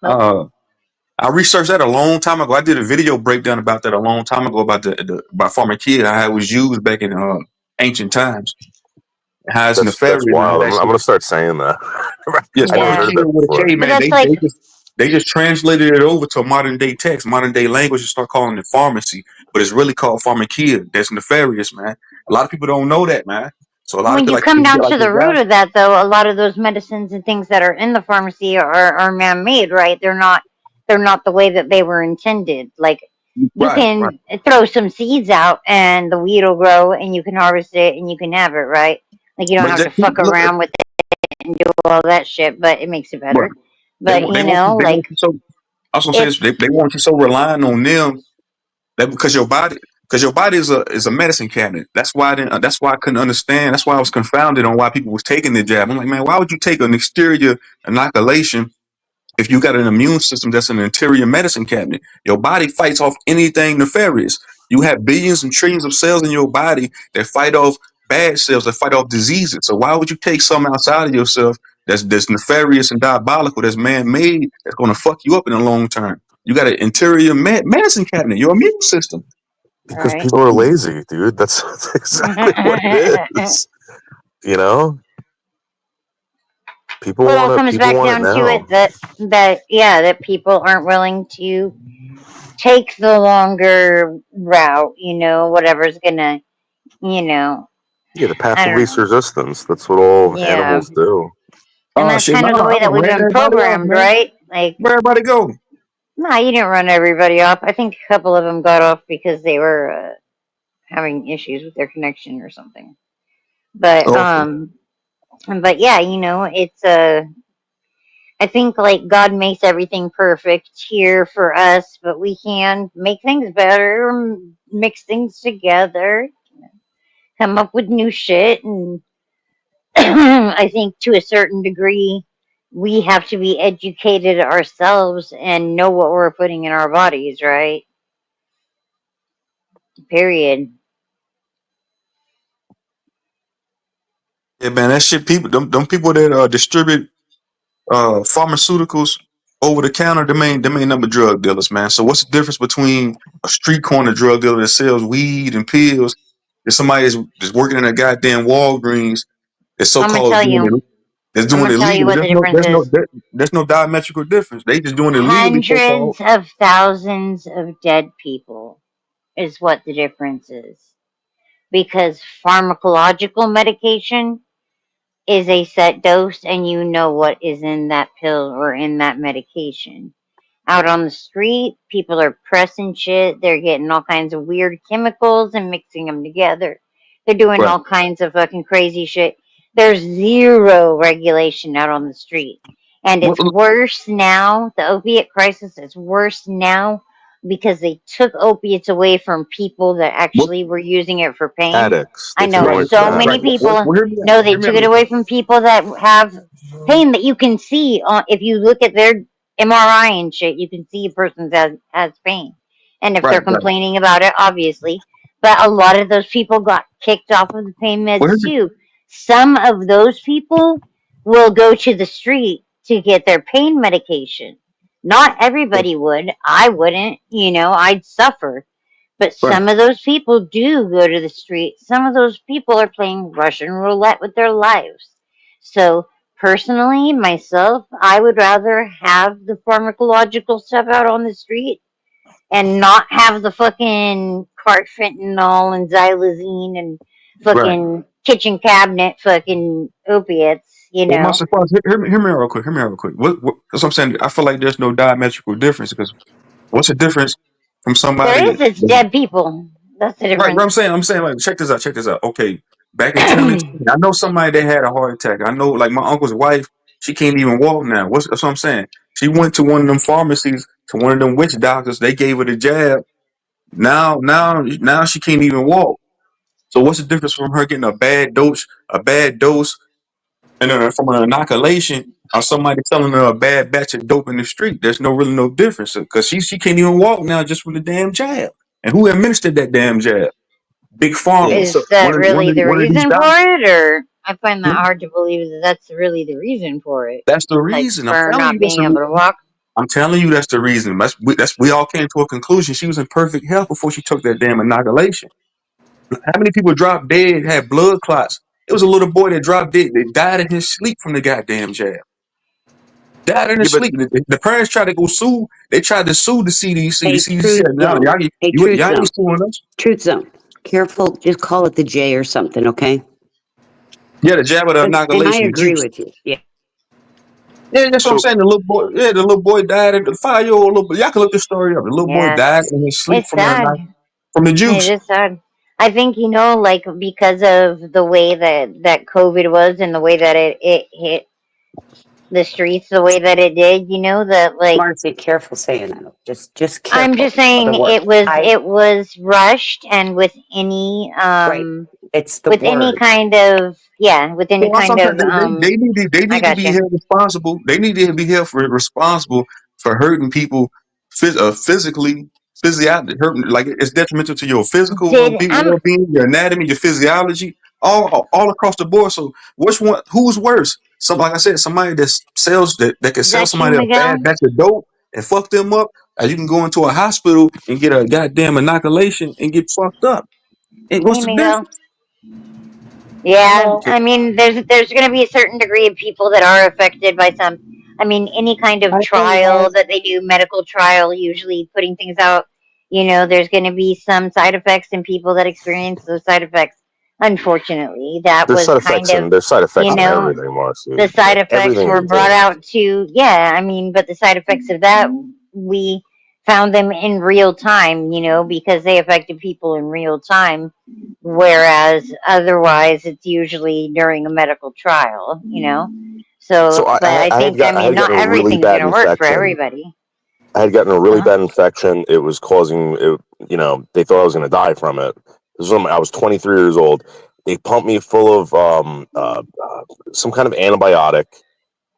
Well, I researched that a long time ago. I did a video breakdown about that a long time ago about about pharmakia, how it was used back in ancient times, how it's That's nefarious and how wild. that I'm shit. gonna start saying that. Yeah, I never yeah, heard of pharmakia that with a before. K, but man. that's like They just translated it over to modern day text, modern day language, and start calling it pharmacy. But it's really called pharmakia. That's nefarious, man. A lot of people don't know that, man. So a lot of when people you like come they down get like to this the guy. root of that, though, a lot of those medicines and things that are in the pharmacy are man-made, right? They're not the way that they were intended. Like you Right. can throw some seeds out and the weed will grow and you can harvest it and you can have it, right? Like you don't But have to fuck look, around with it and do all that shit, but it makes it right. better. But They like want you so. I was gonna say this. it's They want you so relying on them that because your body is a medicine cabinet. That's why that's why I couldn't understand. That's why I was confounded on why people was taking the jab. I'm like, man, why would you take an exterior inoculation if you got an immune system that's an interior medicine cabinet? Your body fights off anything nefarious. You have billions and trillions of cells in your body that fight off bad cells, that fight off diseases. So why would you take something outside of yourself that's nefarious and diabolical, that's man-made, that's going to fuck you up in the long term? You got an interior medicine cabinet, your immune system. Because right. people are lazy, dude. That's exactly what it is. You know, people Well, it all want it. comes People back want it down to now. it that yeah, that people aren't willing to take the longer route, whatever's gonna, you know, Yeah, the path I of don't least know. resistance. That's what all Yeah. animals do. And Oh that's shit, kind no, of the I way that done we've ran been everybody off, programmed, man. right? Like, Where everybody go? no, you didn't run everybody off. I think a couple of them got off because they were having issues with their connection or something. But, Oh, okay. but yeah, it's I think like God makes everything perfect here for us, but we can make things better, mix things together, come up with new shit. And I think to a certain degree, we have to be educated ourselves and know what we're putting in our bodies, right? Period. Yeah, man, that shit. People, them people that distribute pharmaceuticals over the counter, them ain't number drug dealers, man. So what's the difference between a street corner drug dealer that sells weed and pills and somebody that's working in a goddamn Walgreens that's so I'm gonna called tell you. that's I'm doing gonna tell you illegal? what the difference is. There's no diametrical difference. They just doing it legally, so called. Hundreds of thousands of dead people is what the difference is. Because pharmacological medication is a set dose, and you know what is in that pill or in that medication. Out on the street, people are pressing shit. They're getting all kinds of weird chemicals and mixing them together. They're doing Right. all kinds of fucking crazy shit. There's zero regulation out on the street. And What, it's worse now. The opiate crisis is worse now because they took opiates away from people that what actually were using it for pain. Addicts. I They took know them right, away from so right. many addicts. people Hear me out. know they Hear me took out it real away quick. from people that have pain that you can see on, if you look at their MRI and shit, you can see a person that has pain. And if they're Right, right. complaining about it, obviously. But a lot of those people got kicked off of the pain Well, meds too. Some of those people will go to the street to get their pain medication. Not everybody would. I wouldn't. I'd suffer. But right. some of those people do go to the street. Some of those people are playing Russian roulette with their lives. So, personally, myself, I would rather have the pharmacological stuff out on the street and not have the fucking cart fentanyl and xylazine and Right. fucking kitchen cabinet fucking opiates, Well, my surprise. Hear me out real quick. Hear me out real quick. That's what I'm saying. I feel like there's no diametrical difference because what's the difference from There somebody? is, it's dead people. That's the Right. What difference. I'm saying, like, check this out. Check this out. Okay, back in 2010, I know somebody that had a heart attack. I know, like, my uncle's wife. She can't even walk now. That's what I'm saying. She went to one of them pharmacies to one of them witch doctors. They gave her the jab. Now she can't even walk. So what's the difference from her getting a bad dose, and from an inoculation, or somebody selling her a bad batch of dope in the street? There's no difference because she can't even walk now just from the damn jab. And who administered that damn jab? Big Yeah. Pharma. So Is that One really of the one of these reason for doctors. it, or I find that Hmm? hard to believe that that's really the reason for it? That's the Like reason. I'm for telling you not that's being the able to reason. walk. I'm telling you that's the reason. We all came to a conclusion. She was in perfect health before she took that damn inoculation. How many people dropped dead, had blood clots? It was a little boy that dropped dead. They died in his sleep from the goddamn jab. Died in yeah, his but sleep. The parents tried to go sue. They tried to sue the CDC. The Hey, CDC Truth said, "No, Zone. Hey, Truth y'all Zone. ain't suing us." Truth Zone. Careful. Just call it the J or something, okay? Yeah, the jab of the And I inoculation, the agree juice. with you. Yeah. Yeah, that's what I'm so saying. The little boy died. The 5-year-old little boy. Y'all can look this story up. The little boy Yeah, died in his sleep it's sad. from the It juice. is sad. I think like because of the way that COVID was and the way that it hit the streets the way that it did. That like Marcy, careful saying that. Just I'm just careful. saying Other word. it was rushed and with any Right. It's the with any word. kind of yeah with any Well, that's kind what I'm of saying. They I need to be gotcha. held responsible. They need to be held responsible for hurting people physically, hurting, like it's detrimental to your physical Did well-being, your anatomy, your physiology, all across the board. So which one? Who's worse? Like I said, somebody that can is sell that you, somebody a bad Miguel? batch of dope and fuck them up. You can go into a hospital and get a goddamn inoculation and get fucked up. And Hey, what's the Miguel. difference? Yeah, yeah, I mean, there's going to be a certain degree of people that are affected by some. I mean, any kind of trial that they do, medical trial, usually putting things out, there's going to be some side effects in people that experience those side effects. Unfortunately, that was kind of, there's side you effects in know, everything, Marcy. the side effects Everything were you brought do. out to, yeah, I mean, but the side effects of that, we found them in real time, because they affected people in real time. Whereas otherwise, it's usually during a medical trial. So So, but I think, I I mean, had not gotten a really everything's going bad to work for infection. everybody. I had gotten a really Huh? bad infection. It was causing it. They thought I was going to die from it. This was when I was 23 years old. They pumped me full of some kind of antibiotic.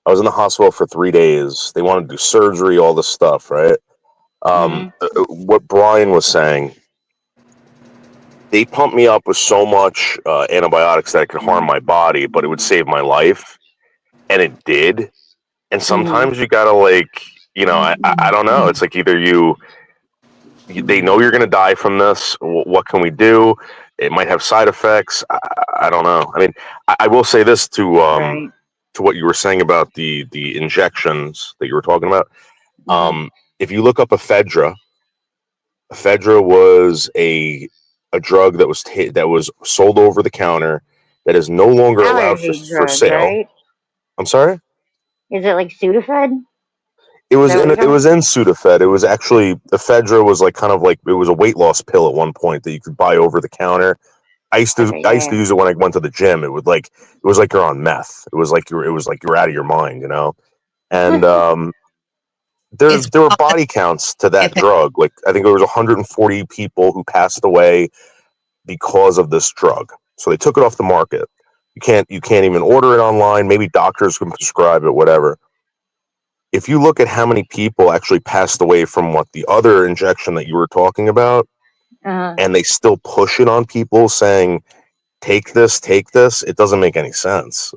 I was in the hospital for 3 days. They wanted to do surgery, all this stuff, right? Hmm. What Brian was saying, they pumped me up with so much antibiotics that it could harm my body, but it would save my life, and it did. And Hmm. sometimes you gotta I don't know. It's like either they know you're gonna die from this. What can we do? It might have side effects. I don't know. I mean, I will say this Right. to what you were saying about the injections that you were talking about. Hmm. If you look up ephedra was a drug that was sold over the counter that is no longer allowed allergy for drug, sale. right? I'm sorry. Is it like Sudafed? It Is was that what in you're talking Sudafed. It was actually ephedra was like kind of like it was a weight loss pill at one point that you could buy over the counter. Okay, I yeah, used to yeah. use it when I went to the gym. It was like you're on meth. It was like you're out of your mind, you know. And there were body counts to that drug. Like I think there was 140 people who passed away because of this drug. So they took it off the market. You can't even order it online. Maybe doctors can prescribe it, whatever. If you look at how many people actually passed away from what the other injection that you were talking about, and they still push it on people saying, take this, it doesn't make any sense.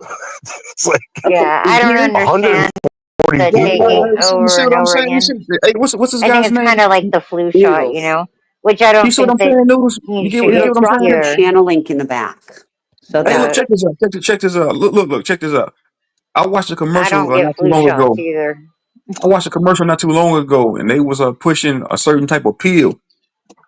It's like Yeah, I don't understand 140 the people. taking You see over and what I'm over saying? You again. see, hey, what's this I think guy's it's name? kind of like the flu shot, you Noodles. know, which I You don't see what think I'm that saying, Noodles? you You should get get what I'm Drop the saying? either. channel link in the back. So Hey, that look, The check this out. Check this out. Look, check this out. I watched a I commercial don't get not too flu long shots ago. either. I watched a commercial not too long ago, and they was pushing a certain type of pill.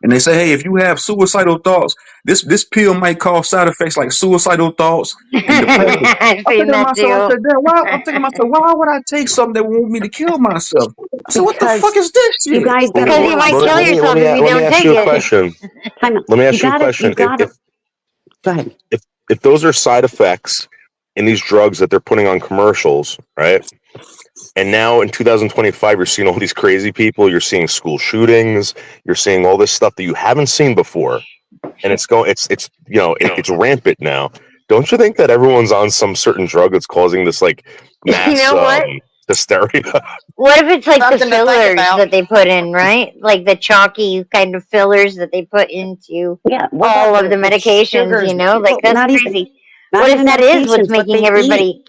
And they say, hey, if you have suicidal thoughts, this pill might cause side effects like suicidal thoughts and depression. I've I'm seen thinking to that myself, I too. said, damn, why? I'm thinking to myself, why would I take something that would want me to kill myself? I said, what the because fuck is this you shit? guys got to Because you might realize kill something. yourself if you Let me don't ask take you a it. question. Time out. Let me ask you a You question. gotta go ahead. If those are side effects in these drugs that they're putting on commercials, right? And now in 2025, you're seeing all these crazy people. You're seeing school shootings. You're seeing all this stuff that you haven't seen before, and it's it's rampant now. Don't you think that everyone's on some certain drug that's causing this like You mass know what? hysteria? What if it's like the Something to think fillers about. that they put in, right? Like the chalky kind of fillers that they put into Yeah. What about all of the the medications, you sugars? know? Like Well, that's crazy. not What if even that is what's medications. What making they eat. everybody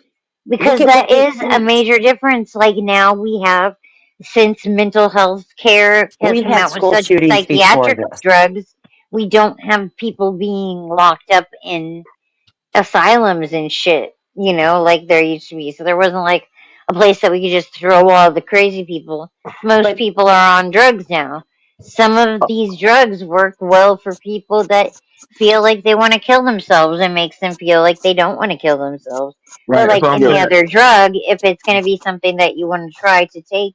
Look because at what that they is a eat. major difference. Like now we have since mental health care has We've come had out with school such shootings before psychiatric this. drugs, we don't have people being locked up in asylums and shit, you know, like there used to be. So there wasn't like a place that we could just throw all the crazy people. Most But people are on drugs now. Some of these drugs work well for people that feel like they want to kill themselves and makes them feel like they don't want to kill themselves. Right. But That's like what I'm any saying. other drug, if it's going to be something that you want to try to take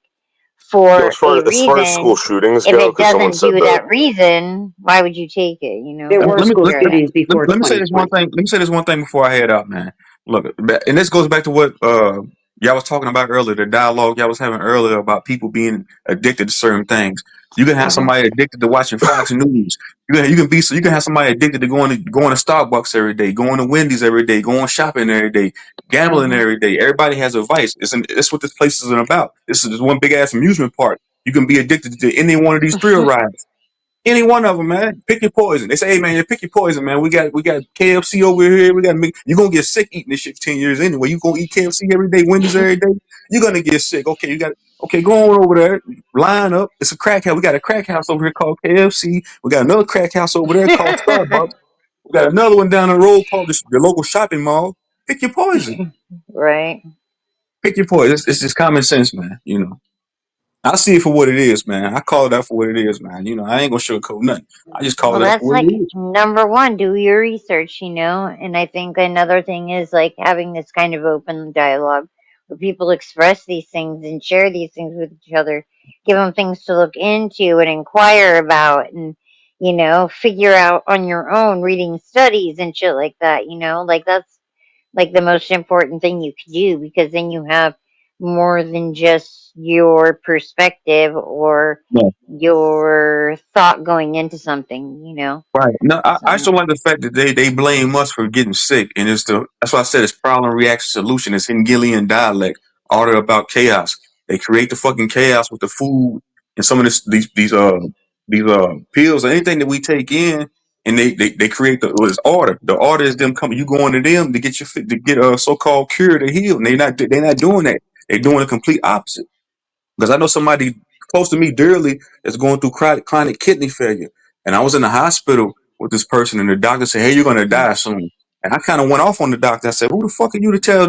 Yo, for a as far as school reason, shootings if go, it because someone doesn't said do that. that reason, why would you take it? You know, there I were Let don't me school hear that. shootings before let me say this one 2020. thing. Let me say this one thing before I head out, man. Look, and this goes back to what y'all was talking about earlier, the dialogue y'all was having earlier about people being addicted to certain things. You can have somebody addicted to watching Fox News. You can have somebody addicted to going to Starbucks every day, going to Wendy's every day, going shopping every day, gambling every day. Everybody has a vice. It's what this place is about. This is just one big ass amusement park. You can be addicted to any one of these thrill rides. Any one of them, man. Pick your poison. They say, hey, man, you pick your poison, man. We got KFC over here. We got you're gonna get sick eating this shit for 10 years anyway. You gonna eat KFC every day, Wendy's every day. You're gonna get sick. Okay, go on over there. Line up. It's a crack house. We got a crack house over here called KFC. We got another crack house over there called Starbucks. We got another one down the road called the local shopping mall. Pick your poison. Right. Pick your poison. It's just common sense, man. I see it for what it is, man. I call it out for what it is, man. I ain't gonna sugarcoat nothing. I just call Well, it out for that's what it like is. number one, do your research, you know? And I think another thing is like having this kind of open dialogue where people express these things and share these things with each other, give them things to look into and inquire about and, you know, figure out on your own, reading studies and shit like that, you know? Like that's like the most important thing you can do because then you have more than just your perspective or your thought going into something, you know. Right. No, I So still like the fact that they blame us for getting sick, and that's why I said it's problem reaction solution. It's Hegelian dialect, order about chaos. They create the fucking chaos with the food and some of these pills or anything that we take in, and they create this order. The order is them coming. You going to them to get to get a so called cure to heal. And they not doing that. They're doing the complete opposite. Because I know somebody close to me dearly is going through chronic kidney failure. And I was in the hospital with this person, and the doctor said, hey, you're going to die soon. And I kind of went off on the doctor. I said, who the fuck are you to tell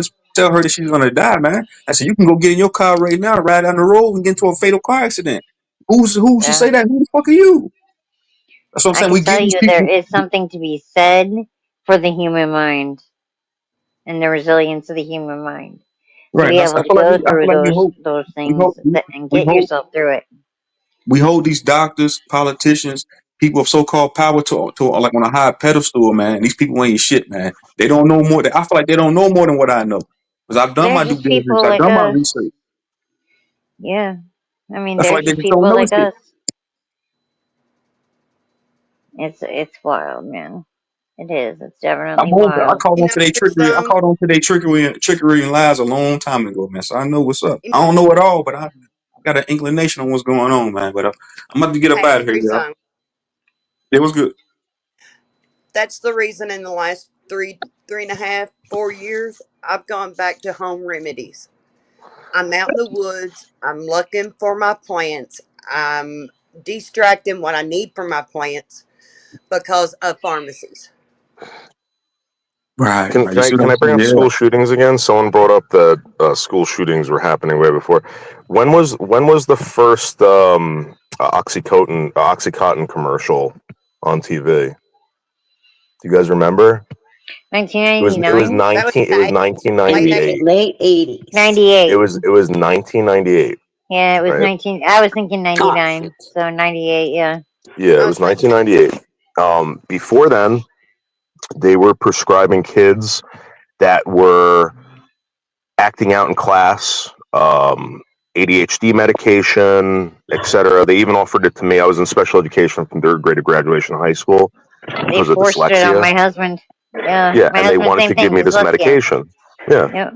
her that she's going to die, man? I said, you can go get in your car right now, ride down the road, and get into a fatal car accident. Who's to yeah. say that? Who the fuck are you? That's what I'm I saying. can We give tell these you there people. is something to be said for the human mind. and the resilience of the human mind to Right. be That's, able I to feel like go I feel through like those we things hold and we get hold yourself through it. we hold these doctors, politicians, people of so-called power to like on a high pedestal, man. And these people ain't shit, man. They don't know more. I feel like they don't know more than what I know because I've done They're my due just diligence. people I've like done my us. research. Yeah, I mean, I feel they're like they just just don't people know like shit. us. It's wild, man. It is. It's definitely I wild. caught You on know, to their trickery. I Stone. caught on to their trickery and lies a long time ago, man. So I know what's up. You I know, don't know it all, but I got an inclination on what's going on, man. But I'm about to get up hey, out of here, y'all. Stone. It was good. That's the reason in the last 3.5, 4 years, I've gone back to home remedies. I'm out in the woods. I'm looking for my plants. I'm distracting what I need for my plants because of pharmacies. Right, Can right. You can I see what can I'm I bring saying? up Yeah. school shootings again? Someone brought up that school shootings were happening way before. When was the first Oxycontin commercial on TV? Do you guys remember? It was 1999, That was 19 it the was late In the 80s. 1998. late 80s. 98. It was 1998, Yeah, it was right? 19. I was thinking Oh, 99, shoot. so 98. Yeah. Yeah, it No, was it's not. 1998. Before then, they were prescribing kids that were acting out in class, ADHD medication, etc. They even offered it to me. I was in special education from third grade to graduation of high school They because of forced it on dyslexia. my husband. Yeah, Yeah, my and they husband, wanted same to give thing, me this dyslexia. medication. Yeah, Yep.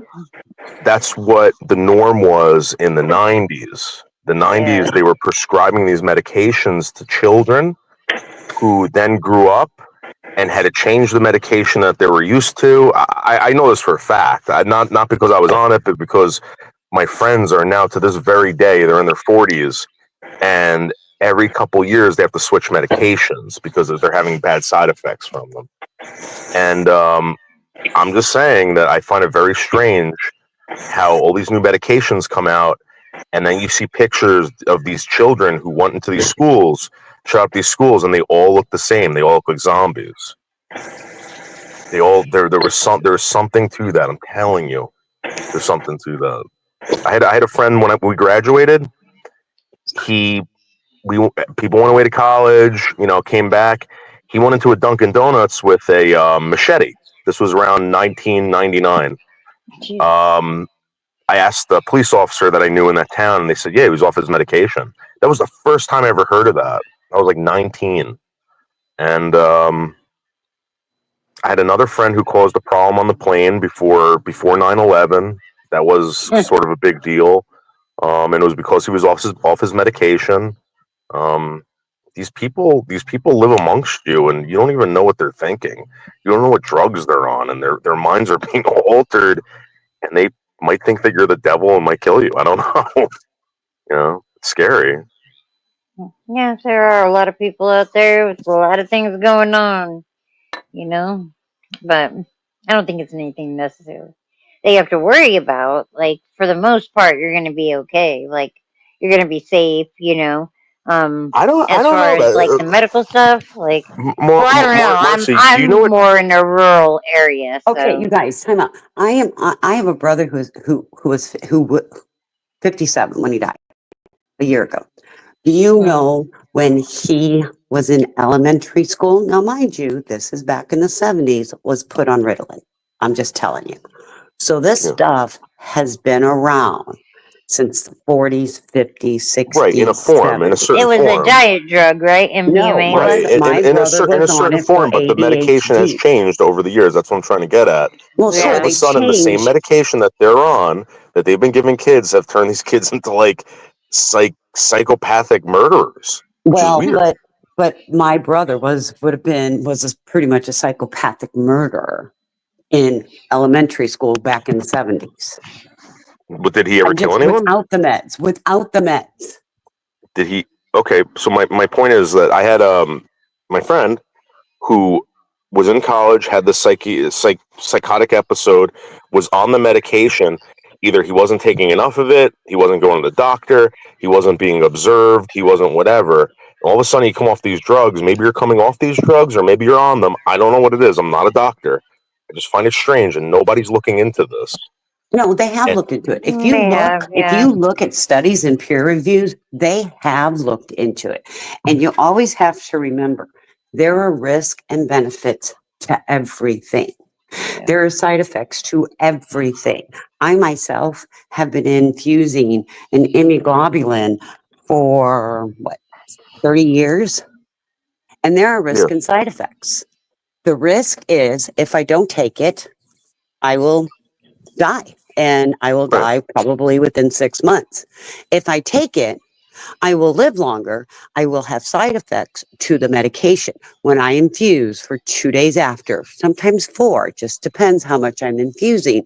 that's what the norm was in the 90s. The 90s, Yeah. they were prescribing these medications to children who then grew up and had to change the medication that they were used to. I know this for a fact. Not because I was on it, but because my friends are now to this very day, they're in their 40s, and every couple years they have to switch medications because they're having bad side effects from them. And I'm just saying that I find it very strange how all these new medications come out, and then you see pictures of these children who went into these schools, shot up these schools, and they all look the same. They all look like zombies. There was something to that. I'm telling you, there's something to that. I had a friend when we graduated. He we People went away to college. Came back. He went into a Dunkin' Donuts with a machete. This was around 1999. Jeez. I asked the police officer that I knew in that town, and they said, "Yeah, he was off his medication." That was the first time I ever heard of that. I was like 19, and I had another friend who caused a problem on the plane before 9/11. That was sort of a big deal, and it was because he was off his medication. Um, these people live amongst you, and you don't even know what they're thinking. You don't know what drugs they're on, and their minds are being altered, and they might think that you're the devil and might kill you. I don't know. It's scary. Yes, there are a lot of people out there with a lot of things going on, but I don't think it's anything necessary they have to worry about. Like, for the most part, you're going to be okay. Like, you're going to be safe, I don't. I as don't far know as like that. the medical stuff, like, well, I don't know. Marcy, do you know I'm what? more in a rural area, Okay, so you guys, time out. I have a brother who 57 when he died a year ago. Do you know when he was in elementary school? Now, mind you, this is back in the 70s, was put on Ritalin. I'm just telling you. So this Yeah. stuff has been around since the 40s, 50s, Right, in a 60s, form, in a 70s. it certain was a form. diet drug, right? No, Right, MDMA was. in a was on certain it for form, but the medication has ADHD. changed over the years. That's what I'm trying to get at. Well, And all sure, of a Yeah. they sudden, the same changed. medication that they're on, that they've been giving kids, have turned these kids into like psychopathic murderers, which is Well, weird. but my brother was pretty much a psychopathic murderer in elementary school back in the 70s. But did he ever And kill just anyone? without the meds. Did he? Okay, so my point is that I had my friend who was in college, had this psychotic episode, was on the medication. Either he wasn't taking enough of it, he wasn't going to the doctor, he wasn't being observed, he wasn't whatever. All of a sudden, you come off these drugs. Maybe you're coming off these drugs, or maybe you're on them. I don't know what it is. I'm not a doctor. I just find it strange, and nobody's looking into this. No, they have And looked into it. If They have, yeah. you look at studies and peer reviews, they have looked into it. And you always have to remember there are risks and benefits to everything. Yeah. There are side effects to everything. I myself have been infusing an immunoglobulin for 30 years, and there are risks and side effects. The risk is if I don't take it, I will die, and I will die probably within 6 months. If I take it, I will live longer. I will have side effects to the medication. When I infuse for 2 days after, sometimes 4, it just depends how much I'm infusing,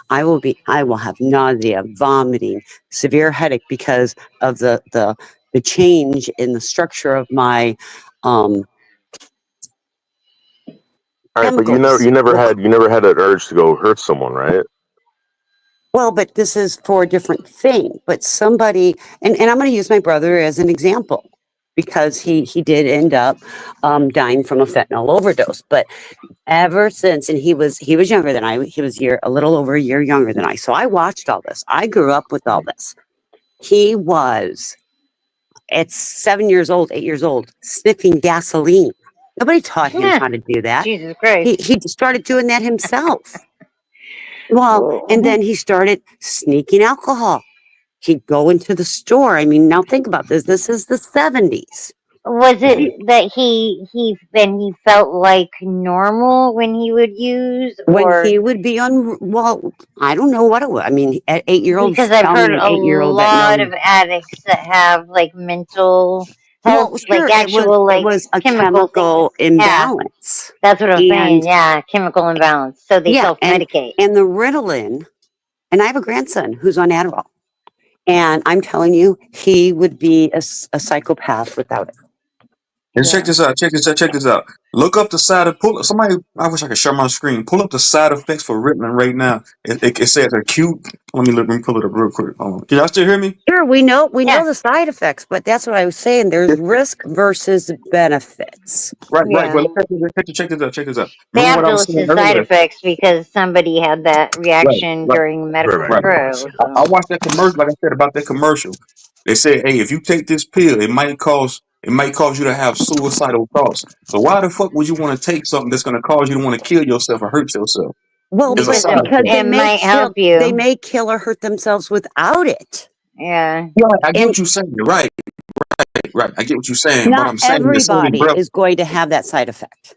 I will have nausea, vomiting, severe headache because of the change in the structure of my all right, but chemicals. you never had an urge to go hurt someone, right? Well, but this is for a different thing. But somebody, and I'm going to use my brother as an example because he did end up dying from a fentanyl overdose. But ever since, and he was younger than I, he was a little over a year younger than I. So I watched all this. I grew up with all this. He was at 7 years old, 8 years old, sniffing gasoline. Nobody taught him how to do that. Jesus Christ. He started doing that himself. Well, and then he started sneaking alcohol. He'd go into the store. I mean, now think about this. This is the 70s. Was it that he felt like normal when he would use, When or he would be on, well, I don't know what it was. I mean, at 8-year-olds, because I've tell me heard an a 8-year-old that lot knows. of addicts that have like mental health, Well, sure, like actual it was a chemical chemical things. Yeah, imbalance. that's what I'm saying. And Yeah, chemical imbalance. So they yeah, self-medicate. and the Ritalin, and I have a grandson who's on Adderall. And I'm telling you, he would be a psychopath without it. And check this out. Check this out. Look up the side of pull. Somebody, I wish I could share my screen. Pull up the side effects for Ritalin right now. It says acute. Let me pull it up real quick. Can y'all still hear me? Sure, we know the side effects, but that's what I was saying. There's risk versus benefits. Right. Yeah. But check this out. They Remember have what I to was list saying the side earlier? effects because somebody had that reaction during medical pro. I watched that commercial, like I said about that commercial. They said, "Hey, if you take this pill, it might cause you to have suicidal thoughts. So why the fuck would you want to take something that's going to cause you to want to kill yourself or hurt yourself?" Well, It's a but side because effect. they it might help you. they may kill or hurt themselves without it. Yeah. Yeah, I get what you're saying. You're right. I get what you're saying, but Not I'm saying the same everybody breath. is going to have that side effect.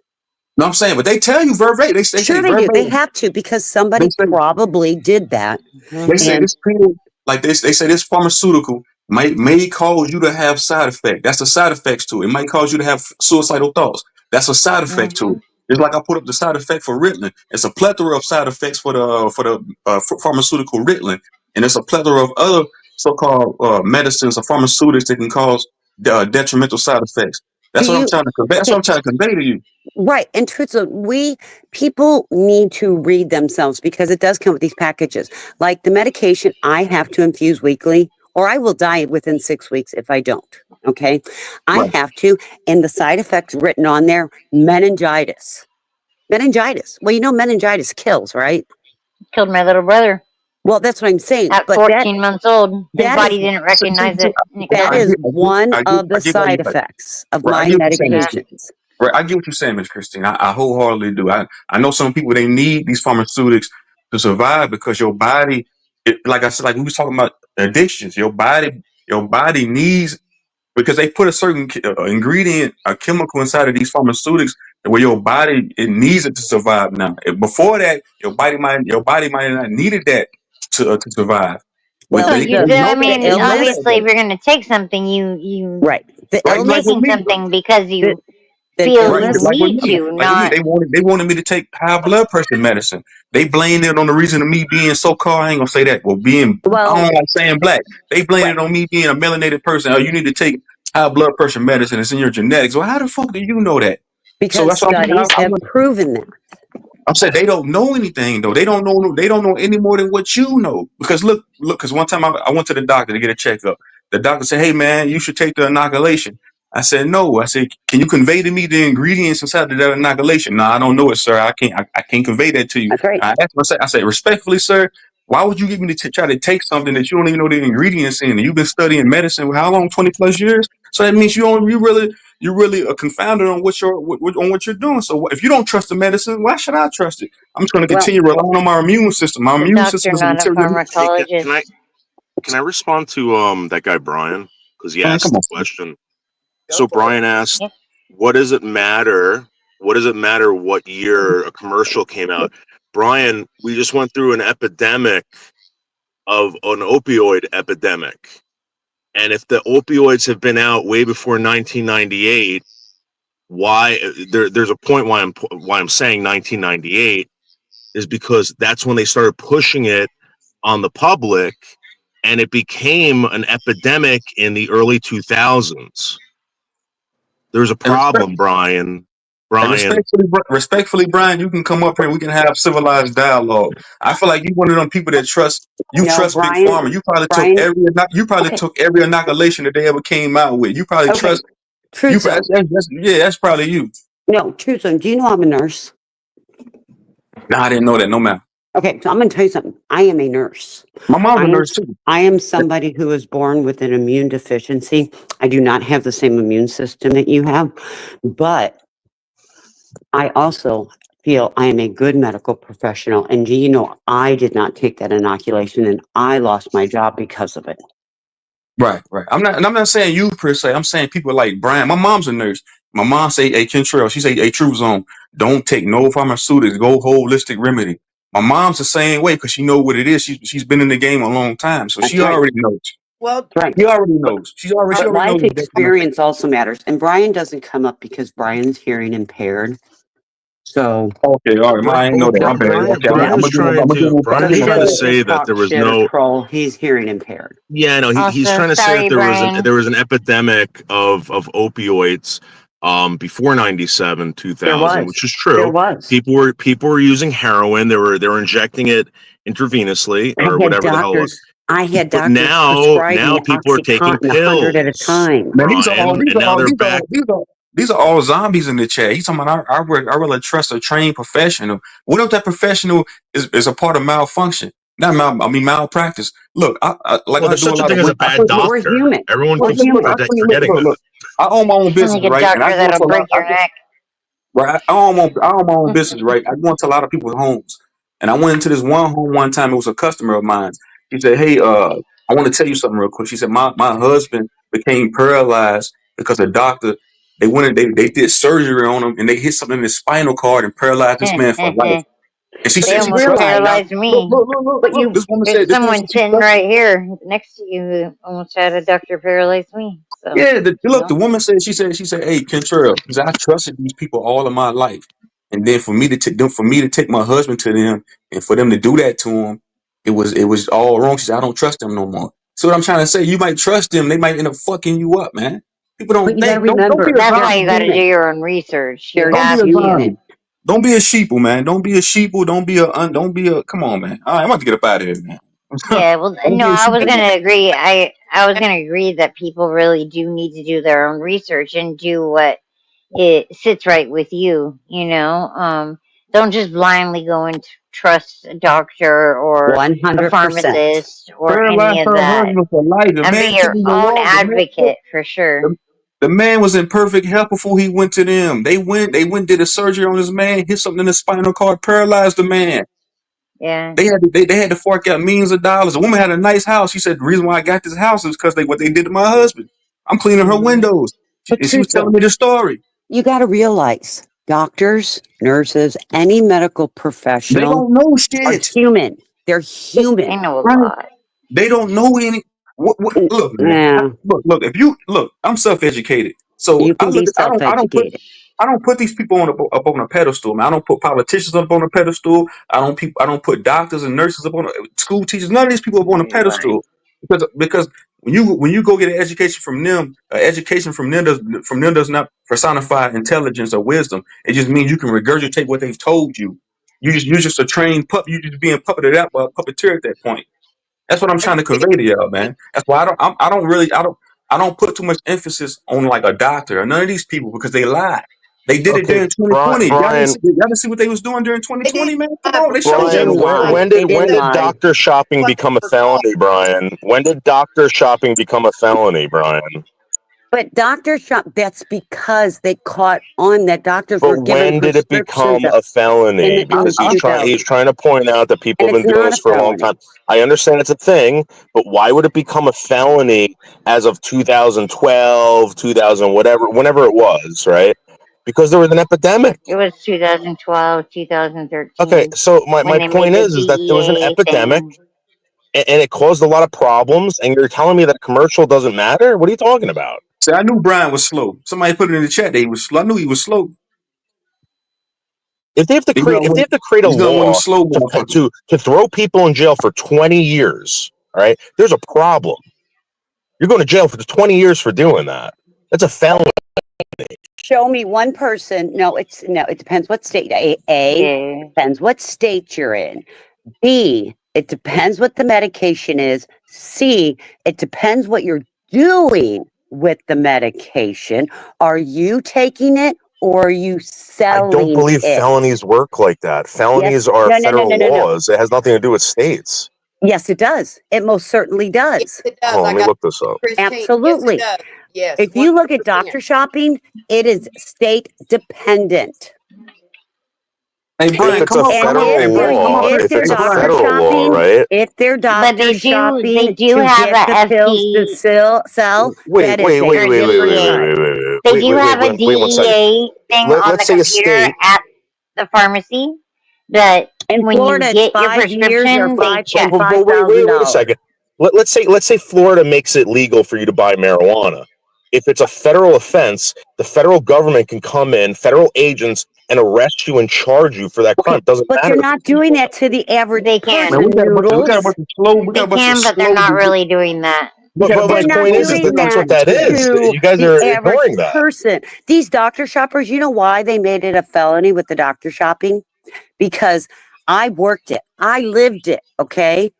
No, I'm saying, but they tell you verbatim. They say Sure, they do. They verbatim. have to because somebody probably did that. They say And this pill, like this, they say this pharmaceutical may cause you to have side effect. That's the side effects to it. It might cause you to have suicidal thoughts. That's a side effect to it. It's like I put up the side effect for Ritalin. It's a plethora of side effects for the pharmaceutical Ritalin, and it's a plethora of other so-called medicines or pharmaceuticals that can cause detrimental side effects. That's what I'm trying to convey. That's what I'm trying to convey to you. Right. And truthfully, people need to read themselves because it does come with these packages. Like the medication I have to infuse weekly, or I will die within 6 weeks if I don't. Okay. I have to, and the side effects written on there, meningitis. Meningitis. Well, you know, meningitis kills, right? Killed my little brother. Well, that's what I'm saying. At but 14 months old, his that body is- didn't recognize it. That is one I of the get what side you're saying. effects of Right, I my get what you're saying, Miss medications. Right, I get what you're saying, Miss Christine. I wholeheartedly do. I know some people they need these pharmaceutics to survive because your body, like I said, like we was talking about addictions. Your body needs because they put a certain ingredient, a chemical inside of these pharmaceutics where your body it needs it to survive. Now, before that, your body might not needed that to survive. Well, But they know I that. mean, They know that, obviously, if though. you're going to take something, you right. The Right, like with taking me. something because you the feel Right, you like with need me, to, like with me, not. they wanted me to take high blood pressure medicine. They blamed it on the reason of me being so called. I ain't gonna say that. Well, I don't like saying black. They blamed it on me being a melanated person. Oh, you need to take high blood pressure medicine. It's in your genetics. Well, how the fuck do you know that? So Because that's what I'm saying. studies have proven that. I'm saying they don't know anything though. They don't know. They don't know any more than what you know. Because look. Because one time I went to the doctor to get a checkup. The doctor said, "Hey man, you should take the inoculation." I said, no. I said, can you convey to me the ingredients inside of that inoculation? No, I don't know it, sir. I can't convey that to you. That's right. I asked him, I said, respectfully, sir, why would you get me to try to take something that you don't even know the ingredients in? And you've been studying medicine for how long? 20 plus years. So that means you're really confounded on on what you're doing. So if you don't trust the medicine, why should I trust it? I'm just going to Well, continue relying on my immune system. My The immune system doctor, is a not a material. Hey, can I pharmacologist. can I respond to that guy Brian because he Man, asked come the on. question. Go So for it. Brian asked, Yeah. "What does it matter? What does it matter what year a commercial came out?" Brian, we just went through an epidemic of an opioid epidemic, and if the opioids have been out way before 1998, why there's a point why I'm saying 1998 is because that's when they started pushing it on the public, and it became an epidemic in the early 2000s. There's a And respect. problem, Brian. And Brian. respectfully, Brian, you can come up here and we can have civilized dialogue. I feel like you one of them people that no, trust Big Brian. Pharma. Brian. You probably Okay. took every inoculation that they ever came out with. You probably Okay. trust Truth zone. that's probably you. No, truth zone. Do you know I'm a nurse? No, I didn't know that. No, ma'am. Okay, so I'm going to tell you something. I am a nurse. My mom's a nurse too. I am somebody who is born with an immune deficiency. I do not have the same immune system that you have, but I also feel I am a good medical professional. And do you know, I did not take that inoculation and I lost my job because of it. Right. I'm not saying you per se. I'm saying people like Brian. My mom's a nurse. My mom say, "Hey, Kentrell," she say, "Hey, True Zone, don't take no pharmaceutics. Go holistic remedy." My mom's the same way because she know what it is. She's been in the game a long time, so That's she right. already knows. Well, Right. She already But, knows. She already knows life that kind of thing. experience also matters. And Brian doesn't come up because Brian's hearing impaired. So Okay, all right. I ain't know that. My bad. Okay, I'm Brian was trying to so he to doesn't say just that talk there was shit or no. troll. He's hearing impaired. Yeah, no, he's Also, trying to say that sorry, Brian. there was an epidemic of opioids before 97, There 2000, was. which is There true. was. People were using heroin. They were injecting it intravenously or whatever the hell it was. I had But doctors prescribe now me people are taking OxyContin 100 at a pills, time. Man, Brian, and now they're back. these are all zombies in the chat. He's talking about I really trust a trained professional. What if that professional is a part of malfunction? Malpractice. Look, Well, I there's do a such a lot thing of as a bad We're doctor. human. Everyone We're keeps human. forgetting that. look. I own my own business, Like a right? And I doctor go into that'll a lot. break your neck. Right. I own my own business, right? I go into a lot of people's homes. And I went into this one home one time. It was a customer of mine. She said, "Hey, I want to tell you something real quick." She said, My husband became paralyzed because the doctor, they did surgery on him and they hit something in his spinal cord and paralyzed this man for life. They And she But said she almost trusted the realize, doctor. paralyzed me. you, This woman There's said someone she sitting trusted. right here next to you who almost had a doctor paralyze me. So, Yeah, look, the no. woman said she said, "Hey, Kentrell," she said, "I trusted these people all of my life, and then for me to take my husband to them, and for them to do that to him, it was all wrong." She said, "I don't trust them no more." So what I'm trying to say, you might trust them, they might end up fucking you up, man. People but don't you got to think. Don't be remember, a That's why zombie, you got to do man. your own research. You there's Don't be have a beauty in to. it. zombie. Don't be a sheeple, man. Don't be a sheeple. Don't be a. Come on, man. All right, I'm about to get up out of here, man. Yeah, well, Don't no, be a I was sheeple, man. gonna agree. I was gonna agree that people really do need to do their own research and do what it sits right with you. Don't just blindly go and trust a doctor or a 100%. pharmacist or any Paralyzed of her that, husband for life. The and be man couldn't your even own walk. advocate for sure. The man was in perfect health before he went to them. Did a surgery on this man, hit something in the spinal cord, paralyzed the man. Yeah. They had to fork out millions of dollars. The woman had a nice house. She said the reason why I got this house is because what they did to my husband. I'm cleaning her Mhm. windows. But And she was truthfully, telling me the story. you got to realize doctors, nurses, any medical They professional don't know are shit. human. They're human. They know a Right? lot. They don't know any. Look, man. Yeah, If you look, I'm self-educated, so you can be self-educated. I don't put these people up on a pedestal, man. I don't put politicians up on a pedestal. I don't put doctors and nurses up on school teachers. None of these people up on a Right. pedestal because when you go get an education from them does not personify intelligence or wisdom. It just means you can regurgitate what they've told you. You're just a trained pup. You just being puppeted out by a puppeteer at that point. That's what I'm trying to convey to y'all, man. That's why I don't I don't put too much emphasis on like a doctor or none of these people because they lied. They did it Okay, during 2020. Brian, Y'all didn't see what they was doing during They didn't 2020, man? Come lie, on, they Brian. showed They you. didn't Brian, lie. when They did didn't lie. doctor shopping What become a they were taught. felony, Brian? When did doctor shopping become a felony, Brian? But doctor shop, that's because they caught on that doctors were But given when did it prescriptions become a felony? in Because the he's trying 2000s. he's trying to point out that people And have it's been doing not this a for a long felony. time. I understand it's a thing, but why would it become a felony as of 2012, 2000, whatever, whenever it was, right? Because there was an epidemic. It was 2012, Okay, 2013 so when my they made point the is that there was an DEA epidemic thing. and it caused a lot of problems, and you're telling me that commercial doesn't matter? What are you talking about? See, I knew Brian was slow. Somebody put it in the chat that he was slow. I knew he was slow. If they have to create a He's gonna win law slow motherfucker. to throw people in jail for 20 years, all right? There's a problem. You're going to jail for 20 years for doing that. That's a felony. Show me one person. No, it depends what state. A Okay. depends what state you're in. B, it depends what the medication is. C, it depends what you're doing with the medication. Are you taking it or are you I don't selling believe it? felonies work like that. Yes. Felonies are No, no, no, no, federal no, no. laws. It has nothing to do with states. Yes, it does. It most certainly Yes, does. it Hold does. on, I let me got look this up. Christine. Yes, it Absolutely. does. Yes, If 100%. you look at doctor shopping, it is state dependent. Hey If Brian, it's come a up, come up, hey federal Brian, come up law, here. If if they're it's Hey a doctor Brian. federal law, shopping, right? if they're But doctor they shopping do to have get a the pills to sell, Wait, that is wait, a wait, for wait, wait, wait, different wait, DEA. crime. wait, wait, wait, They wait, do wait, wait, have a wait 1 second. DEA thing on the Let's say a computer state. at the pharmacy that In when you Florida, it's get your 5 years or prescription, they check. But wait, wait, wait a $5,000. second. Let's say Florida makes it legal for you to buy marijuana. If it's a federal offense, the federal government can come in, federal agents, and arrest you and charge you for that crime. Okay, It doesn't but they're matter if not doing that to the average They Man, can. person, we got a Noodles. bunch of slow, we got They a bunch of can, but they're slow. not really doing that. We got a But bunch they're my of not point slow is doing that that's people what that in the that chat. is. to You guys the are average ignoring that. person. These doctor shoppers, you know why they made it a felony with the doctor shopping? Because I worked it, I lived it, okay?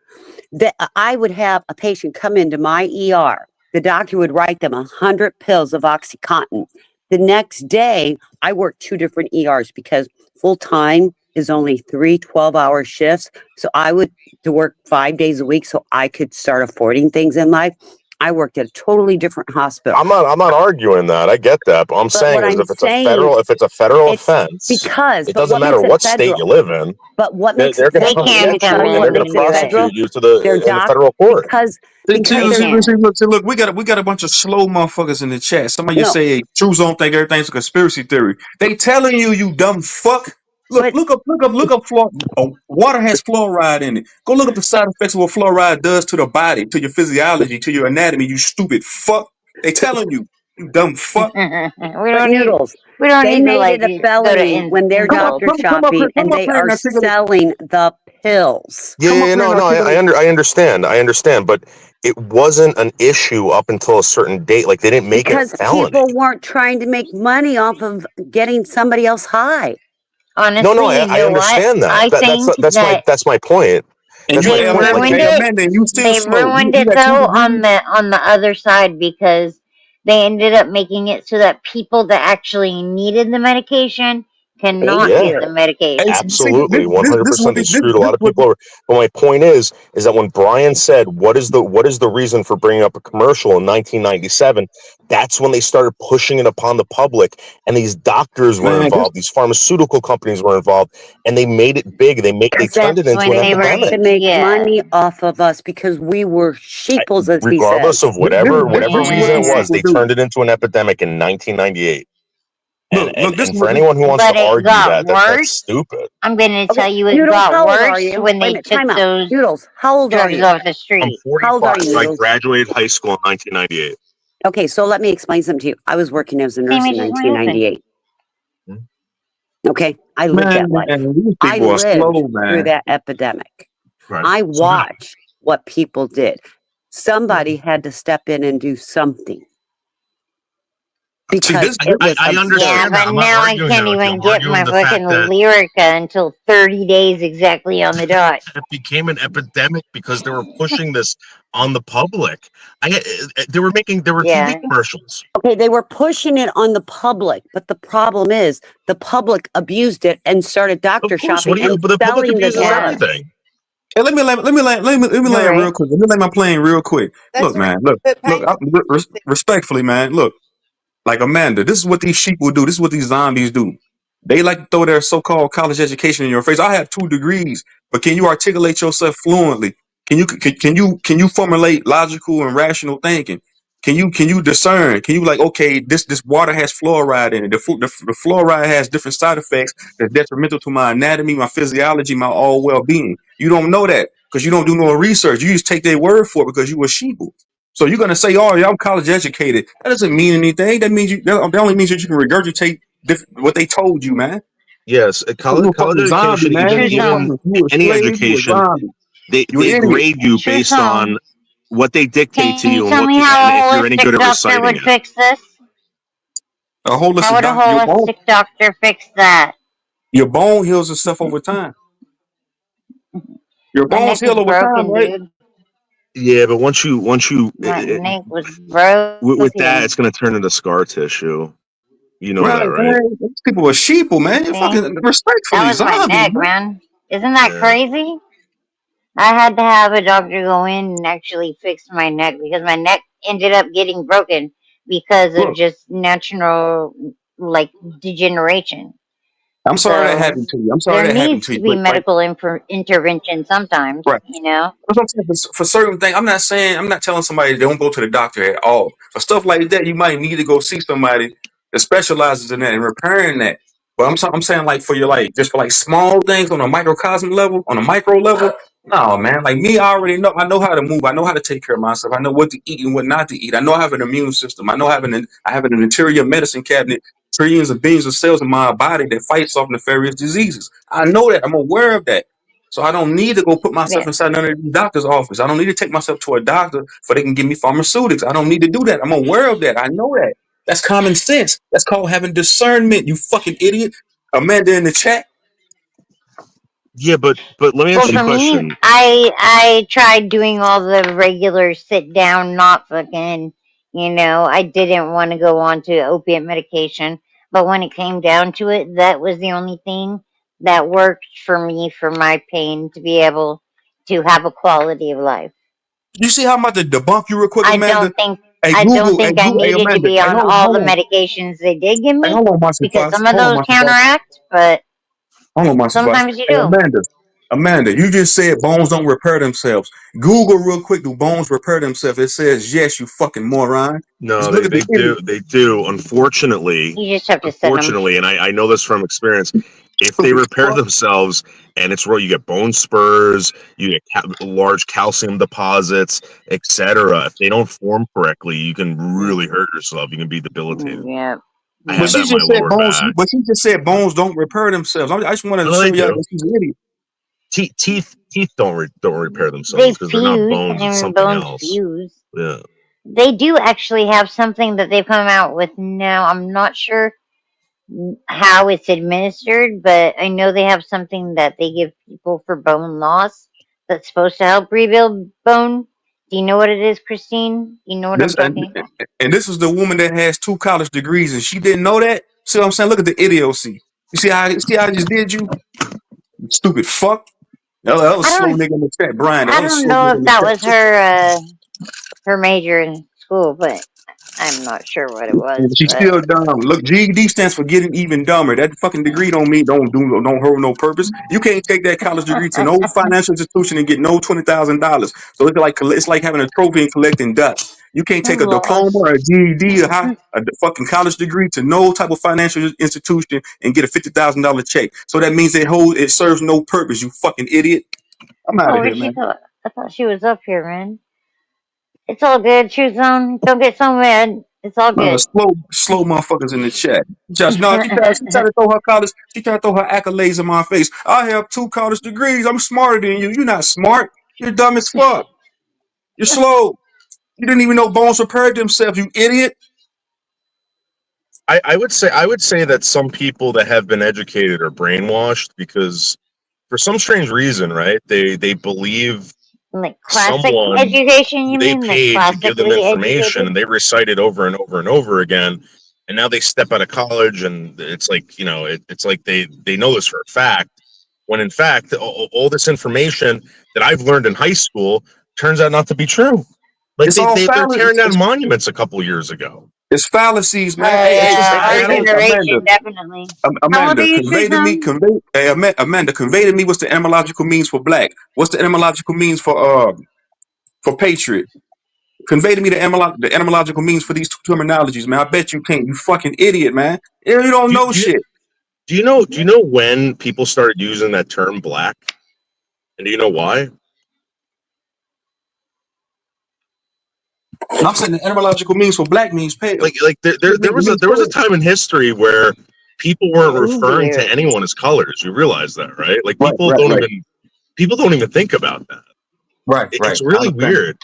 That I would have a patient come into my ER. The doctor would write them 100 pills of OxyContin. The next day, I worked 2 different ERs because full time is only 3 12-hour shifts. So I would to work 5 days a week so I could start affording things in life. I worked at a totally different hospital. I'm not arguing that. I get that. But I'm But saying what is I'm saying, if it's a federal it's offense, because, it but doesn't what matter makes it what state you federal? live in. But what They're, makes it they're going to They come federal? Let can me get you tell come you and in they're what going and to makes it do it. prosecute federal. you They're in the doc federal court. because They they're can. Look, we got a bunch of slow motherfuckers in the chat. Somebody just no, say, hey, Truth don't think everything's a conspiracy theory. They telling you, you dumb fuck. but Look up water has fluoride in it. Go look up the side effects of what fluoride does to the body, to your physiology, to your anatomy, you stupid fuck. They telling you, you dumb fuck. but Noodles, We don't they need to made like it a go to felony when they're insult. doctor shopping and Come up they here are and articulate. selling the pills. Yeah, Come up yeah, here and no, no, articulate. I understand. I understand. But it wasn't an issue up until a certain date. Like, they didn't make it a Because felony. people weren't trying to make money off of getting somebody else high. No, no, Honestly, you I know what? understand that. I think that That's my point. And That's you my they point. Like, ruined hey, it. Amanda, and you still They slow. ruined You it got 2 though degrees. on the other side because they ended up making it so that people that actually needed the medication Thank cannot yeah. get you. the medication. See, Absolutely, this 100%. what They this screwed a lot of what people over. But my point is that when Brian said, what is the reason for bringing up a commercial in 1997? That's when they started pushing it upon the public, and these doctors were man. involved, these pharmaceutical companies were involved, and they made it big. They turned it That's into an when They they were, wanted epidemic. to make yeah. money off of us because we were sheeples, as he Regardless says. of whatever This is what reason it these Yeah. was, people they do. turned it into an epidemic in 1998. Look, this is And for what this. anyone who wants to But it argue got that's worse. stupid. I'm going to Okay, tell you it Noodles, got how old are worse you? when Wait a they minute, took time out. those Noodles, how old are drugs you? off the I'm street. How old are 45. you, I Noodles? graduated high school in 1998. Okay, so let me explain something to you. I was working as a Same nurse in age as my husband. 1998. Okay, I lived Man, that life. these I people are lived slow, through man. that epidemic. Right. I So now, watched what people did. Somebody had to step in and do something. See, because this it was I Yeah, absurd. understand that. but I'm not now I arguing that can't with you. even I'm get arguing my the fact fucking that Lyrica until 30 days exactly on the dot. it became an epidemic because they were pushing this on the public. They were TV Yeah. commercials. Okay, they were pushing it on the public, but the problem is the public abused it and started Of doctor course, what shopping do you? and But the public selling the abuses drugs. Yeah. everything. Hey, let me You're land real right. quick. Let me land my plane real quick. That's Look, the reason man. they put Look. painkillers. Respectfully, man. Look. Like Amanda, this is what these sheep will do. This is what these zombies do. They like to throw their so-called college education in your face. I have 2 degrees, but can you articulate yourself fluently? Can you formulate logical and rational thinking? Can you discern? Can you like, okay, this water has fluoride in it. The fluoride has different side effects that's detrimental to my anatomy, my physiology, my all well-being. You don't know that because you don't do no research. You just take their word for it because you a sheeple. So you're gonna say, "Oh, yeah, I'm college educated." That doesn't mean anything. That only means that you can regurgitate what they told you, man. Yes, You a college fucking zombie, education, man. True even You a any slave. You a education, zombie. You an they idiot. grade you True based on song. what they dictate to Can you you and tell me and how if a you're any good holistic at doctor reciting would it. fix this? A How holistic would a doctor. holistic doctor fix that? Your bone heals itself over time. Your My bones neck heal is over time, broken, right? dude. Yeah, but once you My neck was with that, broken. it's going to turn into scar tissue. You know Right, that, right? man. These people are sheeple, man. You're See? fucking That respectfully was my zombies, neck, man. man. Isn't that Yeah. crazy? I had to have a doctor go in and actually fix my neck because my neck ended up getting broken because of Look, just natural, like, degeneration. I'm sorry that So happened to you. I'm sorry there that happened needs to to you. be But medical intervention sometimes, right. you know? That's what I'm saying. For certain things, I'm not telling somebody don't go to the doctor at all. For stuff like that, you might need to go see somebody that specializes in that and repairing that. But I'm saying like for your like just for like small things on a microcosm level, on a micro level, no man. Like me, I already know. I know how to move. I know how to take care of myself. I know what to eat and what not to eat. I know I have an immune system. I have an interior medicine cabinet, trillions of billions of cells in my body that fights off nefarious diseases. I know that. I'm aware of that. So I don't need to go put myself Yeah. inside none of the doctor's office. I don't need to take myself to a doctor for they can give me pharmaceutics. I don't need to do that. I'm aware of that. I know that. That's common sense. That's called having discernment, you fucking idiot. Amanda in the chat. Yeah, but let me Well, ask you a for me, question. I tried doing all the regular sit down, not fucking, I didn't want to go on to opiate medication. But when it came down to it, that was the only thing that worked for me for my pain to be able to have a quality of life. You see how I'm about to debunk you real quick, I Amanda? don't think I don't think I Hey needed to Amanda, be hey on all the hold on, medications they did give hey me hold on, Marcy because Fox, some of hold on, those Marcy Fox. counteract, but Hold on, Marcy Fox. sometimes you Hey, do. Amanda, you just said bones don't repair themselves. Google real quick, do bones repair themselves? It says yes, you fucking moron. No, Just look at the video. they do. Unfortunately, You just have to send them. and I know this from experience. If they Stupid repair fuck. themselves and it's real, you get bone spurs, you get large calcium deposits, etc. If they don't form correctly, you can really hurt yourself. You can be debilitated. Yeah. I But had Yeah. that she in my just said lower bones. back. But she just said bones don't repair themselves. I just wanted to No, show they y'all do. that she's an idiot. Teeth don't repair themselves They because they're not fuse bones. It's and something bones else. fuse. Yeah. They do actually have something that they've come out with now. I'm not sure how it's administered, but I know they have something that they give people for bone loss that's supposed to help rebuild bone. Do you know what it is, Christine? You know what I'm This talking about? and this is the woman that has 2 college degrees and she didn't know that. See what I'm saying? Look at the idiocy. You see how I just did you? Stupid fuck. That was I slow don't nigga in the chat, Brian. That I was don't slow know nigga if in the that chat. was her major in school, but I'm not sure what it was, She's but still dumb. Look, GED stands for getting even dumber. That fucking degree don't hold no purpose. You can't take that college degree to no financial institution and get no $20,000. So it's like having a trophy and collecting dust. You can't take a diploma lost. or a GED or a fucking college degree to no type of financial institution and get a $50,000 check. So that means it serves no purpose. You fucking idiot. I'm out Oh, of where'd here, she man. go? I thought she was up here, man. It's all good. Choose on. Don't get so mad. It's all good. Slow motherfuckers in the chat. Just no, she tried to throw her college. She tried to throw her accolades in my face. I have 2 college degrees. I'm smarter than you. You're not smart. You're dumb as fuck. You're slow. You didn't even know bones repaired themselves. You idiot. I would say that some people that have been educated are brainwashed because for some strange reason, right? They believe Like classic someone education, who you they mean? Like paid to give them classically information educated? and they recite it over and over and over again, and now they step out of college and it's like it's like they know this for a fact, when in fact all this information that I've learned in high school turns out not to be true. Like It's all they're fallacies. tearing down monuments a couple years ago. It's fallacies, Oh man. yeah, Hey, our I don't, generation Amanda. definitely. How old are Amanda, you, convey to me, Tucson? convey, hey, Amanda, convey to me what's the etymological means for black. What's the etymological means for patriot? Convey to me the etymological means for these two terminologies, man. I bet you can't. You fucking idiot, man. You don't Do, know do, you- shit. do you know when people started using that term black? And do you know why? I'm saying the etymological means for black means pale. Like there It was means a pale. time in history where people weren't referring to Weird. anyone as colors. You realize that, right? Like Right, right, right, people don't even think about that. right. It's I really understand. weird.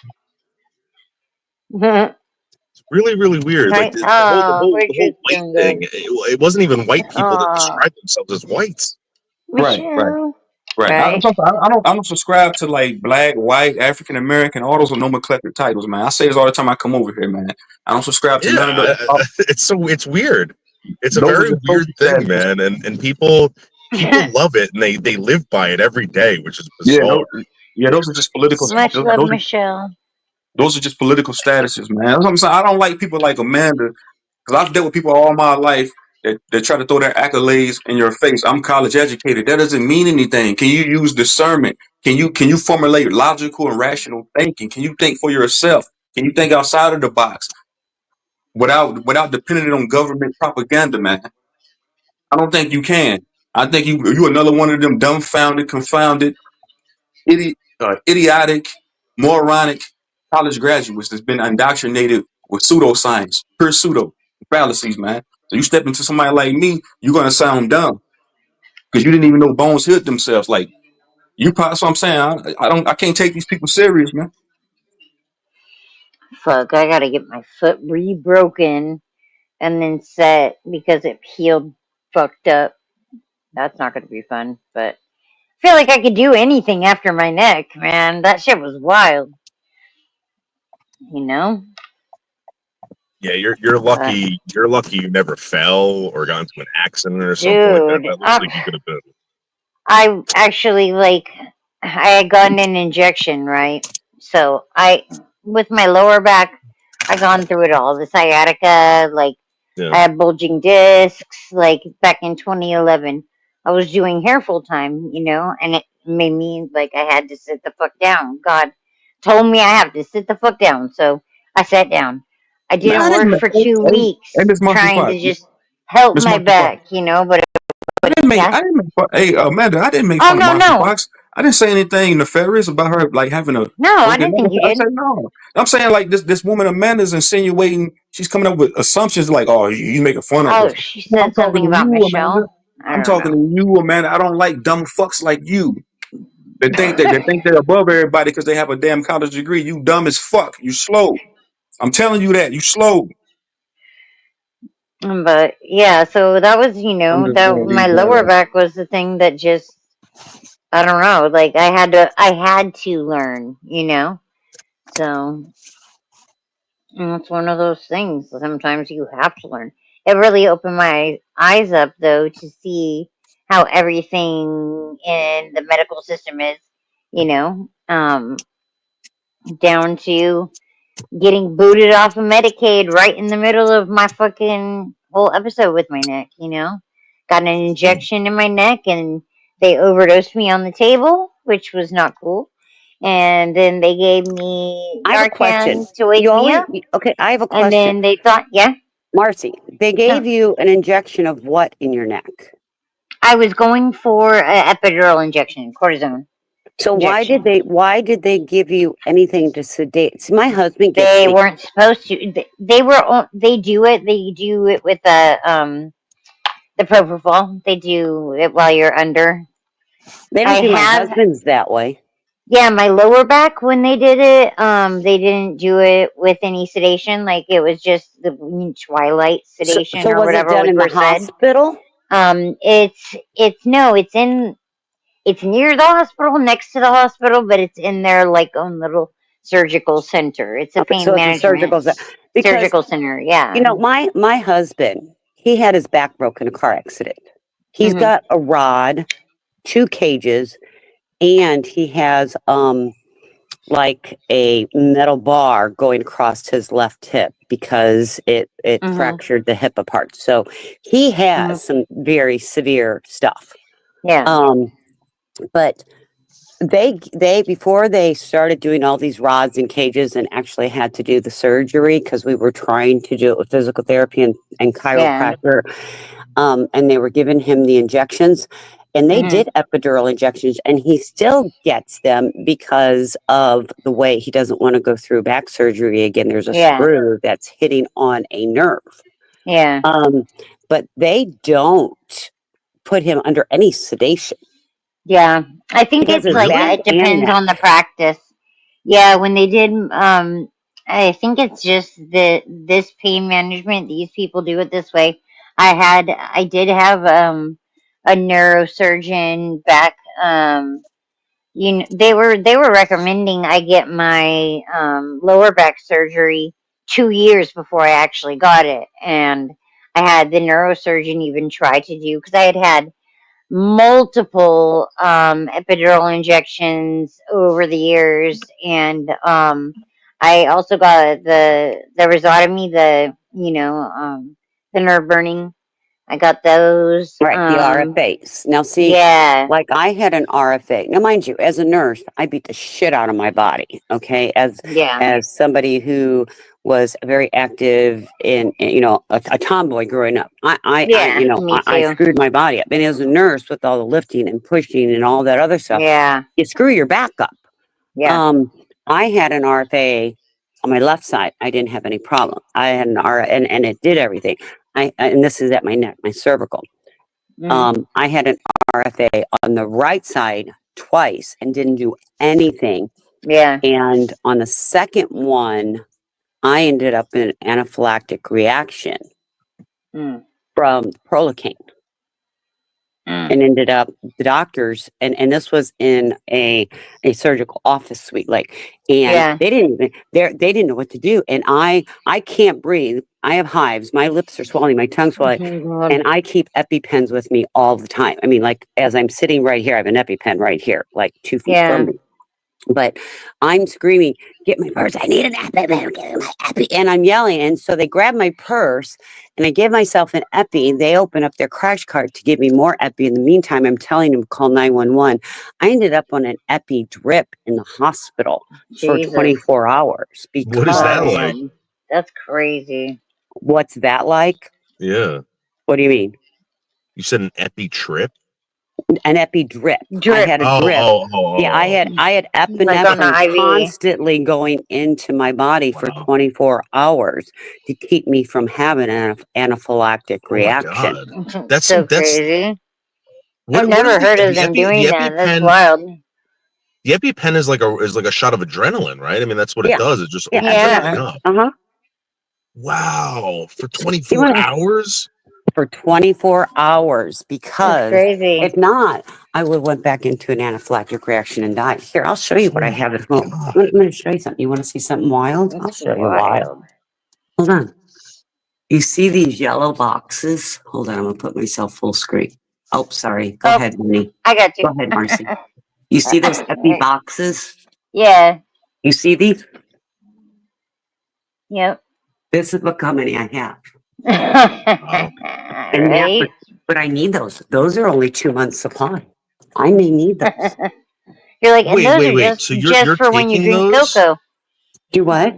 It's really really weird. Like Right? Oh, where'd the your whole white thing thing. go? It wasn't even white people that Oh, described themselves as whites. Right. Michelle. Right. Right. I don't subscribe to like black, white, African American, all those are nomenclature titles, man. I say this all the time I come over here, man. I don't subscribe to Yeah, none of the it's weird. It's a those are very just weird social thing, statuses. man, and people love it and they live by it every day, which is Yeah, bizarre. those are just political Much love, Michelle. those are just political statuses, man. That's what I'm saying. I don't like people like Amanda because I've dealt with people all my life that try to throw their accolades in your face. I'm college educated. That doesn't mean anything. Can you use discernment? Can you formulate logical and rational thinking? Can you think for yourself? Can you think outside of the box without depending on government propaganda, man? I don't think you can. I think you another one of them dumbfounded, confounded, idiotic, moronic college graduates that's been indoctrinated with pseudoscience, pure pseudo fallacies, man. So you step into somebody like me, you're gonna sound dumb because you didn't even know bones hit themselves. Like you, probably. So I'm saying I can't take these people serious, man. Fuck, I gotta get my foot re-broken and then set because it healed fucked up. That's not gonna be fun, but I feel like I could do anything after my neck, man. That shit was wild, you know? Yeah, you're But, lucky. You're lucky you never fell or got into an accident or something like that. dude, That looks like you could have been. I actually like I had gotten an injection, right? So with my lower back, I gone through it all. The sciatica, like Yeah. I had bulging discs, like back in 2011. I was doing hair full time, and it made me like I had to sit the fuck down. God told me I have to sit the fuck down, so I sat down. I Man, I didn't didn't. work for 2 weeks Hey, Miss trying Monkeypox, to just help Miss my Monkeypox. back, but yeah. I didn't make fun. Hey, Amanda, I didn't make Oh fun of no, no, Monkeypox. I didn't say anything nefarious about her like having a no! I broken didn't neck. think you I did. said no. I'm saying like this woman Amanda's insinuating she's coming up with assumptions like, oh, you making fun of her. Oh, she No, I'm said talking something to about you, Amanda. Michelle. I I'm don't talking know. to you, Amanda. I don't like dumb fucks like you. They think they're above everybody because they have a damn college degree. You dumb as fuck. You slow. I'm telling you that. You slow. But yeah, so that was, I'm just that gonna my leave lower that. back was the thing that just I don't know, like I had to learn, So it's one of those things. Sometimes you have to learn. It really opened my eyes up though to see how everything in the medical system is, down to getting booted off of Medicaid right in the middle of my fucking whole episode with my neck, Got an injection in my neck and they overdosed me on the table, which was not cool. And then they gave me I have a question. Narcan to wake me up. Okay, I have a And question. then they thought, yeah. Marcy, they No. gave you an injection of what in your neck? I was going for an epidural injection, cortisone. So injection. why did they give you anything to sedate? See, my husband gets They weren't supposed to. They do it. They do it with the propofol. They do it while you're under. They don't do my husband's that way. Yeah, my lower back when they did it, they didn't do it with any sedation. Like it was just the twilight sedation So or was it whatever done was in the said. hospital? It's no, it's near the hospital, next to the hospital, but it's in their like own little surgical center. It's a Okay, pain so it's a management because surgical center. Yeah. my husband, he had his back broken in a car accident. He's Hmm. got a rod, 2 cages, and he has like a metal bar going across his left hip because it Hmm. fractured the hip apart. So he Hmm. has some very severe stuff. Yeah. But they before they started doing all these rods and cages and actually had to do the surgery because we were trying to do it with physical therapy and Yeah. chiropractor, and they were giving him the injections, and they Hmm. did epidural injections, and he still gets them because of the way he doesn't want to go through back surgery again. There's a Yeah. screw that's hitting on a nerve. Yeah. But they don't put him under any sedation. Yeah. I think He has it's his like back it and depends on the neck. practice. Yeah, when they did I think it's just this pain management, these people do it this way. I did have a neurosurgeon back they were recommending I get my lower back surgery 2 years before I actually got it, and I had the neurosurgeon even try to do because I had multiple epidural injections over the years, and I also got the rhizotomy, the nerve burning. I got those. Right, the RFAs. Now, see, Yeah, like I had an RFA. Now, mind you, as a nurse, I beat the shit out of my body. Okay, yeah, as somebody who was very active in a tomboy growing up, yeah. Me I too. screwed my body up. And as a nurse, with all the lifting and pushing and all that other stuff, Yeah, you screw your back up. yeah. I had an RFA on my left side. I didn't have any problem. I had an R, and it did everything. And this is at my neck, my cervical. Mm, I had an RFA on the right side twice and didn't do anything. yeah. And on the second one, I ended up in an anaphylactic reaction Mm, from Prolicaine mm. and ended up the doctors and this was in a surgical office suite, like, and Yeah. they didn't know what to do, and I can't breathe. I have hives, my lips are swelling, my tongue's Oh swelling, my God. and I keep EpiPens with me all the time. I mean, like, as I'm sitting right here, I have an EpiPen right here, like 2 feet from Yeah. me. But I'm screaming, "Get my purse! I need an epi, get my epi!" And I'm yelling. And so they grab my purse, and I give myself an epi. They open up their crash cart to give me more epi. In the meantime, I'm telling them to call 911. I ended up on an epi drip in the hospital for Jesus. 24 hours What is that because like? Man, that's crazy. what's that like? Yeah. What do you mean? You said an epi trip? An epi drip. I Drip. had a Oh, drip. oh, oh, Yeah, oh, oh. I had Like on epinephrine the IV. constantly going into my body for Wow. 24 hours to keep me from having an anaphylactic Oh my reaction. God. That's So that's crazy. I've what is never heard of the them epi doing the that. That's EpiPen? wild. The EpiPen is like a shot of adrenaline, right? I mean, that's what it Yeah, does. It just yeah, opens everything Yeah. adrenaline. up. Uh-huh. Wow. For You 24 want hours? for 24 hours That's because crazy. if not, I would have went back into an anaphylactic reaction and died. Here, I'll show you what Oh I my have at home. God. I'm going to show you something. You want to see something wild? I'll That's show you wild. wild. Hold on. You see these yellow boxes? Hold on, I'm gonna put myself full screen. Oh, sorry. Go Oh, ahead, Minnie. I got you. Go ahead, Marcy. You see those epi boxes? Yeah. You see these? Yep. This is what company I have. Wow. And yeah, Right. but I need those. Those are only 2 months supply. I may need those. You're like, and those are Wait. just So just you're for when you taking drink those? cocoa. Do what?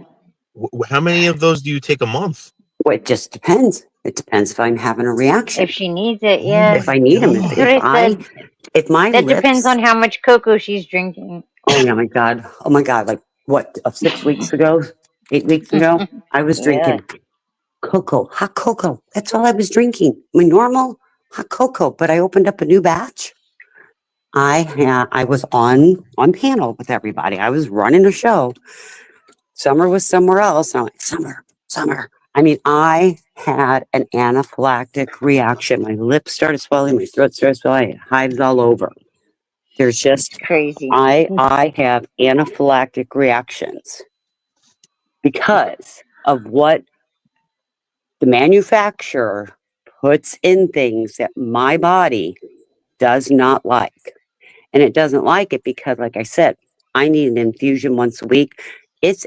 How many of those do you take a month? Well, it just depends. It depends if I'm having a reaction. If she needs it, Oh yeah. If my I need them, That's what I said. if my That depends lips, on how much cocoa she's drinking. oh my God, like what, 6 weeks ago, 8 weeks ago, I was Yeah. drinking cocoa, hot cocoa. That's all I was drinking. I mean, normal hot cocoa, but I opened up a new batch. I was on panel with everybody. I was running a show. Summer was somewhere else. And I'm like, Summer. I mean, I had an anaphylactic reaction. My lips started swelling, my throat started swelling, hives all over. There's just Crazy. I have anaphylactic reactions because of what the manufacturer puts in things that my body does not like. And it doesn't like it because, like I said, I need an infusion once a week. It's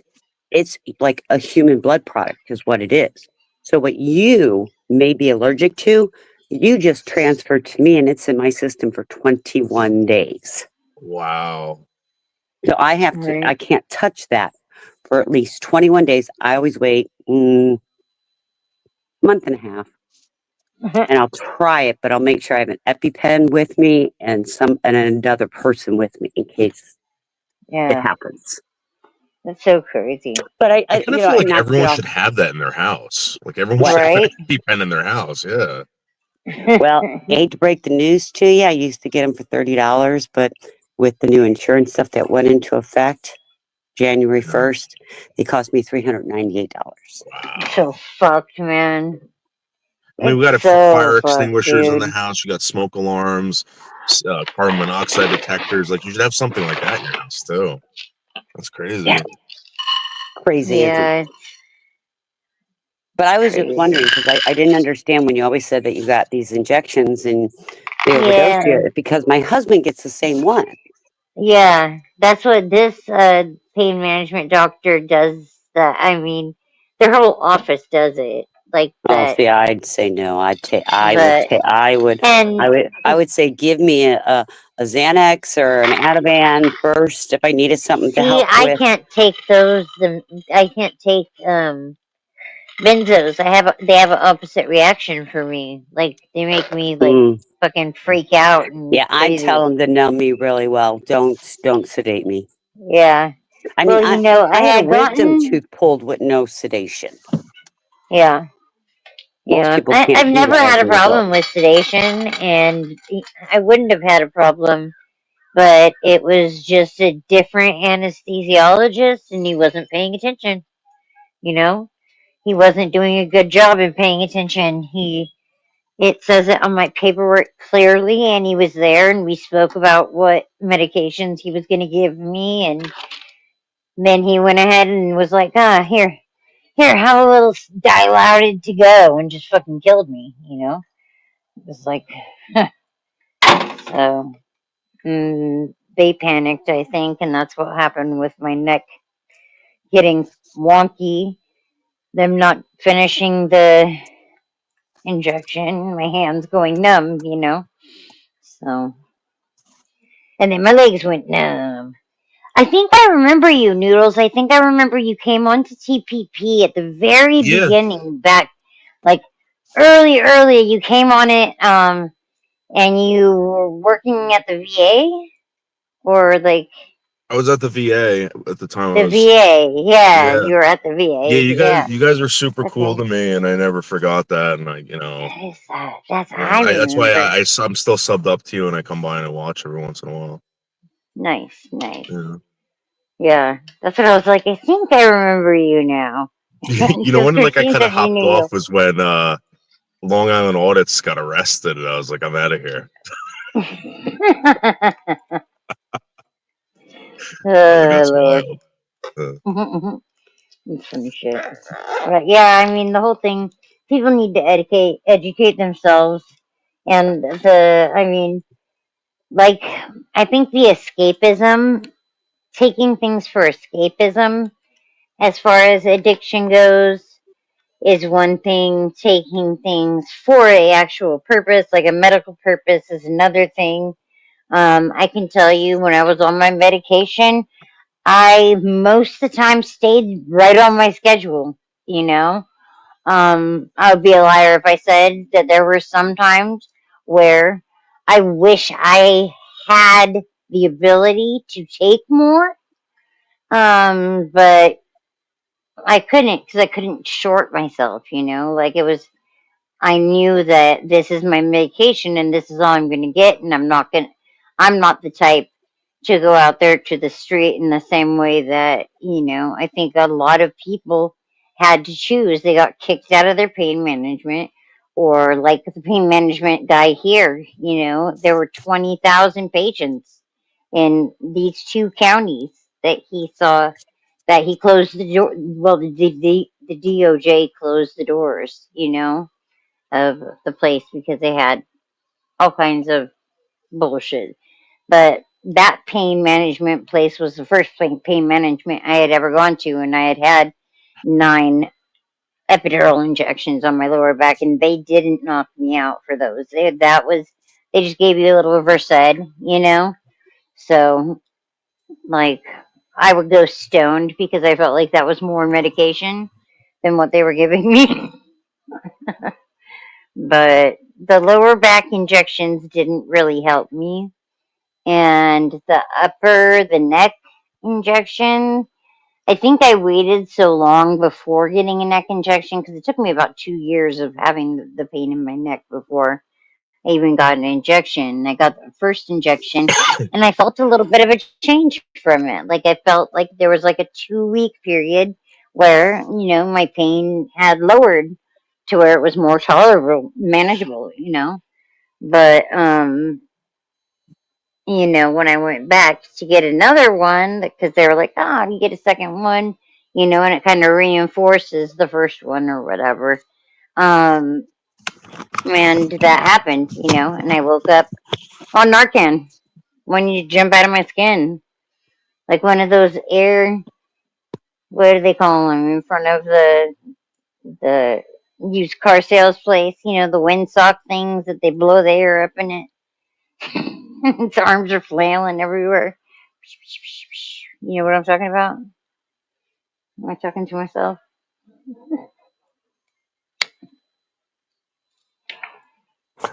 like a human blood product is what it is. So what you may be allergic to, you just transferred to me and it's in my system for 21 days. Wow. So I can't touch that for at least 21 days. I always wait month and a half. And I'll try it, but I'll make sure I have an EpiPen with me and another person with me in case it happens. That's so crazy. But I kind of feel like everyone should have that in their house. Like everyone should have an EpiPen in their house. Yeah. Well, I hate to break the news to you. I used to get them for $30, but with the new insurance stuff that went into effect January 1st, they cost me $398. Wow. So fucked, man. I mean, we got fire extinguishers in the house. You got smoke alarms, carbon monoxide detectors. Like you should have something like that in your house too. That's crazy. Yeah. Crazy. Yeah. But I was just wondering because I didn't understand when you always said that you got these injections and they overdose you because my husband gets the same one. Yeah, that's what this pain management doctor does. That I mean, their whole office does it like Oh, that. see, I'd say no. I would say give me a Xanax or an Ativan first if I needed something to help I with. can't take those. I can't take benzos. They have an opposite reaction for me. Like they make me like fucking freak out and Yeah, I crazy. tell them to numb me really well. Don't sedate me. Yeah. I mean, well, I had a wisdom tooth pulled with no sedation. Yeah. Most Yeah, people can't I've do never that had as a an adult. problem with sedation, and I wouldn't have had a problem, but it was just a different anesthesiologist, and he wasn't paying attention. You know, he wasn't doing a good job in paying attention. It says it on my paperwork clearly, and he was there, and we spoke about what medications he was going to give me, and then he went ahead and was like, here, have a little dilaudid to go, and just fucking killed me, It was like, so they panicked, I think, and that's what happened with my neck getting wonky, them not finishing the injection, my hands going numb, So, and then my legs went numb. I think I remember you, Noodles. I think I remember you came onto TPP at the very beginning, back, like, early. You came on it, and you were working at the VA, or like I was at the VA at the time. the VA. Yeah, you were at the VA. Yeah, you guys are super cool to me, and I never forgot that. And that's why I'm still subbed up to you, and I come by and I watch every once in a while. Nice. Yeah, that's what I was like. I think I remember you now. You know when like I kind of hopped off was when Long Island Audits got arrested, and I was like, I'm out of here. Lord. Funny shit. But yeah, I mean the whole thing. People need to educate themselves, and like I think the escapism, taking things for escapism, as far as addiction goes, is one thing. Taking things for a actual purpose, like a medical purpose, is another thing. I can tell you when I was on my medication, I most of the time stayed right on my schedule, I would be a liar if I said that there were some times where I wish I had the ability to take more, but I couldn't because I couldn't short myself, like I knew that this is my medication and this is all I'm going to get, and I'm not the type to go out there to the street in the same way that, I think a lot of people had to choose. They got kicked out of their pain management, or like the pain management guy here, there were 20,000 patients in these two counties that he saw, that he closed the door. Well, the DOJ closed the doors, of the place because they had all kinds of bullshit. But that pain management place was the first pain management I had ever gone to, and I had had 9 epidural injections on my lower back, and they didn't knock me out for those. They just gave you a little Versed, So, like, I would go stoned because I felt like that was more medication than what they were giving me. But the lower back injections didn't really help me, and the neck injection, I think I waited so long before getting a neck injection because it took me about 2 years of having the pain in my neck before I even got an injection. I got the first injection and I felt a little bit of a change from it. Like I felt like there was like a 2-week period where, my pain had lowered to where it was more tolerable, manageable. But when I went back to get another one, because they were like, oh, you get a second one, and it kind of reinforces the first one or whatever. And that happened, and I woke up on Narcan when you jump out of my skin. Like one of those what do they call them, in front of the used car sales place, the windsock things that they blow the air up in it. Its arms are flailing everywhere. You know what I'm talking about? Am I talking to myself?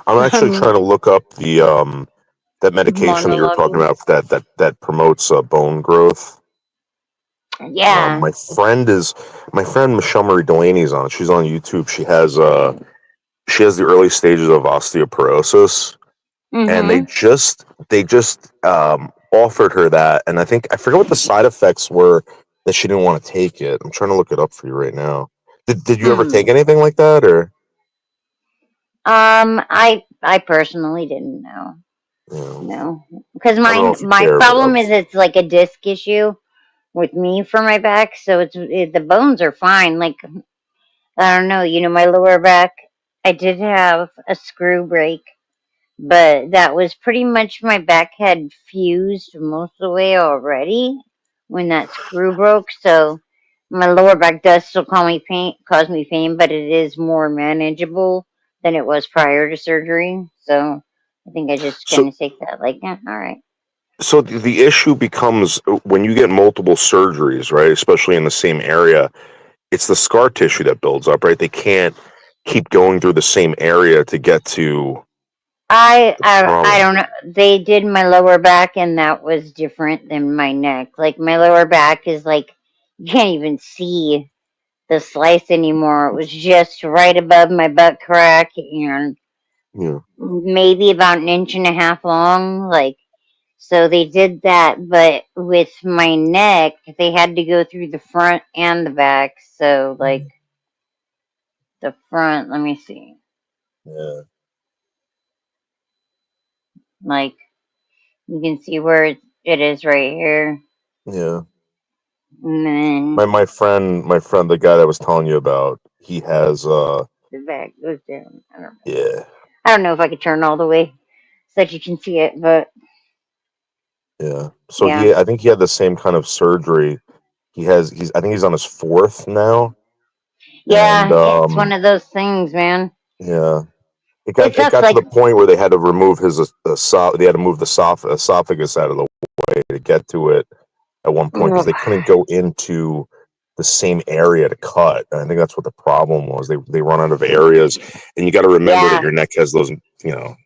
I'm actually trying to look up the that medication that you were talking Monologuing. about that promotes bone growth. Yeah. My friend Michelle Marie Delaney's on it. She's on YouTube. She has the early stages of osteoporosis, and they Mm-hmm. just offered her that, and I forget what the side effects were that she didn't want to take it. I'm trying to look it up for you right now. Did you ever take anything like that, or? I personally didn't know. Yeah. No, because I don't know my if you my care, but problem is it's like a disc issue with me for my back, so the bones are fine. Like I don't know, my lower back. I did have a screw break, but that was pretty much my back had fused most of the way already when that screw broke. So my lower back does still cause me pain, but it is more manageable than it was prior to surgery. So I think I just so kind of take that like, yeah, all right. so the issue becomes when you get multiple surgeries, right? Especially in the same area, it's the scar tissue that builds up, right? They can't keep going through the same area to get to the I trauma. don't know. They did my lower back, and that was different than my neck. Like my lower back is like you can't even see the slice anymore. It was just right above my butt crack and Yeah. maybe about an inch and a half long. Like so, they did that, but with my neck, they had to go through the front and the back. So like the front, let me see, Yeah. like you can see where it is right here. Yeah. And then My friend, the guy that I was telling you about, he has the back goes down. yeah, I don't know if I could turn all the way so that you can see it, but yeah. So yeah. I think he had the same kind of surgery. I think he's on his fourth now, and Yeah, it's one of those things, man. yeah, it It got it sucks. got to Like, the point where they had to remove his they had to move the esophagus out of the way to get to it at one point because they couldn't go into the same area to cut. And I think that's what the problem was. They run out of areas, and you got to remember that yeah, your neck has those the neck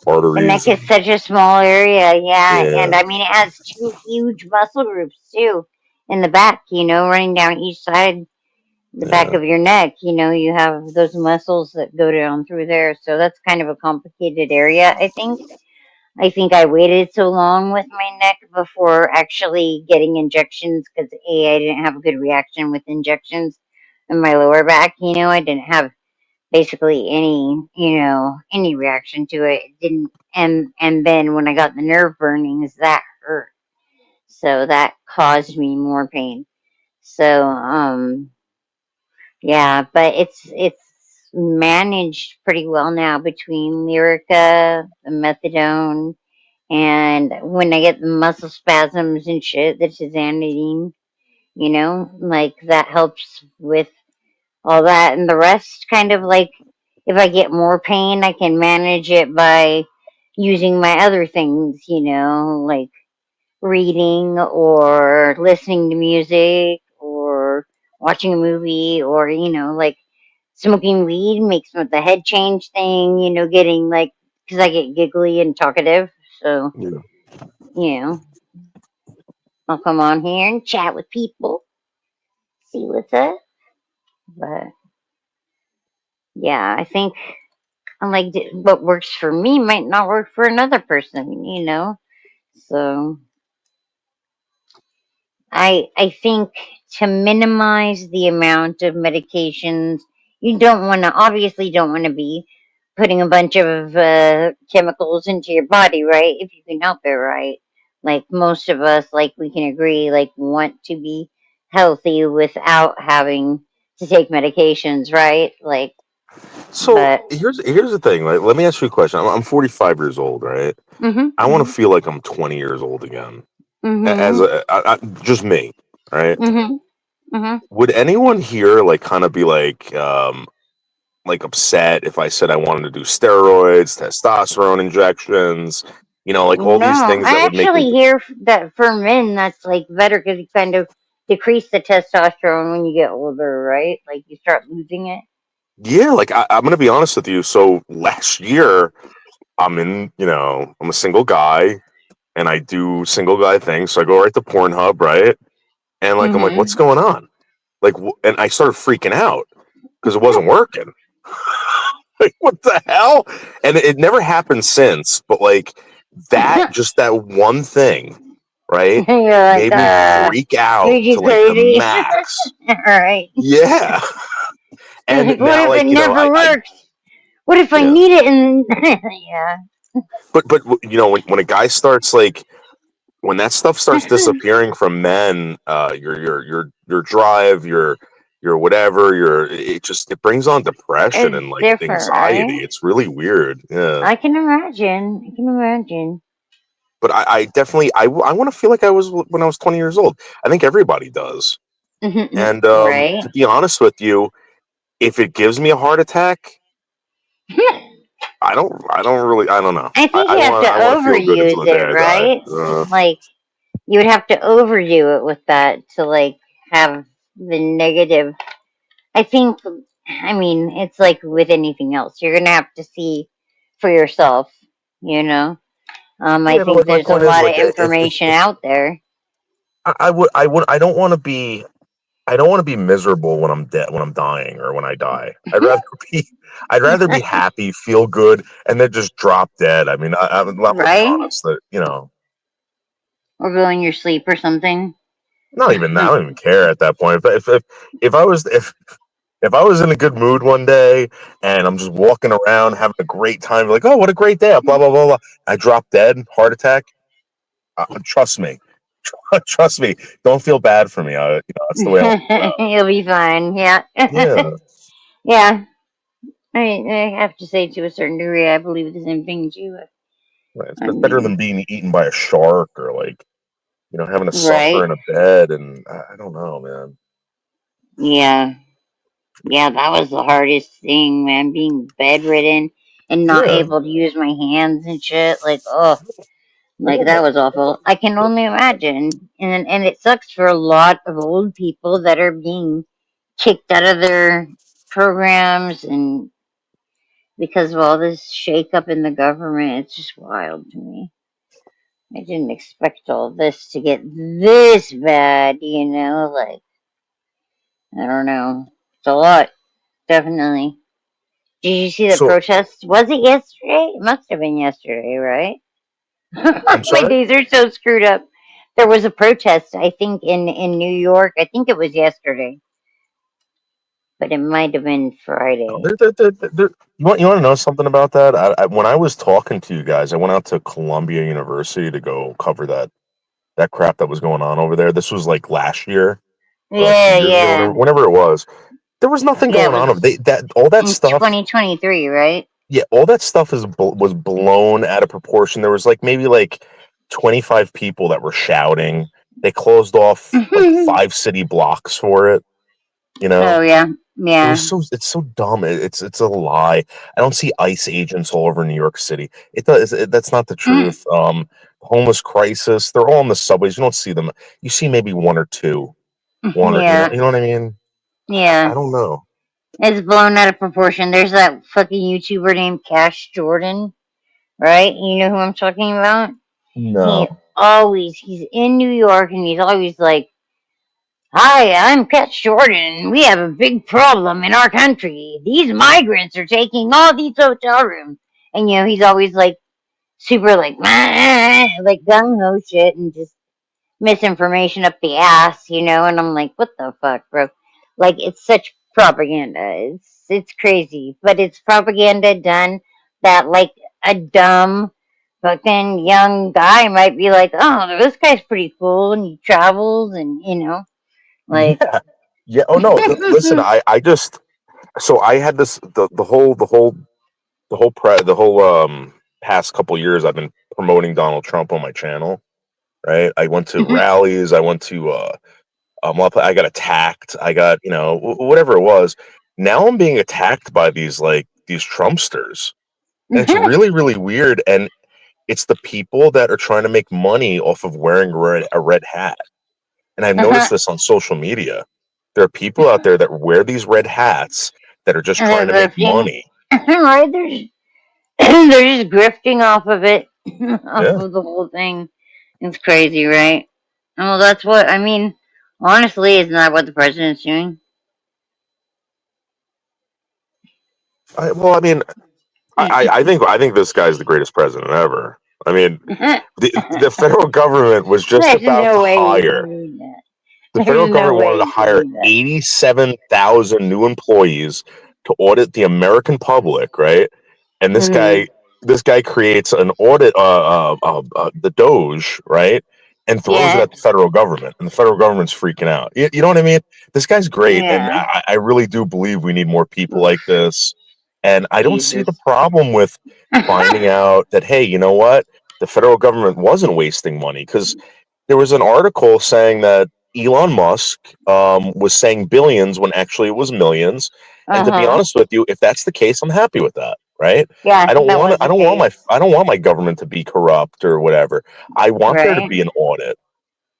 arteries is and such a small area. Yeah, and yeah, I mean, it has 2 huge muscle groups too in the back, running down each side, the back yeah. of your neck. You have those muscles that go down through there. So that's kind of a complicated area, I think. I think I waited so long with my neck before actually getting injections because I didn't have a good reaction with injections in my lower back. I didn't have basically any reaction to it. It didn't, and then when I got the nerve burnings, that hurt. So that caused me more pain. So yeah, but it's managed pretty well now between Lyrica, the methadone, and when I get the muscle spasms and shit, the tizanidine, like that helps with all that. And the rest kind of like, if I get more pain, I can manage it by using my other things, like reading or listening to music or watching a movie or, like smoking weed makes the head change thing, getting like, because I get giggly and talkative. So, Yeah. you know, I'll come on here and chat with people, see what's up. But yeah, I think what works for me might not work for another person. So I think to minimize the amount of medications, you don't want to be putting a bunch of chemicals into your body, right? If you can help it, right? Like most of us, like we can agree, like want to be healthy without having to take medications, right? Like, So but here's the thing. Like, let me ask you a question. I'm 45 years old, right? mhm, I want to mhm, feel like I'm 20 years old again. As mhm, just me, right? mhm, mhm. Would anyone here like kind of be like upset if I said I wanted to do steroids, testosterone injections, like all these No, things that I would make me actually hear that for men, that's like better because you kind of decrease the testosterone when you get older, right? Like you start losing it. Yeah, like I'm gonna be honest with you. So last year, I'm a single guy and I do single guy things. So I go right to Pornhub, right? And like I'm like, what's Mm-hmm. going on? Like, and I started freaking out because it wasn't working. Like, what the hell? And it never happened since. But like that one thing, right, You're like, made me freak out made to you like the crazy. max. All right. Yeah. You're And like, what now, if it like, never I works? What if I yeah. need it? And yeah. But when a guy starts like when that stuff starts disappearing from men, your drive, your whatever, it brings on depression and It's like different, anxiety. right? It's really weird. Yeah. I can imagine. I can imagine. But I definitely I want to feel like I was when I was 20 years old. I think everybody does. And Right? to be honest with you, if it gives me a heart attack, I don't know. I think you have to I want to feel good until overuse the day it, I die. right? Like you would have to overdo it with that to like have the negative. I think, I mean, it's like with anything else. You're gonna have to see for yourself, you know. I Yeah, but think like my there's a point is lot of like information if out there. I don't want to be miserable when I'm dead when I'm dying or when I die. Be I'd rather be happy, feel good, and then just drop dead. I mean, I'm gonna be Right? honest that Or go in your sleep or something. not even that. I don't even care at that point. If I was if I was in a good mood one day and I'm just walking around having a great time, like, oh, what a great day, blah blah blah blah. I drop dead, heart attack. Trust me, trust me. Don't feel bad for me. That's the way I'll feel about You'll be fine. Yeah. it. Yeah, Yeah. I have to say, to a certain degree, I believe the same thing too. right. I It's better mean, than being eaten by a shark or like having to suffer right? in a bed. And I don't know, man. Yeah. Yeah, that was the hardest thing, man. Being bedridden and not Yeah, able to use my hands and shit. Like, oh, I like got that that. was awful. I can only imagine. And it sucks for a lot of old people that are being kicked out of their programs and because of all this shake up in the government. It's just wild to me. I didn't expect all this to get this bad, like I don't know. It's a lot, definitely. Did you see the So protest? Was it yesterday? It must have been yesterday, right? I'm My sorry. days are so screwed up. There was a protest, I think, in New York. I think it was yesterday, but it might have been Friday. You want to know something about that? When I was talking to you guys, I went out to Columbia University to go cover that crap that was going on over there. This was like last year or like Yeah, 2 years ago, yeah, whenever it was. There was nothing yeah. It going on over was that all that in stuff. 2023, right? Yeah, all that stuff was blown out of proportion. There was like maybe like 25 people that were shouting. They closed off like 5 city blocks for it. You know, Oh yeah, yeah. it's so dumb. It's a lie. I don't see ICE agents all over New York City. That's not the truth. Homeless crisis. They're all in the subways. You don't see them. You see maybe one or Yeah, you know what I mean. I yeah. don't know. It's blown out of proportion. There's that fucking YouTuber named Cash Jordan, right? You know who I'm talking about? He No. he's in New York and he's always like, "Hi, I'm Cash Jordan. We have a big problem in our country. These migrants are taking all these hotel rooms." And he's always like super like like gung ho shit and just misinformation up the ass, and I'm like, what the fuck, bro? Like, it's such propaganda. It's crazy, but it's propaganda done that like a dumb fucking young guy might be like, oh, this guy's pretty cool and he travels and like. Yeah. Yeah. Oh no. Listen, I just so I had this the whole past couple years I've been promoting Donald Trump on my channel, right? I went to rallies, I went to I got attacked, I got, whatever it was. Now I'm being attacked by these Trumpsters. And it's really really weird, and it's the people that are trying to make money off of wearing a red hat. And I've noticed this on social media. There are people out there that wear these red hats that are just trying to make Grifting. money. Right? They're just grifting off of it, off Yeah. of the whole thing. It's crazy, right? Well, that's what I mean. Honestly, isn't that what the president's doing? Well, I mean, I think this guy's the greatest president ever. I mean, the federal government was just There's about to no way you hire. believe that. The federal There's no government wanted way to you hire believe that. 87,000 new employees to audit the American public, right? And Mhm. this guy creates an audit, the Doge, right? And throws it Yeah. at the federal government, and the federal government's freaking out. You know what I mean? This guy's great, and Yeah. I really do believe we need more people like this. And I don't see Jesus. the problem with finding out that, hey, you know what? The federal government wasn't wasting money, because there was an article saying that Elon Musk was saying billions when actually it was millions. And to be Uh-huh. honest with you, if that's the case, I'm happy with that. Right? Yeah, that was I the don't want case. my government to be corrupt or whatever. I want there to Right. be an audit.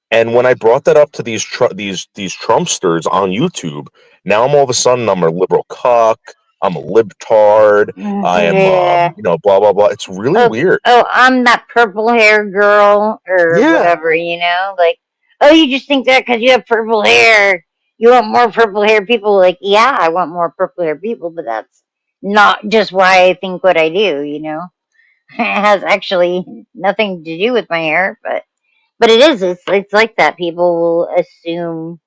And when I brought that up to these Trumpsters on YouTube, now I'm all of a sudden I'm a liberal cuck. I'm a libtard. I am, Yeah. blah blah blah. It's really Oh, weird. I'm that purple hair girl or Yeah. whatever, like, oh, you just think that because you have purple hair, you want more purple hair people. Like, yeah, I want more purple hair people, but that's not just why I think what I do. It has actually nothing to do with my hair, but it is. It's like that. People will assume.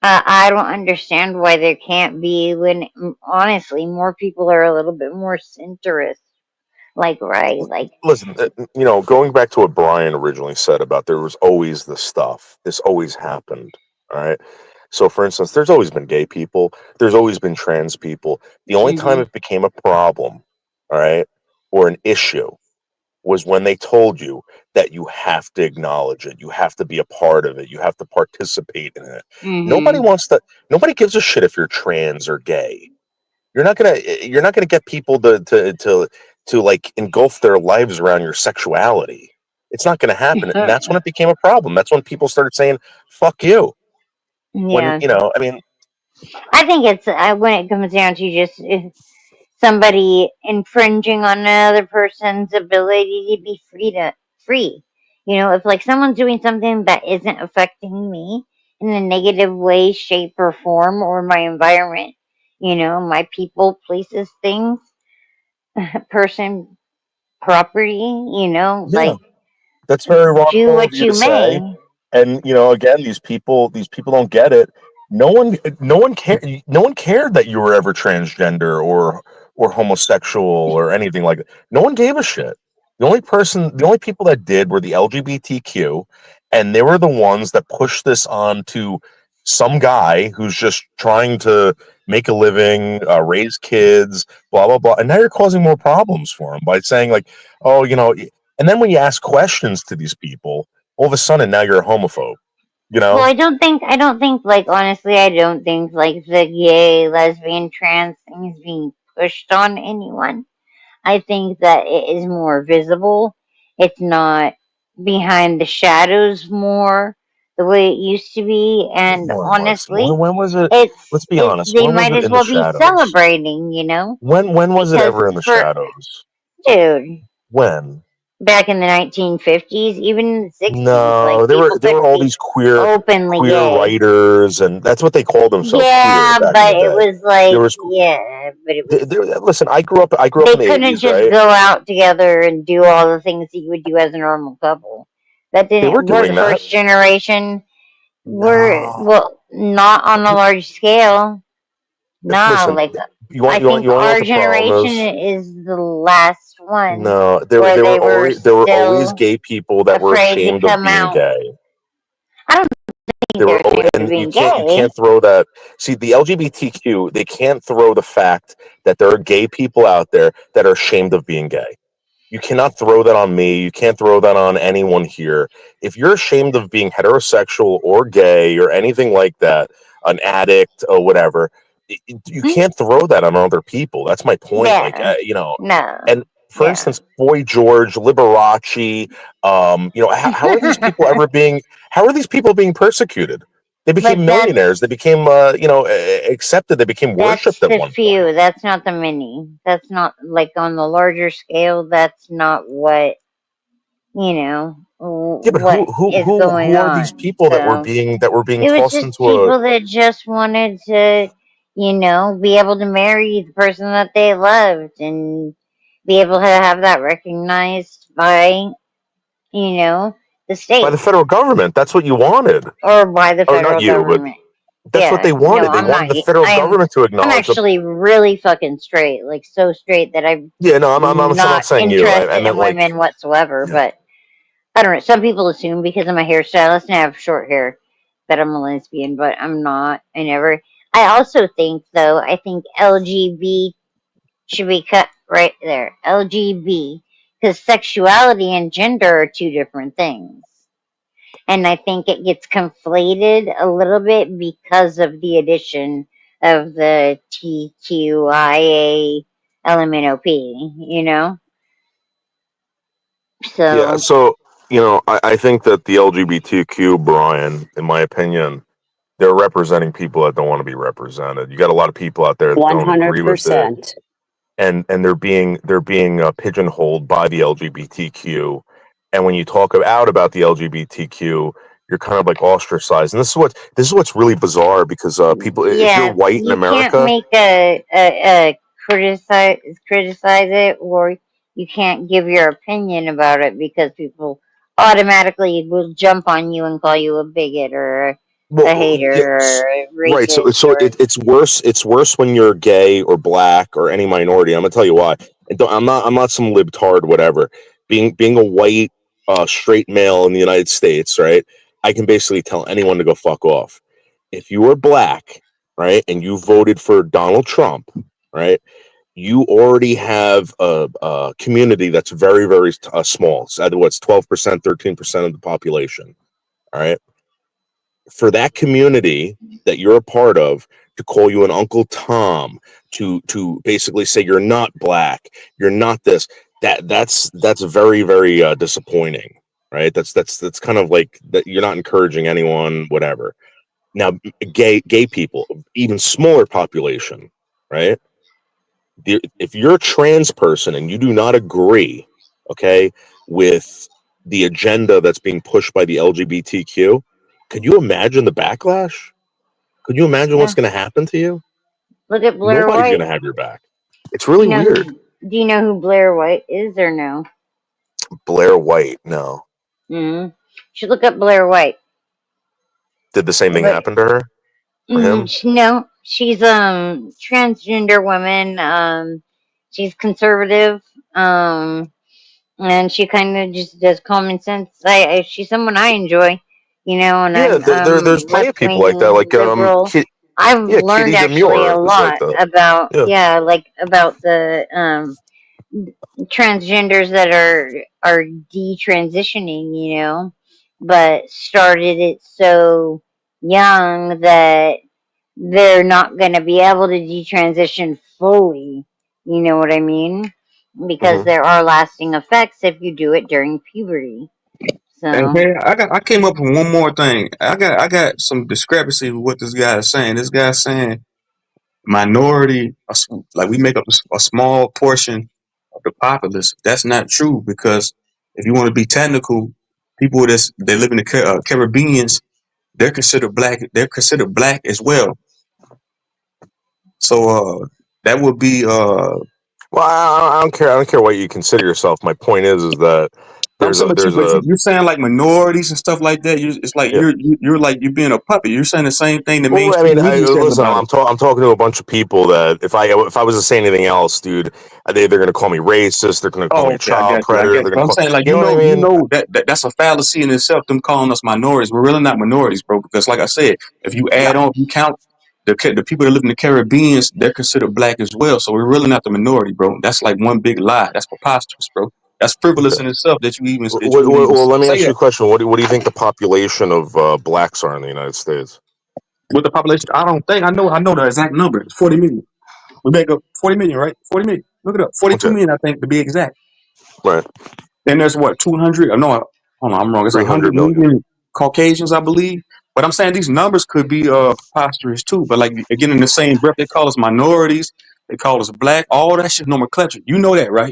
I don't understand why there can't be when honestly more people are a little bit more centrist. Like, right, like. Listen, going back to what Brian originally said about there was always this stuff. This always happened. All right. So, for instance, there's always been gay people. There's always been trans people. The only time Mhm. it became a problem, all right, or an issue was when they told you that you have to acknowledge it. You have to be a part of it. You have to participate in it. Nobody Mhm. wants to, nobody gives a shit if you're trans or gay. You're not gonna get people to like engulf their lives around your sexuality. It's not gonna happen. And that's when it became a problem. That's when people started saying, fuck you. When, Yeah. I mean, I think it's when it comes down to just if somebody infringing on another person's ability to be free. If like someone's doing something that isn't affecting me in a negative way, shape, or form, or my environment, my people, places, things, person, property, you know, Yeah, like that's very do wrong of what you you to say. may. And again, these people don't get it. No one cared that you were ever transgender or homosexual or anything like that. No one gave a shit. The only people that did were the LGBTQ, and they were the ones that pushed this on to some guy who's just trying to make a living, raise kids, blah blah blah. And now you're causing more problems for him by saying like, oh, and then when you ask questions to these people, all of a sudden now you're a homophobe. You Well, know? I don't think, like, honestly, I don't think, like, the gay, lesbian, trans thing is being pushed on anyone. I think that it is more visible. It's not behind the shadows more the way it used to be. And When was honestly, when was it? Let's be it's honest. they When was might it as in the well be shadows? celebrating, you know, When was it because ever in the for shadows? dude, When? back in the 1950s, even in the 60s, No, like there were people there could were all be these queer openly queer gay. writers, and that's what they called themselves, queer, Yeah, back in the but it day. was There like, was yeah, but it was, listen. I grew up they in the couldn't '80s, just right? go out together and do all the things that you would do as a normal couple. That They were didn't, we're doing the that. first generation. We're, No, well, not on a large scale. No, listen. like, You want I you want think you want to know what our the problem generation is? is the last one No, where they were there were always still gay people that were afraid to ashamed of come being out. gay. I don't think There they're were, ashamed of and you being can't you gay. can't throw that. See, the LGBTQ, they can't throw the fact that there are gay people out there that are ashamed of being gay. You cannot throw that on me. You can't throw that on anyone here. If you're ashamed of being heterosexual or gay or anything like that, an addict or whatever, you can't throw that on other people. That's my point. Like, Yeah. No. and for Yeah. instance, Boy George, Liberace, how are these people being persecuted? They But became millionaires. They became, accepted. They became that's worshipped at the one point. few. That's not the many. That's not, like, on the larger scale. That's not what, you know, Yeah, but what is going who are these on. people So that were being it was tossed just into a people that just wanted to, you know, be able to marry the person that they loved and be able to have that recognized by, you know, the by the state federal government? That's what you wanted, or by the or not federal you, but government. that's what Yeah, they no, wanted. They I'm wanted not. the federal government to I'm acknowledge them. actually really fucking straight, like so straight that I'm Yeah, no, I'm not not saying you. I interested in meant like, women whatsoever. yeah, But I don't know. Some people assume because I'm a hairstylist and I have short hair that I'm a lesbian, but I'm not. I never. I also think, though, I think LGB should be cut right there. LGB, because sexuality and gender are two different things. And I think it gets conflated a little bit because of the addition of the TQIA LMNOP, you know? yeah. So, So I think that the LGBTQ, Brian, in my opinion, they're representing people that don't want to be represented. You got a lot of people out there that don't agree with it, 100%. and they're being pigeonholed by the LGBTQ. And when you talk out about the LGBTQ, you're kind of like ostracized. And this is what's really bizarre because people, if you're yeah, white in you can't America, make a criticize it, or you can't give your opinion about it because people automatically will jump on you and call you a bigot or a well, hater yes, or a right. So racist so or it's worse. It's worse when you're gay or black or any minority. I'm gonna tell you why. And I'm not some libtard, whatever. Being a white straight male in the United States, right? I can basically tell anyone to go fuck off. If you are black, right, and you voted for Donald Trump, right, you already have a community that's very, very small. It's either what's 12%, 13% of the population. All right, for that community that you're a part of to call you an Uncle Tom, to basically say you're not black, you're not this, that's very, very disappointing, right? That's kind of like that. You're not encouraging anyone, whatever. Now, gay people, even smaller population, right? If you're a trans person and you do not agree, okay, with the agenda that's being pushed by the LGBTQ, could you imagine the backlash? Could you imagine what's yeah. going to happen to you? Look at Blair Nobody's going White. to have your back. It's really weird. Do you know who Blair White is or no? Blair White. No. Mm-hmm. Should look up Blair White. Did the same thing But happen to her or him? no, she's transgender woman. She's conservative. And she kind of just does common sense. She's someone I enjoy, and Yeah, I'm there's plenty of left people like that. wing Like liberal. I've yeah, learned Kitty actually a Demure is like lot that. about Yeah. like about the transgenders that are detransitioning, but started it so young that they're not going to be able to detransition fully. You know what I mean? Because Hmm. there are lasting effects if you do it during puberty. And So, hey, I came up with one more thing. I got some discrepancy with what this guy is saying. This guy's saying minority, like we make up a small portion of the populace. That's not true because if you want to be technical, people they live in the Caribbeans, they're considered black. They're considered black as well. So that would be Well, I don't care. I don't care what you consider yourself. My point is that I'm saying, but there's a you're saying like minorities and stuff like that. It's like yeah. you're like you're being a puppet. You're saying the same thing the Well, I mean, mainstream media says listen. about us. I'm talking to a bunch of people that if I was to say anything else, dude, they're going to call me racist. They're going to call Oh, me a okay, I child got you. I predator. get you. They're But going to I'm call, saying, like, you know what I mean? that's a fallacy in itself. Them calling us minorities. We're really not minorities, bro. Because, like I said, if you add on, if you count the people that live in the Caribbean, they're considered black as well. So we're really not the minority, bro. That's like one big lie. That's preposterous, bro. That's frivolous Okay. in itself that you would even Well, let me say ask you that. a question. What do you think the population of blacks are in the United States? With the population, I don't think I know the exact number. It's 40 million. We make up 40 million, right? 40 million. Look it up. 42 Okay. million, I think, to be exact. Right. Then there's what, 200? No, hold on, I'm wrong. It's like 300 100 million. million Caucasians, I believe. But I'm saying these numbers could be preposterous too. But like again, in the same breath, they call us minorities, they call us black. All that shit nomenclature. You know that, right?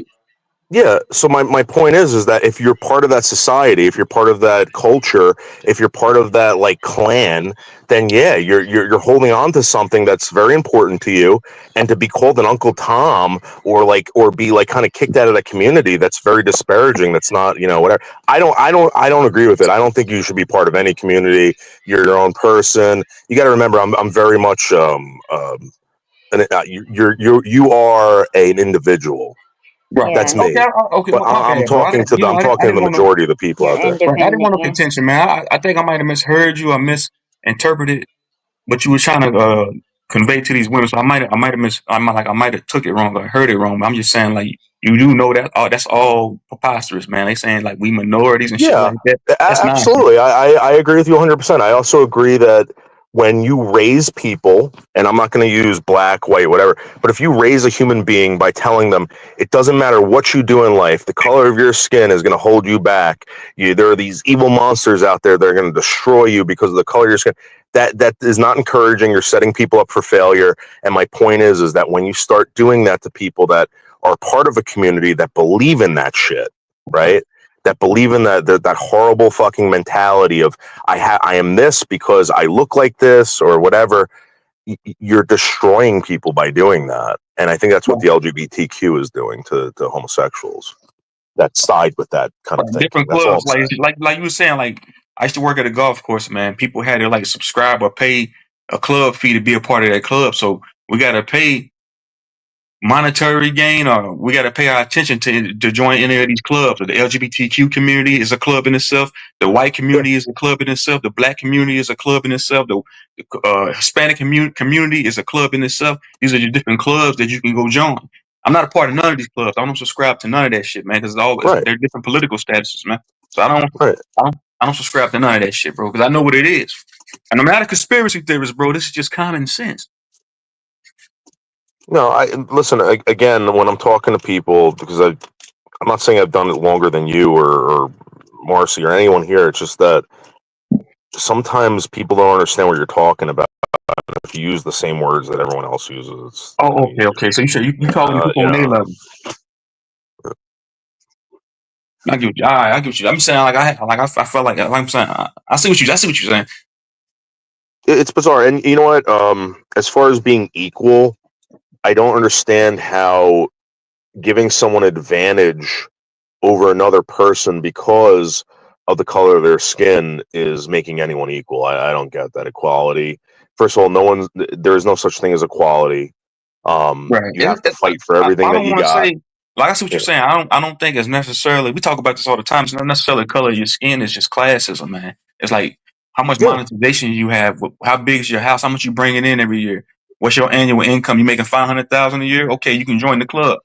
Yeah. So my point is that if you're part of that society, if you're part of that culture, if you're part of that like clan, then yeah, you're holding on to something that's very important to you. And to be called an Uncle Tom or be like kind of kicked out of that community, that's very disparaging. That's not, whatever. I don't agree with it. I don't think you should be part of any community. You're your own person. You got to remember, I'm very much you are an individual. Right. That's yeah, Okay. me. Okay. But My I'm bad, bro. talking to I I'm talking to didn't the want to. majority of the people you're out there. Right. I didn't independent, want no yeah. contention, man. I think I might have misheard you. I misinterpreted what you were trying to convey to these women. So I might have took it wrong or heard it wrong. But I'm just saying, like, you do know that that's all preposterous, man. They saying like we minorities and shit Yeah, like that. That's nonsense. absolutely. I agree with you 100%. I also agree that when you raise people, and I'm not going to use black, white, whatever, but if you raise a human being by telling them it doesn't matter what you do in life, the color of your skin is going to hold you back. There are these evil monsters out there that are going to destroy you because of the color of your skin. That is not encouraging. You're setting people up for failure. And my point is that when you start doing that to people that are part of a community that believe in that shit, right? That believe in that horrible fucking mentality of I am this because I look like this or whatever. You're destroying people by doing that, and I think that's what the LGBTQ is doing to homosexuals that side with that kind of thinking. Different That's all I'm clubs, saying. like you were saying, like I used to work at a golf course, man. People had to like subscribe or pay a club fee to be a part of that club. So we got to pay monetary gain, or we got to pay our attention to join any of these clubs. The LGBTQ community is a club in itself. The white Yeah. community is a club in itself. The black community is a club in itself. The Hispanic community is a club in itself. These are the different clubs that you can go join. I'm not a part of none of these clubs. I don't subscribe to none of that shit, man, because Right. they're different political statuses, man. So Right. I don't subscribe to none of that shit, bro, because I know what it is. And I'm not a conspiracy theorist, bro. This is just common sense. No, I listen again when I'm talking to people because I'm not saying I've done it longer than you or Marcy or anyone here. It's just that sometimes people don't understand what you're talking about. If you use the same words that everyone else uses, it's Oh, okay. So you talking to people you on their know. level. I get what you. All right, I get what you. I'm saying I felt like I'm saying I see what you're saying. It's bizarre, and you know what? As far as being equal, I don't understand how giving someone advantage over another person because of the color of their skin is making anyone equal. I don't get that equality. First of all, there is no such thing as equality. Right. You have to fight for everything I that don't you want to got. say, like I see what you're Yeah. saying. I don't think it's necessarily. We talk about this all the time. It's not necessarily the color of your skin. It's just classism, man. It's like how much Yeah. monetization you have. How big is your house? How much you bringing in every year? What's your annual income? You making 500,000 a year? Okay, you can join the club.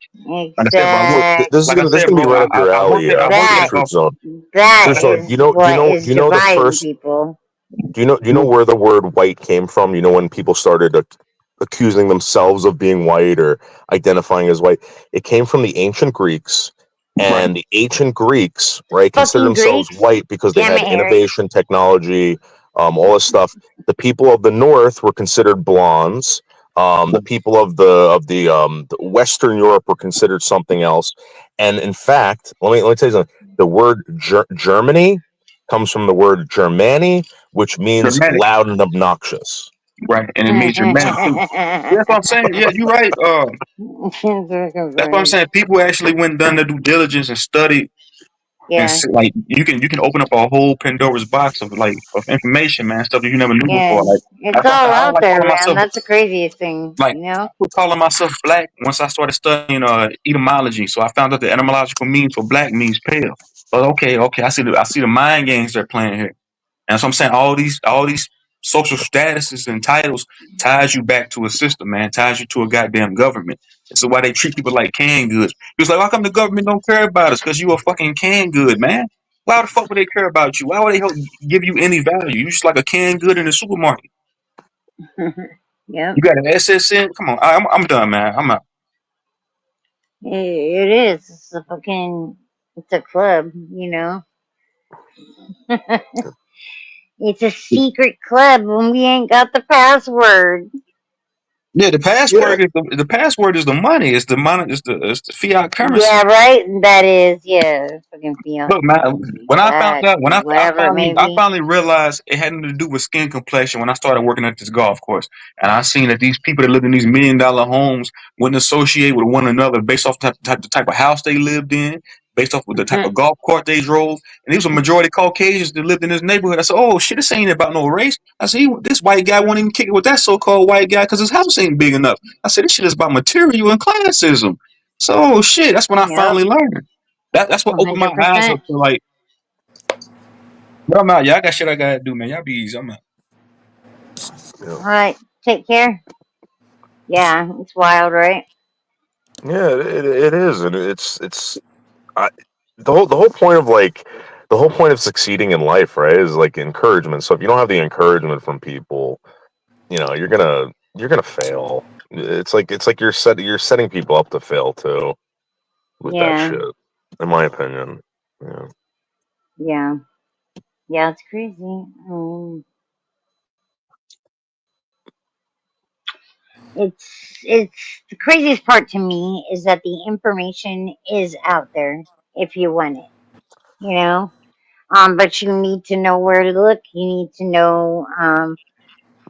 Like I said, bro. This is Like I gonna said, be bro. right up your I worked alley, at the golf. truth zone. That Truth zone. is what Do is you know the dividing first? people. Do you know where the word white came from? You know when people started accusing themselves of being white or identifying as white? It came from the ancient Greeks, Right. and the ancient Greeks, right, considered Fucking themselves Greeks. white because they Damn had it, Harry. innovation, technology, all this stuff. The people of the North were considered blondes. The people of the Western Europe were considered something else. And in fact, let me tell you something. The word Germany comes from the word Germani, which means Dramatic. loud and obnoxious. Right. And it made Germanic too. Yeah, that's what I'm saying. Yeah, you're right. That's what I'm saying. People actually went and done their due diligence and studied and Yeah. like you can open up a whole Pandora's box of of information, man, stuff that you never knew before. Yeah. Like It's that's why I said all I don't out like there, calling man. myself That's the craziest thing, like you know? I quit calling myself black once I started studying etymology. So I found out the etymological meaning for black means pale. But okay, I see the mind games they're playing here. And so I'm saying all these social statuses and titles ties you back to a system, man, ties you to a goddamn government. And so why they treat people like canned goods. He was like, how come the government don't care about us? Because you a fucking canned good, man. Why the fuck would they care about you? Why would they give you any value? You just like a canned good in the supermarket. Yep. You got an SSN? Come on, I'm done, man. I'm out. It is. It's a club, you know? It's a secret club and we ain't got the password. Yeah, Yeah. the password is the money. It's the money. It's the fiat currency. Yeah, right? That is, yeah. Fucking fiat Look, man, currency. when I found That, out, whatever it may I be. finally realized it had nothing to do with skin complexion when I started working at this golf course. And I seen that these people that lived in these $1 million homes wouldn't associate with one another based off the type of house they lived in, based off of the type of golf cart they drove. And these were majority Caucasians that lived in this neighborhood. I said, oh, shit, this ain't about no race. I said, this white guy won't even kick it with that so-called white guy because his house ain't big enough. I said, this shit is about material and classism. So, oh, shit, that's when I Yep. finally learned. That's what opened my eyes 100%. up to like, but I'm out. Y'all got shit I gotta do, man. Y'all be easy. I'm out. All right. Take care. Yeah, it's wild, right? Yeah, it is, and I, the whole point of the whole point of succeeding in life, right, is like encouragement. So if you don't have the encouragement from people, you're gonna fail. It's like you're setting people up to fail too with that Yeah. shit, in my opinion. Yeah. Yeah. Yeah, it's crazy. It's the craziest part to me is that the information is out there if you want it, you know? But you need to know where to look. You need to know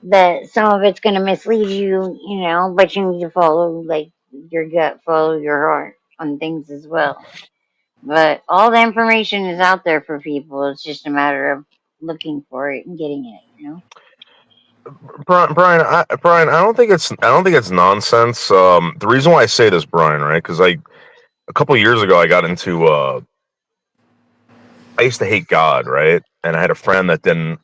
that some of it's going to mislead you, you know, but you need to follow like your gut, follow your heart on things as well. But all the information is out there for people. It's just a matter of looking for it and getting it, you know? Brian, I don't think it's nonsense. The reason why I say this, Brian, right? Because a couple of years ago I got into I used to hate God, right? And I had a friend that didn't,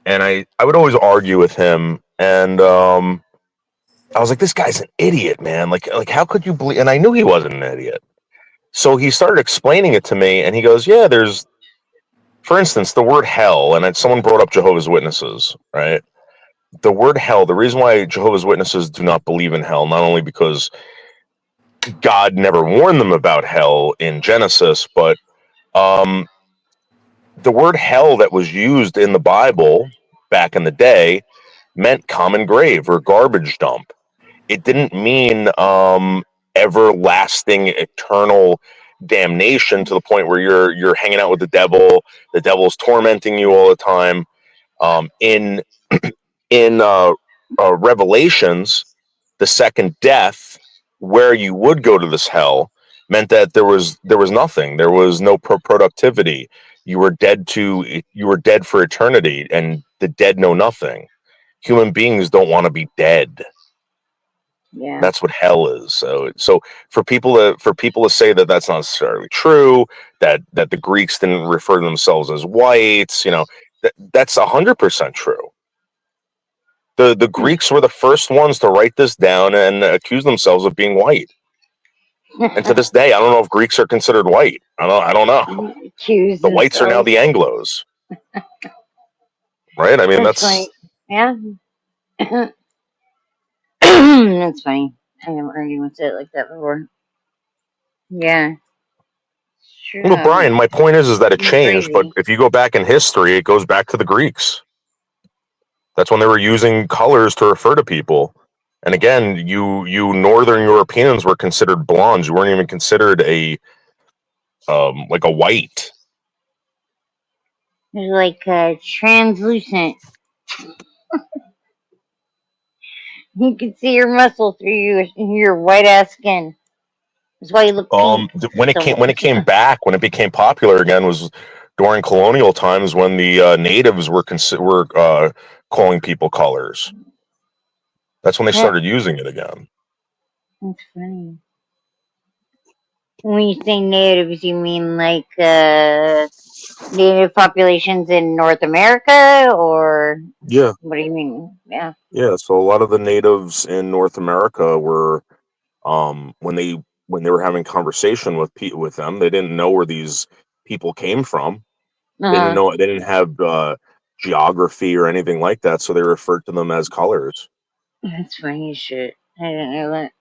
and I would always argue with him, and I was like, this guy's an idiot, man. Like how could you believe? And I knew he wasn't an idiot. So he started explaining it to me, and he goes, yeah, there's, for instance, the word hell, and then someone brought up Jehovah's Witnesses, right? The word hell, the reason why Jehovah's Witnesses do not believe in hell, not only because God never warned them about hell in Genesis, but um, the word hell that was used in the Bible back in the day meant common grave or garbage dump. It didn't mean everlasting, eternal damnation to the point where you're hanging out with the devil's tormenting you all the time. In in Revelations, the second death, where you would go to this hell, meant that there was nothing. There was no productivity. You were dead for eternity, and the dead know nothing. Human beings don't want to be dead. Yeah. That's what hell is. So for people to say that that's not necessarily true, that the Greeks didn't refer to themselves as whites, that's 100% true. The Greeks were the first ones to write this down and accuse themselves of being white. And to this day, I don't know if Greeks are considered white. I don't know. Accuse The whites are now themselves. the Anglos, right? I mean, That's that's funny. Yeah. That's funny. I never heard anyone say it like that before. Yeah. Sure. well, Brian. My point is that it changed. But Crazy. if you go back in history, it goes back to the Greeks. That's when they were using colors to refer to people. And again, you Northern Europeans were considered blondes. You weren't even considered like a white. They're like translucent. You can see your muscle through your white ass skin. That's why you look pink. When it came back, when it became popular again, was during colonial times when the natives were calling people colors. That's when they started using it again. That's funny. When you say natives, you mean like native populations in North America, or Yeah. what do you mean? Yeah. Yeah, so a lot of the natives in North America were when they were having conversation with them, they didn't know where these people came from. They didn't have geography or anything like that, so they referred to them as colors. That's funny as shit. I didn't know that.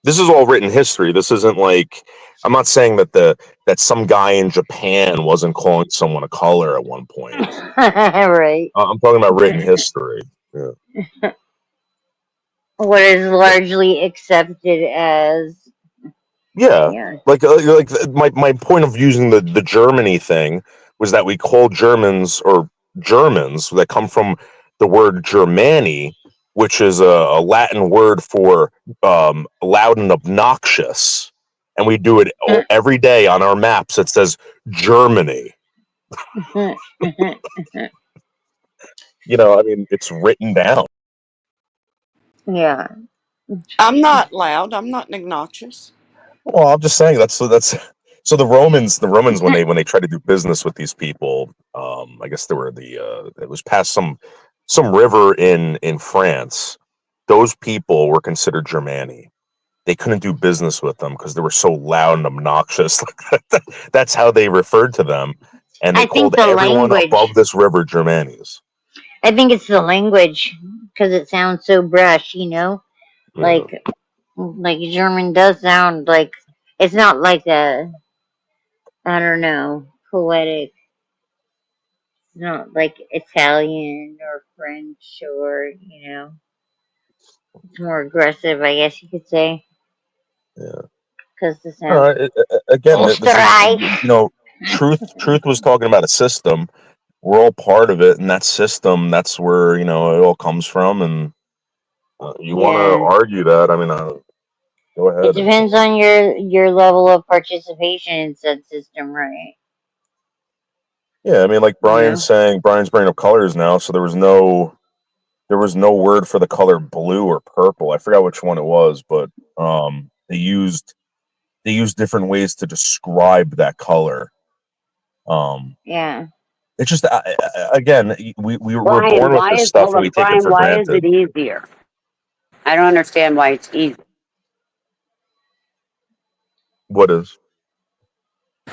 This is all written history. This isn't like, I'm not saying that some guy in Japan wasn't calling someone a color at one point. Right. I'm talking about written history. Yeah. What is largely accepted as. Yeah, like my point of using the Germany thing was that we call Germans that come from the word Germani, which is a Latin word for loud and obnoxious, and we do it every day on our maps. It says Germany. I mean, it's written down. Yeah. I'm not loud. I'm not obnoxious. Well, I'm just saying that's so the Romans when they tried to do business with these people, I guess there were it was past some river in France. Those people were considered Germani. They couldn't do business with them because they were so loud and obnoxious. That's how they referred to them, and they I think called the everyone language. above this river Germanis. I think it's the language because it sounds so brash, Yeah. Like German does sound like it's not like I don't know, poetic. It's not like Italian or French or it's more aggressive, I guess you could say, Yeah. because the sound. Again, this is Österreich. truth was talking about a system. We're all part of it, and that system, that's where it all comes from. And you want to Yeah. argue that? I mean, go It ahead. depends on your level of participation in said system, right? Yeah, I mean, like Brian's bringing up colors now, so there was no word for the color blue or purple. I forgot which one it was, but they used different ways to describe that color. Yeah. It's just again, we're Brian, born with this stuff and we take it Brian, for why is it granted. easier? I don't understand why it's easy. What is?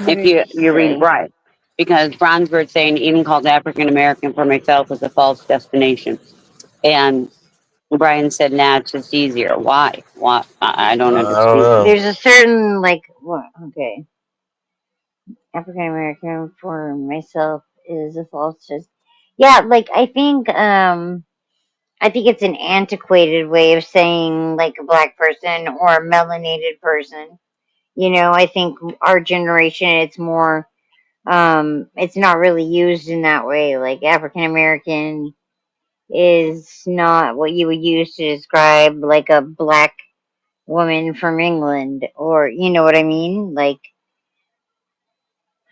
If you read Brian, because Bronsford saying even called African American for myself was a false destination, and Brian said, "Nah, it's just easier." Why? Why? I don't I don't understand. know. There's a certain okay. African American for myself is a false just. Yeah, I think it's an antiquated way of saying like a black person or a melanated person. I think our generation it's more it's not really used in that way. Like African American is not what you would use to describe like a black woman from England, or you know what I mean? Like,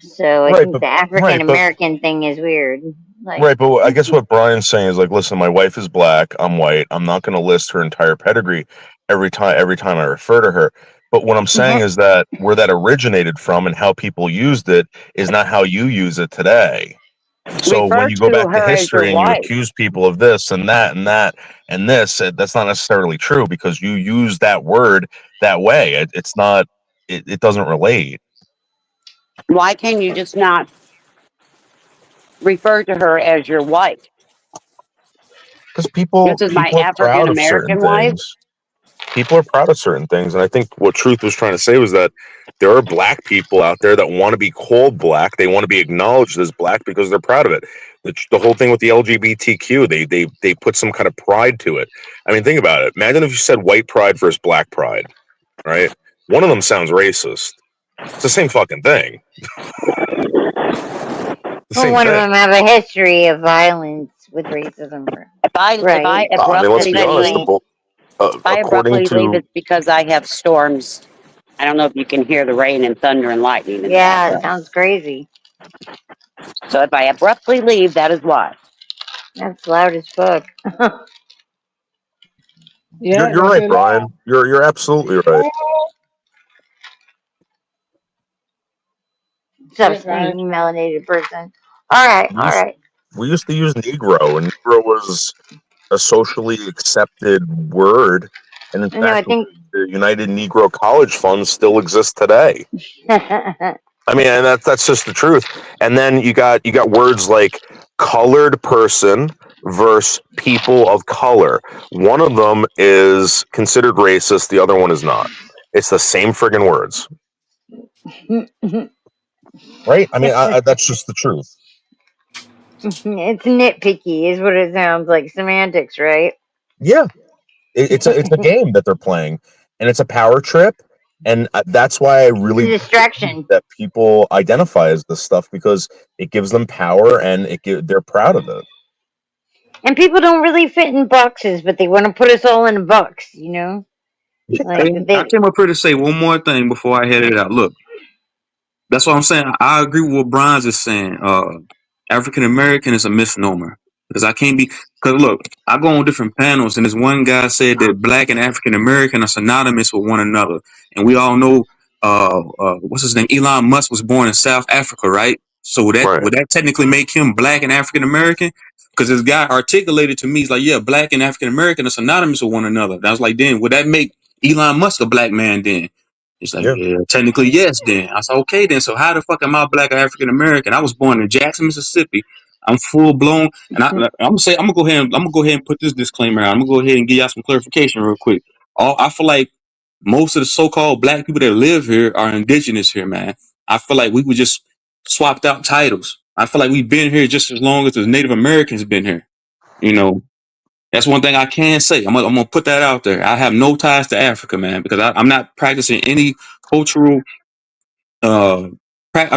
so I Right, think but the African American thing is weird. Like, right, but I guess what Brian's saying is like, listen, my wife is black, I'm white. I'm not going to list her entire pedigree every time I refer to her. But what I'm saying is that where that originated from and how people used it is not how you use it today. So when Refer you go to back to her as your history and you wife. accuse people of this and that and that and this, that's not necessarily true because you use that word that way. It's not. It doesn't relate. Why can you just not refer to her as your wife? Because This is my people are African proud of certain American wife. things. People are proud of certain things, and I think what Truth was trying to say was that there are black people out there that want to be called black. They want to be acknowledged as black because they're proud of it. The whole thing with the LGBTQ, they put some kind of pride to it. I mean, think about it. Imagine if you said white pride versus black pride, right? One of them sounds racist. It's the same fucking thing. The well, same one of thing. them have a history of violence with racism, If I right? I mean, let's abruptly be honest. leave, According to it's because I have storms. I don't know if you can hear the rain and thunder and lightning in the Yeah, it background. sounds crazy. So if I abruptly leave, that is why. That's loud as fuck. you're right, Brian. You're absolutely right. Stop saying melanated person. All right, We all used, right. we used to use Negro, and Negro was a socially accepted word. And in No, I fact, think. the United Negro College Fund still exists today. I mean, and that's just the truth. And then you got words like colored person versus people of color. One of them is considered racist, the other one is not. It's the same friggin' words, right? I mean, that's just the truth. It's nitpicky, is what it sounds like. Semantics, right? Yeah, it's a game that they're playing, and it's a power trip, and that's why I It's a really believe distraction. that people identify as this stuff because it gives them power and they're proud of it. And people don't really fit in boxes, but they want to put us all in a box, you know? Like, Hey, I came up here to say one more thing before I head it out. Look, that's what I'm saying. I agree with what Bronze is saying. African American is a misnomer because I can't be. Because look, I go on different panels, and this one guy said that Black and African American are synonymous with one another, and we all know. What's his name? Elon Musk was born in South Africa, right? So Right. would that technically make him Black and African American? Because this guy articulated to me, he's like, yeah, Black and African American are synonymous with one another. And I was like, then would that make Elon Musk a black man then? He's like, Yeah. yeah, technically, yes, then. I said, okay, then. So how the fuck am I Black or African American? I was born in Jackson, Mississippi. I'm full blown. And I'm gonna go ahead and put this disclaimer out. I'm gonna go ahead and give y'all some clarification real quick. I feel like most of the so-called black people that live here are indigenous here, man. I feel like we were just swapped out titles. I feel like we've been here just as long as the Native Americans been here. You know, that's one thing I can say. I'm gonna put that out there. I have no ties to Africa, man, because I'm not practicing any cultural. I'm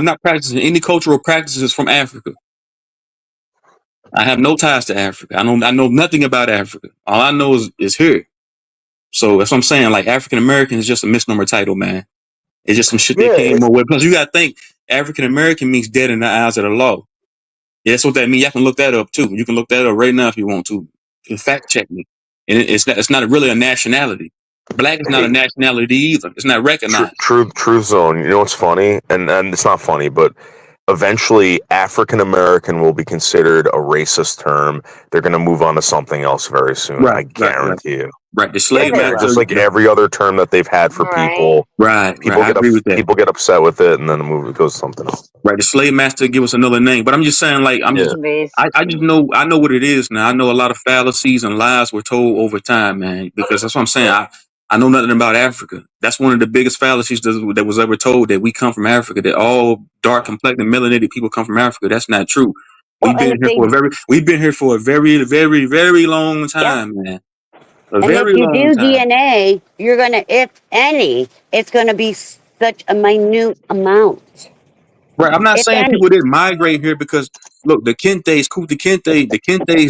not practicing any cultural practices from Africa. I have no ties to Africa. I know nothing about Africa. All I know is here. So that's what I'm saying. Like African American is just a misnomer title, man. It's just some shit they Yeah. came up with. Plus, you got to think African American means dead in the eyes of the law. Yeah, that's what that means. Y'all can look that up too. You can look that up right now if you want to. You can fact check me. And it's not really a nationality. Black is not a Hey, nationality either. It's not recognized. truth zone. You know what's funny, and it's not funny, but eventually African American will be considered a racist term. They're going to move on to something else very soon. Right, I guarantee you. right. The Yeah, slave they master. Just will. like every other term that they've had for right. people, Right. people I agree with that. people get upset with it, and then the movie goes to something else. Right. The slave master give us another name. But I'm just saying, like, Yeah. I just know I know what it is now. I know a lot of fallacies and lies were told over time, man. Because that's what I'm saying. I know nothing about Africa. That's one of the biggest fallacies that was ever told, that we come from Africa, that all dark complected melanated people come from Africa. That's not true. Well, and if they, We've been here for a very, very, very long yeah, time, man. A and if very you long do time. DNA, you're gonna, if any, it's gonna be such a minute amount, Right. I'm not if saying any. people didn't migrate here because look, the Kentes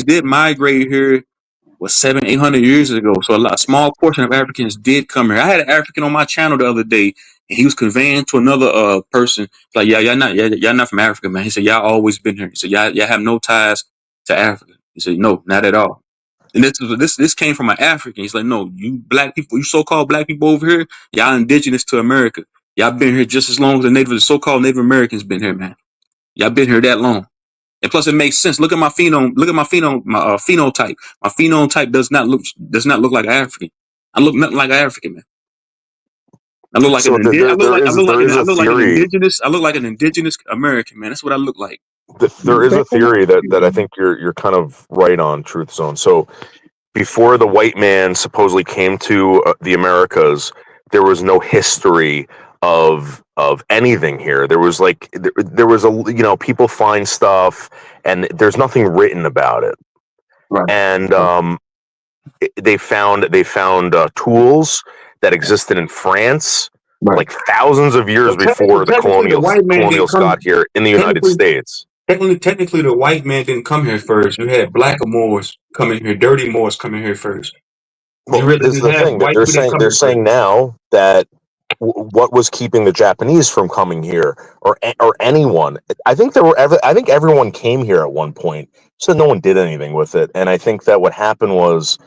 did migrate here was 700-800 years ago. So a small portion of Africans did come here. I had an African on my channel the other day, and he was conveying to another person, like, yeah, y'all not from Africa, man. He said, y'all always been here. He said, y'all have no ties to Africa. He said, no, not at all. And this came from an African. He's like, no, you black people, you so-called black people over here, y'all indigenous to America. Y'all been here just as long as the so-called Native Americans been here, man. Y'all been here that long. And plus, it makes sense. Look at my phenome. Look at my phenome. My phenotype. My phenotype does not look like an African. I look nothing like an African, man. I look like So there is a theory. indigenous. I look like an indigenous American, man. That's what I look like. There is a theory that I think you're kind of right on, Truth Zone. So before the white man supposedly came to the Americas, there was no history of anything here. There was like there was people find stuff and there's nothing written about it. Right. And they found tools that existed in France like thousands of years before the colonials got here in the United States. Technically, the white man didn't come here first. You had black Moors coming here, dirty Moors coming here first. Well, this is the thing that they're saying now that what was keeping the Japanese from coming here or anyone. I think everyone came here at one point, so no one did anything with it. And I think that what happened was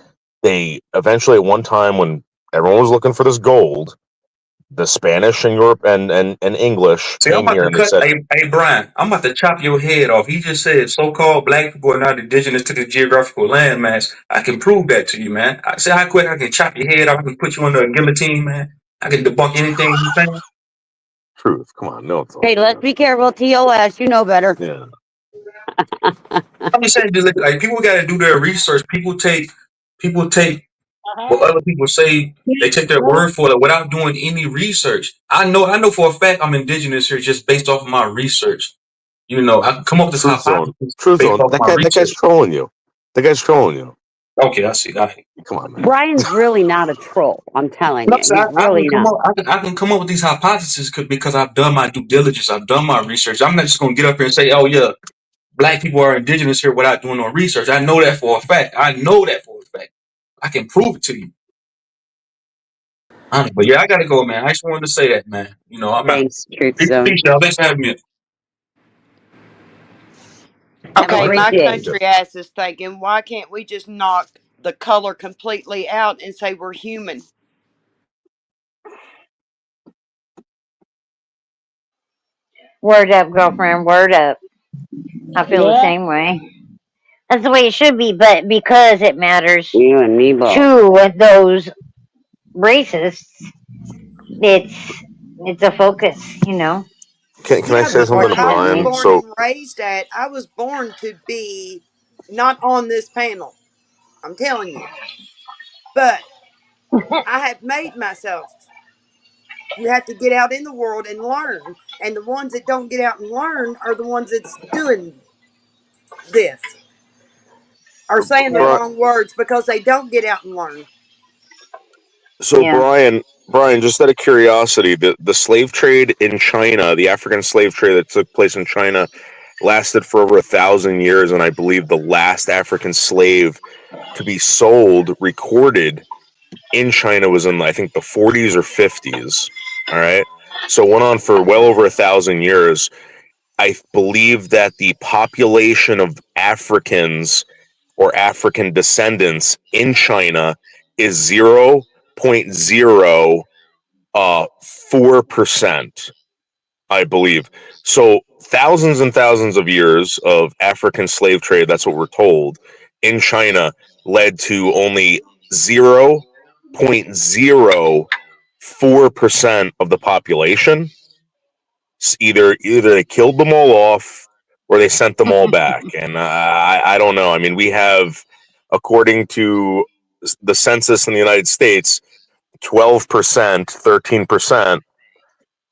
they eventually at one time when everyone was looking for this gold, the Spanish and Europe and English came here and they said, hey Brian, I'm about to chop your head off. He just said so-called black people are not indigenous to the geographical landmass. I can prove that to you, man. I say how quick I can chop your head off. I can put you under a guillotine, man. I can debunk anything you saying. Truth, come on, no. Hey, let's be careful, TOS. You know better. Yeah. I'm just saying, like people got to do their research. People take what other people say. They take their word for it without doing any research. I know for a fact I'm indigenous here just based off of my research. I can come up with this hypothesis. Truth Zone. That guy's trolling you. The guy's trolling you. Okay, I see. Come on, man. Brian's really not a troll. I'm telling you, he's really not. I can come up with these hypotheses because I've done my due diligence. I've done my research. I'm not just going to get up here and say, "Oh yeah, black people are indigenous here" without doing no research. I know that for a fact. I can prove it to you. But yeah, I gotta go, man. I just wanted to say that, man. I'm Thanks, Truth Peace, Zone. y'all. Thanks for having me. Okay, my country ass is thinking, why can't we just knock the color completely out and say we're human? Word up, girlfriend. Word up. I feel the same way. That's the way it should be, but because it matters you and me both. to those racists, it's a focus, Can I say something to Brian? I was born and raised at. I was born to be not on this panel. I'm telling you. But I have made myself. You have to get out in the world and learn. And the ones that don't get out and learn are the ones that's doing this. Are saying the wrong words because they don't get out and learn. So Brian, just out of curiosity, the slave trade in China, the African slave trade that took place in China, lasted for over 1,000 years, and I believe the last African slave to be sold, recorded in China, was in, I think, the 40s or 50s. All right, so it went on for well over 1,000 years. I believe that the population of Africans or African descendants in China is 0.04%, I believe. So thousands and thousands of years of African slave trade, that's what we're told, in China led to only 0.04% of the population. Either they killed them all off or they sent them all back. And I don't know. I mean, we have, according to the census in the United States, 12%, 13%,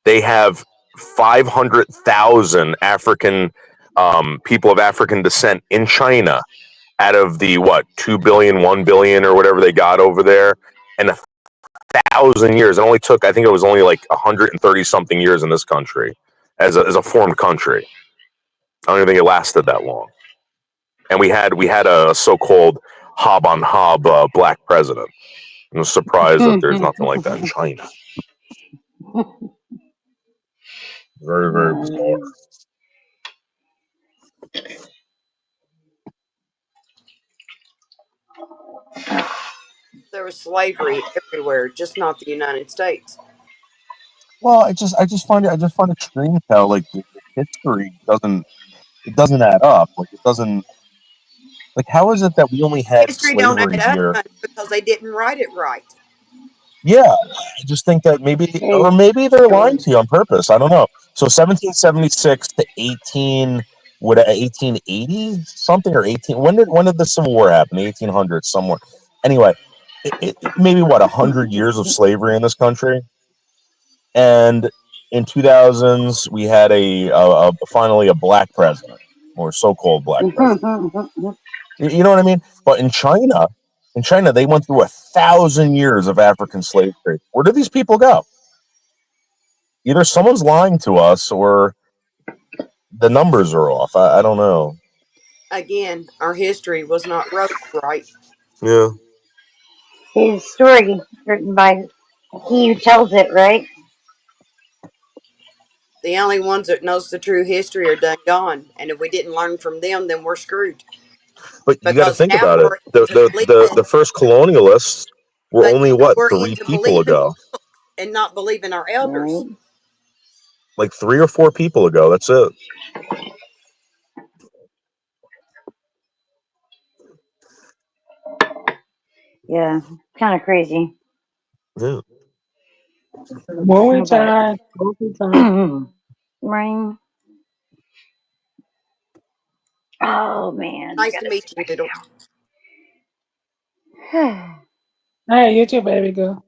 they have 500,000 African people of African descent in China out of the 2 billion, 1 billion, or whatever they got over there. And 1,000 years. It only took, I think it was only like 130 something years in this country as a formed country. I don't even think it lasted that long. And we had a so-called hob on hob black president. I'm surprised that there's nothing like that in China. Very, very bizarre. There was slavery everywhere, just not the United States. Well, I just find it strange how like the history doesn't add up. Like it doesn't like how is it that we only had History don't slavery add up, here? honey, because they didn't write it right. Yeah, I just think that maybe they're lying to you on purpose. I don't know. So 1776 to 1880 something or 18 when did the Civil War happen? 1800s somewhere. Anyway, maybe what 100 years of slavery in this country, and in 2000s we had a finally a black president or so-called black president. You know what I mean? But in China, they went through 1,000 years of African slave trade. Where did these people go? Either someone's lying to us or the numbers are off. I don't know. Again, our history was not wrote right. Yeah. His story written by he who tells it, right? The only ones that knows the true history are done gone, and if we didn't learn from them, then we're screwed. But you got to Because think now about it. we're into The believing, first colonialists were but only now what we're 3 into people believing ago. books and not believing our elders. Right. Like 3 or 4 people ago. That's it. Yeah, kind of crazy. Yeah. Movie time. Movie time. Right. Oh man, I Nice to gotta meet you, Noodle. Hey, you too, baby girl.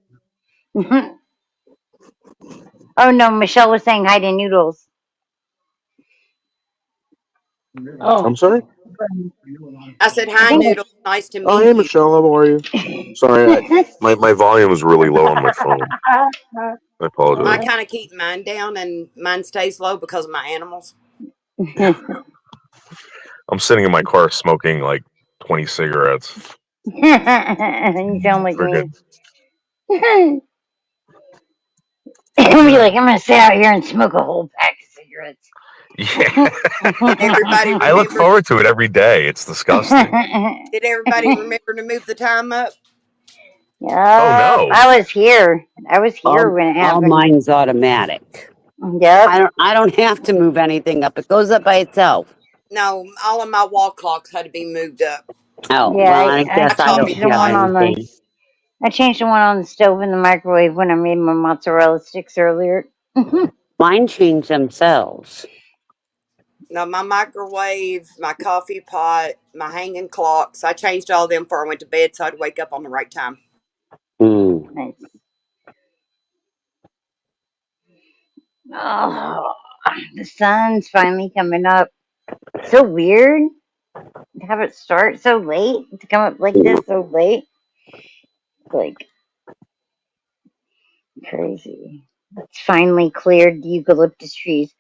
Oh no, Michelle was saying hi to Noodles. Oh, I'm sorry? I said, I hi, think. Noodle. Nice to Oh, hey meet you. Michelle, how are you? Sorry, my volume is really low on my phone. I I apologize. kind of keep mine down, and mine stays low because of my animals. I'm sitting in my car smoking like 20 cigarettes. You sound like me. Friggin' Be like, I'm gonna sit out here and smoke a whole pack of cigarettes. yeah. Did everybody I look remember? forward to it every day. It's disgusting. Did everybody remember to move the time up? Oh no. I was here. I was here when it All happened. mine's automatic. Yep. I don't have to move anything up. It goes up by itself. No, all of my wall clocks had to be moved up. Oh, Yeah, well, I I guess My I coffee don't changed the have one pot. on the. anything. I changed the one on the stove in the microwave when I made my mozzarella sticks earlier. Mine change themselves. No, my microwave, my coffee pot, my hanging clocks. I changed all of them before I went to bed so I'd wake up on the right time. Mm. Nice. Oh, the sun's finally coming up. So weird to have it start so late, to come up like this so late. Like, crazy. It's finally cleared the eucalyptus trees.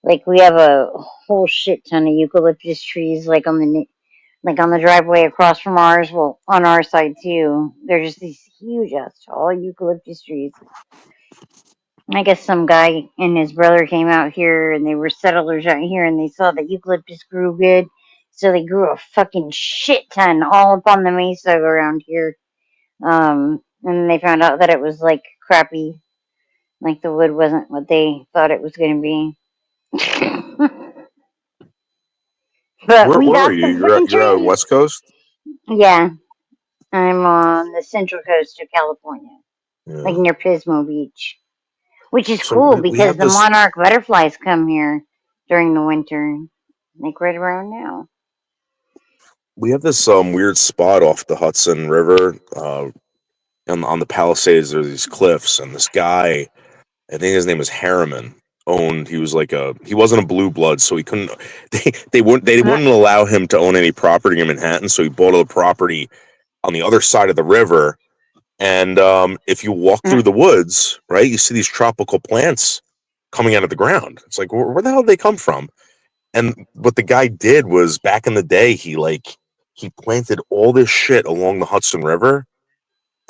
Like, we have a whole shit ton of eucalyptus trees, like on the driveway across from ours. Well, on our side too. They're just these huge ass tall eucalyptus trees. I guess some guy and his brother came out here and they were settlers out here and they saw that eucalyptus grew good. So they grew a fucking shit ton all up on the mesa around here. And they found out that it was like crappy. Like the wood wasn't what they thought it was going to be. But we Where are got you? the You're freaking out trees. West Coast? Yeah, I'm on the central coast of California, like Yeah. near Pismo Beach, which is So cool we because have the this monarch butterflies come here during the winter, like right around now. weird spot off the Hudson River. On the Palisades, there's these cliffs, and this guy, I think his name is Harriman, he was like he wasn't a blue blood, so he couldn't. They wouldn't allow him to own any property in Manhattan, so he bought all the property on the other side of the river. And if you walk through the woods, right, you see these tropical plants coming out of the ground. It's like, where the hell did they come from? And what the guy did was back in the day, he he planted all this shit along the Hudson River,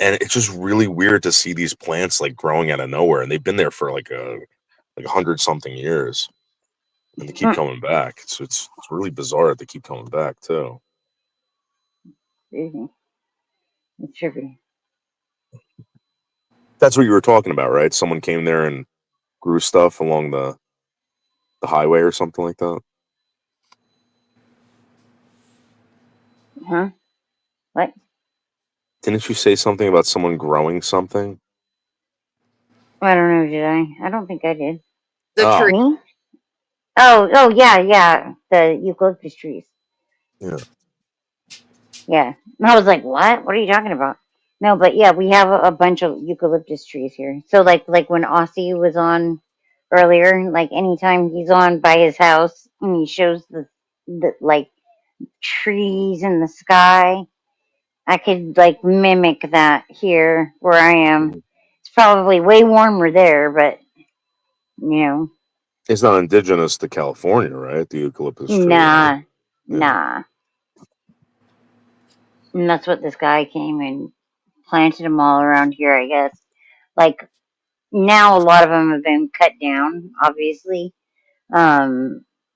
and it's just really weird to see these plants like growing out of nowhere, and they've been there for like 100 something years, and they keep coming back. It's really bizarre that they keep coming back too. Crazy. It's trippy. That's what you were talking about, right? Someone came there and grew stuff along the highway or something like that. Huh? What? Didn't you say something about someone growing something? I don't know, did I? I don't think I did. The Oh, tree. Me? Oh, yeah. The eucalyptus trees. yeah. Yeah. I was like, what? What are you talking about? No, but yeah, we have a bunch of eucalyptus trees here. So like when Aussie was on earlier, like anytime he's on by his house and he shows the like trees in the sky, I could like mimic that here where I am. It's probably way warmer there, but you know, It's not indigenous to California, right? The eucalyptus tree, right? nah, Yeah. nah. And that's what this guy came and planted them all around here, I guess. Like now, a lot of them have been cut down, obviously.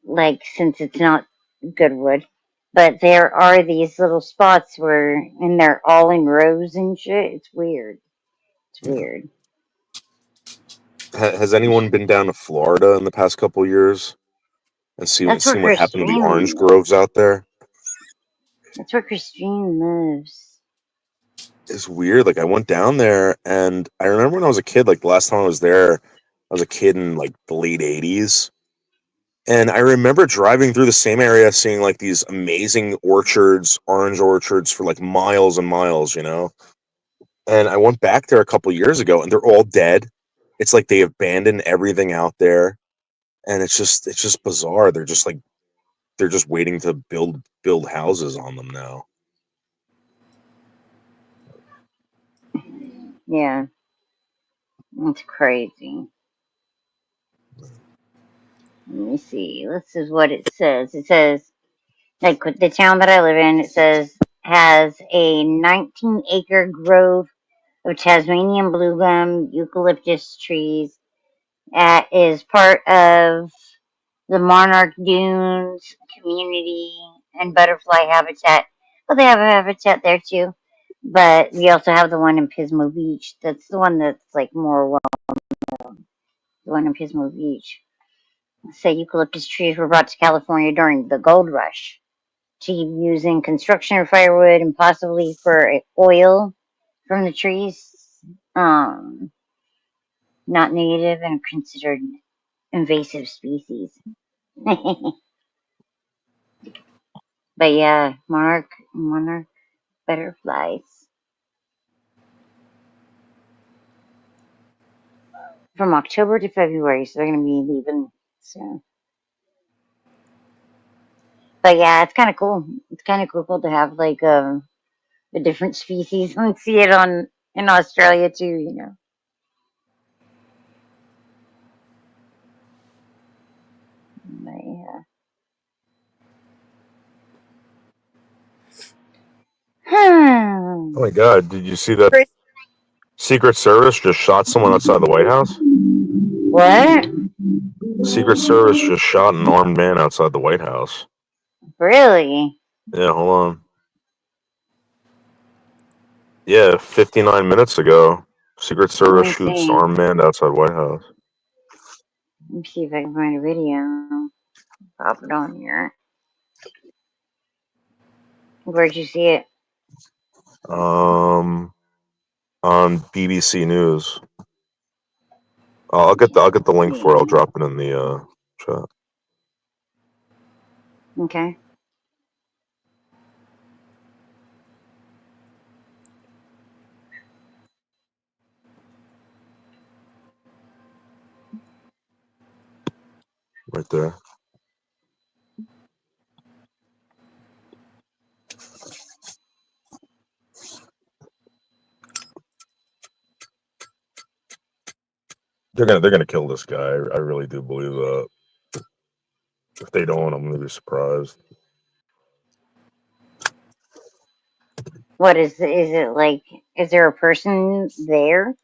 Like since it's not good wood, but there are these little spots where, and they're all in rows and shit. It's weird. It's weird. Has anyone been down to Florida in the past couple of years and That's where seen what happened to the orange Christine. groves out there? That's where Christine lives. It's weird. Like I went down there, and I remember when I was a kid. Like the last time I was there, I was a kid in like the late '80s, and I remember driving through the same area, seeing like these amazing orchards, orange orchards for like miles and miles, you know. And I went back there a couple years ago, and they're all dead. It's like they abandoned everything out there, and it's just bizarre. They're just waiting to build houses on them now. Yeah, it's crazy. Let me see. This is what it says. It says, like the town that I live in, it says has a 19-acre grove of Tasmanian blue gum eucalyptus trees. Is part of the Monarch Dunes community and butterfly habitat. Well, they have a habitat there too. But we also have the one in Pismo Beach. That's the one that's like more well known. The one in Pismo Beach. Say eucalyptus trees were brought to California during the gold rush to use in construction or firewood and possibly for oil from the trees. Um, Not native and considered invasive species. But yeah, monarch butterflies from October to February, so they're gonna be leaving soon. But yeah, it's kind of cool. It's kind of cool to have like the different species and see it on in Australia too. You know. But yeah. Oh my God! Did you see that Chris, Secret Service just shot someone outside the White House? What? Secret Service just shot an armed man outside the White House. Really? Yeah, hold on. Yeah, 59 minutes ago, Secret Let Service me shoots see. armed man outside White House. Let me see if I can find a video. Pop it on here. Where'd you see it? Um, on BBC News. I'll get the link for it. I'll drop it in the chat. Okay. Right there. They're gonna kill this guy. I really do believe that. If they don't, I'm gonna be surprised. What is it like? Is there a person there?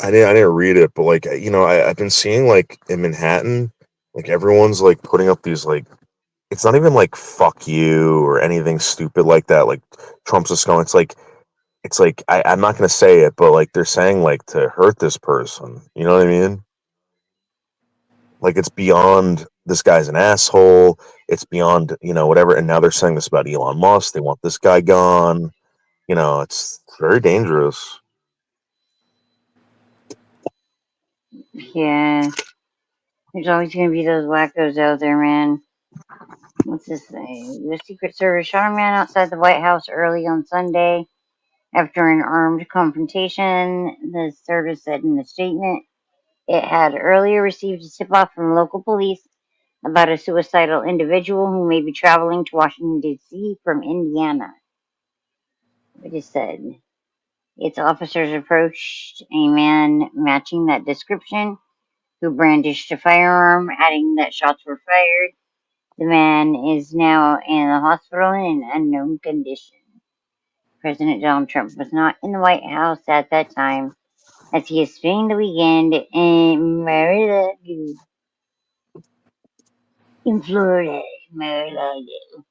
I didn't read it, but like I've been seeing like in Manhattan, like everyone's like putting up these like it's not even like fuck you or anything stupid like that. Like Trump's a scum. It's like I'm not gonna say it, but like they're saying like to hurt this person. You know what I mean? Like it's beyond this guy's an asshole. It's beyond whatever. And now they're saying this about Elon Musk. They want this guy gone. It's very dangerous. Yeah. There's always going to be those wackos out there, man. What's this thing? The Secret Service shot a man outside the White House early on Sunday after an armed confrontation, the service said in a statement. It had earlier received a tip-off from local police about a suicidal individual who may be traveling to Washington, D.C. from Indiana. It is said. Its officers approached a man matching that description who brandished a firearm, adding that shots were fired. The man is now in the hospital in an unknown condition. President Donald Trump was not in the White House at that time, as he is spending the weekend in Mar-a-Lago, in Florida. Mar-a-Lago.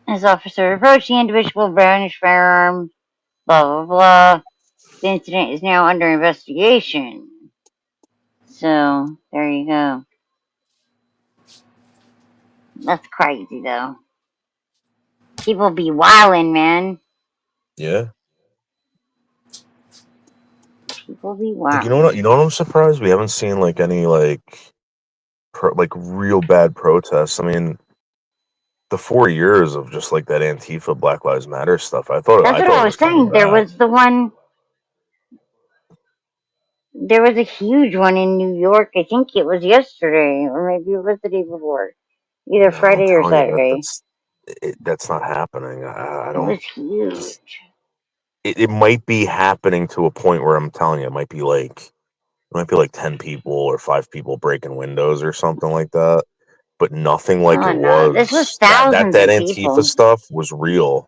As officer approached the individual brandished firearm, blah blah blah. The incident is now under investigation. So there you go. That's crazy though. People be wildin', man. Yeah. People be Like wildin'. you know what I'm surprised we haven't seen like any like like real bad protests. I mean, the 4 years of just like that Antifa Black Lives Matter stuff, I thought That's I what thought I it was was kind of saying. bad. There was a huge one in New York. I think it was yesterday, or maybe it was the day before. Either No, I'm Friday or telling you that Saturday. that's not happening. I It don't was huge. just it might be happening to a point where I'm telling you it might be like 10 people or 5 people breaking windows or something like that, but nothing like Oh it no, this was was that thousands of Antifa people. stuff was real.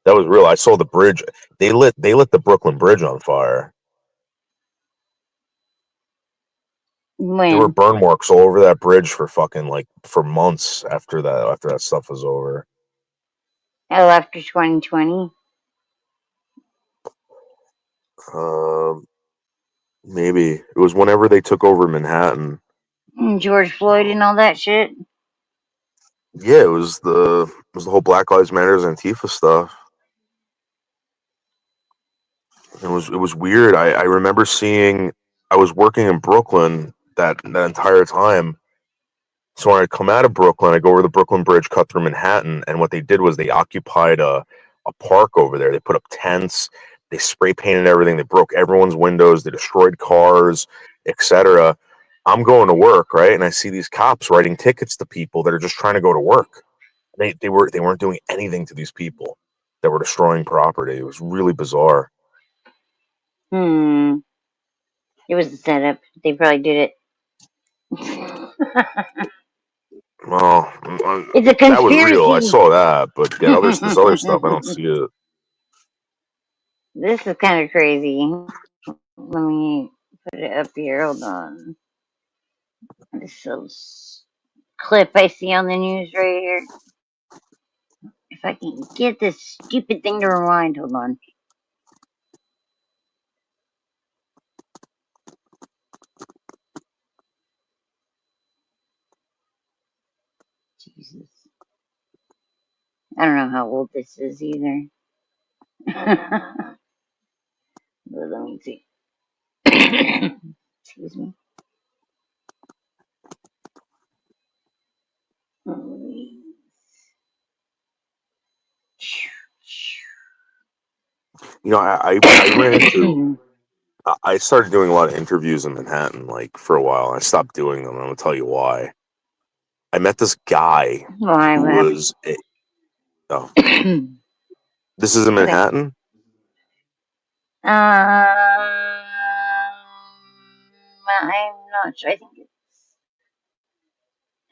That was real. I saw the bridge. They lit the Brooklyn Bridge on fire. There were When? burn marks all over that bridge for fucking like for months after that stuff was over. Oh, after 2020? Um, maybe it was whenever they took over Manhattan. And George Floyd and all that shit? Yeah, it was the whole Black Lives Matters Antifa stuff. It was weird. I remember seeing. I was working in Brooklyn that entire time. So when I come out of Brooklyn, I go over the Brooklyn Bridge, cut through Manhattan, and what they did was they occupied a park over there. They put up tents, they spray painted everything, they broke everyone's windows, they destroyed cars, etc. I'm going to work, right? And I see these cops writing tickets to people that are just trying to go to work. They weren't doing anything to these people that were destroying property. It was really bizarre. It was a setup. They probably did it. Well, It's a that was real. I conspiracy. saw that, but yeah, this other stuff, I don't see it. This is kind of crazy. Let me put it up here. Hold on. This little clip I see on the news right here. If I can get this stupid thing to rewind. Hold on. Jesus. I don't know how old this is either. But let me see. Excuse me. I ran into. I started doing a lot of interviews in Manhattan, like for a while. I stopped doing them. And I'm gonna tell you why. I met this guy Why? who What happened? was. Oh, this is in Okay. Manhattan. I'm not sure. I think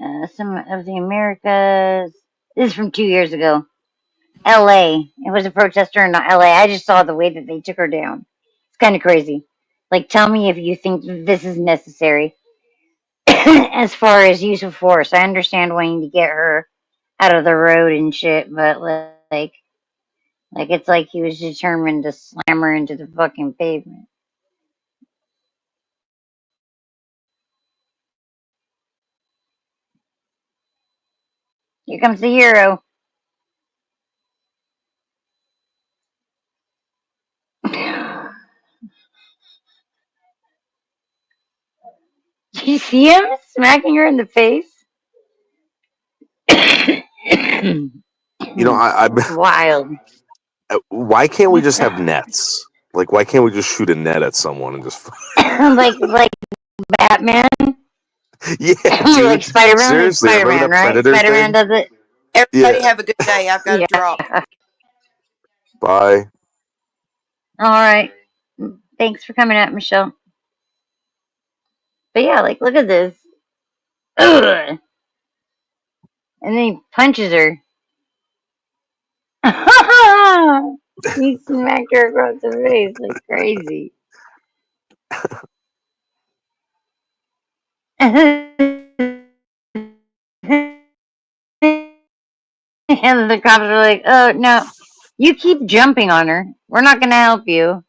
it's some of the Americas. This is from 2 years ago. L.A. It was a protester in L.A. I just saw the way that they took her down. It's kind of crazy. Like, tell me if you think this is necessary as far as use of force. I understand wanting to get her out of the road and shit, but like it's like he was determined to slam her into the fucking pavement. Here comes the hero. Did you see him smacking her in the face? You know, I It's wild. why can't we just have nets? Like, why can't we just shoot a net at someone and just? like Batman. Yeah, Like dude. Spider-Man. It's Seriously, remember Spider-Man, that right? Predator Spider-Man thing? does it. Everybody Yeah. have a good day. I've got to drop. Bye. All right. Thanks for coming out, Michelle. But yeah, like, look at this. Ugh. And then he punches her. He smacked her across the face like crazy. And the cops are like, oh, no, you keep jumping on her. We're not going to help you.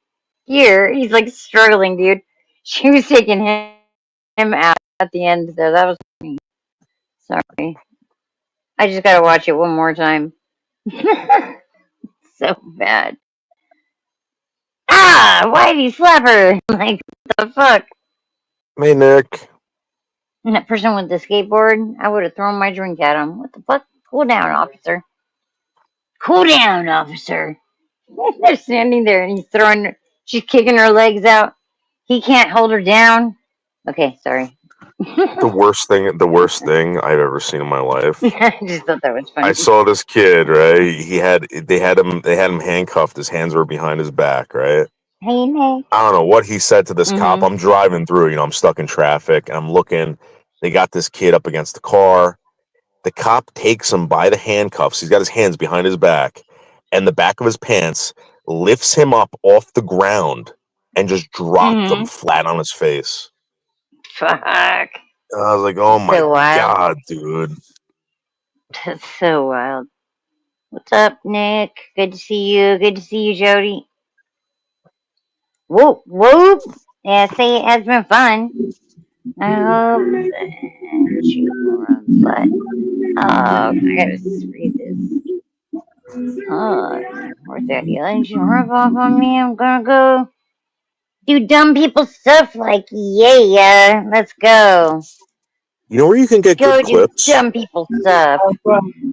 Here, he's like struggling, dude. She was taking him out at the end, though. That was me. Sorry. I just got to watch it one more time. So bad. Ah, why did he slap her? Like, what the fuck? Hey, Nick. And that person with the skateboard, I would have thrown my drink at him. What the fuck? Cool down, officer. Cool down, officer. They're standing there and he's throwing, she's kicking her legs out. He can't hold her down. Okay, sorry. The worst thing I've ever seen in my life. I just thought that was funny. I saw this kid, right? They had him handcuffed. His hands were behind his back, right? Hey, Nick. I don't know what he said to this cop. I'm driving through, I'm stuck in traffic and I'm looking. They got this kid up against the car. The cop takes him by the handcuffs. He's got his hands behind his back and the back of his pants, lifts him up off the ground and just dropped him flat on his face. Fuck. I was like, oh my So wild. God, dude. That's so wild. What's up, Nick? Good to see you. Good to see you, Jody. Whoop, whoop. Yeah, say it has been fun. I hope that you runs like. Oh, I gotta read this. Oh, where's that? You let you rub off on me? I'm gonna go do dumb people stuff like, yeah, let's go. You know where you can get Go good do clips? dumb people stuff.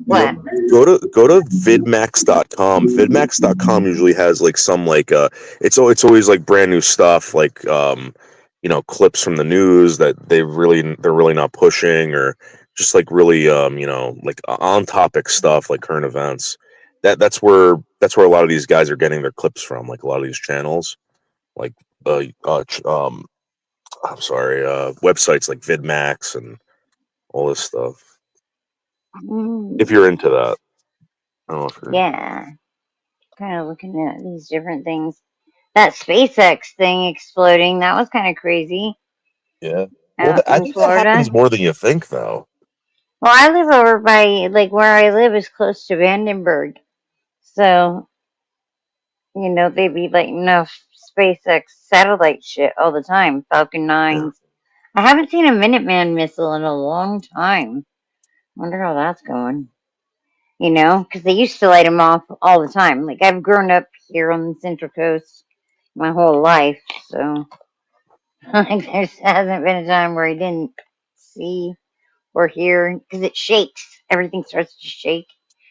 What? Go to vidmax.com. Vidmax.com usually has like some it's always like brand new stuff, like clips from the news that they're really not pushing, or just like really like on topic stuff like current events. That's where a lot of these guys are getting their clips from, like a lot of these channels, like I'm sorry, websites like VidMax and all this stuff. If you're into that. I don't know if you're... Yeah. Kind of looking at these different things. That SpaceX thing exploding, that was kind of crazy. Yeah. Well, Out I in think that Florida. happens more than you think, though. Well, I live over by, like, where I live is close to Vandenberg. So, they be lighting up SpaceX satellite shit all the time. Falcon 9s. I haven't seen a Minuteman missile in a long time. Wonder how that's going. Because they used to light them off all the time. Like, I've grown up here on the Central Coast my whole life, so like there hasn't been a time where I didn't see or hear, because it shakes. Everything starts to shake,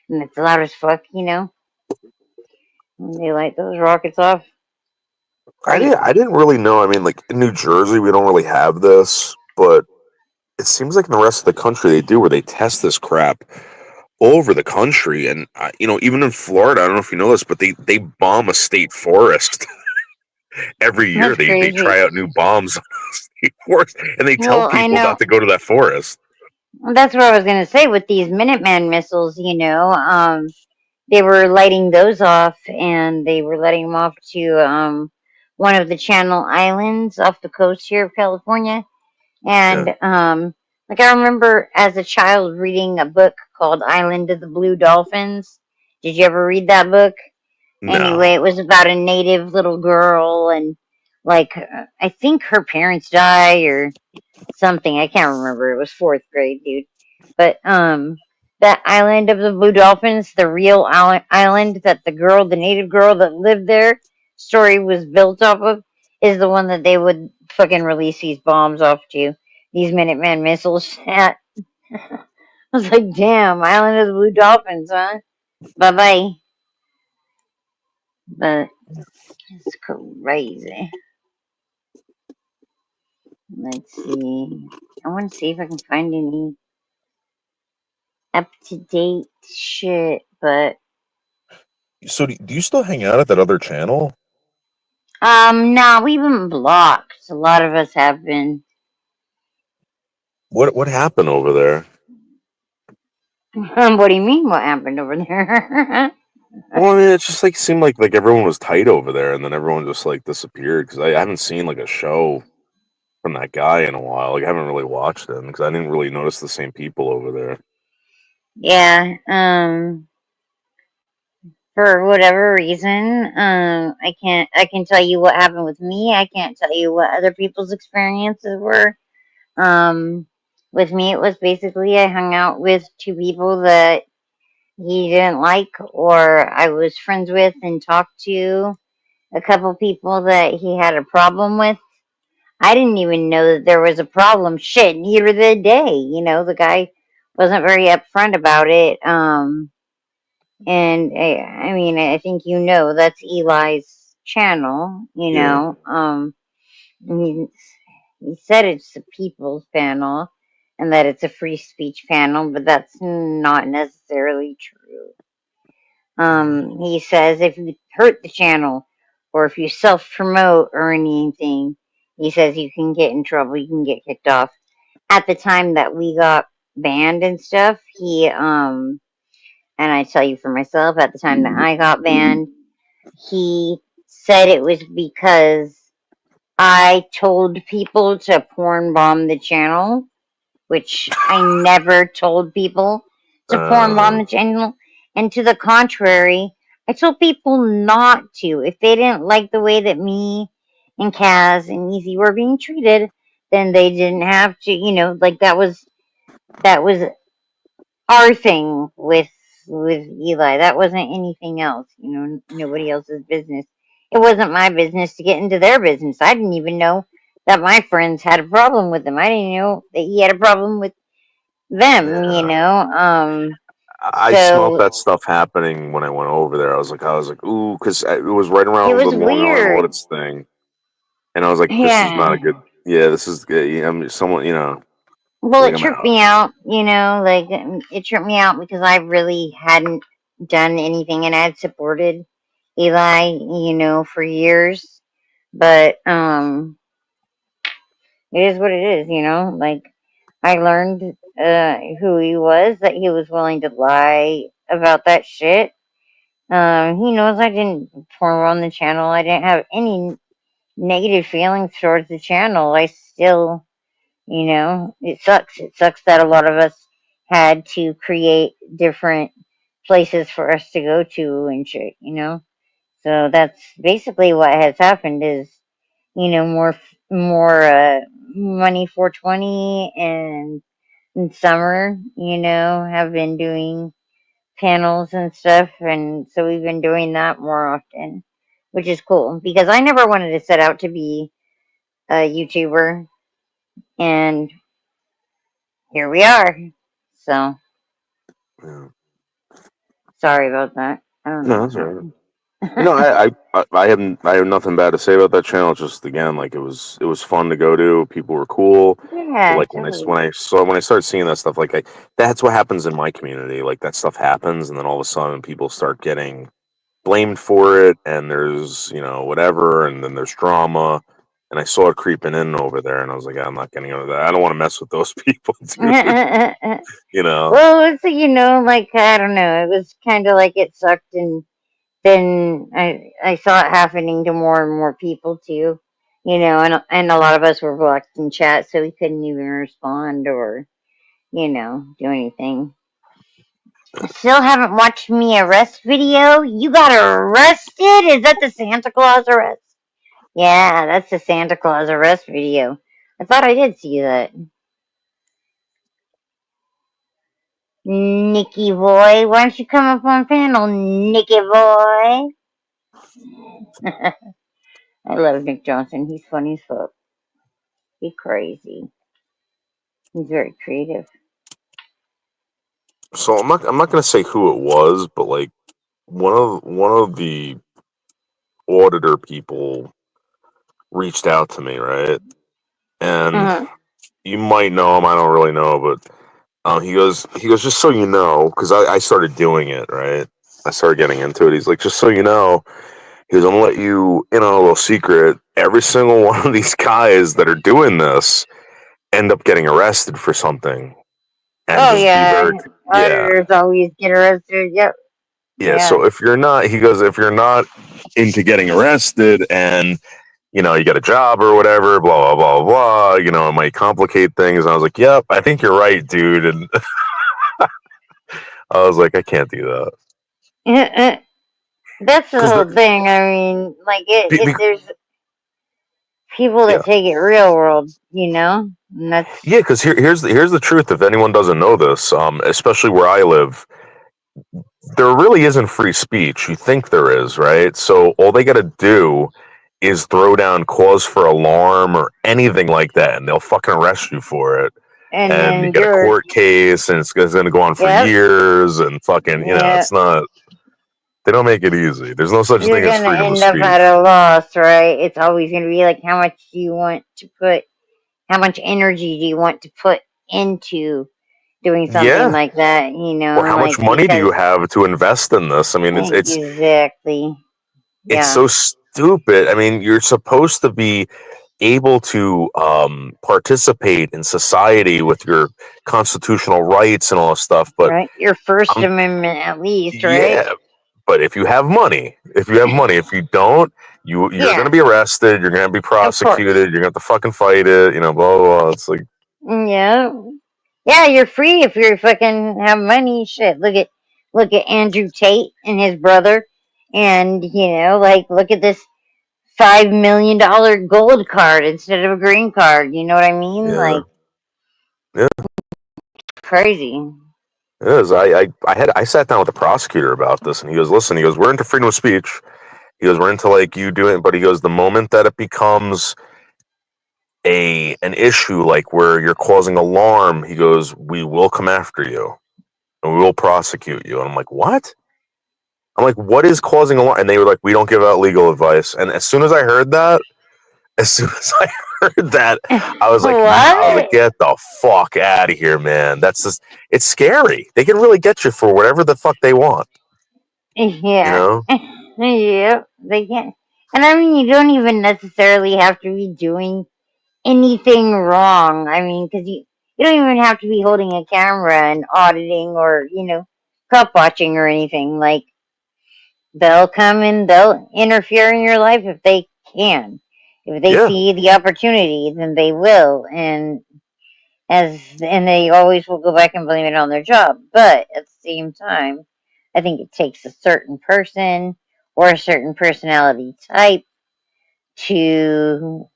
and it's loud as fuck, when they light those rockets off. I didn't really know. I mean, like in New Jersey, we don't really have this, but it seems like in the rest of the country they do, where they test this crap all over the country. And even in Florida, I don't know if you know this, but they bomb a state forest every year. That's They crazy. try out new bombs on the state forest, and they tell Well, I people know. not to go to that forest. That's what I was gonna say with these Minuteman missiles. they were lighting those off, and they were letting them off to one of the Channel Islands off the coast here of California. Yeah. And like I remember as a child reading a book called Island of the Blue Dolphins. Did you ever read that book? Anyway, No. it was about a native little girl, and like I think her parents die or something. I can't remember. It was fourth grade, dude. But that island of the Blue Dolphins, the real island that the native girl that lived there, story was built off of, is the one that they would fucking release these bombs off to, these Minuteman missiles at. I was like, damn, Island of the Blue Dolphins, huh? Bye bye. But it's crazy. Let's see. I want to see if I can find any up to date shit, but So do you still hang out at that other channel? no, we've been blocked. A lot of us have been. What happened over there? What do you mean? What happened over there? Well, I mean, it just like seemed like everyone was tight over there, and then everyone just like disappeared because I haven't seen like a show from that guy in a while. Like I haven't really watched him because I didn't really notice the same people over there. Yeah. For whatever reason, I can't. I can tell you what happened with me. I can't tell you what other people's experiences were. Um, with me, it was basically I hung out with two people that he didn't like, or I was friends with and talked to a couple people that he had a problem with. I didn't even know that there was a problem. Shit, neither did they. You know, the guy wasn't very upfront about it. And I mean, I think you know that's Eli's channel. You Yeah. know, I mean, he said it's a people's panel and that it's a free speech panel, but that's not necessarily true. He says if you hurt the channel or if you self promote or anything, he says you can get in trouble, you can get kicked off. At the time that we got banned and stuff, and I tell you for myself, at the time that I got banned, he said it was because I told people to porn bomb the channel, which I never told people to porn bomb the channel. And to the contrary, I told people not to. If they didn't like the way that me and Kaz and Easy were being treated, then they didn't have to, like that was our thing with Eli. That wasn't anything else, nobody else's business. It wasn't my business to get into their business. I didn't even know that my friends had a problem with him. I didn't know that he had a problem with them, I smelt so that stuff happening when I went over there. I was like, ooh, because it was right it around the was Long Island weird. audits thing, and I was like, this is not Yeah. a good. Yeah, this is good. Yeah, I'm someone, Well, like it I'm tripped out. me out, like it tripped me out because I really hadn't done anything and I had supported Eli, for years. But it is what it is, like I learned who he was, that he was willing to lie about that shit. He knows I didn't porn on the channel. I didn't have any negative feelings towards the channel. I still, it sucks. It sucks that a lot of us had to create different places for us to go to and shit. So that's basically what has happened is, more money 420 and summer, have been doing panels and stuff, and so we've been doing that more often, which is cool because I never wanted to set out to be a YouTuber, and here we are. So Yeah. sorry about that. I don't know No, what that's all right. happened. I have nothing bad to say about that channel. Just again, like it was fun to go to. People were cool, but Yeah, like totally. when I started seeing that stuff, like that's what happens in my community. Like that stuff happens, and then all of a sudden people start getting blamed for it, and there's whatever, and then there's drama, and I saw it creeping in over there, and I was like, I'm not getting over that. I don't want to mess with those people, dude. You know. Well, it's like I don't know. It was kind of like it sucked, and then I saw it happening to more and more people too. And a lot of us were blocked in chat, so we couldn't even respond or do anything. I still haven't watched me arrest video. You got arrested? Is that the Santa Claus arrest? Yeah, that's the Santa Claus arrest video. I thought I did see that. Nicky boy, why don't you come up on panel, Nicky boy? I love Nick Johnson. He's funny as fuck. He's crazy. He's very creative. So I'm not gonna say who it was, but like one of the auditor people reached out to me, right? And you might know him. I don't really know, but he goes, just so you know, because I started doing it, right? I started getting into it. He's like, just so you know, he goes, I'm gonna let you in on a little secret. Every single one of these guys that are doing this end up getting arrested for something. And Oh just yeah, be very, yeah. auditors always get arrested. Yep. Yeah, so if you're not, he goes, if you're not into getting arrested and, you know, you get a job or whatever, blah, blah, blah, blah, you know, it might complicate things. And I was like, yep, I think you're right, dude. And I was like, I can't do that. That's the whole thing. I mean, like, there's people that take it real world, and that's... Yeah, because here's the truth. If anyone doesn't know this, especially where I live, there really isn't free speech. You think there is, right? So all they got to do is throw down cause for alarm or anything like that, and they'll fucking arrest you for it. And you get a court case, and it's going to go on for years, and fucking, it's not. They don't make it easy. There's no such thing as freedom of speech. You're gonna end up at a loss, right? It's always gonna be like, how much energy do you want to put into doing something like that? Or how much money do you have to invest in this? I mean, it's exactly. It's so stupid. I mean, you're supposed to be able to participate in society with your constitutional rights and all this stuff, but your First Amendment at least, right? Yeah, but if you have money, if you don't, you're going to be arrested. You're going to be prosecuted. You're going to have to fucking fight it. Blah blah blah. It's like, yeah, you're free if you fucking have money. Shit, look at Andrew Tate and his brother, and look at this $5 million gold card instead of a green card. You know what I mean? Yeah. Crazy. It is. I sat down with the prosecutor about this, and he goes, "Listen," he goes, "we're into freedom of speech." He goes, "We're into like you doing," but he goes, "The moment that it becomes an issue, like where you're causing alarm," he goes, "we will come after you, and we will prosecute you." And I'm like, "What?" I'm like, "What is causing alarm?" And they were like, "We don't give out legal advice." And as soon as I heard that, I was like, "No, get the fuck out of here, man. That's just, it's scary. They can really get you for whatever the fuck they want." Yeah. Yeah, they can. And I mean, you don't even necessarily have to be doing anything wrong. I mean, because you don't even have to be holding a camera and auditing or, cop watching or anything. Like, they'll come and they'll interfere in your life if they can. If they see the opportunity, then they will. And they always will go back and blame it on their job. But at the same time, I think it takes a certain person or a certain personality type to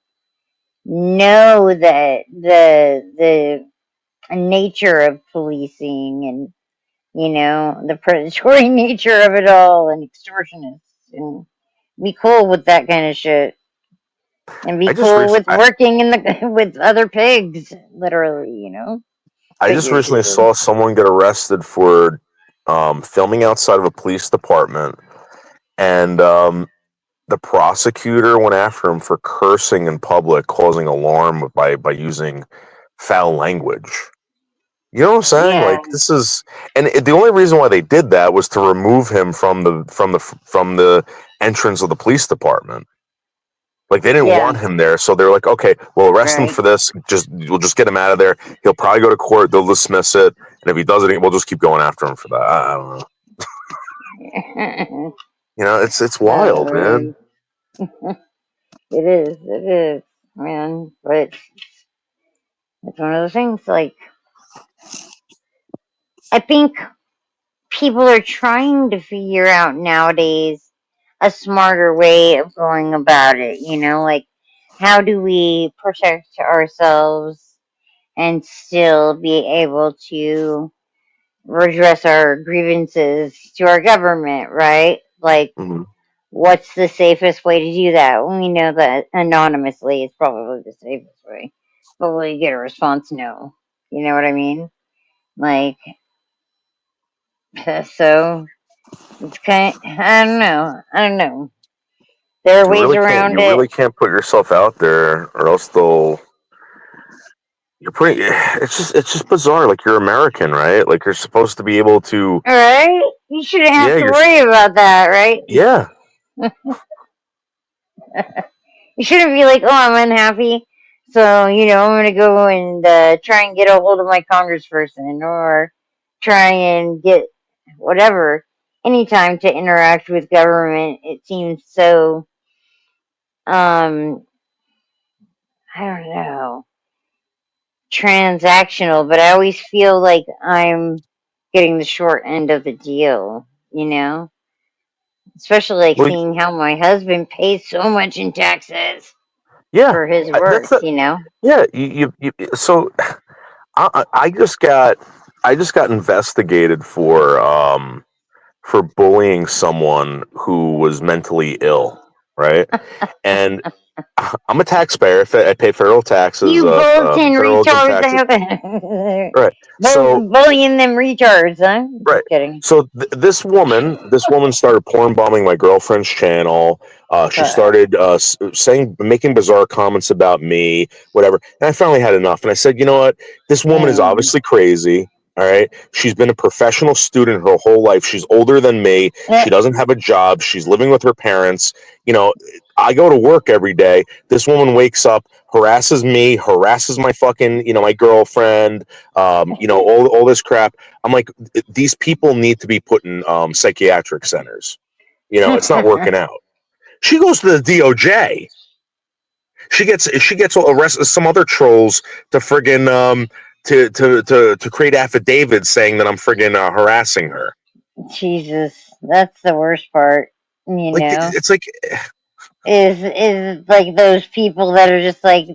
know that the nature of policing and the predatory nature of it all and extortionists, and be cool with that kind of shit, and be cool with working with other pigs, literally. I just recently saw someone get arrested for filming outside of a police department, and the prosecutor went after him for cursing in public, causing alarm by using foul language. You know what I'm saying? Yeah. Like, this is, and the only reason why they did that was to remove him from the entrance of the police department. Like they didn't Yeah. want him there, so they're like, okay, we'll arrest him Right. for this. We'll just get him out of there. He'll probably go to court. They'll dismiss it, and if he does it, we'll just keep going after him for that. I don't know. It's wild, man. Man. It is. It is, man. But it's one of those things. Like, I think people are trying to figure out nowadays a smarter way of going about it. Like, how do we protect ourselves and still be able to redress our grievances to our government, right? Like, Mm-hmm. what's the safest way to do that? We know that anonymously is probably the safest way. But will you get a response? No. You know what I mean? Like, so it's I don't know. I don't know. There are You ways really can't. around You it. really can't put yourself out there, or else they'll. You're pretty. It's just bizarre. Like you're American, right? Like you're supposed to be able to. All right? You shouldn't have Yeah, to you're. worry about that, right? Yeah. You shouldn't be like, oh, I'm unhappy. So, I'm going to go and try and get a hold of my congressperson or try and get whatever. Anytime to interact with government, it seems so, I don't know, transactional, but I always feel like I'm getting the short end of the deal, Especially like Well, seeing how my husband pays so much in taxes yeah. for his That's work, a, Yeah. So I just got investigated for bullying someone who was mentally ill, right? And I'm a taxpayer. I pay federal taxes, You bulletin federal income retards taxes. out there. Right. So Bullying them retards, huh? right. Just kidding. So this woman started porn bombing my girlfriend's channel. She started making bizarre comments about me, whatever. And I finally had enough. And I said, you know what? This woman is obviously crazy. All right. She's been a professional student her whole life. She's older than me. She doesn't have a job. She's living with her parents. I go to work every day. This woman wakes up, harasses me, harasses my fucking, my girlfriend, all this crap. I'm like, these people need to be put in psychiatric centers. It's not working out. She goes to the DOJ. She gets arrested. Some other trolls to friggin' to create affidavits saying that I'm friggin' harassing her. Jesus, that's the worst part. Like it's like is like those people that are just like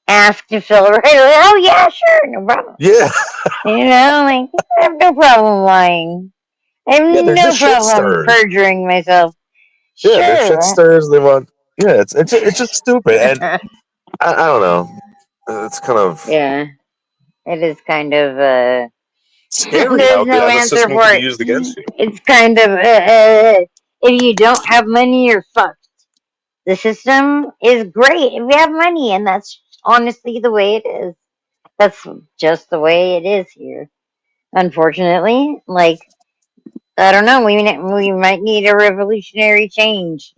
asked to fill right. Oh yeah, sure, no problem. Yeah. Like I have no problem lying. I have Yeah, they're no just shit problem stirred. perjuring myself. Yeah, they're shit Sure. stirs. They want. Yeah, it's just stupid, and I don't know. It's kind of Yeah, it is kind of scary there's how no the answer system for can be it. used against you. It's kind of if you don't have money, you're fucked. The system is great if you have money, and that's honestly the way it is. That's just the way it is here. Unfortunately, like I don't know, we might need a revolutionary change,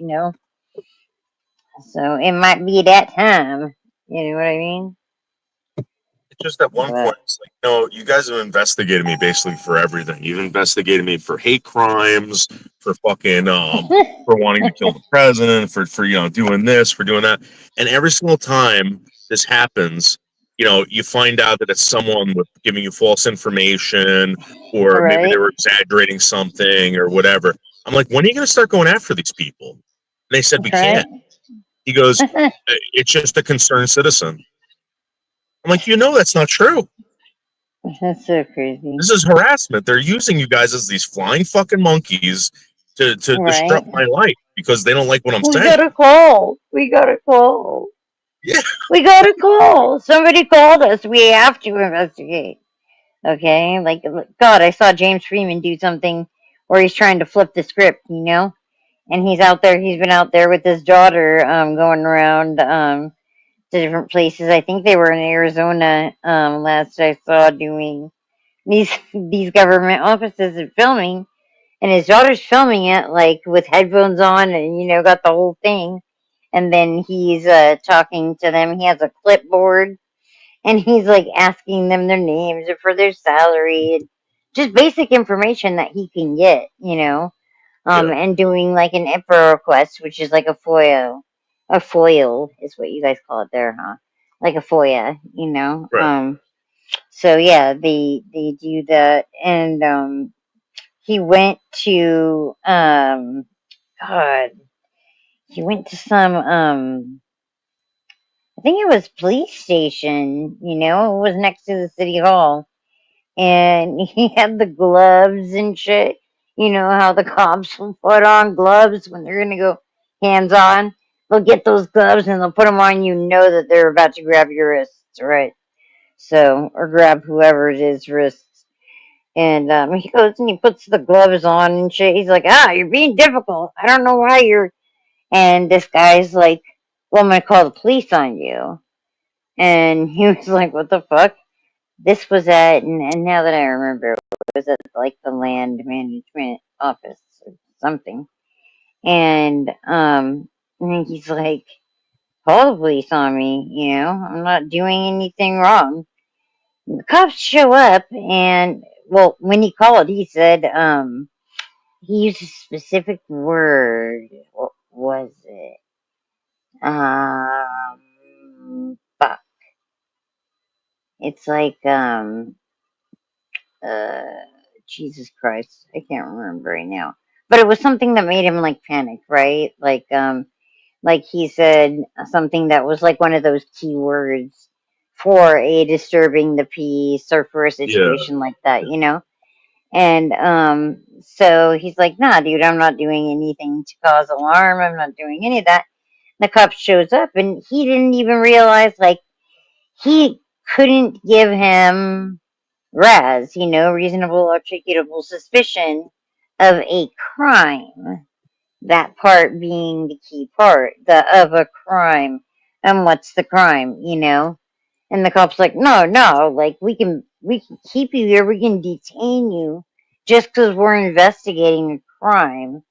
So it might be that time. You know what I mean? Just at one But point, it's like, you guys have investigated me basically for everything. You've investigated me for hate crimes, for fucking, for wanting to kill the president, for doing this, for doing that, and every single time this happens, you find out that it's someone with giving you false information, or maybe they right. were exaggerating something or whatever. I'm like, when are you going to start going after these people? And they said we Right. can't. He goes, it's just a concerned citizen. I'm like, that's not true. That's so crazy. This is harassment. They're using you guys as these flying fucking monkeys to Right. disrupt my life because they don't like what I'm We saying. got a call. We got a call. Yeah. We got a call. Somebody called us. We have to investigate. Okay? Like, God, I saw James Freeman do something where he's trying to flip the script, And he's out there, he's been out there with his daughter, going around, to different places. I think they were in Arizona, last I saw doing these government offices and filming. And his daughter's filming it, like, with headphones on and, got the whole thing. and then he's talking to them. He has a clipboard, and he's like asking them their names and for their salary and just basic information that he can get, Yeah. and doing like an IPRA request, which is like a FOIA. A FOIL is what you guys call it there, huh? Like a FOIA, Right. So yeah, they do that, and he went to God, he went to some I think it was police station. It was next to the city hall, and he had the gloves and shit. You know how the cops will put on gloves when they're gonna go hands on. They'll get those gloves and they'll put them on. You know that they're about to grab your wrists, right? So, or grab whoever it is wrists. And he goes and he puts the gloves on and shit. He's like, you're being difficult. I don't know why you're. And this guy's like, well, I'm gonna call the police on you. And he was like, what the fuck? This was at, and now that I remember, it was at like the land management office or something. And he's like, call the police on me, I'm not doing anything wrong. The cops show up, and, well, when he called, he said, he used a specific word. What was it? Fuck. It's like, uh, Jesus Christ, I can't remember right now. But it was something that made him like panic, right? Like he said something that was like one of those key words for a disturbing the peace or for a Yeah. situation like that. And so he's like, nah, dude, I'm not doing anything to cause alarm. I'm not doing any of that. The cop shows up, and he didn't even realize, like, he couldn't give him reasonable articulable suspicion of a crime. That part being the key part, the of a crime. And what's the crime? And the cop's like, no, like we can keep you here, we can detain you just because we're investigating a crime.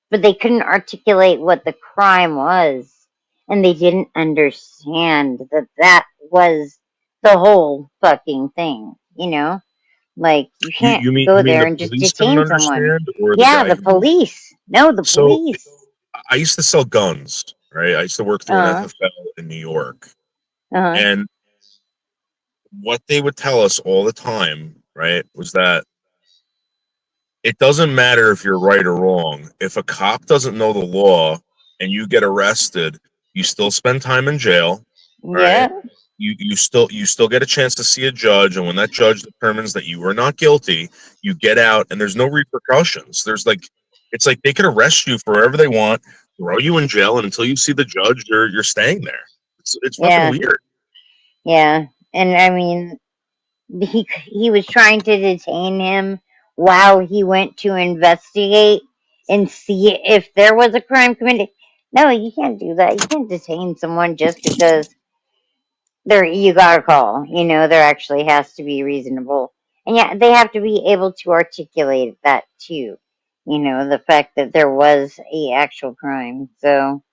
But they couldn't articulate what the crime was, and they didn't understand that that was the whole fucking thing. Like, you You can't you mean go you mean there the and just police didn't detain someone. understand or the Yeah, guy the who? police. No, the So police. I used to sell guns, right? I used to work through an Uh, FFL in New York, uh, and what they would tell us all the time, right, was that it doesn't matter if you're right or wrong. If a cop doesn't know the law and you get arrested, you still spend time in jail, right? yeah, You still get a chance to see a judge, and when that judge determines that you are not guilty, you get out, and there's no repercussions. It's like they could arrest you for whatever they want, throw you in jail, and until you see the judge, you're staying there. It's fucking yeah, weird. yeah. And I mean, he was trying to detain him while he went to investigate and see if there was a crime committed. No, you can't do that. You can't detain someone just because you got a call. There actually has to be reasonable, and yeah, they have to be able to articulate that too. The fact that there was a actual crime. So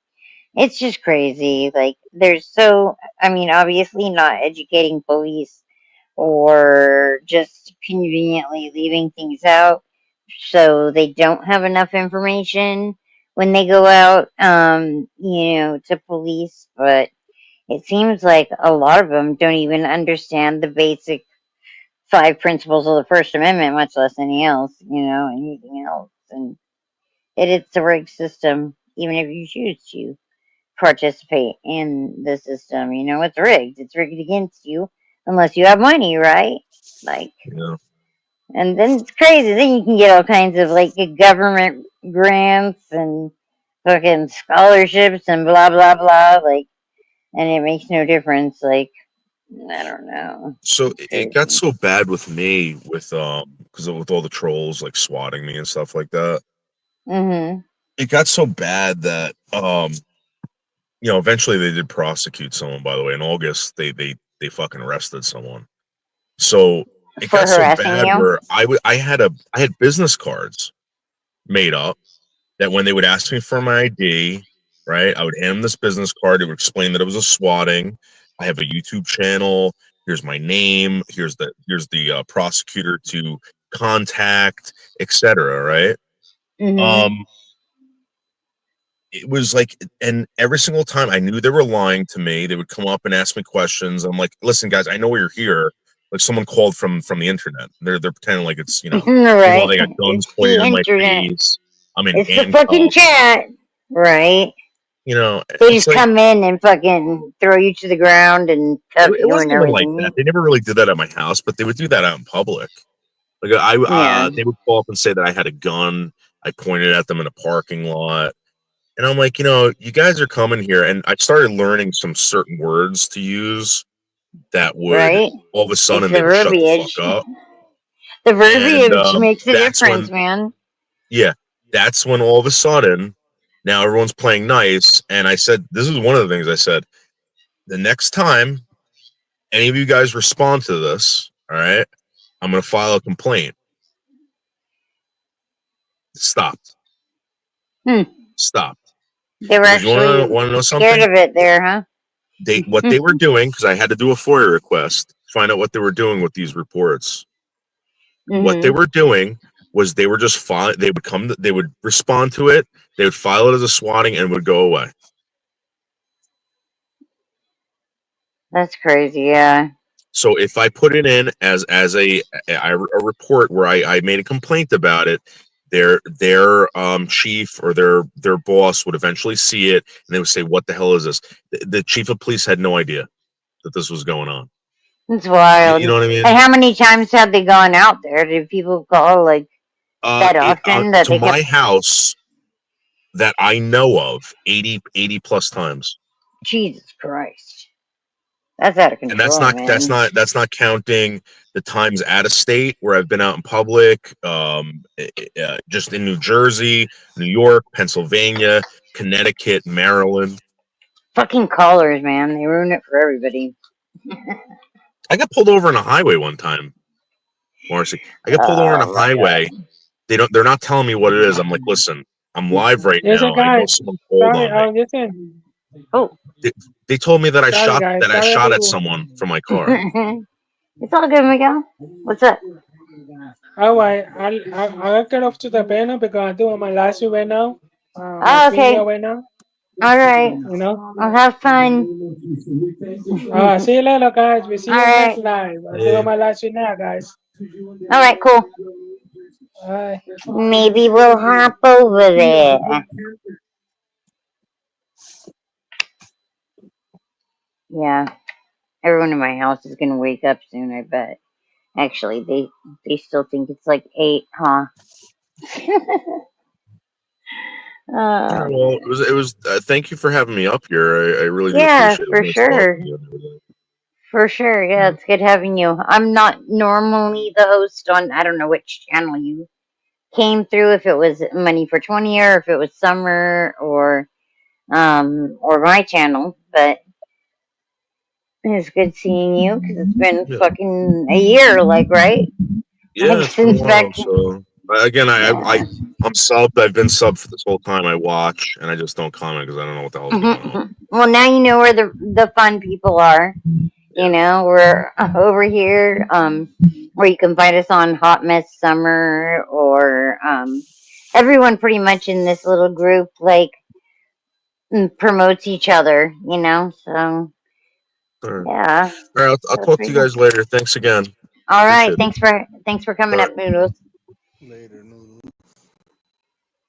it's just crazy. Like, I mean, obviously not educating police or just conveniently leaving things out so they don't have enough information when they go out, to police. But it seems like a lot of them don't even understand the basic five principles of the First Amendment, much less anything else. And it's a rigged system, even if you choose to participate in the system. It's rigged. It's rigged against you unless you have money, right? Like, Yeah. and then it's crazy. Then you can get all kinds of like government grants and fucking scholarships and blah blah blah. Like, and it makes no difference. Like, I don't know. So It's it got crazy. so bad with me because with all the trolls like swatting me and stuff like that. Mhm. It got so bad that eventually they did prosecute someone. By the way, in August they fucking arrested someone. So it For got so harassing bad you. where I had business cards made up that when they would ask me for my ID, right? I would hand him this business card. It would explain that it was a swatting. I have a YouTube channel. Here's my name. Here's the prosecutor to contact, etc. Right? Mm-hmm. Um, it was like, and every single time I knew they were lying to me. They would come up and ask me questions. I'm like, listen, guys, I know you're here. Like someone called from the internet. They're pretending like it's meanwhile Right. they got guns It's the pointed in my internet. face. I'm in It's the fucking handcuffs. chat. Right. They It's just like come in and fucking throw you to the ground and cuff it you and wasn't even like that. everything. They never really did that at my house, but they would do that out in public. Like Yeah. they would call up and say that I had a gun. I pointed at them in a parking lot. And I'm like, you guys are coming here. And I started learning some certain words to use that would Right. all of a It's sudden they the would shut the fuck verbiage. up. The And verbiage makes a that's difference, when, man. yeah, that's when all of a sudden now everyone's playing nice. And I said, this is one of the things I said. The next time any of you guys respond to this, all right, I'm going to file a complaint. Stopped. Stopped. They were Because you actually want to know scared something? of it there, huh? What they were doing, because I had to do a FOIA request to find out what they were doing with these reports. What they Mm-hmm. were doing was they were just file. They would respond to it. They would file it as a swatting and would go away. That's crazy, yeah. So if I put it in as a report where I made a complaint about it, their chief or their boss would eventually see it and they would say, "What the hell is this?" The chief of police had no idea that this was going on. It's You wild. know what I And mean? how many times have they gone out there? Did people call like that often that To they kept my house that I know of, 80 plus times. Jesus Christ. That's out of And that's control, not man. counting the times out of state where I've been out in public, just in New Jersey, New York, Pennsylvania, Connecticut, Maryland. Fucking callers, man. They ruin it for everybody. I got pulled over on a highway one time, Marcy. I got pulled over on a Oh my highway. god. They're not telling me what it is. I'm like, listen, I'm live right Listen, now. I know guys. someone called Sorry, on me. listen. Oh. They told me that I Sorry, shot guys. Sorry, at everyone. someone from my car. It's all good, Miguel. What's up? All right, I'll get off to the panel because I'm doing my last shoot right now. My Oh, premiere okay. right now. All right. You know. Well, have fun. See you later, guys. We see All you next right. live. I'm doing my last shoot now, guys. All right, cool. Bye. Maybe we'll hop over there. Yeah. Everyone in my house is gonna wake up soon, I bet. Actually, they still think it's like 8, huh? Yeah, well, Man. it was. Thank you for having me up here. I really do Yeah, appreciate it. It for was nice talking sure. to you. For sure. Yeah, it's good having you. I'm not normally the host on, I don't know which channel you came through, if it was Money420 or if it was Summer or my channel, but it's good seeing you because it's been Yeah, fucking a year, like, right? yeah, Like it's been a since back. while. So again, Yeah. I'm subbed. I've been subbed for this whole time. I watch and I just don't comment because I don't know what the hell's going on. Well, now you know where the fun people are. You know, we're over here, where you can find us on Hot Mess Summer or everyone pretty much in this little group like promotes each other, you know. So All right, yeah, all right. I'll so it's talk to pretty you cool. guys later. Thanks again. All right, Appreciate it. thanks for coming All up, right. Noodles. Later, Noodle.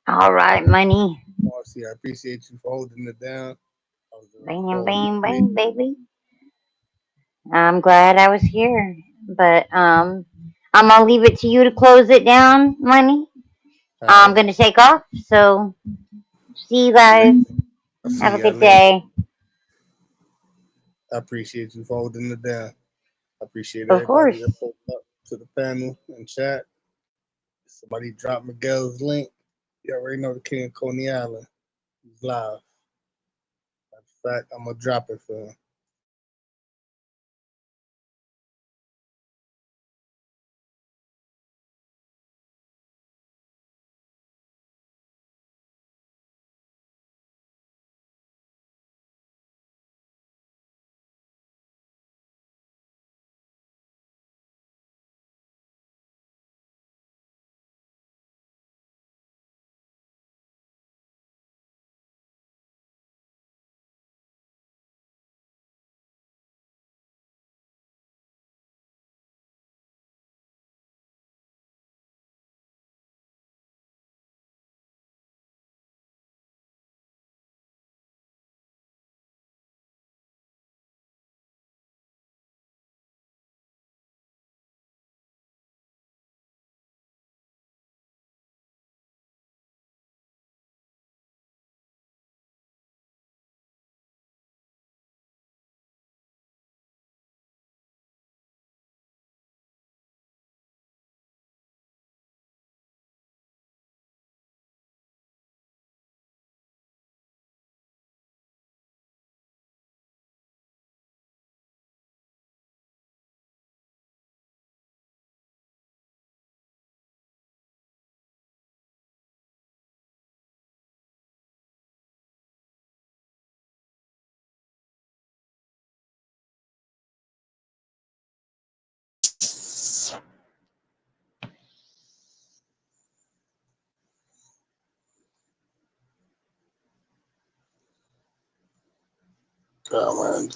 All right, Money. Marcy, I appreciate you for holding it down. I was gonna Bang, call bang, you. bang, baby. I'm glad I was here, but I'm gonna leave it to you to close it down, Money. All I'm right. gonna take off. So see you guys. I'll Have see a y'all good later. day. I appreciate you for holding it down. I appreciate Of course. everybody that pulled up to the panel and chat. Somebody dropped Miguel's link. You already know the King of Coney Island. He's live. In fact, I'm gonna drop it for him. Oh, man.